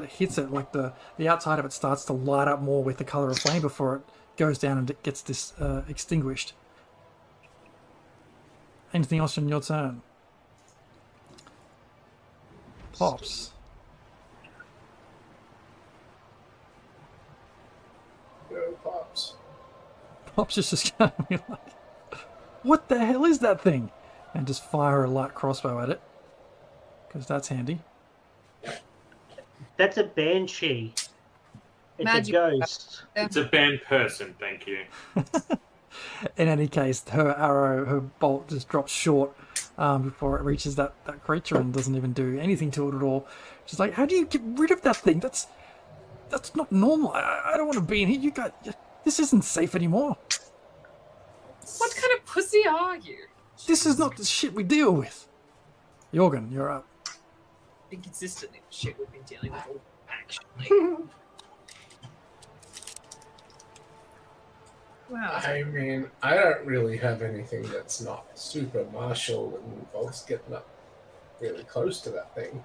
hits it, like the outside of it starts to light up more with the color of flame before it goes down and it gets extinguished. Anything else on your turn? Pops. No pops. Pops is just gonna be like, what the hell is that thing? And just fire a light crossbow at it. Because that's handy. That's a banshee. It's Magic. a ghost. It's a banned person, thank you. In any case, her bolt just drops short before it reaches that creature and doesn't even do anything to it at all. She's like, how do you get rid of that thing? That's not normal. I don't want to be in here. You guys, this isn't safe anymore. What kind of pussy are you? This is not the shit we deal with. Jorgen, you're up. Been consistently the shit we've been dealing with, actually. Wow. I mean, I don't really have anything that's not super martial and involves getting up really close to that thing.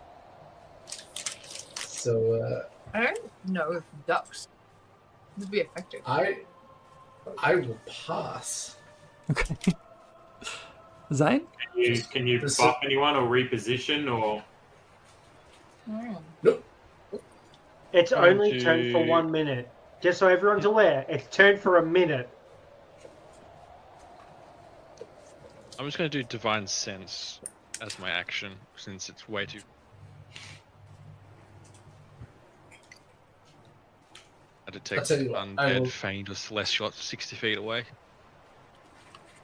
So I don't know if ducks would be effective. I will pass. Okay. Zane? Can you buff anyone or reposition or? Nope. It's only turned for 1 minute. Just so everyone's aware, it's turned for a minute. I'm just going to do Divine Sense as my action, since it's way too... I detect tell you what, I will- undead, faint, or celestial 60 feet away.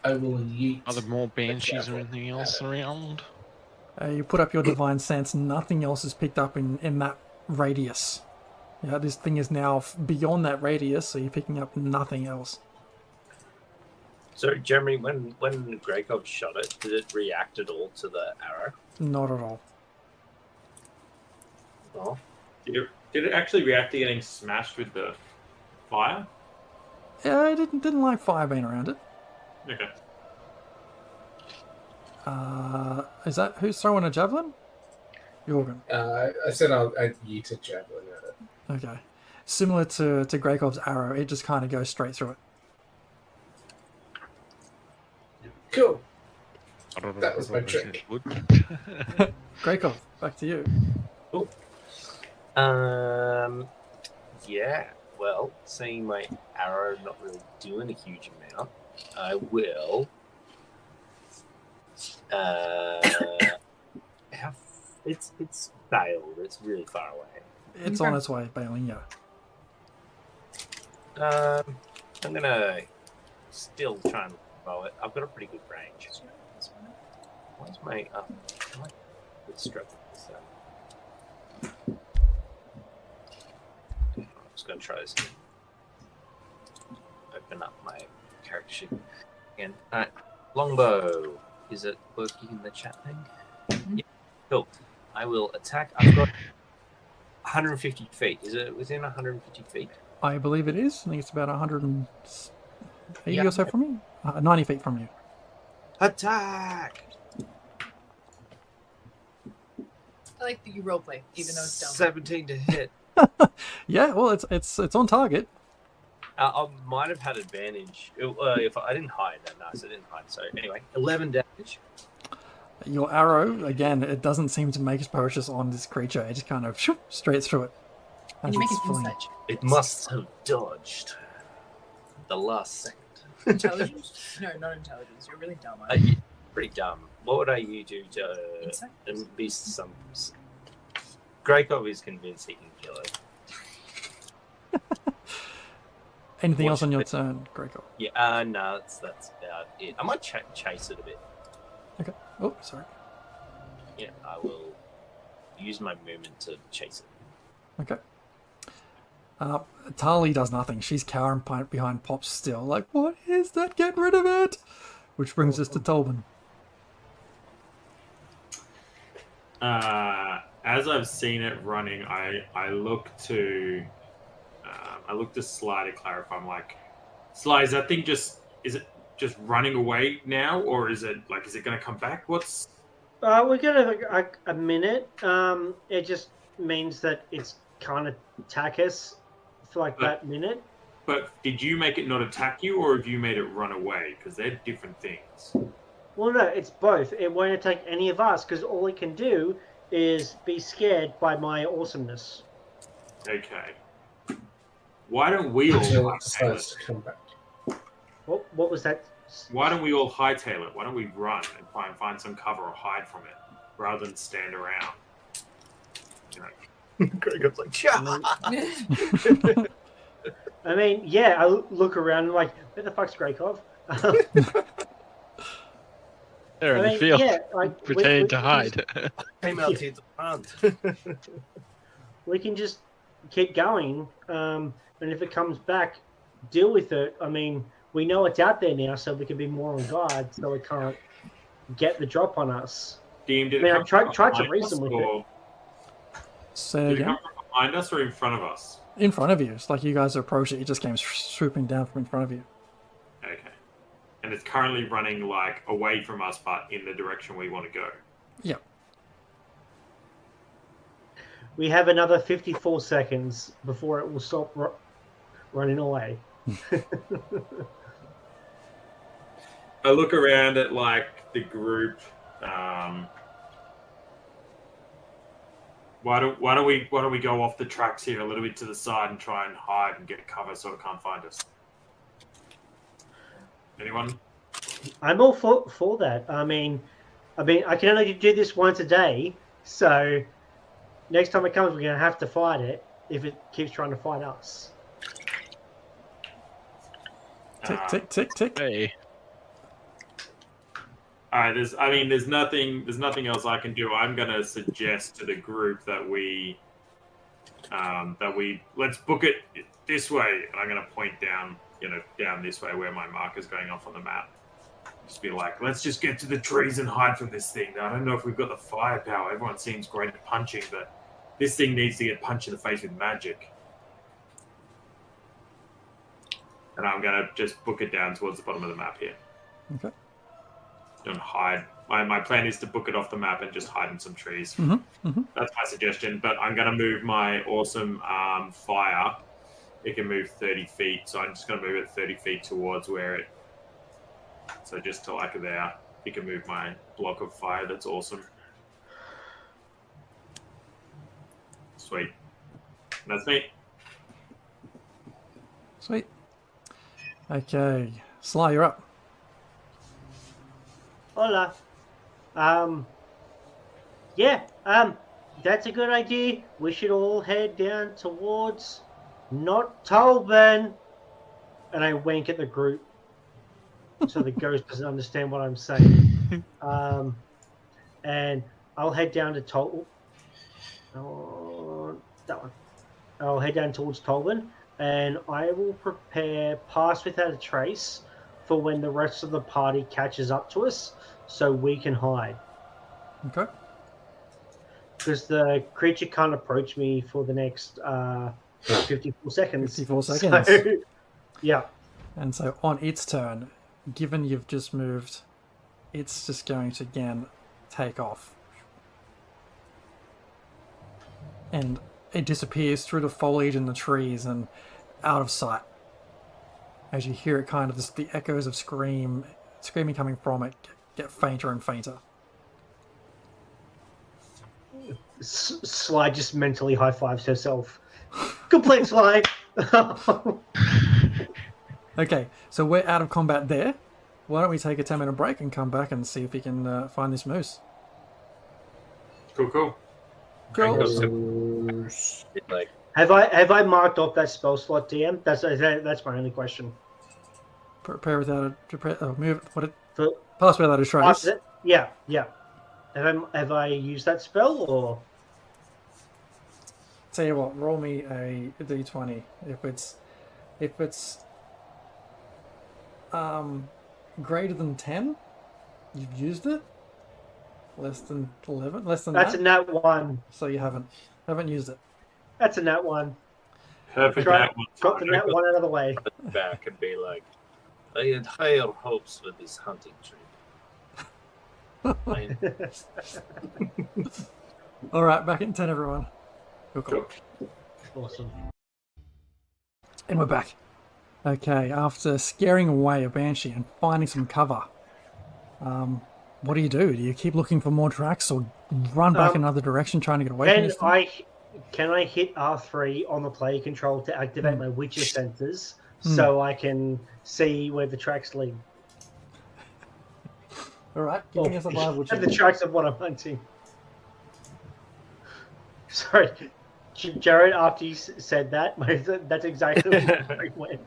I will yeet. Are there more banshees or javelin anything at else it. around? You put up your divine sense. Nothing else is picked up in that radius. Yeah, this thing is now beyond that radius, so you're picking up nothing else. So, Jeremy, when Gregov shot it, did it react at all to the arrow? Not at all. Oh. Did it actually react to getting smashed with the fire? Yeah, I didn't like fire being around it. Okay. Is that who's throwing a javelin? Jorgen. I said I'd yeet a javelin at it. Okay. Similar to Grekov's arrow, it just kind of goes straight through it. Cool. I don't know That if was I my was in trick. wood. Grekov, back to you. Yeah. Well, seeing my arrow not really doing a huge amount, I will. It's bailed. It's really far away. It's on its way, bailing, yeah. I'm gonna still try and bow it. I've got a pretty good range. Where's my let's struggle with this. I'm just gonna try this again. Open up my character sheet again. Alright. Longbow. Is it working in the chat thing? Yeah. Cool. I will attack. 150 feet. Is it within 150 feet? I believe it is. I think it's about 180 Yeah. or so from you. 90 feet from you. Attack! I like that you roleplay, even though it's dumb. 17 to hit. Yeah, well, it's on target. I might have had advantage if I didn't hide. So I didn't hide. So anyway, 11 damage. Your arrow, again, it doesn't seem to make purchase on this creature. It just kind of straight through it. Can you make an it's fleeing. insight check? It must have dodged the last second. Intelligence? No, not intelligence. You're really dumb. Pretty dumb. What would you do to Insight? be some? Grakov is convinced he can kill it. Anything What else on should your it- turn, Greco? Yeah, no, that's about it. I might chase it a bit. Okay. Oh, sorry. Yeah, I will use my movement to chase it. Okay. Tali does nothing. She's cowering behind Pops still. Like, what is that? Get rid of it! Which brings us to Tolban. As I've seen it running, I look to Sly to clarify. I'm like, Sly, is that thing is it just running away now, or is it going to come back? What's We're gonna a minute. It just means that it's kind of attack us for like that minute. But did you make it not attack you, or have you made it run away? Because they're different things. Well, no, it's both. It won't attack any of us because all it can do is be scared by my awesomeness. Okay. Why don't we all Until it hightail decides it? to come back. What was that? Why don't we all hightail it? Why don't we run and try and find some cover or hide from it, rather than stand around? You know. Gregor's like, shut I mean, yeah, I look around and like, where the fuck's Grakov? They're in the field, yeah, like, pretending to hide. Came out to the front. We can just keep going, and if it comes back, deal with it. I mean, we know it's out there now, so we can be more on guard, so it can't get the drop on us. Deem, did I mean, it I come tried from to reason behind with us, it. or Say did it again. come from behind us or in front of us? In front of you. It's like you guys approach it. It just came swooping down from in front of you. Okay. And it's currently running like away from us, but in the direction we want to go. Yeah. We have another 54 seconds before it will stop running away. I look around at like the group. Why don't we go off the tracks here a little bit to the side and try and hide and get cover so it can't find us? Anyone? I'm all for that. I mean, I can only do this once a day, so next time it comes, we're gonna have to fight it if it keeps trying to fight us. Tick, tick, tick, tick. Hey, All right. There's nothing else I can do. I'm gonna suggest to the group that we let's book it this way. And I'm gonna point down, down this way where my marker's going off on the map. Just be like, let's just get to the trees and hide from this thing. I don't know if we've got the firepower. Everyone seems great at punching, but this thing needs to get punched in the face with magic. And I'm gonna just book it down towards the bottom of the map here. Okay. Don't hide. My plan is to book it off the map and just hide in some trees. Mm-hmm. Mm-hmm. That's my suggestion. But I'm going to move my awesome fire. It can move 30 feet, so I'm just going to move it 30 feet towards where it. So just to like there, you can move my block of fire. That's awesome. Sweet. That's me. Sweet. Okay. Sly, you're up. Hola. Yeah, that's a good idea. We should all head down towards not Tolban. And I wink at the group so the ghost doesn't understand what I'm saying. And I'll head down to that one. I'll head down towards Tolban, and I will prepare Pass Without a Trace for when the rest of the party catches up to us, so we can hide. Okay. Because the creature can't approach me for the next 54 seconds. 54 seconds. So, yeah. And so on its turn, given you've just moved, it's just going to again take off. And it disappears through the foliage and the trees and out of sight. As you hear it kind of, the echoes of screaming coming from it get fainter and fainter. Sly just mentally high fives herself. Complete Sly. Okay, so we're out of combat there. Why don't we take a 10-minute break and come back and see if we can find this moose? Cool. Like, Have I marked off that spell slot, DM? That's my only question. Prepare without a move. For- Pass without a trace. Yeah. Have I used that spell or? Tell you what, roll me a d20. If it's greater than 10, you've used it. Less than 11, less than That's that. a nat 1. So you haven't used it. That's a nat 1. Perfect. Got the nat 1 out of the way. back and be like, I had higher hopes with this hunting trip. All right, back in 10, everyone. Cool. Awesome. And we're back. Okay, after scaring away a banshee and finding some cover, what do? Do you keep looking for more tracks or run back another direction trying to get away from this thing? Can I hit R3 on the player control to activate my Witcher sensors so I can see where the tracks lead? All right, give me a survival check. The tracks of what I'm hunting. Sorry, Jared, after you said that, that's exactly what I went.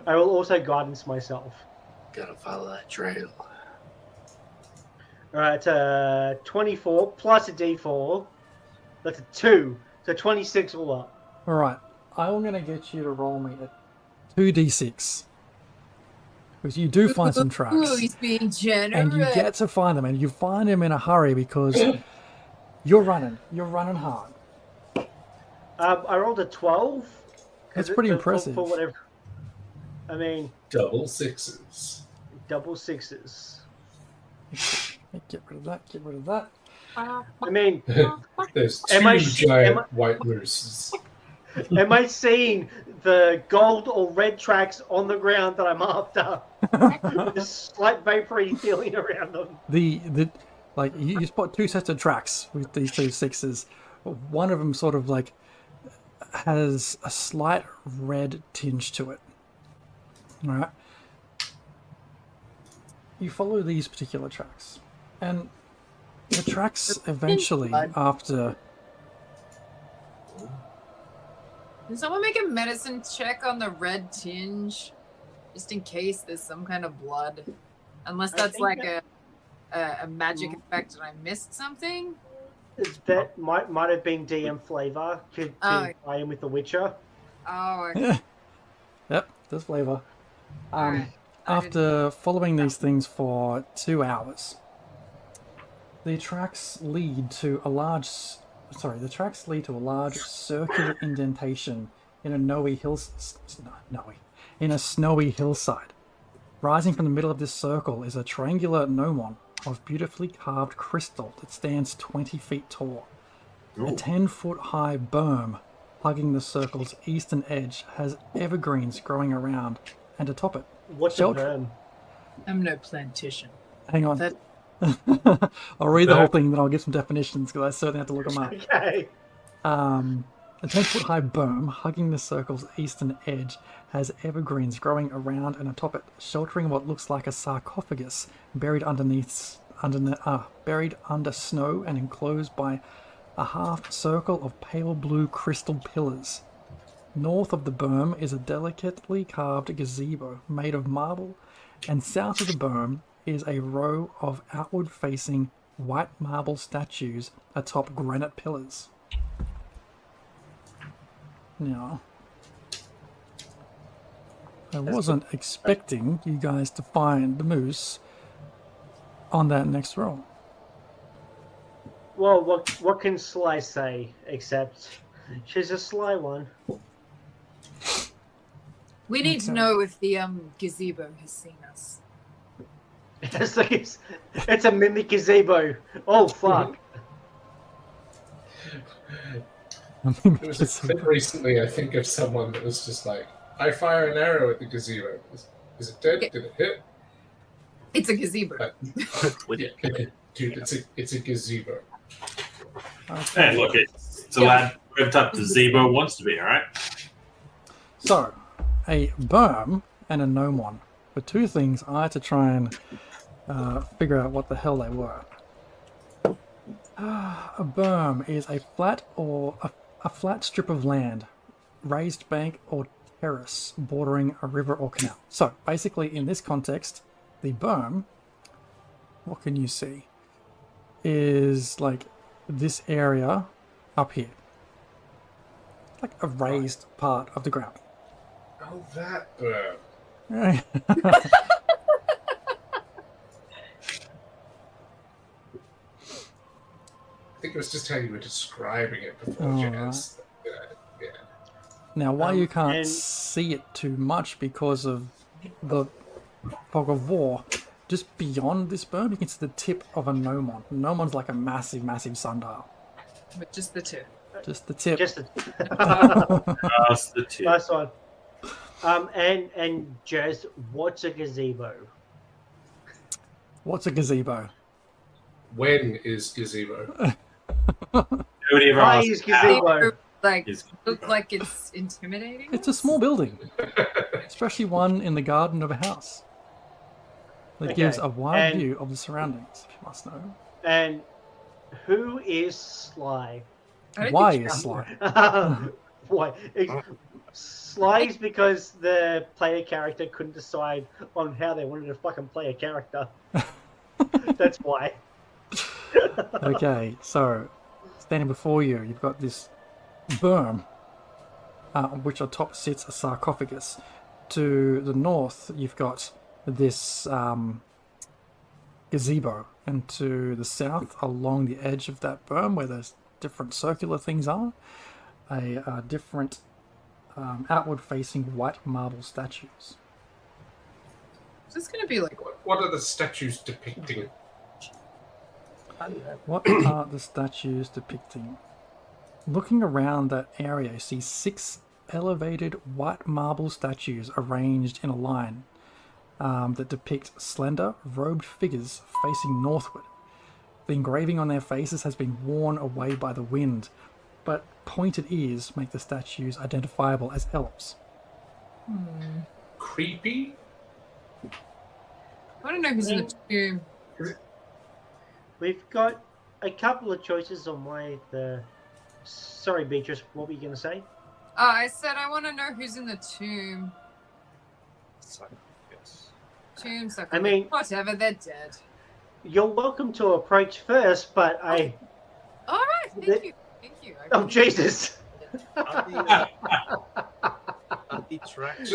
I will also guidance myself. Gotta follow that trail. All right, 24 plus a D4. That's a 2. So 26 all up. All right, I'm going to get you to roll me a 2d6. Because you do find some tracks. Ooh, he's being generous. And you get to find them, and you find them in a hurry because you're running hard. I rolled a 12. That's pretty impressive. For whatever. I mean, Double sixes. double sixes. Get rid of that. I mean, There's Am two I- giant white mooses. am I seeing the gold or red tracks on the ground that I'm after? With a slight vapory feeling around them. Like you spot two sets of tracks with these two sixes. One of them sort of like has a slight red tinge to it. All right. You follow these particular tracks, and the tracks eventually, after. Can someone make a medicine check on the red tinge? Just in case there's some kind of blood. Unless that's like a magic effect and I missed something? That might have been DM flavor. Could tie in with The Witcher. Oh, okay. Yep, there's flavor. Alright. After following these things for 2 hours, the tracks lead to a large circular indentation in a snowy hillside. Rising from the middle of this circle is a triangular gnomon of beautifully carved crystal that stands 20 feet tall. Ooh. A 10-foot high berm hugging the circle's eastern edge has evergreens growing around and atop it. What's a berm? I'm no plantician. Hang on. That- I'll read the whole thing, then I'll give some definitions because I certainly have to look them up. Okay. A 10-foot high berm hugging the circle's eastern edge has evergreens growing around and atop it, sheltering what looks like a sarcophagus buried under snow and enclosed by a half circle of pale blue crystal pillars. North of the berm is a delicately carved gazebo made of marble, and south of the berm is a row of outward-facing white marble statues atop granite pillars. Now, I wasn't expecting you guys to find the moose on that next roll. Well, what can Sly say except she's a sly one? We need to Okay. know if the gazebo has seen us. It's a mimic gazebo. Oh fuck! There was a clip recently, I think, of someone that was just like, I fire an arrow at the gazebo. Is it dead? Yeah. Did it hit? It's a gazebo. Yeah, dude, it's a gazebo. Hey, look, it's a lad whatever type of Zebo wants to be, alright? So, a berm and a gnomon were two things I had to try and figure out what the hell they were. A berm is a flat or a flat strip of land, raised bank or terrace bordering a river or canal. So, basically, in this context, the berm, what can you see, is like this area up here. Like a raised part of the ground. Oh, that bird. Right. I think it was just how you were describing it before, Oh, Jazz. Yeah. Now, why you can't and- see it too much because of the fog of war, just beyond this berm, you can see the tip of a gnomon. A gnomon's like a massive, massive sundial. But just the two. Just the tip. Just That's the tip. nice one. And Jazz, what's a gazebo? What's a gazebo? When is gazebo? Nobody ever Why asked is how gazebo? Like, is look like it's intimidating. It's a small building, especially one in the garden of a house. That Okay, gives a wide and- view of the surroundings, if you must know. And who is Sly? I don't Why think is Sly? Why? Sly is because the player character couldn't decide on how they wanted to fucking play a character. That's why. Okay, so standing before you, you've got this berm, on which on top sits a sarcophagus. To the north, you've got this gazebo, and to the south, along the edge of that berm, where those different circular things are, a different outward-facing white marble statues. Is this gonna be like What are the statues depicting? What are the statues depicting? Looking around that area, you see 6 elevated white marble statues arranged in a line that depict slender, robed figures facing northward. The engraving on their faces has been worn away by the wind, but pointed ears make the statues identifiable as elves. Creepy? I don't know who's in the tomb. We've got a couple of choices on why the. Sorry, Beatrice, what were you going to say? I said I want to know who's in the tomb. Yes. Tomb sucker. I mean- whatever, they're dead. You're welcome to approach first, but I. All right, thank you, thank you. I Oh, really- Jesus! Are the tracks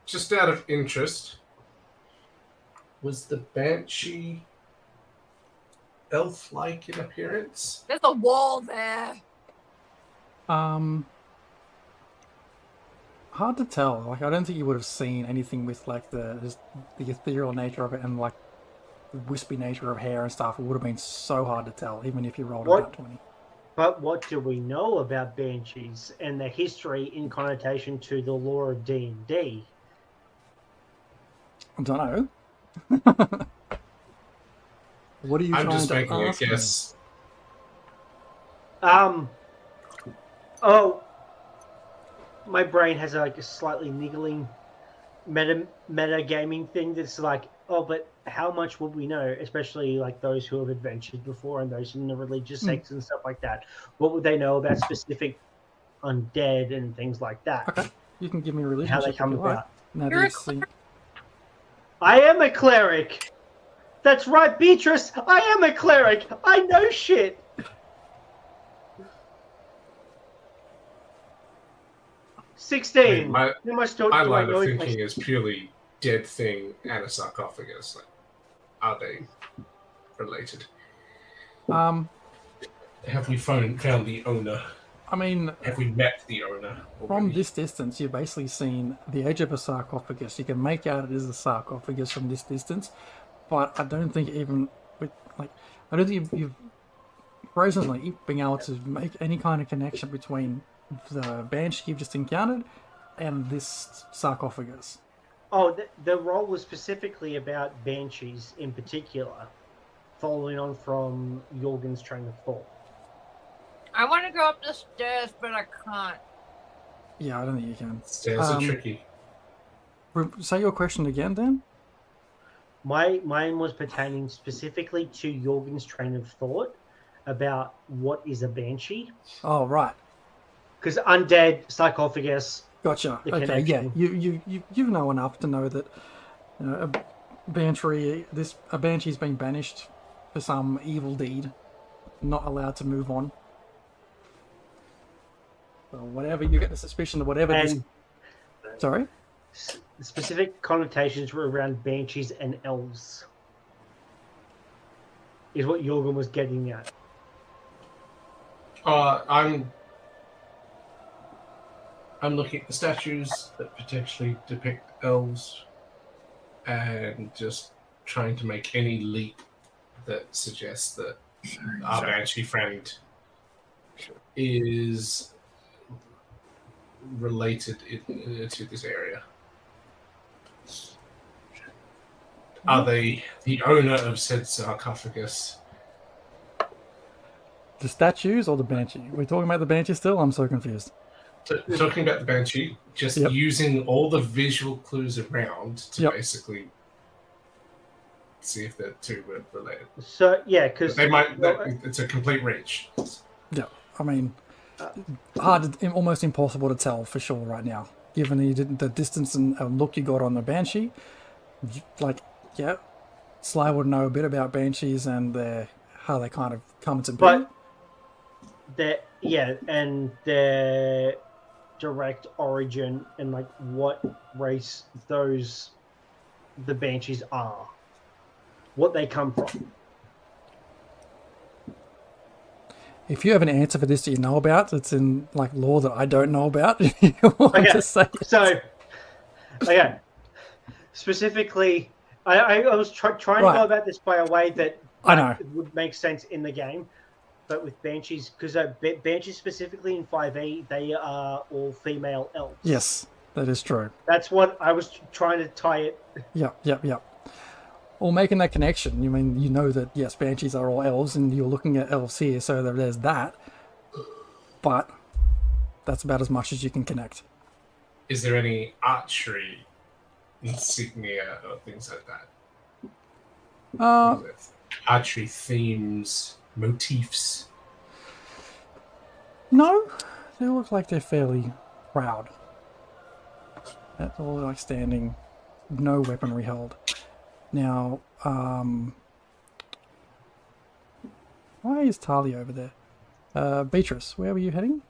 Just out of interest, was the Banshee elf-like in appearance? There's a wall there. Hard to tell. Like, I don't think you would have seen anything with like the ethereal nature of it and like the wispy nature of hair and stuff. It would have been so hard to tell, even if you rolled What? about 20. But what do we know about banshees and the history in connotation to the lore of D&D? I don't know. What are you I'm trying just to making a ask me? guess. Oh, my brain has like a slightly niggling meta gaming thing that's like, oh, but how much would we know, especially like those who have adventured before and those in the religious sects and stuff like that? What would they know about specific undead and things like that? Okay, you can give me religion How check they if come you like. about. Now, do You're you a see? I am a cleric. That's right, Beatrice. I am a cleric. I know shit. I 16. mean, my How much do my I line know? of thinking is purely dead thing and a sarcophagus. Like, are they related? Have we found the owner? I mean, Have we met the owner from already? this distance, you've basically seen the edge of a sarcophagus. You can make out it is a sarcophagus from this distance, but I don't think even with I don't think you've presently being able to make any kind of connection between the banshee you've just encountered and this sarcophagus. Oh, the role was specifically about banshees in particular, following on from Jorgen's train of thought. I want to go up the stairs, but I can't. Yeah, I don't think you can. Stairs are tricky. Say your question again, Dan. Mine was pertaining specifically to Jorgen's train of thought about what is a banshee. Oh, right. Because undead, sarcophagus. Gotcha. The Okay, yeah. connection. You know enough to know that a banshee's been banished for some evil deed, not allowed to move on. So whatever you get the suspicion that whatever this. And Sorry. the specific connotations were around banshees and elves. Is what Jorgen was getting at. I'm looking at the statues that potentially depict elves and just trying to make any leap that suggests that our banshee friend is related to this area. Are they the owner of said sarcophagus? The statues or the banshee? We're talking about the banshee still? I'm so confused. Talking about the banshee, just using all the visual clues around to basically see if the two were related. So yeah, because they might. It's a complete reach. Yeah, I mean, almost impossible to tell for sure right now, given the distance and look you got on the banshee. Yeah, Sly would know a bit about banshees and how they kind of come to be. But and their direct origin and what race the banshees are, what they come from. If you have an answer for this that you know about, it's in lore that I don't know about. You want to say it. So, okay, specifically, I was trying to go about this by a way that I know it would make sense in the game. But with banshees, because banshees specifically in 5e, they are all female elves. Yes, that is true. That's what I was trying to tie it. Yep. Or making that connection. You mean you know that yes, banshees are all elves, and you're looking at elves here, so there's that. But that's about as much as you can connect. Is there any archery insignia or things like that? Archery themes. Motifs? No, they look like they're fairly proud. That's all standing, no weaponry held. Now, why is Talia over there? Beatrice, where were you heading?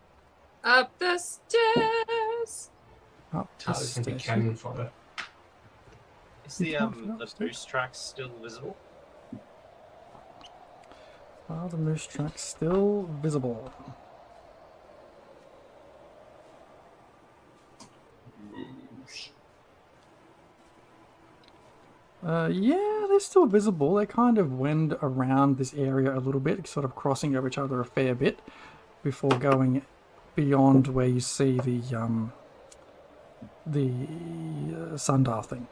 Up the stairs. Up the Talia's gonna be stairs. cannon fodder. Is the moose tracks still visible? Are the moose tracks still visible? Yeah, they're still visible. They kind of wend around this area a little bit, sort of crossing over each other a fair bit before going beyond where you see the sundial thing.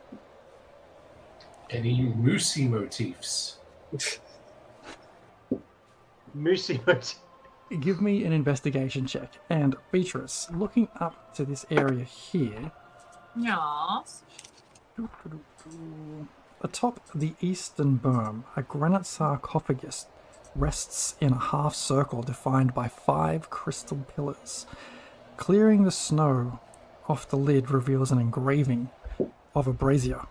Any moosey motifs? Moosey motif. Give me an investigation check. And Beatrice, looking up to this area here, Yes. atop the eastern berm, a granite sarcophagus rests in a half circle defined by 5 crystal pillars. Clearing the snow off the lid reveals an engraving of a brazier.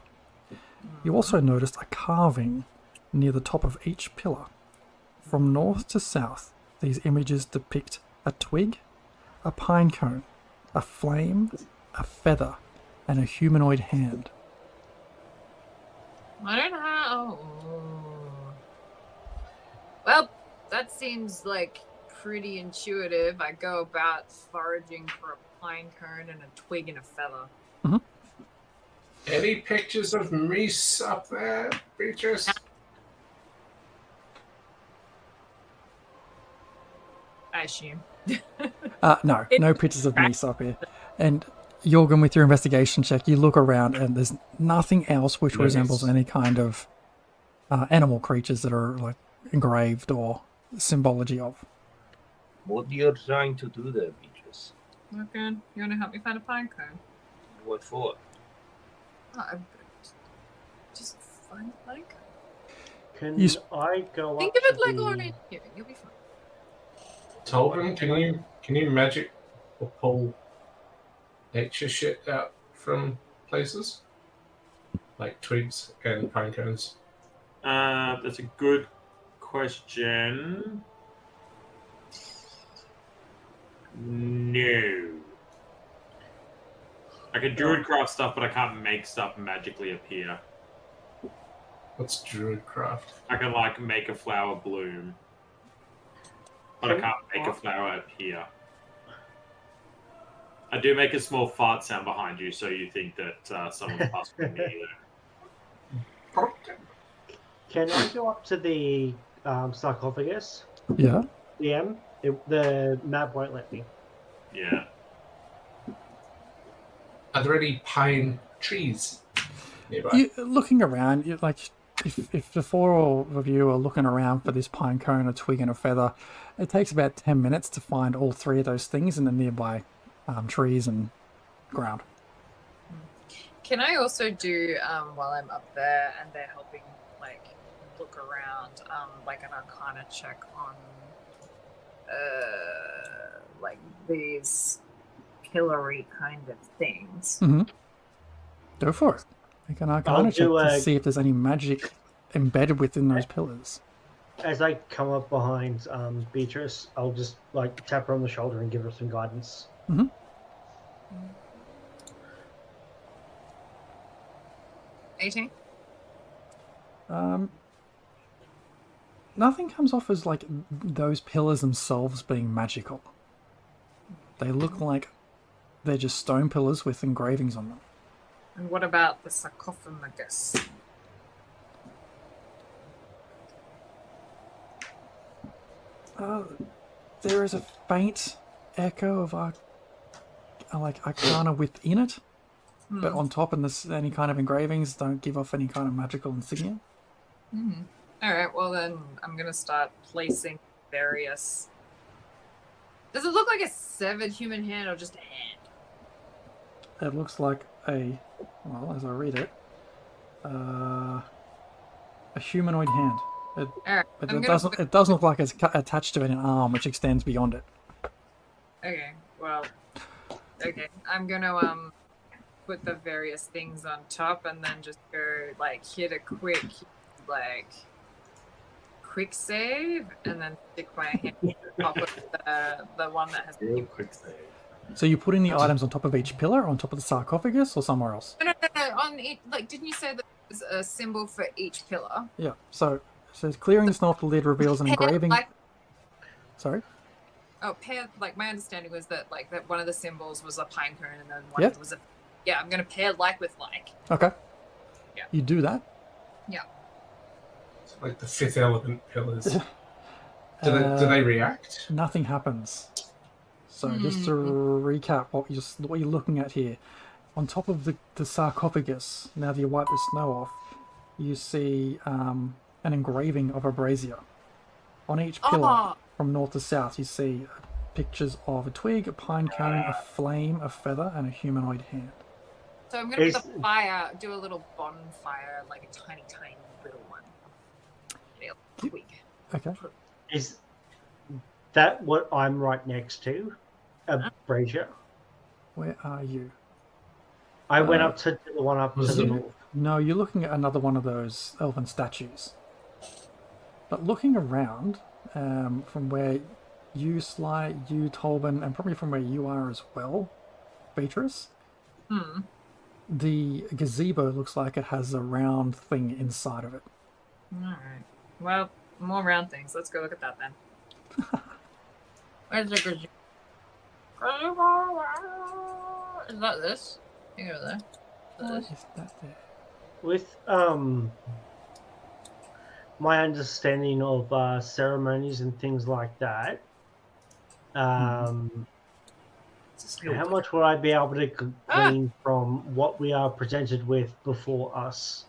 You also noticed a carving near the top of each pillar. From north to south, these images depict a twig, a pine cone, a flame, a feather, and a humanoid hand. I don't have. Oh. Well, that seems like pretty intuitive. I go about foraging for a pine cone and a twig and a feather. Any pictures of meese up there, Beatrice? I assume. No pictures of meese up here. And Jorgen, with your investigation check, you look around and there's nothing else which resembles any kind of animal creatures that are like engraved or symbology of. What you're trying to do there, Beatrice? Okay, you want to help me find a pine cone? What for? Just find a pine cone. Can I go Think up of it to like the... orienteering. You'll be fine. Tolbin, can you magic or pull nature shit out from places? Like twigs and pine cones? That's a good question. No. I can druidcraft stuff, but I can't make stuff magically appear. What's druidcraft? I can like make a flower bloom, but I can't make a flower appear. I do make a small fart sound behind you, so you think that someone's passed me there. Can I go up to the sarcophagus? Yeah. The map won't let me. Yeah. Are there any pine trees nearby? You, looking around, you like if the four of you are looking around for this pine cone, a twig, and a feather, it takes about 10 minutes to find all three of those things in the nearby trees and ground. Can I also do while I'm up there and they're helping like look around, like an arcana check on like these pillory kind of things? Mm-hmm. Go for it. Make an arcana check to see if there's any magic embedded within those pillars. As I come up behind Beatrice, I'll just like tap her on the shoulder and give her some guidance. Mm-hmm. 18. Nothing comes off as like those pillars themselves being magical. They look like they're just stone pillars with engravings on them. And what about the sarcophagus? There is a faint echo of arcana within it, but on top of this, any kind of engravings don't give off any kind of magical insignia. Mm-hmm. All right, well then I'm gonna start placing various. Does it look like a severed human hand or just a hand? It looks like well, as I read it, a humanoid hand. It doesn't look like it's attached to an arm which extends beyond it. Okay, well, okay. I'm gonna put the various things on top and then just go like hit a quick save and then stick my hand on top of the one that has Real quick save. So you put in the items on top of each pillar, on top of the sarcophagus, or somewhere else? No. On each, like, didn't you say that there's a symbol for each pillar? Yeah. So it says clearing the snow off the lid reveals an engraving. Sorry. Oh, pair. Like my understanding was that that one of the symbols was a pine cone and then one was a. Yeah, I'm gonna pair like with like. Okay. Yeah. You do that. Yeah. It's like the fifth element pillars. Do they react? Nothing happens. So just to recap what you're looking at here, on top of the sarcophagus, now that you wipe the snow off, you see an engraving of a brazier. On each pillar, from north to south, you see pictures of a twig, a pine cone, a flame, a feather, and a humanoid hand. So I'm gonna put the fire, do a little bonfire, like a tiny little one. Twig. Okay. Is that what I'm right next to? A brazier? Where are you? I went up to the one up to the north. No, you're looking at another one of those elven statues. But looking around, from where you, Sly, you, Tolbin, and probably from where you are as well, Beatrice, the gazebo looks like it has a round thing inside of it. All right. Well, more round things. Let's go look at that then. Where's the gazebo? Is that this? You go there. What is that there? With my understanding of ceremonies and things like that, how much would I be able to glean from what we are presented with before us?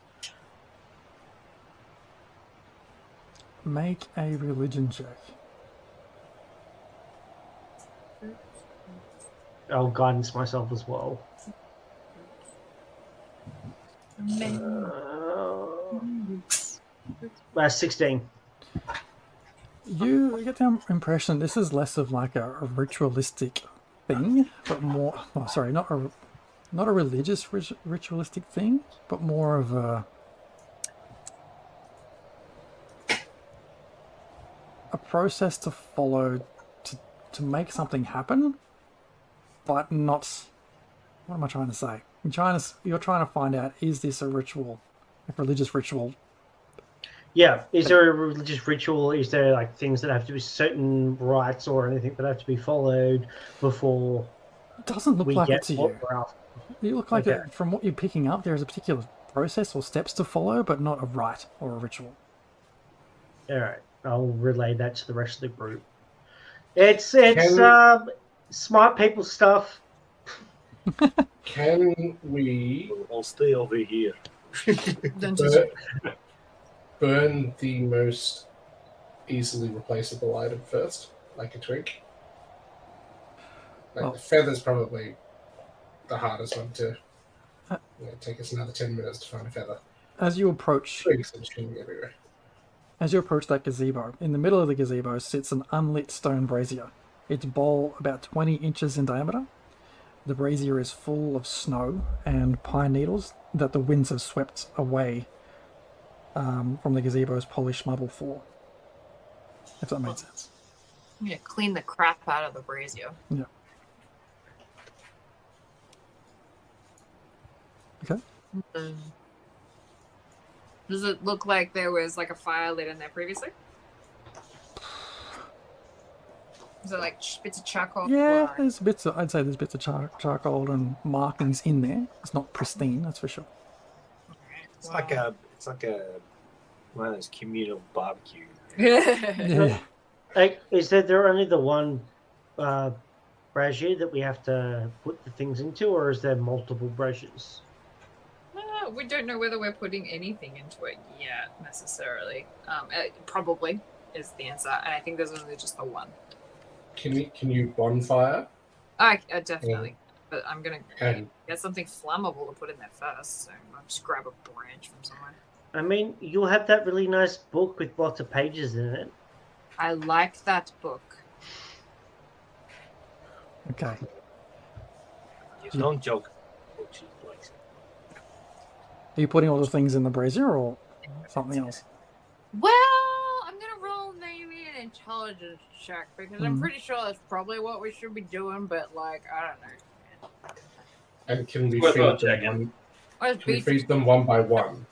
Make a religion check. I'll guidance myself as well. 16. You get the impression this is less of like a ritualistic thing, but more. Oh, sorry, not a religious ritualistic thing, but more of a process to follow to make something happen, but not. What am I trying to say? You're trying to find out, is this a ritual, a religious ritual? Yeah, is there a religious ritual? Is there like things that have to be certain rites or anything that have to be followed before? It doesn't look we like get it to what you. we're after? You look like Okay. it, from what you're picking up, there is a particular process or steps to follow, but not a rite or a ritual. All right, I'll relay that to the rest of the group. It's smart people stuff. Can we I'll stay over here. burn the most easily replaceable item first, like a twig? Like the feather's probably the hardest one to take us another 10 minutes to find a feather. As you approach, Twigs and shooting everywhere. As you approach that gazebo, in the middle of the gazebo sits an unlit stone brazier. Its bowl about 20 inches in diameter. The brazier is full of snow and pine needles that the winds have swept away from the gazebo's polished marble floor. If that made sense. I'm gonna clean the crap out of the brazier. Yeah. Okay. Does it look like there was like a fire lit in there previously? Is it like bits of charcoal? Yeah, or- there's bits of, I'd say there's bits of charcoal and markings in there. It's not pristine, that's for sure. It's like a one of those communal barbecue. Yeah. Like, is there only the one brazier that we have to put the things into, or is there multiple braziers? We don't know whether we're putting anything into it yet, necessarily. Probably is the answer, and I think there's only just the one. Can you bonfire? Definitely. But I'm gonna And get something flammable to put in there first, so I'll just grab a branch from somewhere. I mean, you'll have that really nice book with lots of pages in it. I like that book. Okay. You don't joke. She likes it. Are you putting all the things in the brazier or something else? Well, I'm gonna roll maybe an intelligence check because I'm pretty sure that's probably what we should be doing, but like I don't know. and can we Well, feed well, them check it. one? Where's Can we Beatrice? feed them one by one?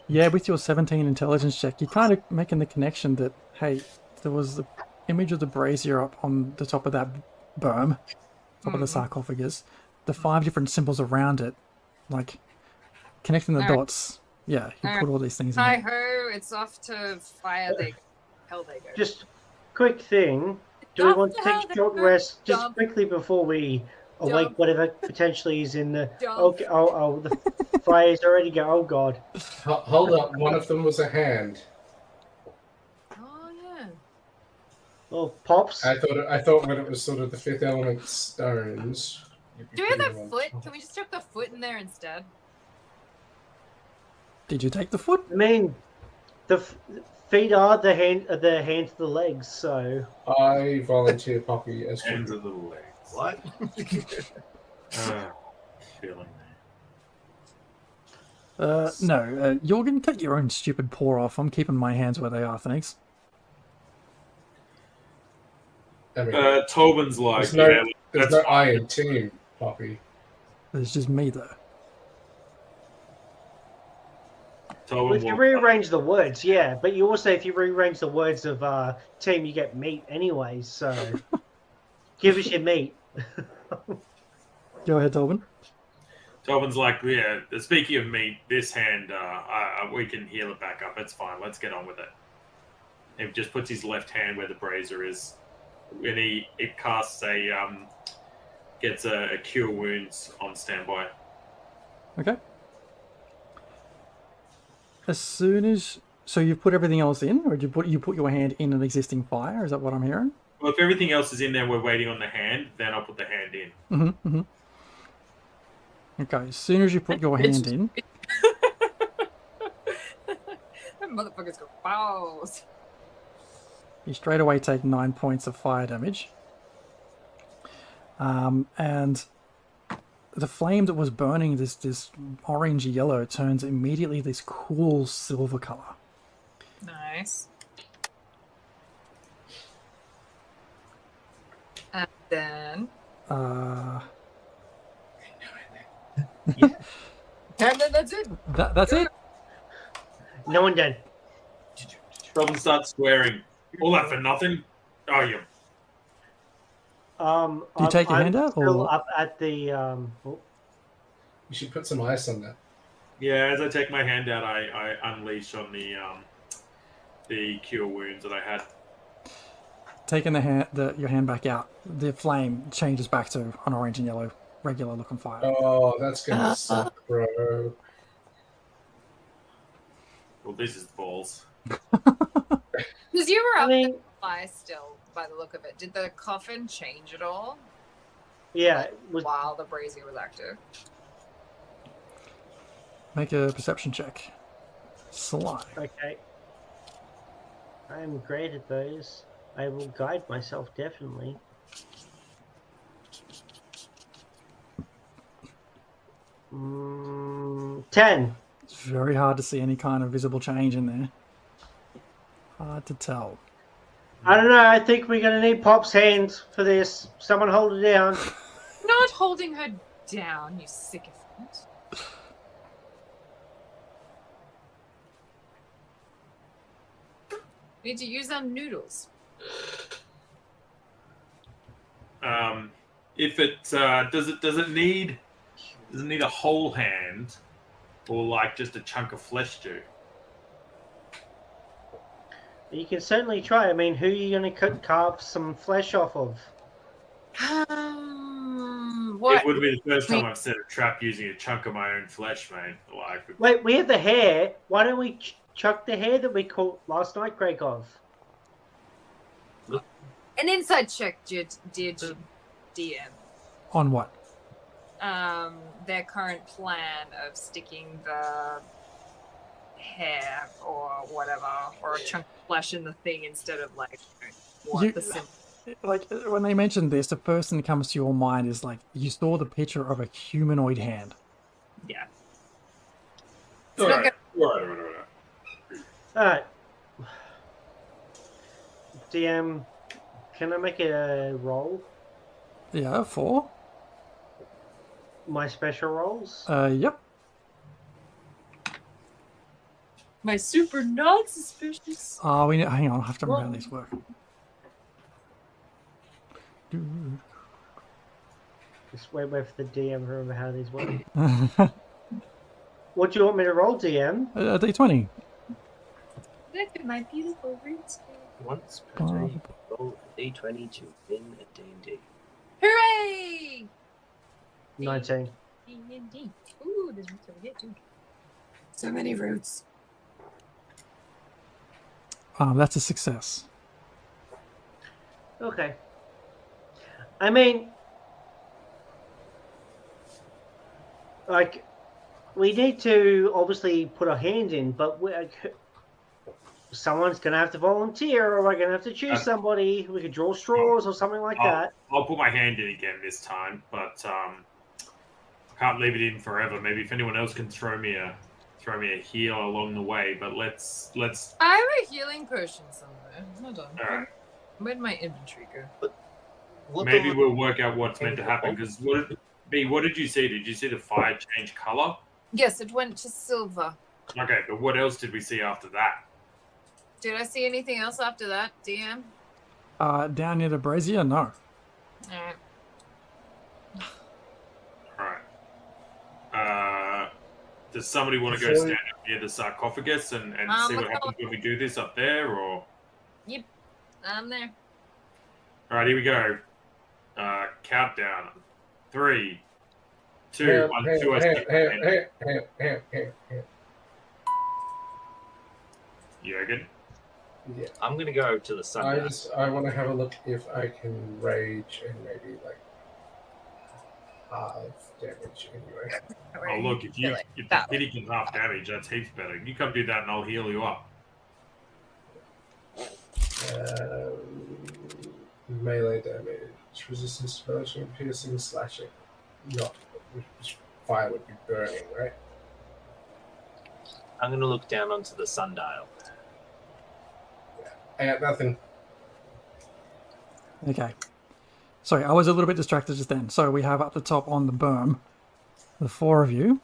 Yeah, with your 17 intelligence check, you're kind of making the connection that, hey, there was the image of the brazier up on the top of that berm, top of the sarcophagus, the 5 different symbols around it, like connecting the dots. Yeah, you put all these things in Hi there. ho, it's off to fire they hell they go. Just quick thing. Do we want to take a short rest just Dump. quickly before we awake Dump. whatever potentially is in the... Dump. Okay, the fire's already go. Oh, God. Hold up, one of them was a hand. Oh yeah. Oh, Pops. I thought when it was sort of the fifth element stones. you'd be Do we have putting the them on foot? top. Can we just chuck the foot in there instead? Did you take the foot? I mean, the feet are the hands to the legs, so... I volunteer Poppy as Ends food. of the leg. What? Feeling No, you're going to cut your own stupid paw off. I'm keeping my hands where they are, thanks. I mean, Tobin's like, there's that's no fine. I in team, Poppy. It's just me, though. Tolbin If you walks up. rearrange the words, yeah, but you also, if you rearrange the words of team, you get meat anyway. So give us your meat. Go ahead, Tolbin. Tolbin's like, yeah, speaking of meat, this hand, we can heal it back up. It's fine. Let's get on with it. He just puts his left hand where the brazier is. And it casts gets a cure wounds on standby. Okay. As soon as you've put everything else in, or did you put your hand in an existing fire? Is that what I'm hearing? Well, if everything else is in there, we're waiting on the hand. Then I'll put the hand in. Mm-hmm. Mm-hmm. Okay. As soon as you put your hand in, That motherfucker's got balls. you straight away take 9 points of fire damage. And the flame that was burning this orange yellow turns immediately this cool silver color. Nice. And then. Uh, And then that's it. that's it. No one did. Robin starts swearing. All that for nothing? Oh, you. Do you take your hand out, Still or- up at the. Oh, You should put some ice on that. Yeah, as I take my hand out, I unleash on the cure wounds that I had. Taking your hand back out, the flame changes back to an orange and yellow, regular looking fire. Oh, that's gonna suck, bro. Well, this is balls. Because you were I up mean, there by still, by the look of it. Did the coffin change at all yeah, it was. while the brazier was active? Make a perception check. Sly. Okay. I'm great at those. I will guide myself, definitely. Mm, 10. It's very hard to see any kind of visible change in there. Hard to tell. I don't know. I think we're going to need Pop's hand for this. Someone hold it down. Not holding her down, you sycophant. We need to use our noodles. If it does it need a whole hand, or like just a chunk of flesh stew? You can certainly try. I mean, who are you going to carve some flesh off of? What? It would be the first time I've set a trap using a chunk of my own flesh, mate. Like, Wait, we have the hair. Why don't we chuck the hair that we caught last night, Gregov? An inside check, did DM. On what? Their current plan of sticking the hair or whatever, or a chunk of flesh in the thing instead of like You- the symbol. Like, when they mentioned this, the first thing that comes to your mind is like, you saw the picture of a humanoid hand. Yeah. all right. Alright. DM, can I make a roll? Yeah, 4. My special rolls? Yep. My super not suspicious. Hang on, I have to remember how these work. Just wait for the DM to remember how these work. What do you want me to roll, DM? D20. Look at my beautiful roots. Once per day, roll a d20 to win a D&D. Hooray! 19. D&D. Ooh, there's roots over here too. So many roots. That's a success. Okay. I mean, like, we need to obviously put our hand in, but someone's going to have to volunteer, or we're going to have to choose somebody. We could draw straws or something like that. I'll put my hand in again this time, but can't leave it in forever. Maybe if anyone else can throw me a heal along the way, but let's. I have a healing potion somewhere. Hold on. All right. Where'd my inventory go? Maybe we'll work out what's meant to happen. Because what did you see? Did you see the fire change color? Yes, it went to silver. Okay, but what else did we see after that? Did I see anything else after that, DM? Down near the brazier? No. Alright. Alright. Does somebody want to go stand up near the sarcophagus and see what happens when we do this up there, or? Yep, I'm there. Alright, here we go. Countdown. 3, 2, 1, 2. Jürgen? Yeah. I'm going to go to the sun. I want to have a look if I can rage and maybe like half damage anyway. Oh, look, if you're hitting half damage, that's heaps better. You come do that and I'll heal you up. Melee damage, resistance to bludgeoning, piercing, slashing. Not which fire would be burning, right? I'm going to look down onto the sundial. I got nothing. Okay. Sorry, I was a little bit distracted just then. So we have up the top on the berm, the 4 of you.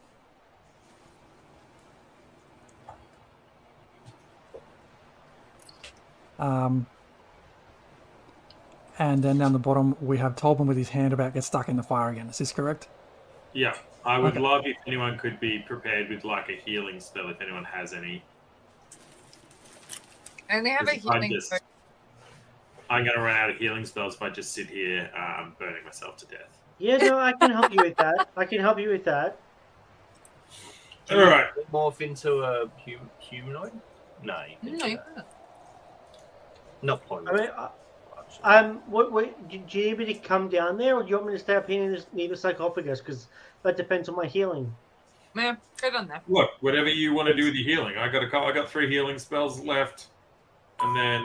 And then down the bottom, we have Tolben with his hand about to get stuck in the fire again. Is this correct? Yeah. I would love if anyone could be prepared with like a healing spell, if anyone has any. And they have a healing. I'm going to run out of healing spells if I just sit here burning myself to death. Yeah, no, I can help you with that. I can help you with that. All right. Morph into a humanoid? No. No. Not point. I mean, do you need me to come down there, or do you want me to stay up here near the sarcophagus? Because that depends on my healing. Yeah, good on that. Look, whatever you want to do with your healing. I got 3 healing spells left, and then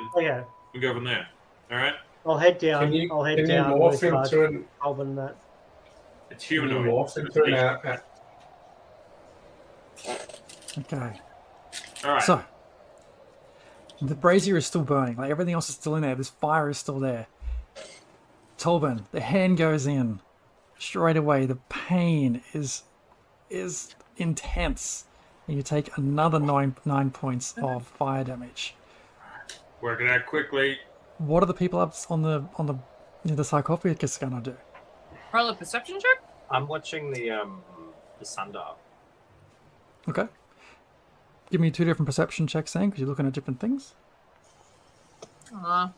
we go from there. All right. I'll head down. Can you Morph into an? That. It's humanoid. Morph into an. Okay. All right. So the brazier is still burning. Like everything else is still in there. This fire is still there. Tolben, the hand goes in straight away. The pain is intense. And you take another 9 points of fire damage. Work it out quickly. What are the people up on the near the sarcophagus gonna do? Roll a perception check. I'm watching the sundial. Okay. Give me 2 different perception checks, Sam, because you're looking at different things. 9.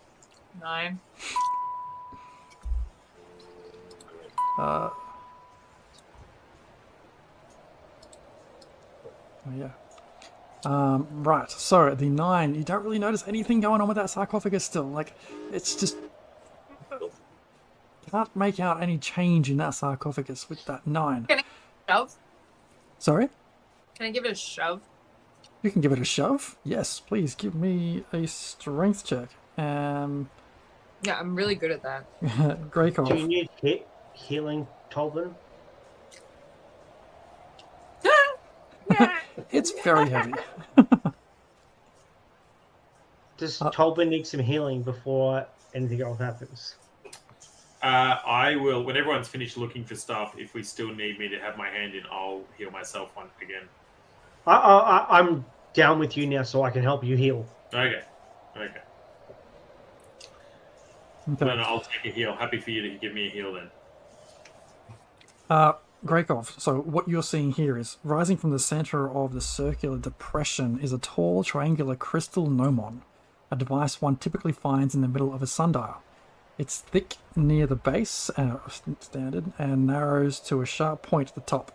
Oh yeah. Right. So the 9, you don't really notice anything going on with that sarcophagus still. Like, it's just can't make out any change in that sarcophagus with that 9. Can I shove? Sorry? Can I give it a shove? You can give it a shove. Yes, please give me a strength check. Yeah, I'm really good at that. Greykov. Do you need healing, Tolben? It's very heavy. Does Tolben need some healing before anything else happens? I will, when everyone's finished looking for stuff, if we still need me to have my hand in, I'll heal myself once again. I'm down with you now, so I can help you heal. Okay. Then I'll take a heal. Happy for you to give me a heal then. Greykov, so what you're seeing here is rising from the center of the circular depression is a tall triangular crystal gnomon, a device one typically finds in the middle of a sundial. It's thick near the base, standard, and narrows to a sharp point at the top.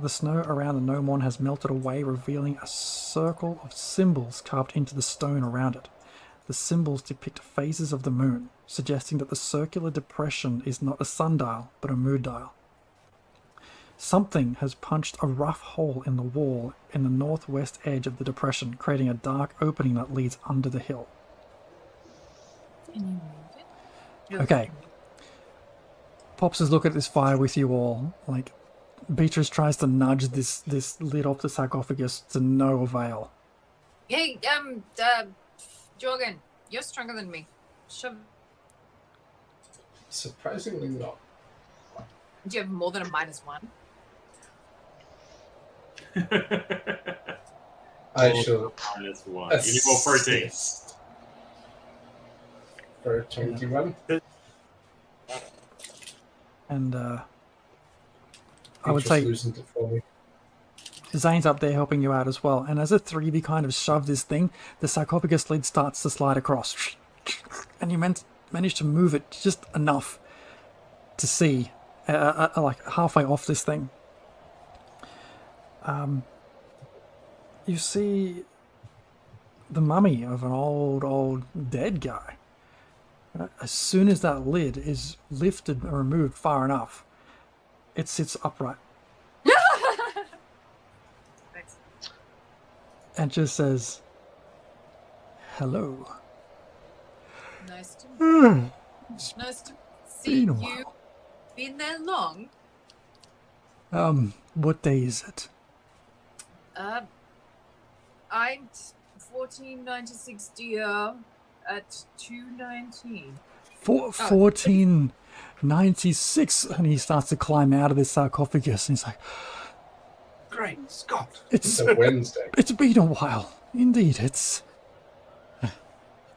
The snow around the gnomon has melted away, revealing a circle of symbols carved into the stone around it. The symbols depict phases of the moon, suggesting that the circular depression is not a sundial, but a mood dial. Something has punched a rough hole in the wall in the northwest edge of the depression, creating a dark opening that leads under the hill. Can you move it? Okay. Pops has looked at this fire with you all. Like, Beatrice tries to nudge this lid off the sarcophagus to no avail. Hey, Jorgen, you're stronger than me. Shove. Surprisingly not. Do you have more than a -1? I shall Minus 1. You need more protein. assist for 21. And I You would just say loosened it for me. Zane's up there helping you out as well. And as a three of you kind of shove this thing, the sarcophagus lid starts to slide across. And you manage to move it just enough to see, like halfway off this thing. You see the mummy of an old dead guy. As soon as that lid is lifted or removed far enough, it sits upright and just says, "Hello." Nice to Hmm. nice to see been a you. Been there long? What day is it? I'm 1496 dear at 219. 1496, and he starts to climb out of this sarcophagus, and he's like, Great Scott! It's a Wednesday. It's been a while. Indeed, I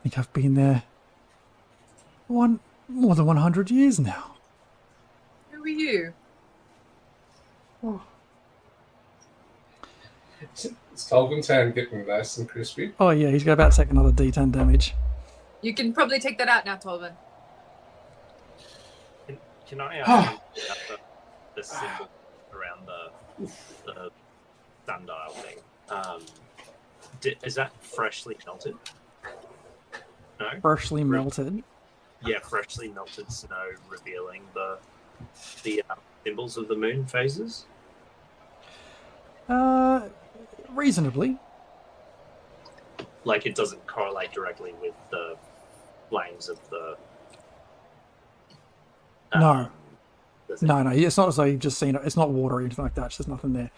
think I've been there more than 100 years now. Who are you? Is Tolkien's hand getting nice and crispy? Oh yeah, he's about to take another D10 damage. You can probably take that out now, Tolvin. Can I ask the symbol around the sundial thing? Is that freshly melted? No? Freshly melted. Yeah, freshly melted snow revealing the symbols of the moon phases. Reasonably. Like it doesn't correlate directly with the flames of the. No. No, it's not as though you've just seen it. It's not water or anything like that. There's nothing there.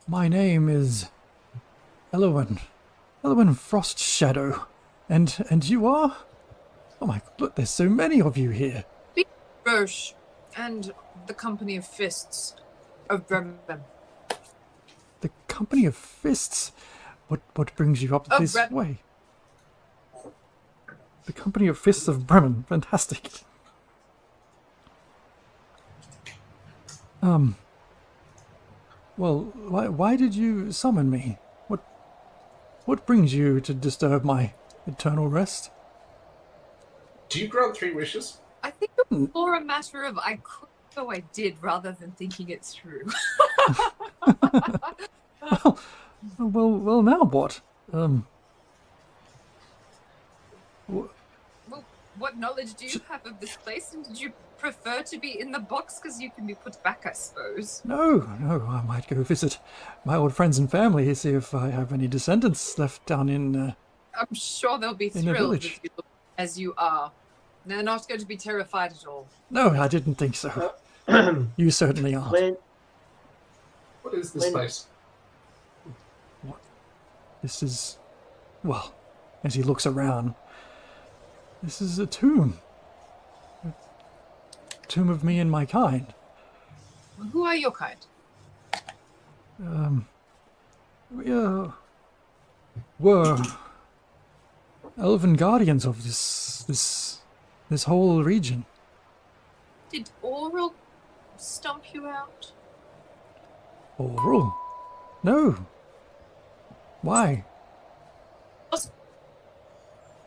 My name is Elowen Frost Shadow, and you are? Oh my! Look, there's so many of you here. Roche and the Company of Fists of Bremen. The Company of Fists. What brings you up this way? The Company of Fists of Bremen. Fantastic. Well, why did you summon me? What brings you to disturb my eternal rest? Do you grant 3 wishes? I think it's more a matter of I could, so I did, rather than thinking it through. well, now what? What knowledge do you have of this place, and did you prefer to be in the box because you can be put back, I suppose? No, I might go visit my old friends and family, see if I have any descendants left down in. I'm sure they'll be in the thrilled village. with you as you are. They're not going to be terrified at all. No, I didn't think so. You certainly aren't. What is this place? This is, well, as he looks around, this is a tomb. A tomb of me and my kind. Who are your kind? We were elven guardians of this whole region. Did Oral stomp you out? Oral? No. Why? Oh.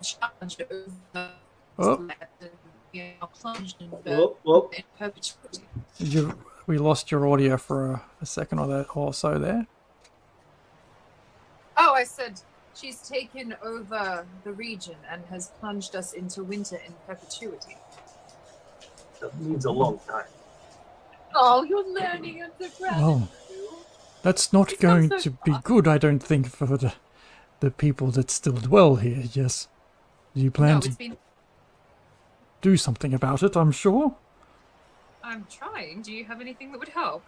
Plunged in perpetuity. We lost your audio for a second or so there. Oh, I said she's taken over the region and has plunged us into winter in perpetuity. That means a long time. Oh, you're learning at the ground. Well, that's not going to be good, I don't think, for the people that still dwell here. Yes, you plan to do something about it, I'm sure. I'm trying. Do you have anything that would help?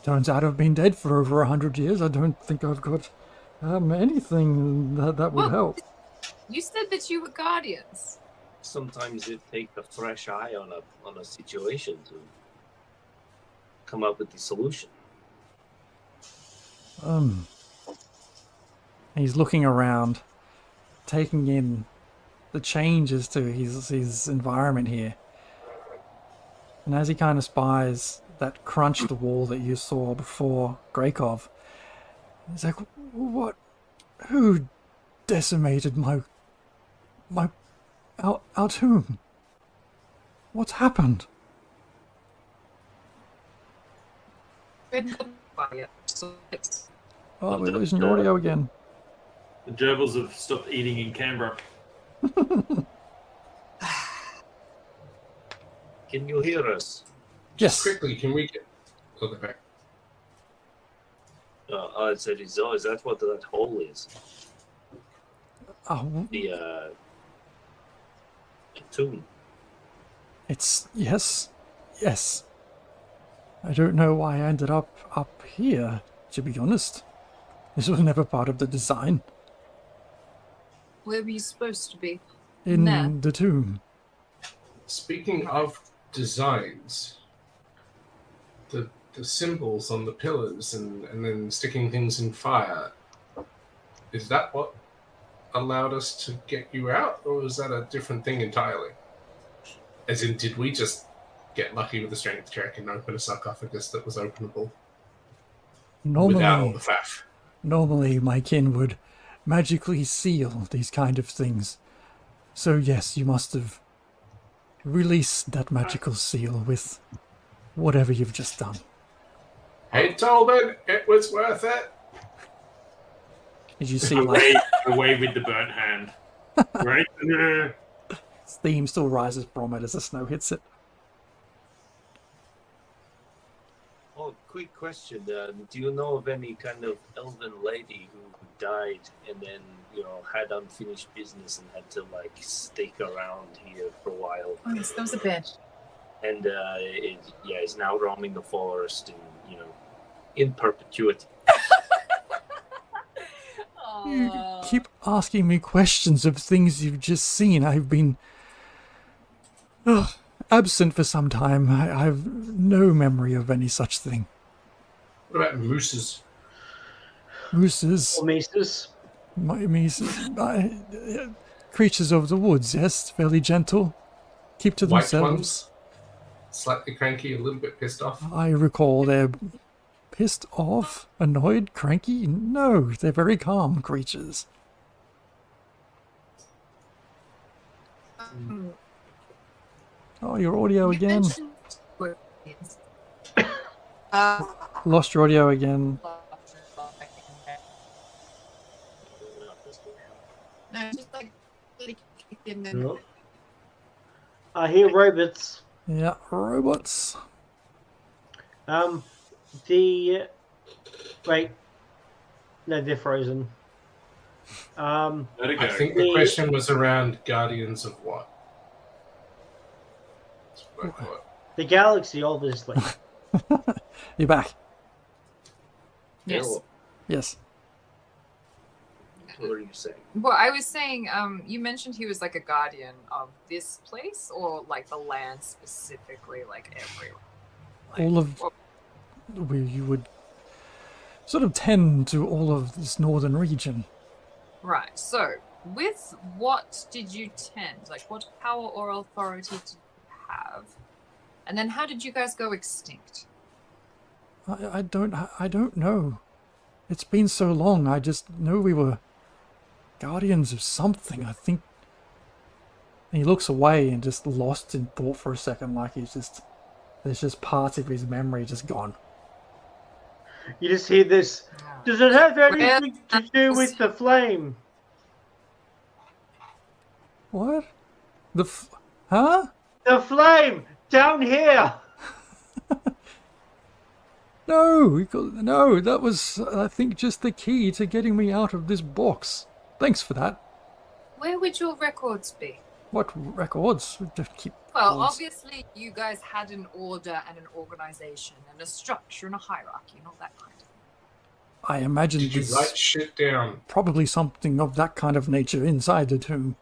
Turns out I've been dead for over 100 years. I don't think I've got anything that would help. You said that you were guardians. sometimes it takes a fresh eye on a situation to come up with the solution. He's looking around, taking in the changes to his environment here. And as he kind of spies that crunched wall that you saw before Grakov, he's like, "What? Who decimated our tomb? What's happened?" Oh, we're losing your audio again. The gerbils have stopped eating in Canberra. Can you hear us? Yes. Quickly, can we get... Okay, back. I said, is that what that hole is? Oh, The tomb. it's... Yes. I don't know why I ended up here, to be honest. This was never part of the design. Where were you supposed to be? In There. the tomb. Speaking of designs, the symbols on the pillars and then sticking things in fire, is that what allowed us to get you out, or is that a different thing entirely? As in, did we just get lucky with a strength check and open a sarcophagus that was openable without all the faff? Normally my kin would magically seal these kind of things. So yes, you must have released that magical seal with whatever you've just done. Hey Tolman, it was worth it. Did you see like away with the burnt hand? Right? steam still rises from it as the snow hits it? Oh, quick question. Do you know of any kind of elven lady who died and then, had unfinished business and had to, stick around here for a while? Oh, yes, that was a bit. And, is now roaming the forest and, in perpetuity. You keep asking me questions of things you've just seen. I've been absent for some time. I have no memory of any such thing. What about mooses? Mooses. Or Mises. Creatures of the woods, yes, fairly gentle. Keep to White themselves. ones? Slightly cranky, a little bit pissed off? I recall they're pissed off, annoyed, cranky. No, they're very calm creatures. Oh, your audio again. Lost your audio again. No, just in the No. I hear robots. Yeah, robots. Wait. No, they're frozen. Let it go. I think the question was around Guardians of what? That's what I thought. The galaxy, obviously. You're back. Yes. Yes. What are you saying? Well, I was saying, you mentioned he was like a guardian of this place, or like the land specifically, like everywhere. All of where you would sort of tend to all of this northern region. Right. So, with what did you tend? Like, what power or authority did you have? And then, how did you guys go extinct? I don't know. It's been so long. I just know we were guardians of something. I think. And he looks away and just lost in thought for a second, like there's just parts of his memory just gone. You just hear this. Does it have anything to do with the flame? What? Huh? The flame! Down here! No, that was, I think, just the key to getting me out of this box. Thanks for that. Where would your records be? What records? Keep Well, records. obviously, you guys had an order and an organization and a structure and a hierarchy and all that kind of thing. I imagine Did you there's write shit down? probably something of that kind of nature inside the tomb.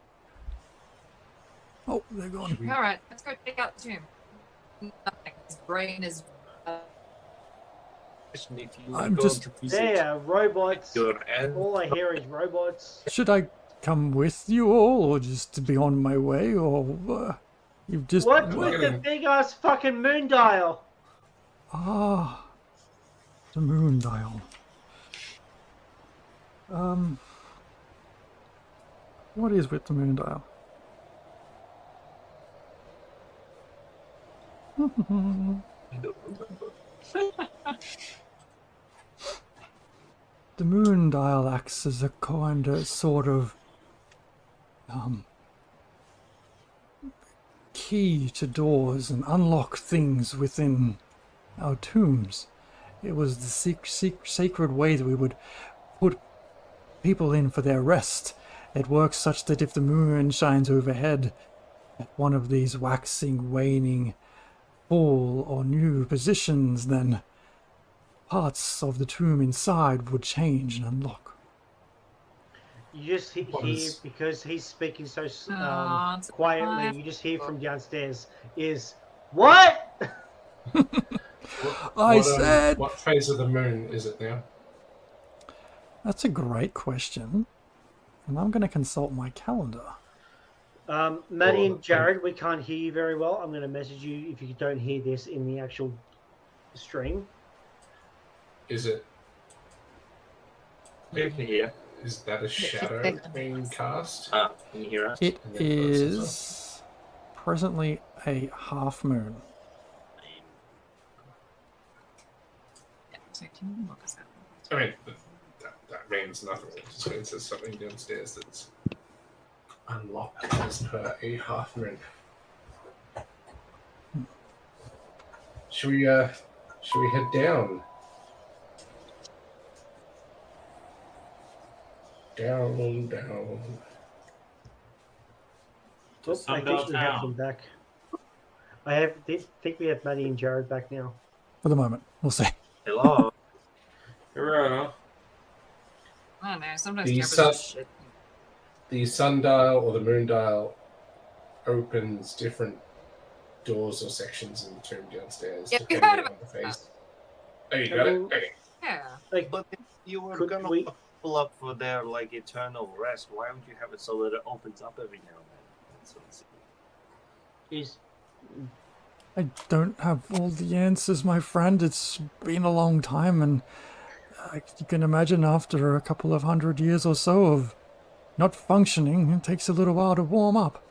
Oh, they're gone. All right, let's go check out the tomb. Nothing. His brain is. If you I'm go just- to visit There, robots. your aunt, All I hear is robots. Should I come with you all, or just to be on my way, or you've just... What What? with the big ass fucking moon dial? Ah, the moon dial. What is with the moon dial? The moon dial acts as a kind of sort of key to doors and unlock things within our tombs. It was the sacred way that we would put people in for their rest. It works such that if the moon shines overhead at one of these waxing, waning, full or new positions, then parts of the tomb inside would change and unlock. You just hear, is- because he's speaking so it's quietly, fine. you just hear from downstairs is, what? I said... What phase of the moon is it now? That's a great question. And I'm going to consult my calendar. Maddie and Jared, we can't hear you very well. I'm going to message you if you don't hear this in the actual stream. Is it? here. Is that a shadow being cast? Can you hear us? It And then close as well. is presently a half moon. So can you look us up? I mean, that means nothing. It just means there's something downstairs that's unlocked as per a half moon. Should we head down? Down. Oh, I Sundial think we have Town. them back. Think we have Maddie and Jared back now. For the moment, we'll see. Hello. Hurrah. I don't know. Sometimes The cameras sun- just shit. The sundial or the moon dial opens different doors or sections in the tomb downstairs, Yeah, we depending heard on the phase. Oh, you got it? Okay. Yeah. Like, But if you were Could gonna we- pull up for their like eternal rest, why would you have it so that it opens up every now and then? That's what it's- is I don't have all the answers, my friend. It's been a long time, and you can imagine after a couple of 100 years or so of not functioning, it takes a little while to warm up.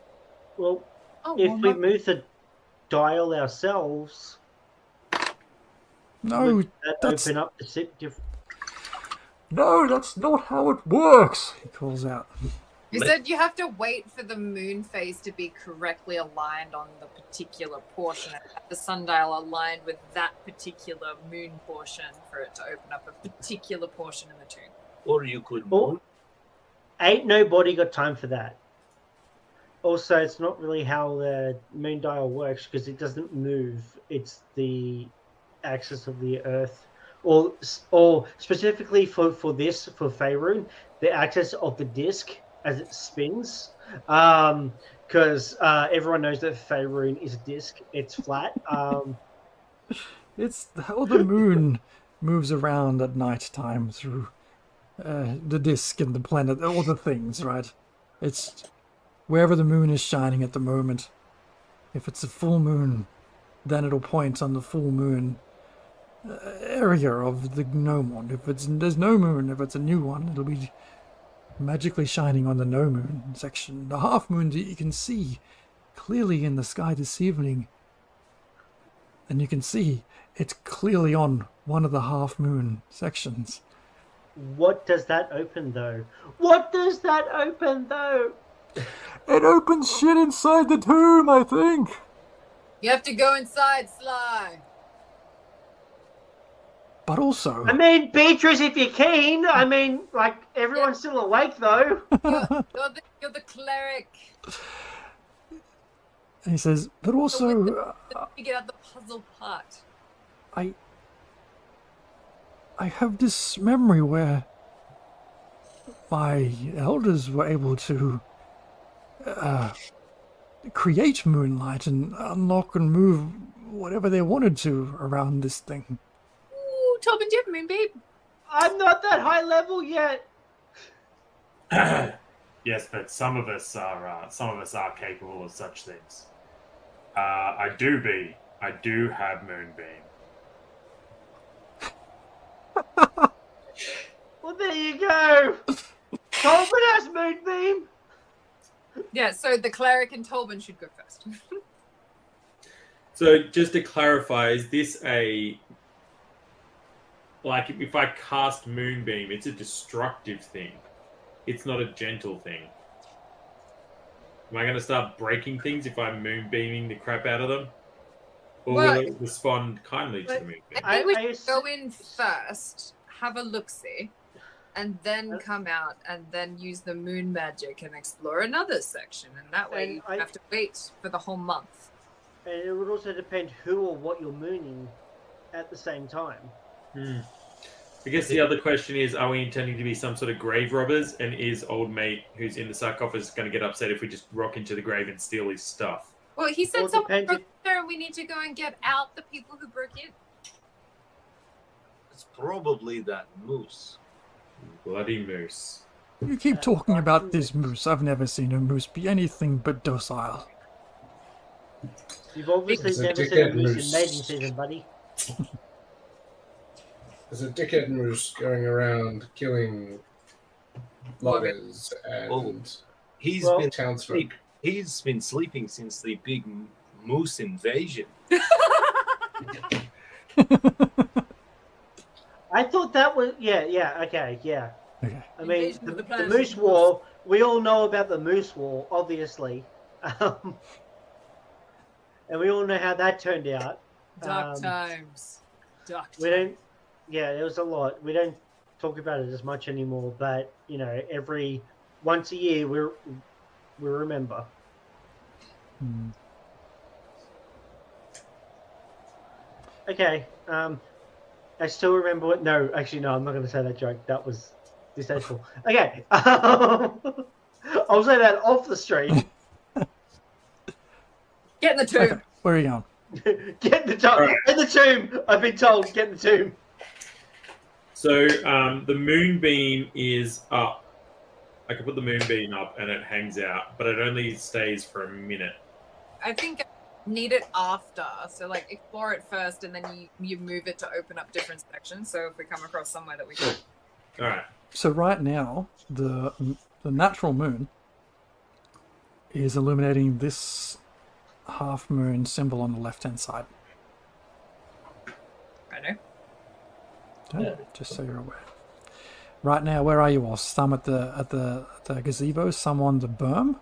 well, Oh, if well, we no- move the dial ourselves, No, would that that's open up the no, that's not how it works. He calls out. You said you have to wait for the moon phase to be correctly aligned on the particular portion. The sundial aligned with that particular moon portion for it to open up a particular portion in the tomb. Or you could Oh, ain't nobody got time for that. Also, it's not really how the moon dial works because it doesn't move. It's the axis of the Earth, or specifically for Faerun, the axis of the disc as it spins. Because everyone knows that Faerun is a disc. It's flat. It's how the moon moves around at night time through the disk and the planet, all the things, right? It's wherever the moon is shining at the moment. If it's a full moon, then it'll point on the full moon area of the gnomon. If there's no moon, if it's a new one, it'll be magically shining on the no moon section. The half moon that you can see clearly in the sky this evening, and you can see it's clearly on one of the half moon sections. What does that open though? What does that open though? It opens shit inside the tomb, I think. You have to go inside, Sly. But also, I mean, Beatrice, if you're keen. I mean, like, everyone's still awake, though. You're the cleric. and he says, but also, Figure out the puzzle part. I have this memory where my elders were able to create moonlight and unlock and move whatever they wanted to around this thing. Ooh, Tobin, do you have Moonbeam? I'm not that high level yet. Yes, but some of us are capable of such things. I do have Moonbeam. Well, there you go. Tobin has Moonbeam. Yeah, so the cleric and Tobin should go first. So just to clarify, is this a like if I cast Moonbeam, it's a destructive thing. It's not a gentle thing. Am I going to start breaking things if I'm moonbeaming the crap out of them? Or will it respond kindly to the moonbeam? I think we should go in first, have a look-see, and then come out and then use the moon magic and explore another section. And that way you don't have to wait for the whole month. And it would also depend who or what you're mooning at the same time. I guess the other question is, are we intending to be some sort of grave robbers? And is old mate who's in the sarcophagus going to get upset if we just rock into the grave and steal his stuff? Well, he said Well, someone broke in there and we need to go and get out the people who broke in. It's probably that moose. Bloody moose. You keep talking about this moose. I've never seen a moose be anything but docile. You've obviously It's a never seen a dickhead moose moose. in mating season, buddy. There's a dickhead moose going around killing loggers and He's Well, been townsfolk. He's been sleeping since the big moose invasion. I thought that was okay, yeah. Okay. I mean, Invasion of the the Planet Moose of the War. We all know about the Moose War, obviously, and we all know how that turned out. Dark times. Dark We times. don't. Yeah, there was a lot. We don't talk about it as much anymore, but you know, every once a year we remember. Hmm. Okay. I still remember what. No, actually, no. I'm not going to say that joke. That was distasteful. Okay. I'll say that off the stream. Get in the tomb. Okay, where are you going? Get in the tomb. Right. In the tomb. I've been told. Get in the tomb. So the moonbeam is up. I can put the moonbeam up and it hangs out, but it only stays for a minute. I think I need it after. So like explore it first and then you move it to open up different sections. So if we come across somewhere that we can. All right. So right now, the natural moon is illuminating this half moon symbol on the left-hand side. I know. Okay, just so you're aware. Right now, where are you all? Some at the gazebo, some on the berm.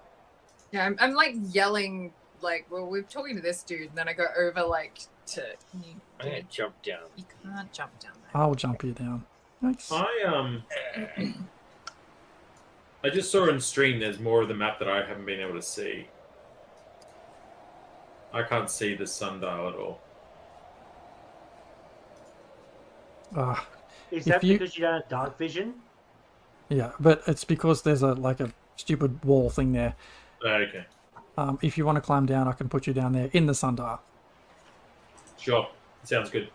Yeah, I'm like yelling, like, well, we're talking to this dude, and then I go over, like, to. I'm gonna jump down. You can't jump down there. I'll jump you down. Nice. I just saw on stream there's more of the map that I haven't been able to see. I can't see the sundial at all. Is If that you- because you don't have dark vision? Yeah, but it's because there's a stupid wall thing there. Okay. If you want to climb down, I can put you down there in the sundial. Sure. Sounds good.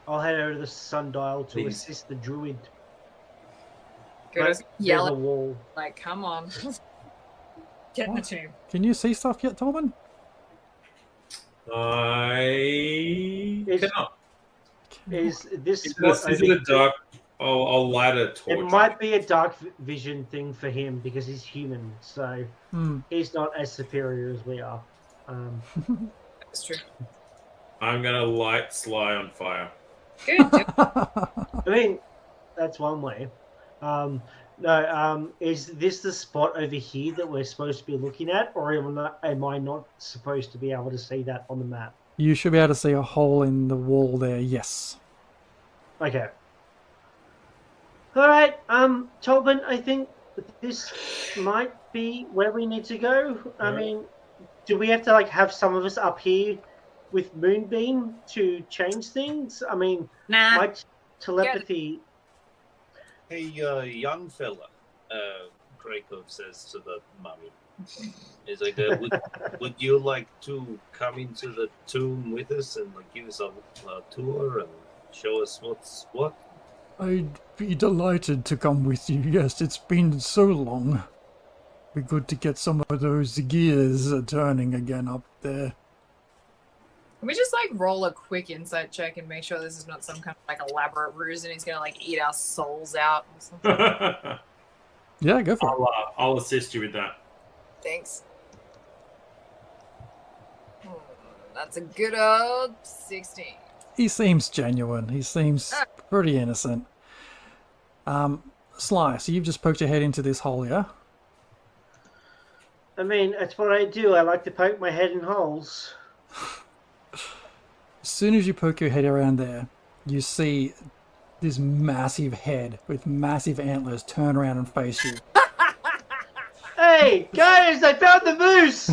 I'll head over to the sundial to Please. assist the druid. Go But to there's yell a at, wall. like, come on. Get in the tomb. Can you see stuff yet, Tobin? I Is- cannot. Is this Is spot it over- a dark? I'll light a torch. It might be a dark vision thing for him because he's human, so Hmm. he's not as superior as we are. That's true. I'm gonna light Sly on fire. Good. I mean, that's one way. Is this the spot over here that we're supposed to be looking at, or am I not supposed to be able to see that on the map? You should be able to see a hole in the wall there, yes. Okay. All right, Tobin, I think this might be where we need to go. I mean, do we have to have some of us up here with Moonbeam to change things? I mean, Nah. my telepathy. Hey, young fella, Krakow says to the mummy. He's like, would you like to come into the tomb with us and like give us a tour and show us what's what? I'd be delighted to come with you. Yes, it's been so long. Be good to get some of those gears turning again up there. Can we just like roll a quick insight check and make sure this is not some kind of like elaborate ruse and he's gonna like eat our souls out or something? Yeah, go for it. I'll assist you with that. Thanks. That's a good old 16. He seems genuine. He seems pretty innocent. Sly, so you've just poked your head into this hole, yeah? I mean, that's what I do. I like to poke my head in holes. As soon as you poke your head around there, you see this massive head with massive antlers turn around and face you. Hey, guys, I found the moose!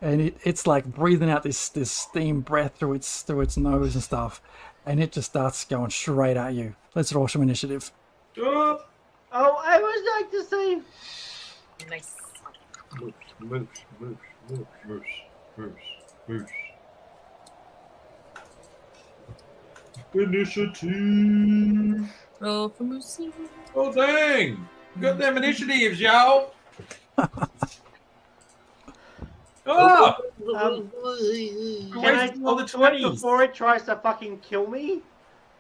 And it's like breathing out this steam breath through its nose and stuff, and it just starts going straight at you. Let's roll some initiative. Oh, I would like to say... Nice. Moose. Initiative. Roll for Moosey. Oh dang! Got them initiatives, y'all. Oh! Can I roll the 20 before it tries to fucking kill me?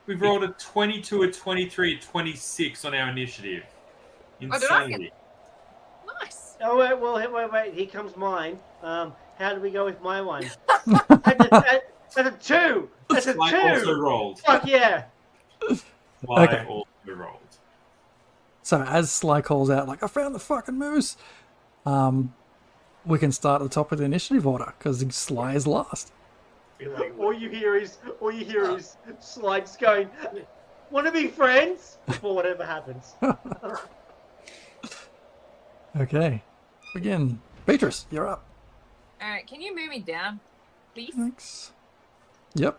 We've rolled a 22, a 23, a 26 on our initiative. Insanity. Nice. Oh, wait. Here comes mine. How do we go with my one? That's a 2! That's a 2! Also rolled. Fuck yeah! Sly also rolled. So as Sly calls out, like, I found the fucking moose, we can start at the top of the initiative order, because Sly is last. All you hear is Slides going, want to be friends? Before whatever happens. Okay. Begin. Beatrice, you're up. Alright, can you move me down, please? Thanks. Yep.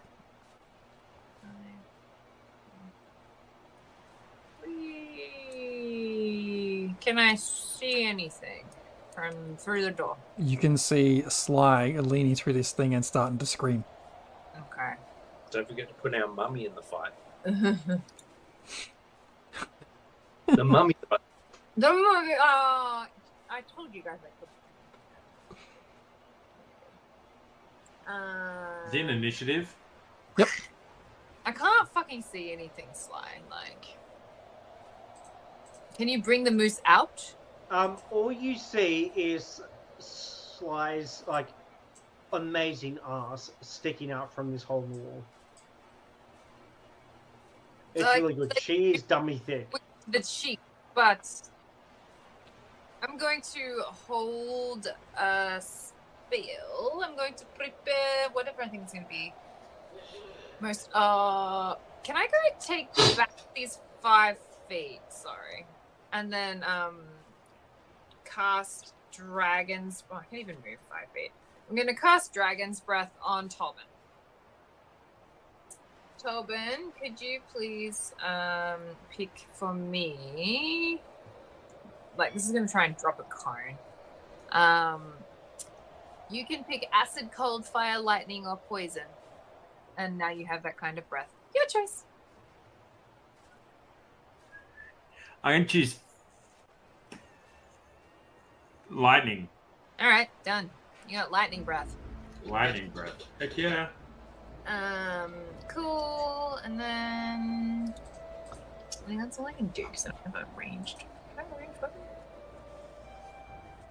Can I see anything from through the door? You can see Sly leaning through this thing and starting to scream. Okay. Don't forget to put our mummy in the fight. The mummy. The movie. I told you guys I could. Is it an initiative? Yep. I can't fucking see anything, Sly. Like, can you bring the moose out? All you see is Sly's like amazing ass sticking out from this whole wall. It's Like- really good. She is dummy thick. The sheep, but I'm going to hold a spell. I'm going to prepare whatever I think it's going to be. Most. Can I go take back these 5 feet? Sorry, and then cast Dragon's. Oh, I can't even move 5 feet. I'm going to cast Dragon's Breath on Tobin. Tobin, could you please pick for me? Like, this is going to try and drop a cone. You can pick acid, cold, fire, lightning, or poison. And now you have that kind of breath. Your choice. I can choose lightning. All right, done. You got lightning breath. Lightning breath. Heck yeah. Cool. And then I think that's all I can do because I don't have a ranged. Can I have a ranged weapon?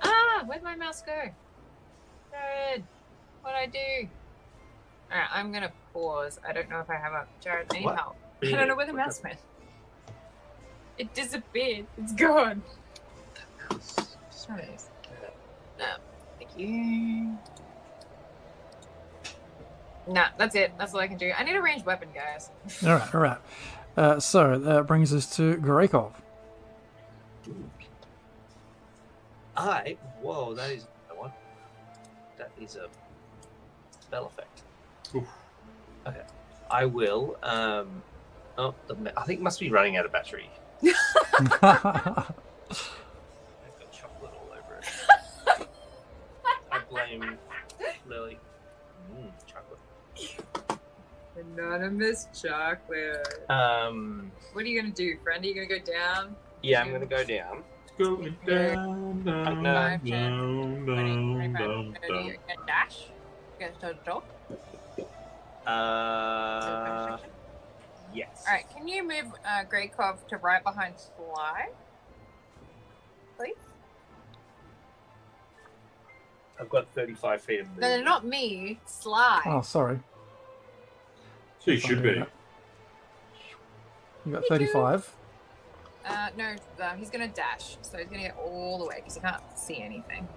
Ah, where'd my mouse go? Jared, what'd I do? All right, I'm gonna pause. I don't know if I have a Jared. I need What? help. I don't know where the mouse went. It disappeared. It's gone. Sorry. No, thank you. Nah, that's it. That's all I can do. I need a ranged weapon, guys. All right. So that brings us to Gorekov. Whoa, that is a one. That is a spell effect. Oof. Okay. I will. I think it must be running out of battery. flame lily. Chocolate. Anonymous chocolate. What are you gonna do, friend? Are you gonna go down? Yeah, I'm gonna go down. Going down, down, No. Five, 10, down, 20, down, 25, down, 30. down. You can dash. You can start the door. Yes. All right. Can you move Grey Cove to right behind Sly, please? I've got 35 feet of movement. No, not me. Sly. Oh, sorry. So you should be. You got 35. No, he's gonna dash, so he's gonna get all the way because he can't see anything.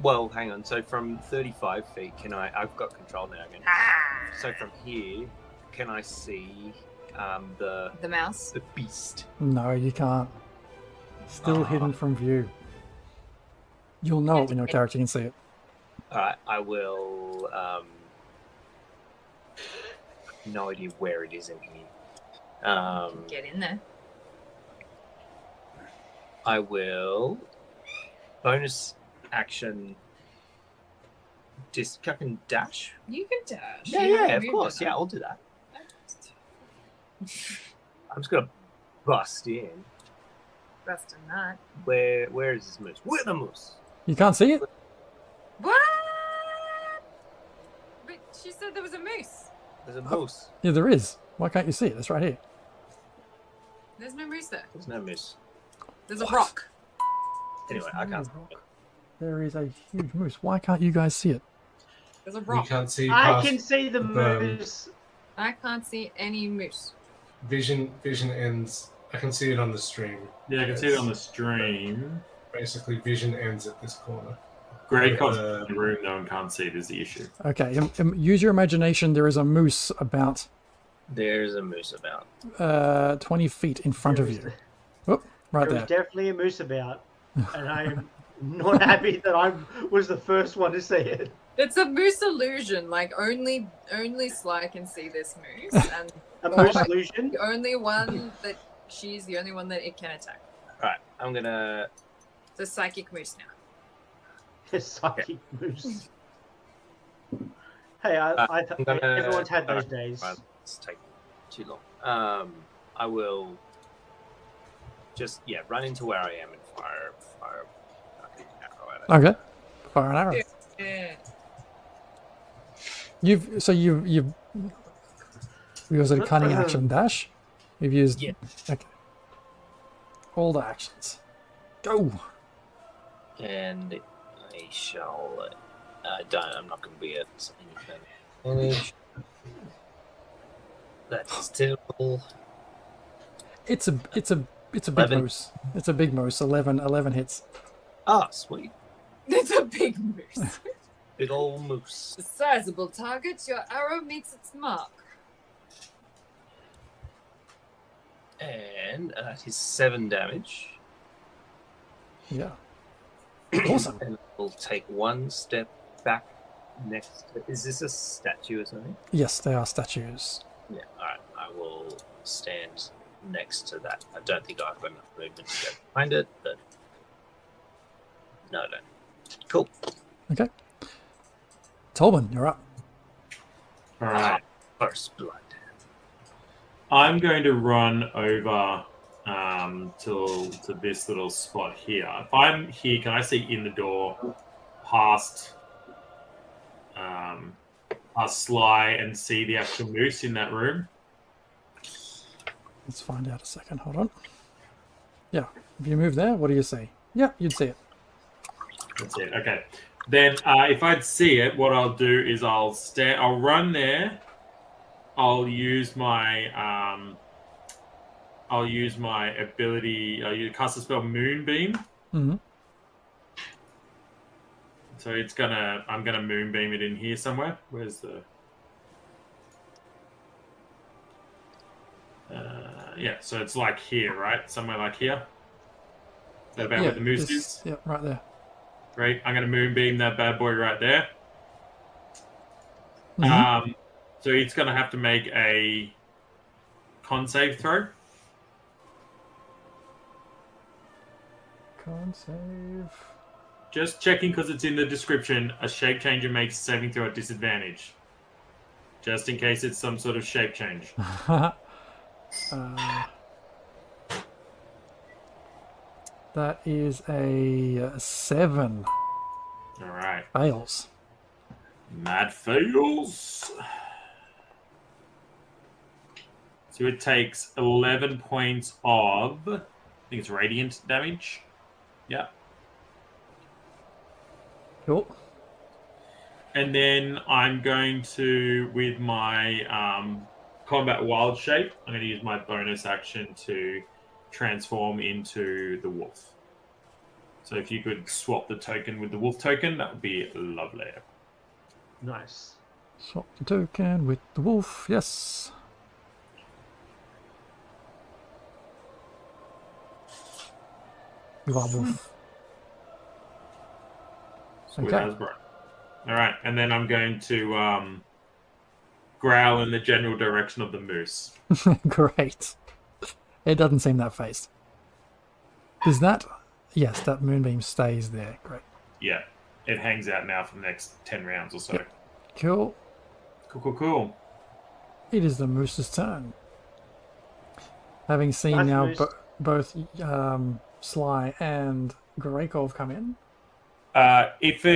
Well, hang on. So from 35 feet, I've got control now again. So from here, can I see The mouse. the beast? No, you can't. Still hidden from view. You'll know it when your character can see it. All right, I will. No idea where it is in here. Get in there. I will bonus action. Just I can dash. You can dash. Yeah, You have of movement course. Yeah, up. I'll do that. I'm just gonna bust in. Best in that. Where is this moose? Where's the moose? You can't see it? What? But she said there was a moose. There's a moose. Yeah, there is. Why can't you see it? It's right here. There's no moose there. There's no moose. There's a rock. Anyway, I can't. There is a huge moose. Why can't you guys see it? There's a You rock. can't see I past can see the berm. moose. I can't see any moose. Vision ends. I can see it on the stream. Yeah, I can see it on the stream. Basically, vision ends at this corner. Grey Cove's in the room though and can't see it is the issue. Okay, use your imagination. There is a moose about There's a moose about. 20 feet in front of you. Oh, right There was there. definitely a moose about, and I'm not happy that I was the first one to see it. It's a moose illusion. Like only Sly can see this moose, and A moose illusion. the only one that she's the only one that it can attack. Alright, I'm gonna. It's a psychic moose now. A psychic moose. Hey, I I'm gonna- everyone's had those days. It's taking too long. I will just run into where I am and fire fucking arrow at it. Okay. Fire an arrow. Yeah. You've used a cunning action dash. You've used okay. All the actions. Go. And I shall. I'm not going to be at anything. That's terrible. It's a big 11. moose. It's a big moose. 11 hits. Ah, sweet. It's a big moose. Big old moose. A sizable target. Your arrow meets its mark. And that is 7 damage. Yeah. Awesome. And we'll take 1 step back next. Is this a statue or something? Yes, they are statues. Yeah, alright. I will stand next to that. I don't think I've got enough movement to get behind it, but. No, I don't. Cool. Okay. Tolman, you're up. Alright. First blood. I'm going to run over to this little spot here. If I'm here, can I see in the door past Sly and see the actual moose in that room? Let's find out a second. Hold on. Yeah. If you move there, what do you see? Yeah, you'd see it. That's it. Okay. Then if I'd see it, what I'll do is I'll run there. I'll use my ability. You cast a spell Moonbeam. Mm-hmm. So I'm gonna Moonbeam it in here somewhere. Where's the? Yeah. So it's like here, right? Somewhere like here. Is that about where the moose is? Yeah, right there. Great. I'm gonna Moonbeam that bad boy right there. Mm-hmm. So it's going to have to make a con save throw. Con save. Just checking because it's in the description. A shape changer makes saving throw at disadvantage. Just in case it's some sort of shape change. That is a 7. All right. Fails. Mad fails. So it takes 11 points of, I think it's radiant damage. Yeah. Cool. And then I'm going to, with my combat wild shape, I'm going to use my bonus action to transform into the wolf. So if you could swap the token with the wolf token, that would be lovely. Nice. Swap the token with the wolf. Yes. You are wolf. Sweet Okay. as bro. All right, and then I'm going to growl in the general direction of the moose. Great. It doesn't seem that phased. Does that... Yes, that moonbeam stays there. Great. Yeah, it hangs out now for the next 10 rounds or so. Yep. Cool. Cool. It is the moose's turn. Having seen Nice now moose. both Sly and Greykov come in. If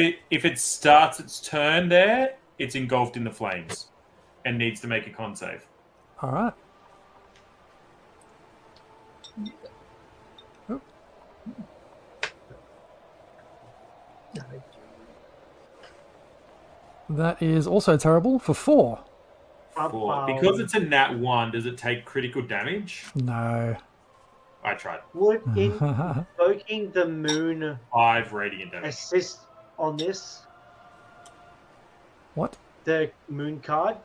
it starts its turn there, it's engulfed in the flames and needs to make a con save. All right. Oh. That is also terrible for 4. Because it's a nat 1, does it take critical damage? No. I tried. Would invoking the moon 5 radiant damage. assist on this? What? The moon card?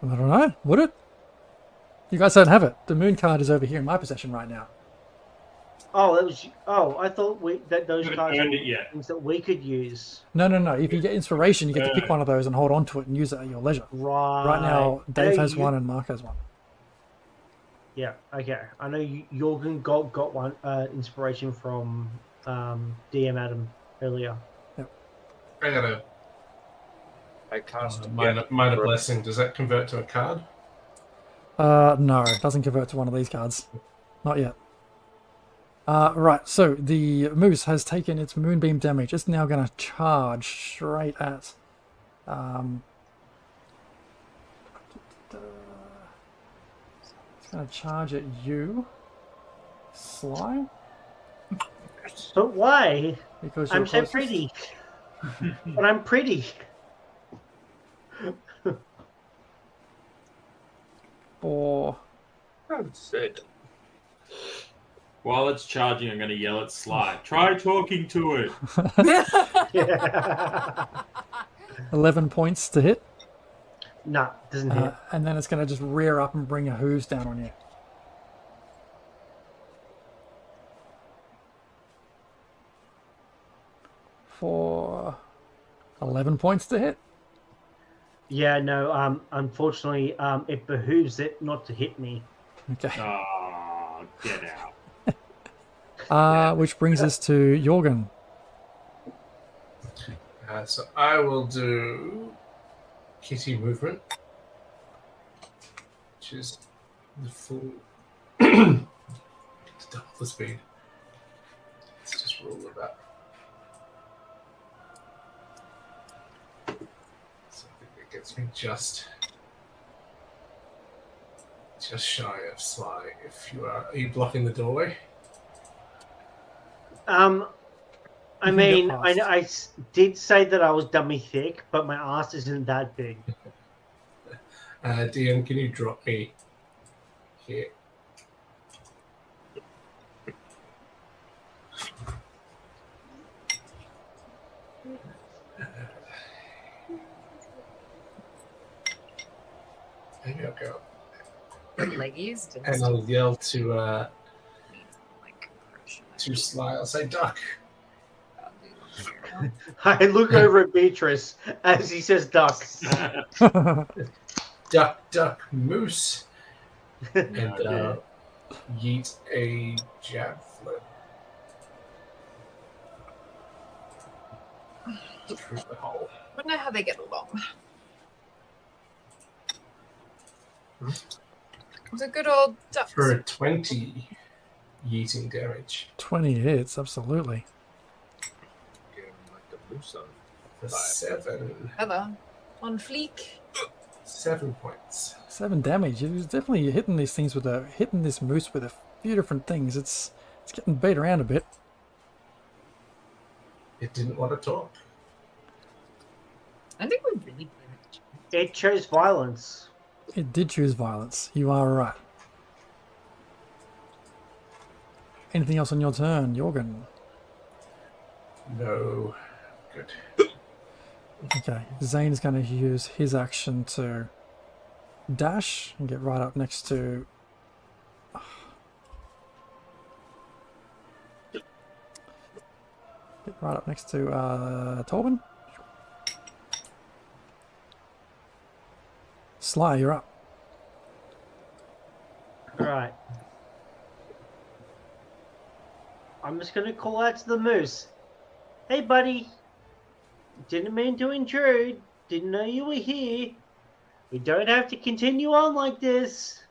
I don't know. Would it? You guys don't have it. The moon card is over here in my possession right now. Oh, that was. Oh, I thought those Haven't cards earned were it yet. things that we could use. No. If you get inspiration, you get to pick one of those and hold on to it and use it at your leisure. Right. Right now, Dave Hey, has one and Mark has one. Yeah. Okay. I know Jorgen got one inspiration from DM Adam earlier. I got a I cast minor blessing. Does that convert to a card? No, it doesn't convert to one of these cards. Not yet. Right, so the moose has taken its moonbeam damage. It's now going to charge straight at... it's going to charge at you, Sly. But why? Because I'm you're so closest. pretty. But I'm pretty. For... Absurd. While it's charging, I'm going to yell at Sly. Try talking to it. Yeah. 11 points to hit. Nah, doesn't hit. And then it's going to just rear up and bring a hooves down on you. For 11 points to hit. Yeah, no. Unfortunately, it behooves it not to hit me. Okay. Oh, get out. Which brings us to Jorgen. So I will do kitty movement, which is the full double the speed. Let's just roll with that. So I think it gets me just shy of Sly. If you are you blocking the doorway? I You can mean, get I did say that I was dummy thick, but my ass isn't that big. DM, can you drop me here? Maybe I'll go. Leggies. And I'll yell to Sly. I'll say, "Duck." I look over at Beatrice as he says duck. Duck, duck, moose. And dear. yeet a javelin. through the hole. I don't know how they get along. It was a good old duck. For a 20 yeeting damage. 20 hits, absolutely. Get him like the moose on. For 7. Heather, on fleek. 7 points. 7 damage. It was definitely hitting these things with hitting this moose with a few different things. It's getting beat around a bit. It didn't want to talk. I think we really played it. It chose violence. It did choose violence. You are right. Anything else on your turn, Jorgen? No. Good. Okay, Zane is going to use his action to dash and get right up next to... Get right up next to Torben. Sly, you're up. Alright. I'm just gonna call out to the moose. Hey buddy. Didn't mean to intrude. Didn't know you were here. We don't have to continue on like this.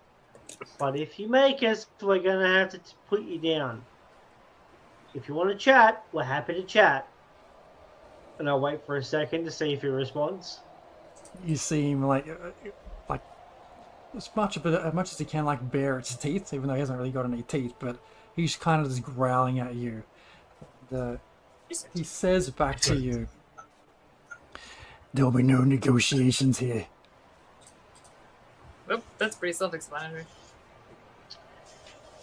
But if you make us, we're gonna have to put you down. If you want to chat, we're happy to chat. And I'll wait for a second to see if he responds. You see him like as much as he can like bare its teeth, even though he hasn't really got any teeth, but he's kind of just growling at you. He says back to you, "There'll be no negotiations here." Oh, that's pretty self-explanatory.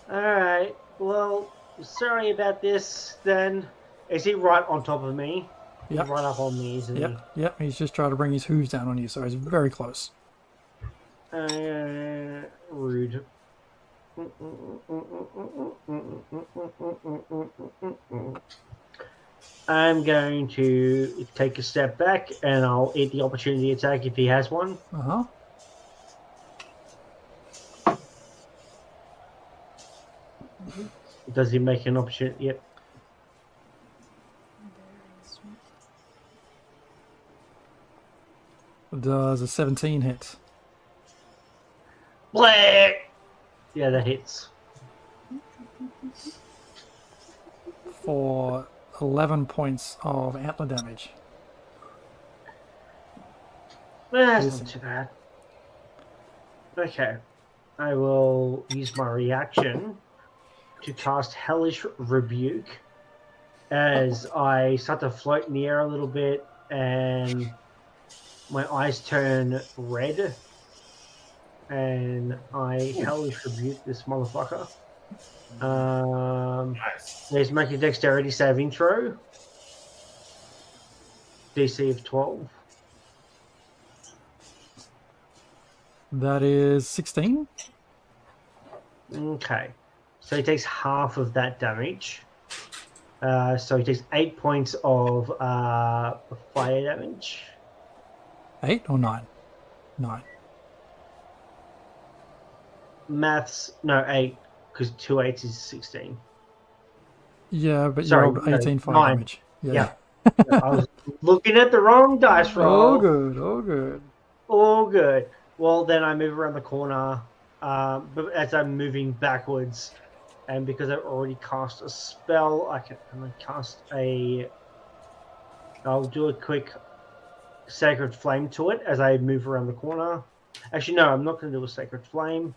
Alright, well, sorry about this then. Is he right on top of me? Yep. He's right up on me, isn't he? Yep. He's just trying to bring his hooves down on you, so he's very close. Rude. I'm going to take a step back and I'll eat the opportunity attack if he has one. Does he make an opportunity? Yep. Does a 17 hit? Bleh! Yeah, that hits. For 11 points of antler damage. That's not too bad. Okay. I will use my reaction to cast Hellish Rebuke as I start to float in the air a little bit and my eyes turn red and I Hellish Rebuke this motherfucker. Let's make a dexterity saving throw. DC of 12. That is 16. Okay. So he takes half of that damage. So he takes 8 points of fire damage. 8 or 9? 9. Maths, no, 8, because 2 8s is 16. Yeah, but Sorry, you rolled 18 fire 9. damage. Yeah. I was looking at the wrong dice roll. All good, all good. All good. Well, then I move around the corner, but as I'm moving backwards, and because I've already cast a spell, I can cast a... I'll do a quick Sacred Flame to it as I move around the corner. Actually, no, I'm not going to do a Sacred Flame.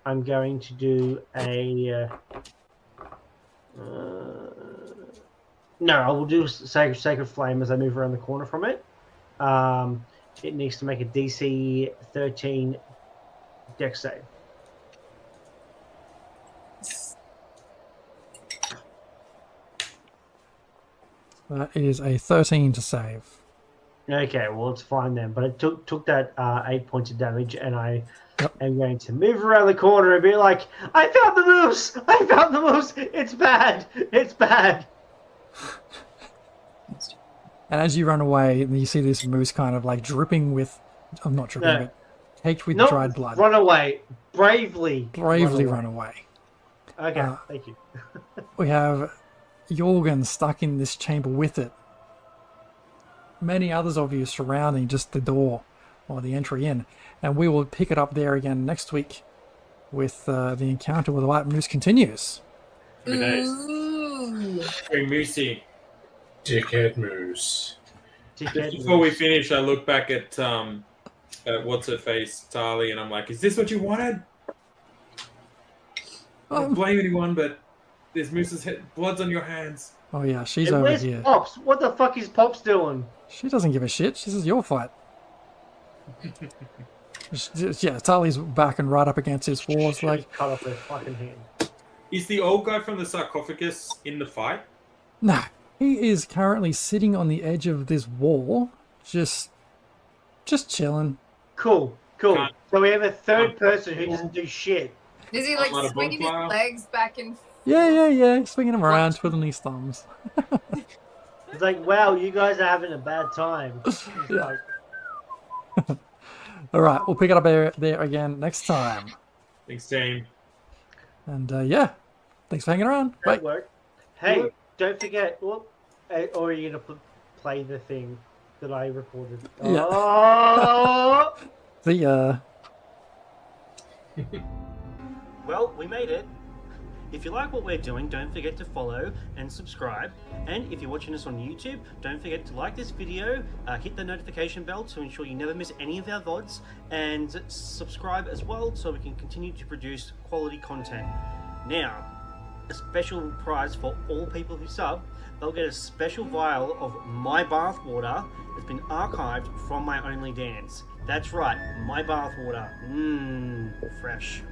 I'm going to do a... no, I will do Sacred Flame as I move around the corner from it. It needs to make a DC 13 Dex save. That is a 13 to save. Okay, well, it's fine then. But it took that 8 points of damage, and I am going to move around the corner and be like, I found the moose! I found the moose! It's bad! It's bad! And as you run away, you see this moose kind of like dripping with... I'm not dripping, but caked with dried blood. Run away. Bravely run away. Okay, thank you. We have Jorgen stuck in this chamber with it. many others of you surrounding just the door or the entry in. And we will pick it up there again next week with the encounter with the White Moose continues. Happy days. Ooh. Very moosey. Dickhead Moose. Just before we finish, I look back at what's her face, Tali, and I'm like, "Is this what you wanted?" I don't blame anyone, but there's Moose's head, blood's on your hands. Oh yeah, she's And over where's here. Pops? What the fuck is Pops doing? She doesn't give a shit. This is your fight. Yeah, Tali's back and right up against his wall. It's like, Cut off her fucking hand. Is the old guy from the sarcophagus in the fight? no, he is currently sitting on the edge of this wall, just chilling. Cool. Can't- So we have a third person who doesn't do shit. Is he like Not a swinging his bonfire. legs back and Yeah, swinging him around, twiddling his thumbs. It's like, wow, you guys are having a bad time. It's Yeah. like, All right, we'll pick it up there again next time. Thanks, team. And yeah, thanks for hanging around. Bye. that worked. Hey, don't forget. Or are you gonna play the thing that I recorded? Yeah. Oh! See ya. Well, we made it. If you like what we're doing, don't forget to follow and subscribe. And if you're watching us on YouTube, don't forget to like this video, hit the notification bell to ensure you never miss any of our VODs, and subscribe as well so we can continue to produce quality content. Now, a special prize for all people who sub, they'll get a special vial of my bath water that's been archived from my Only Dance. That's right, my bath water. Fresh.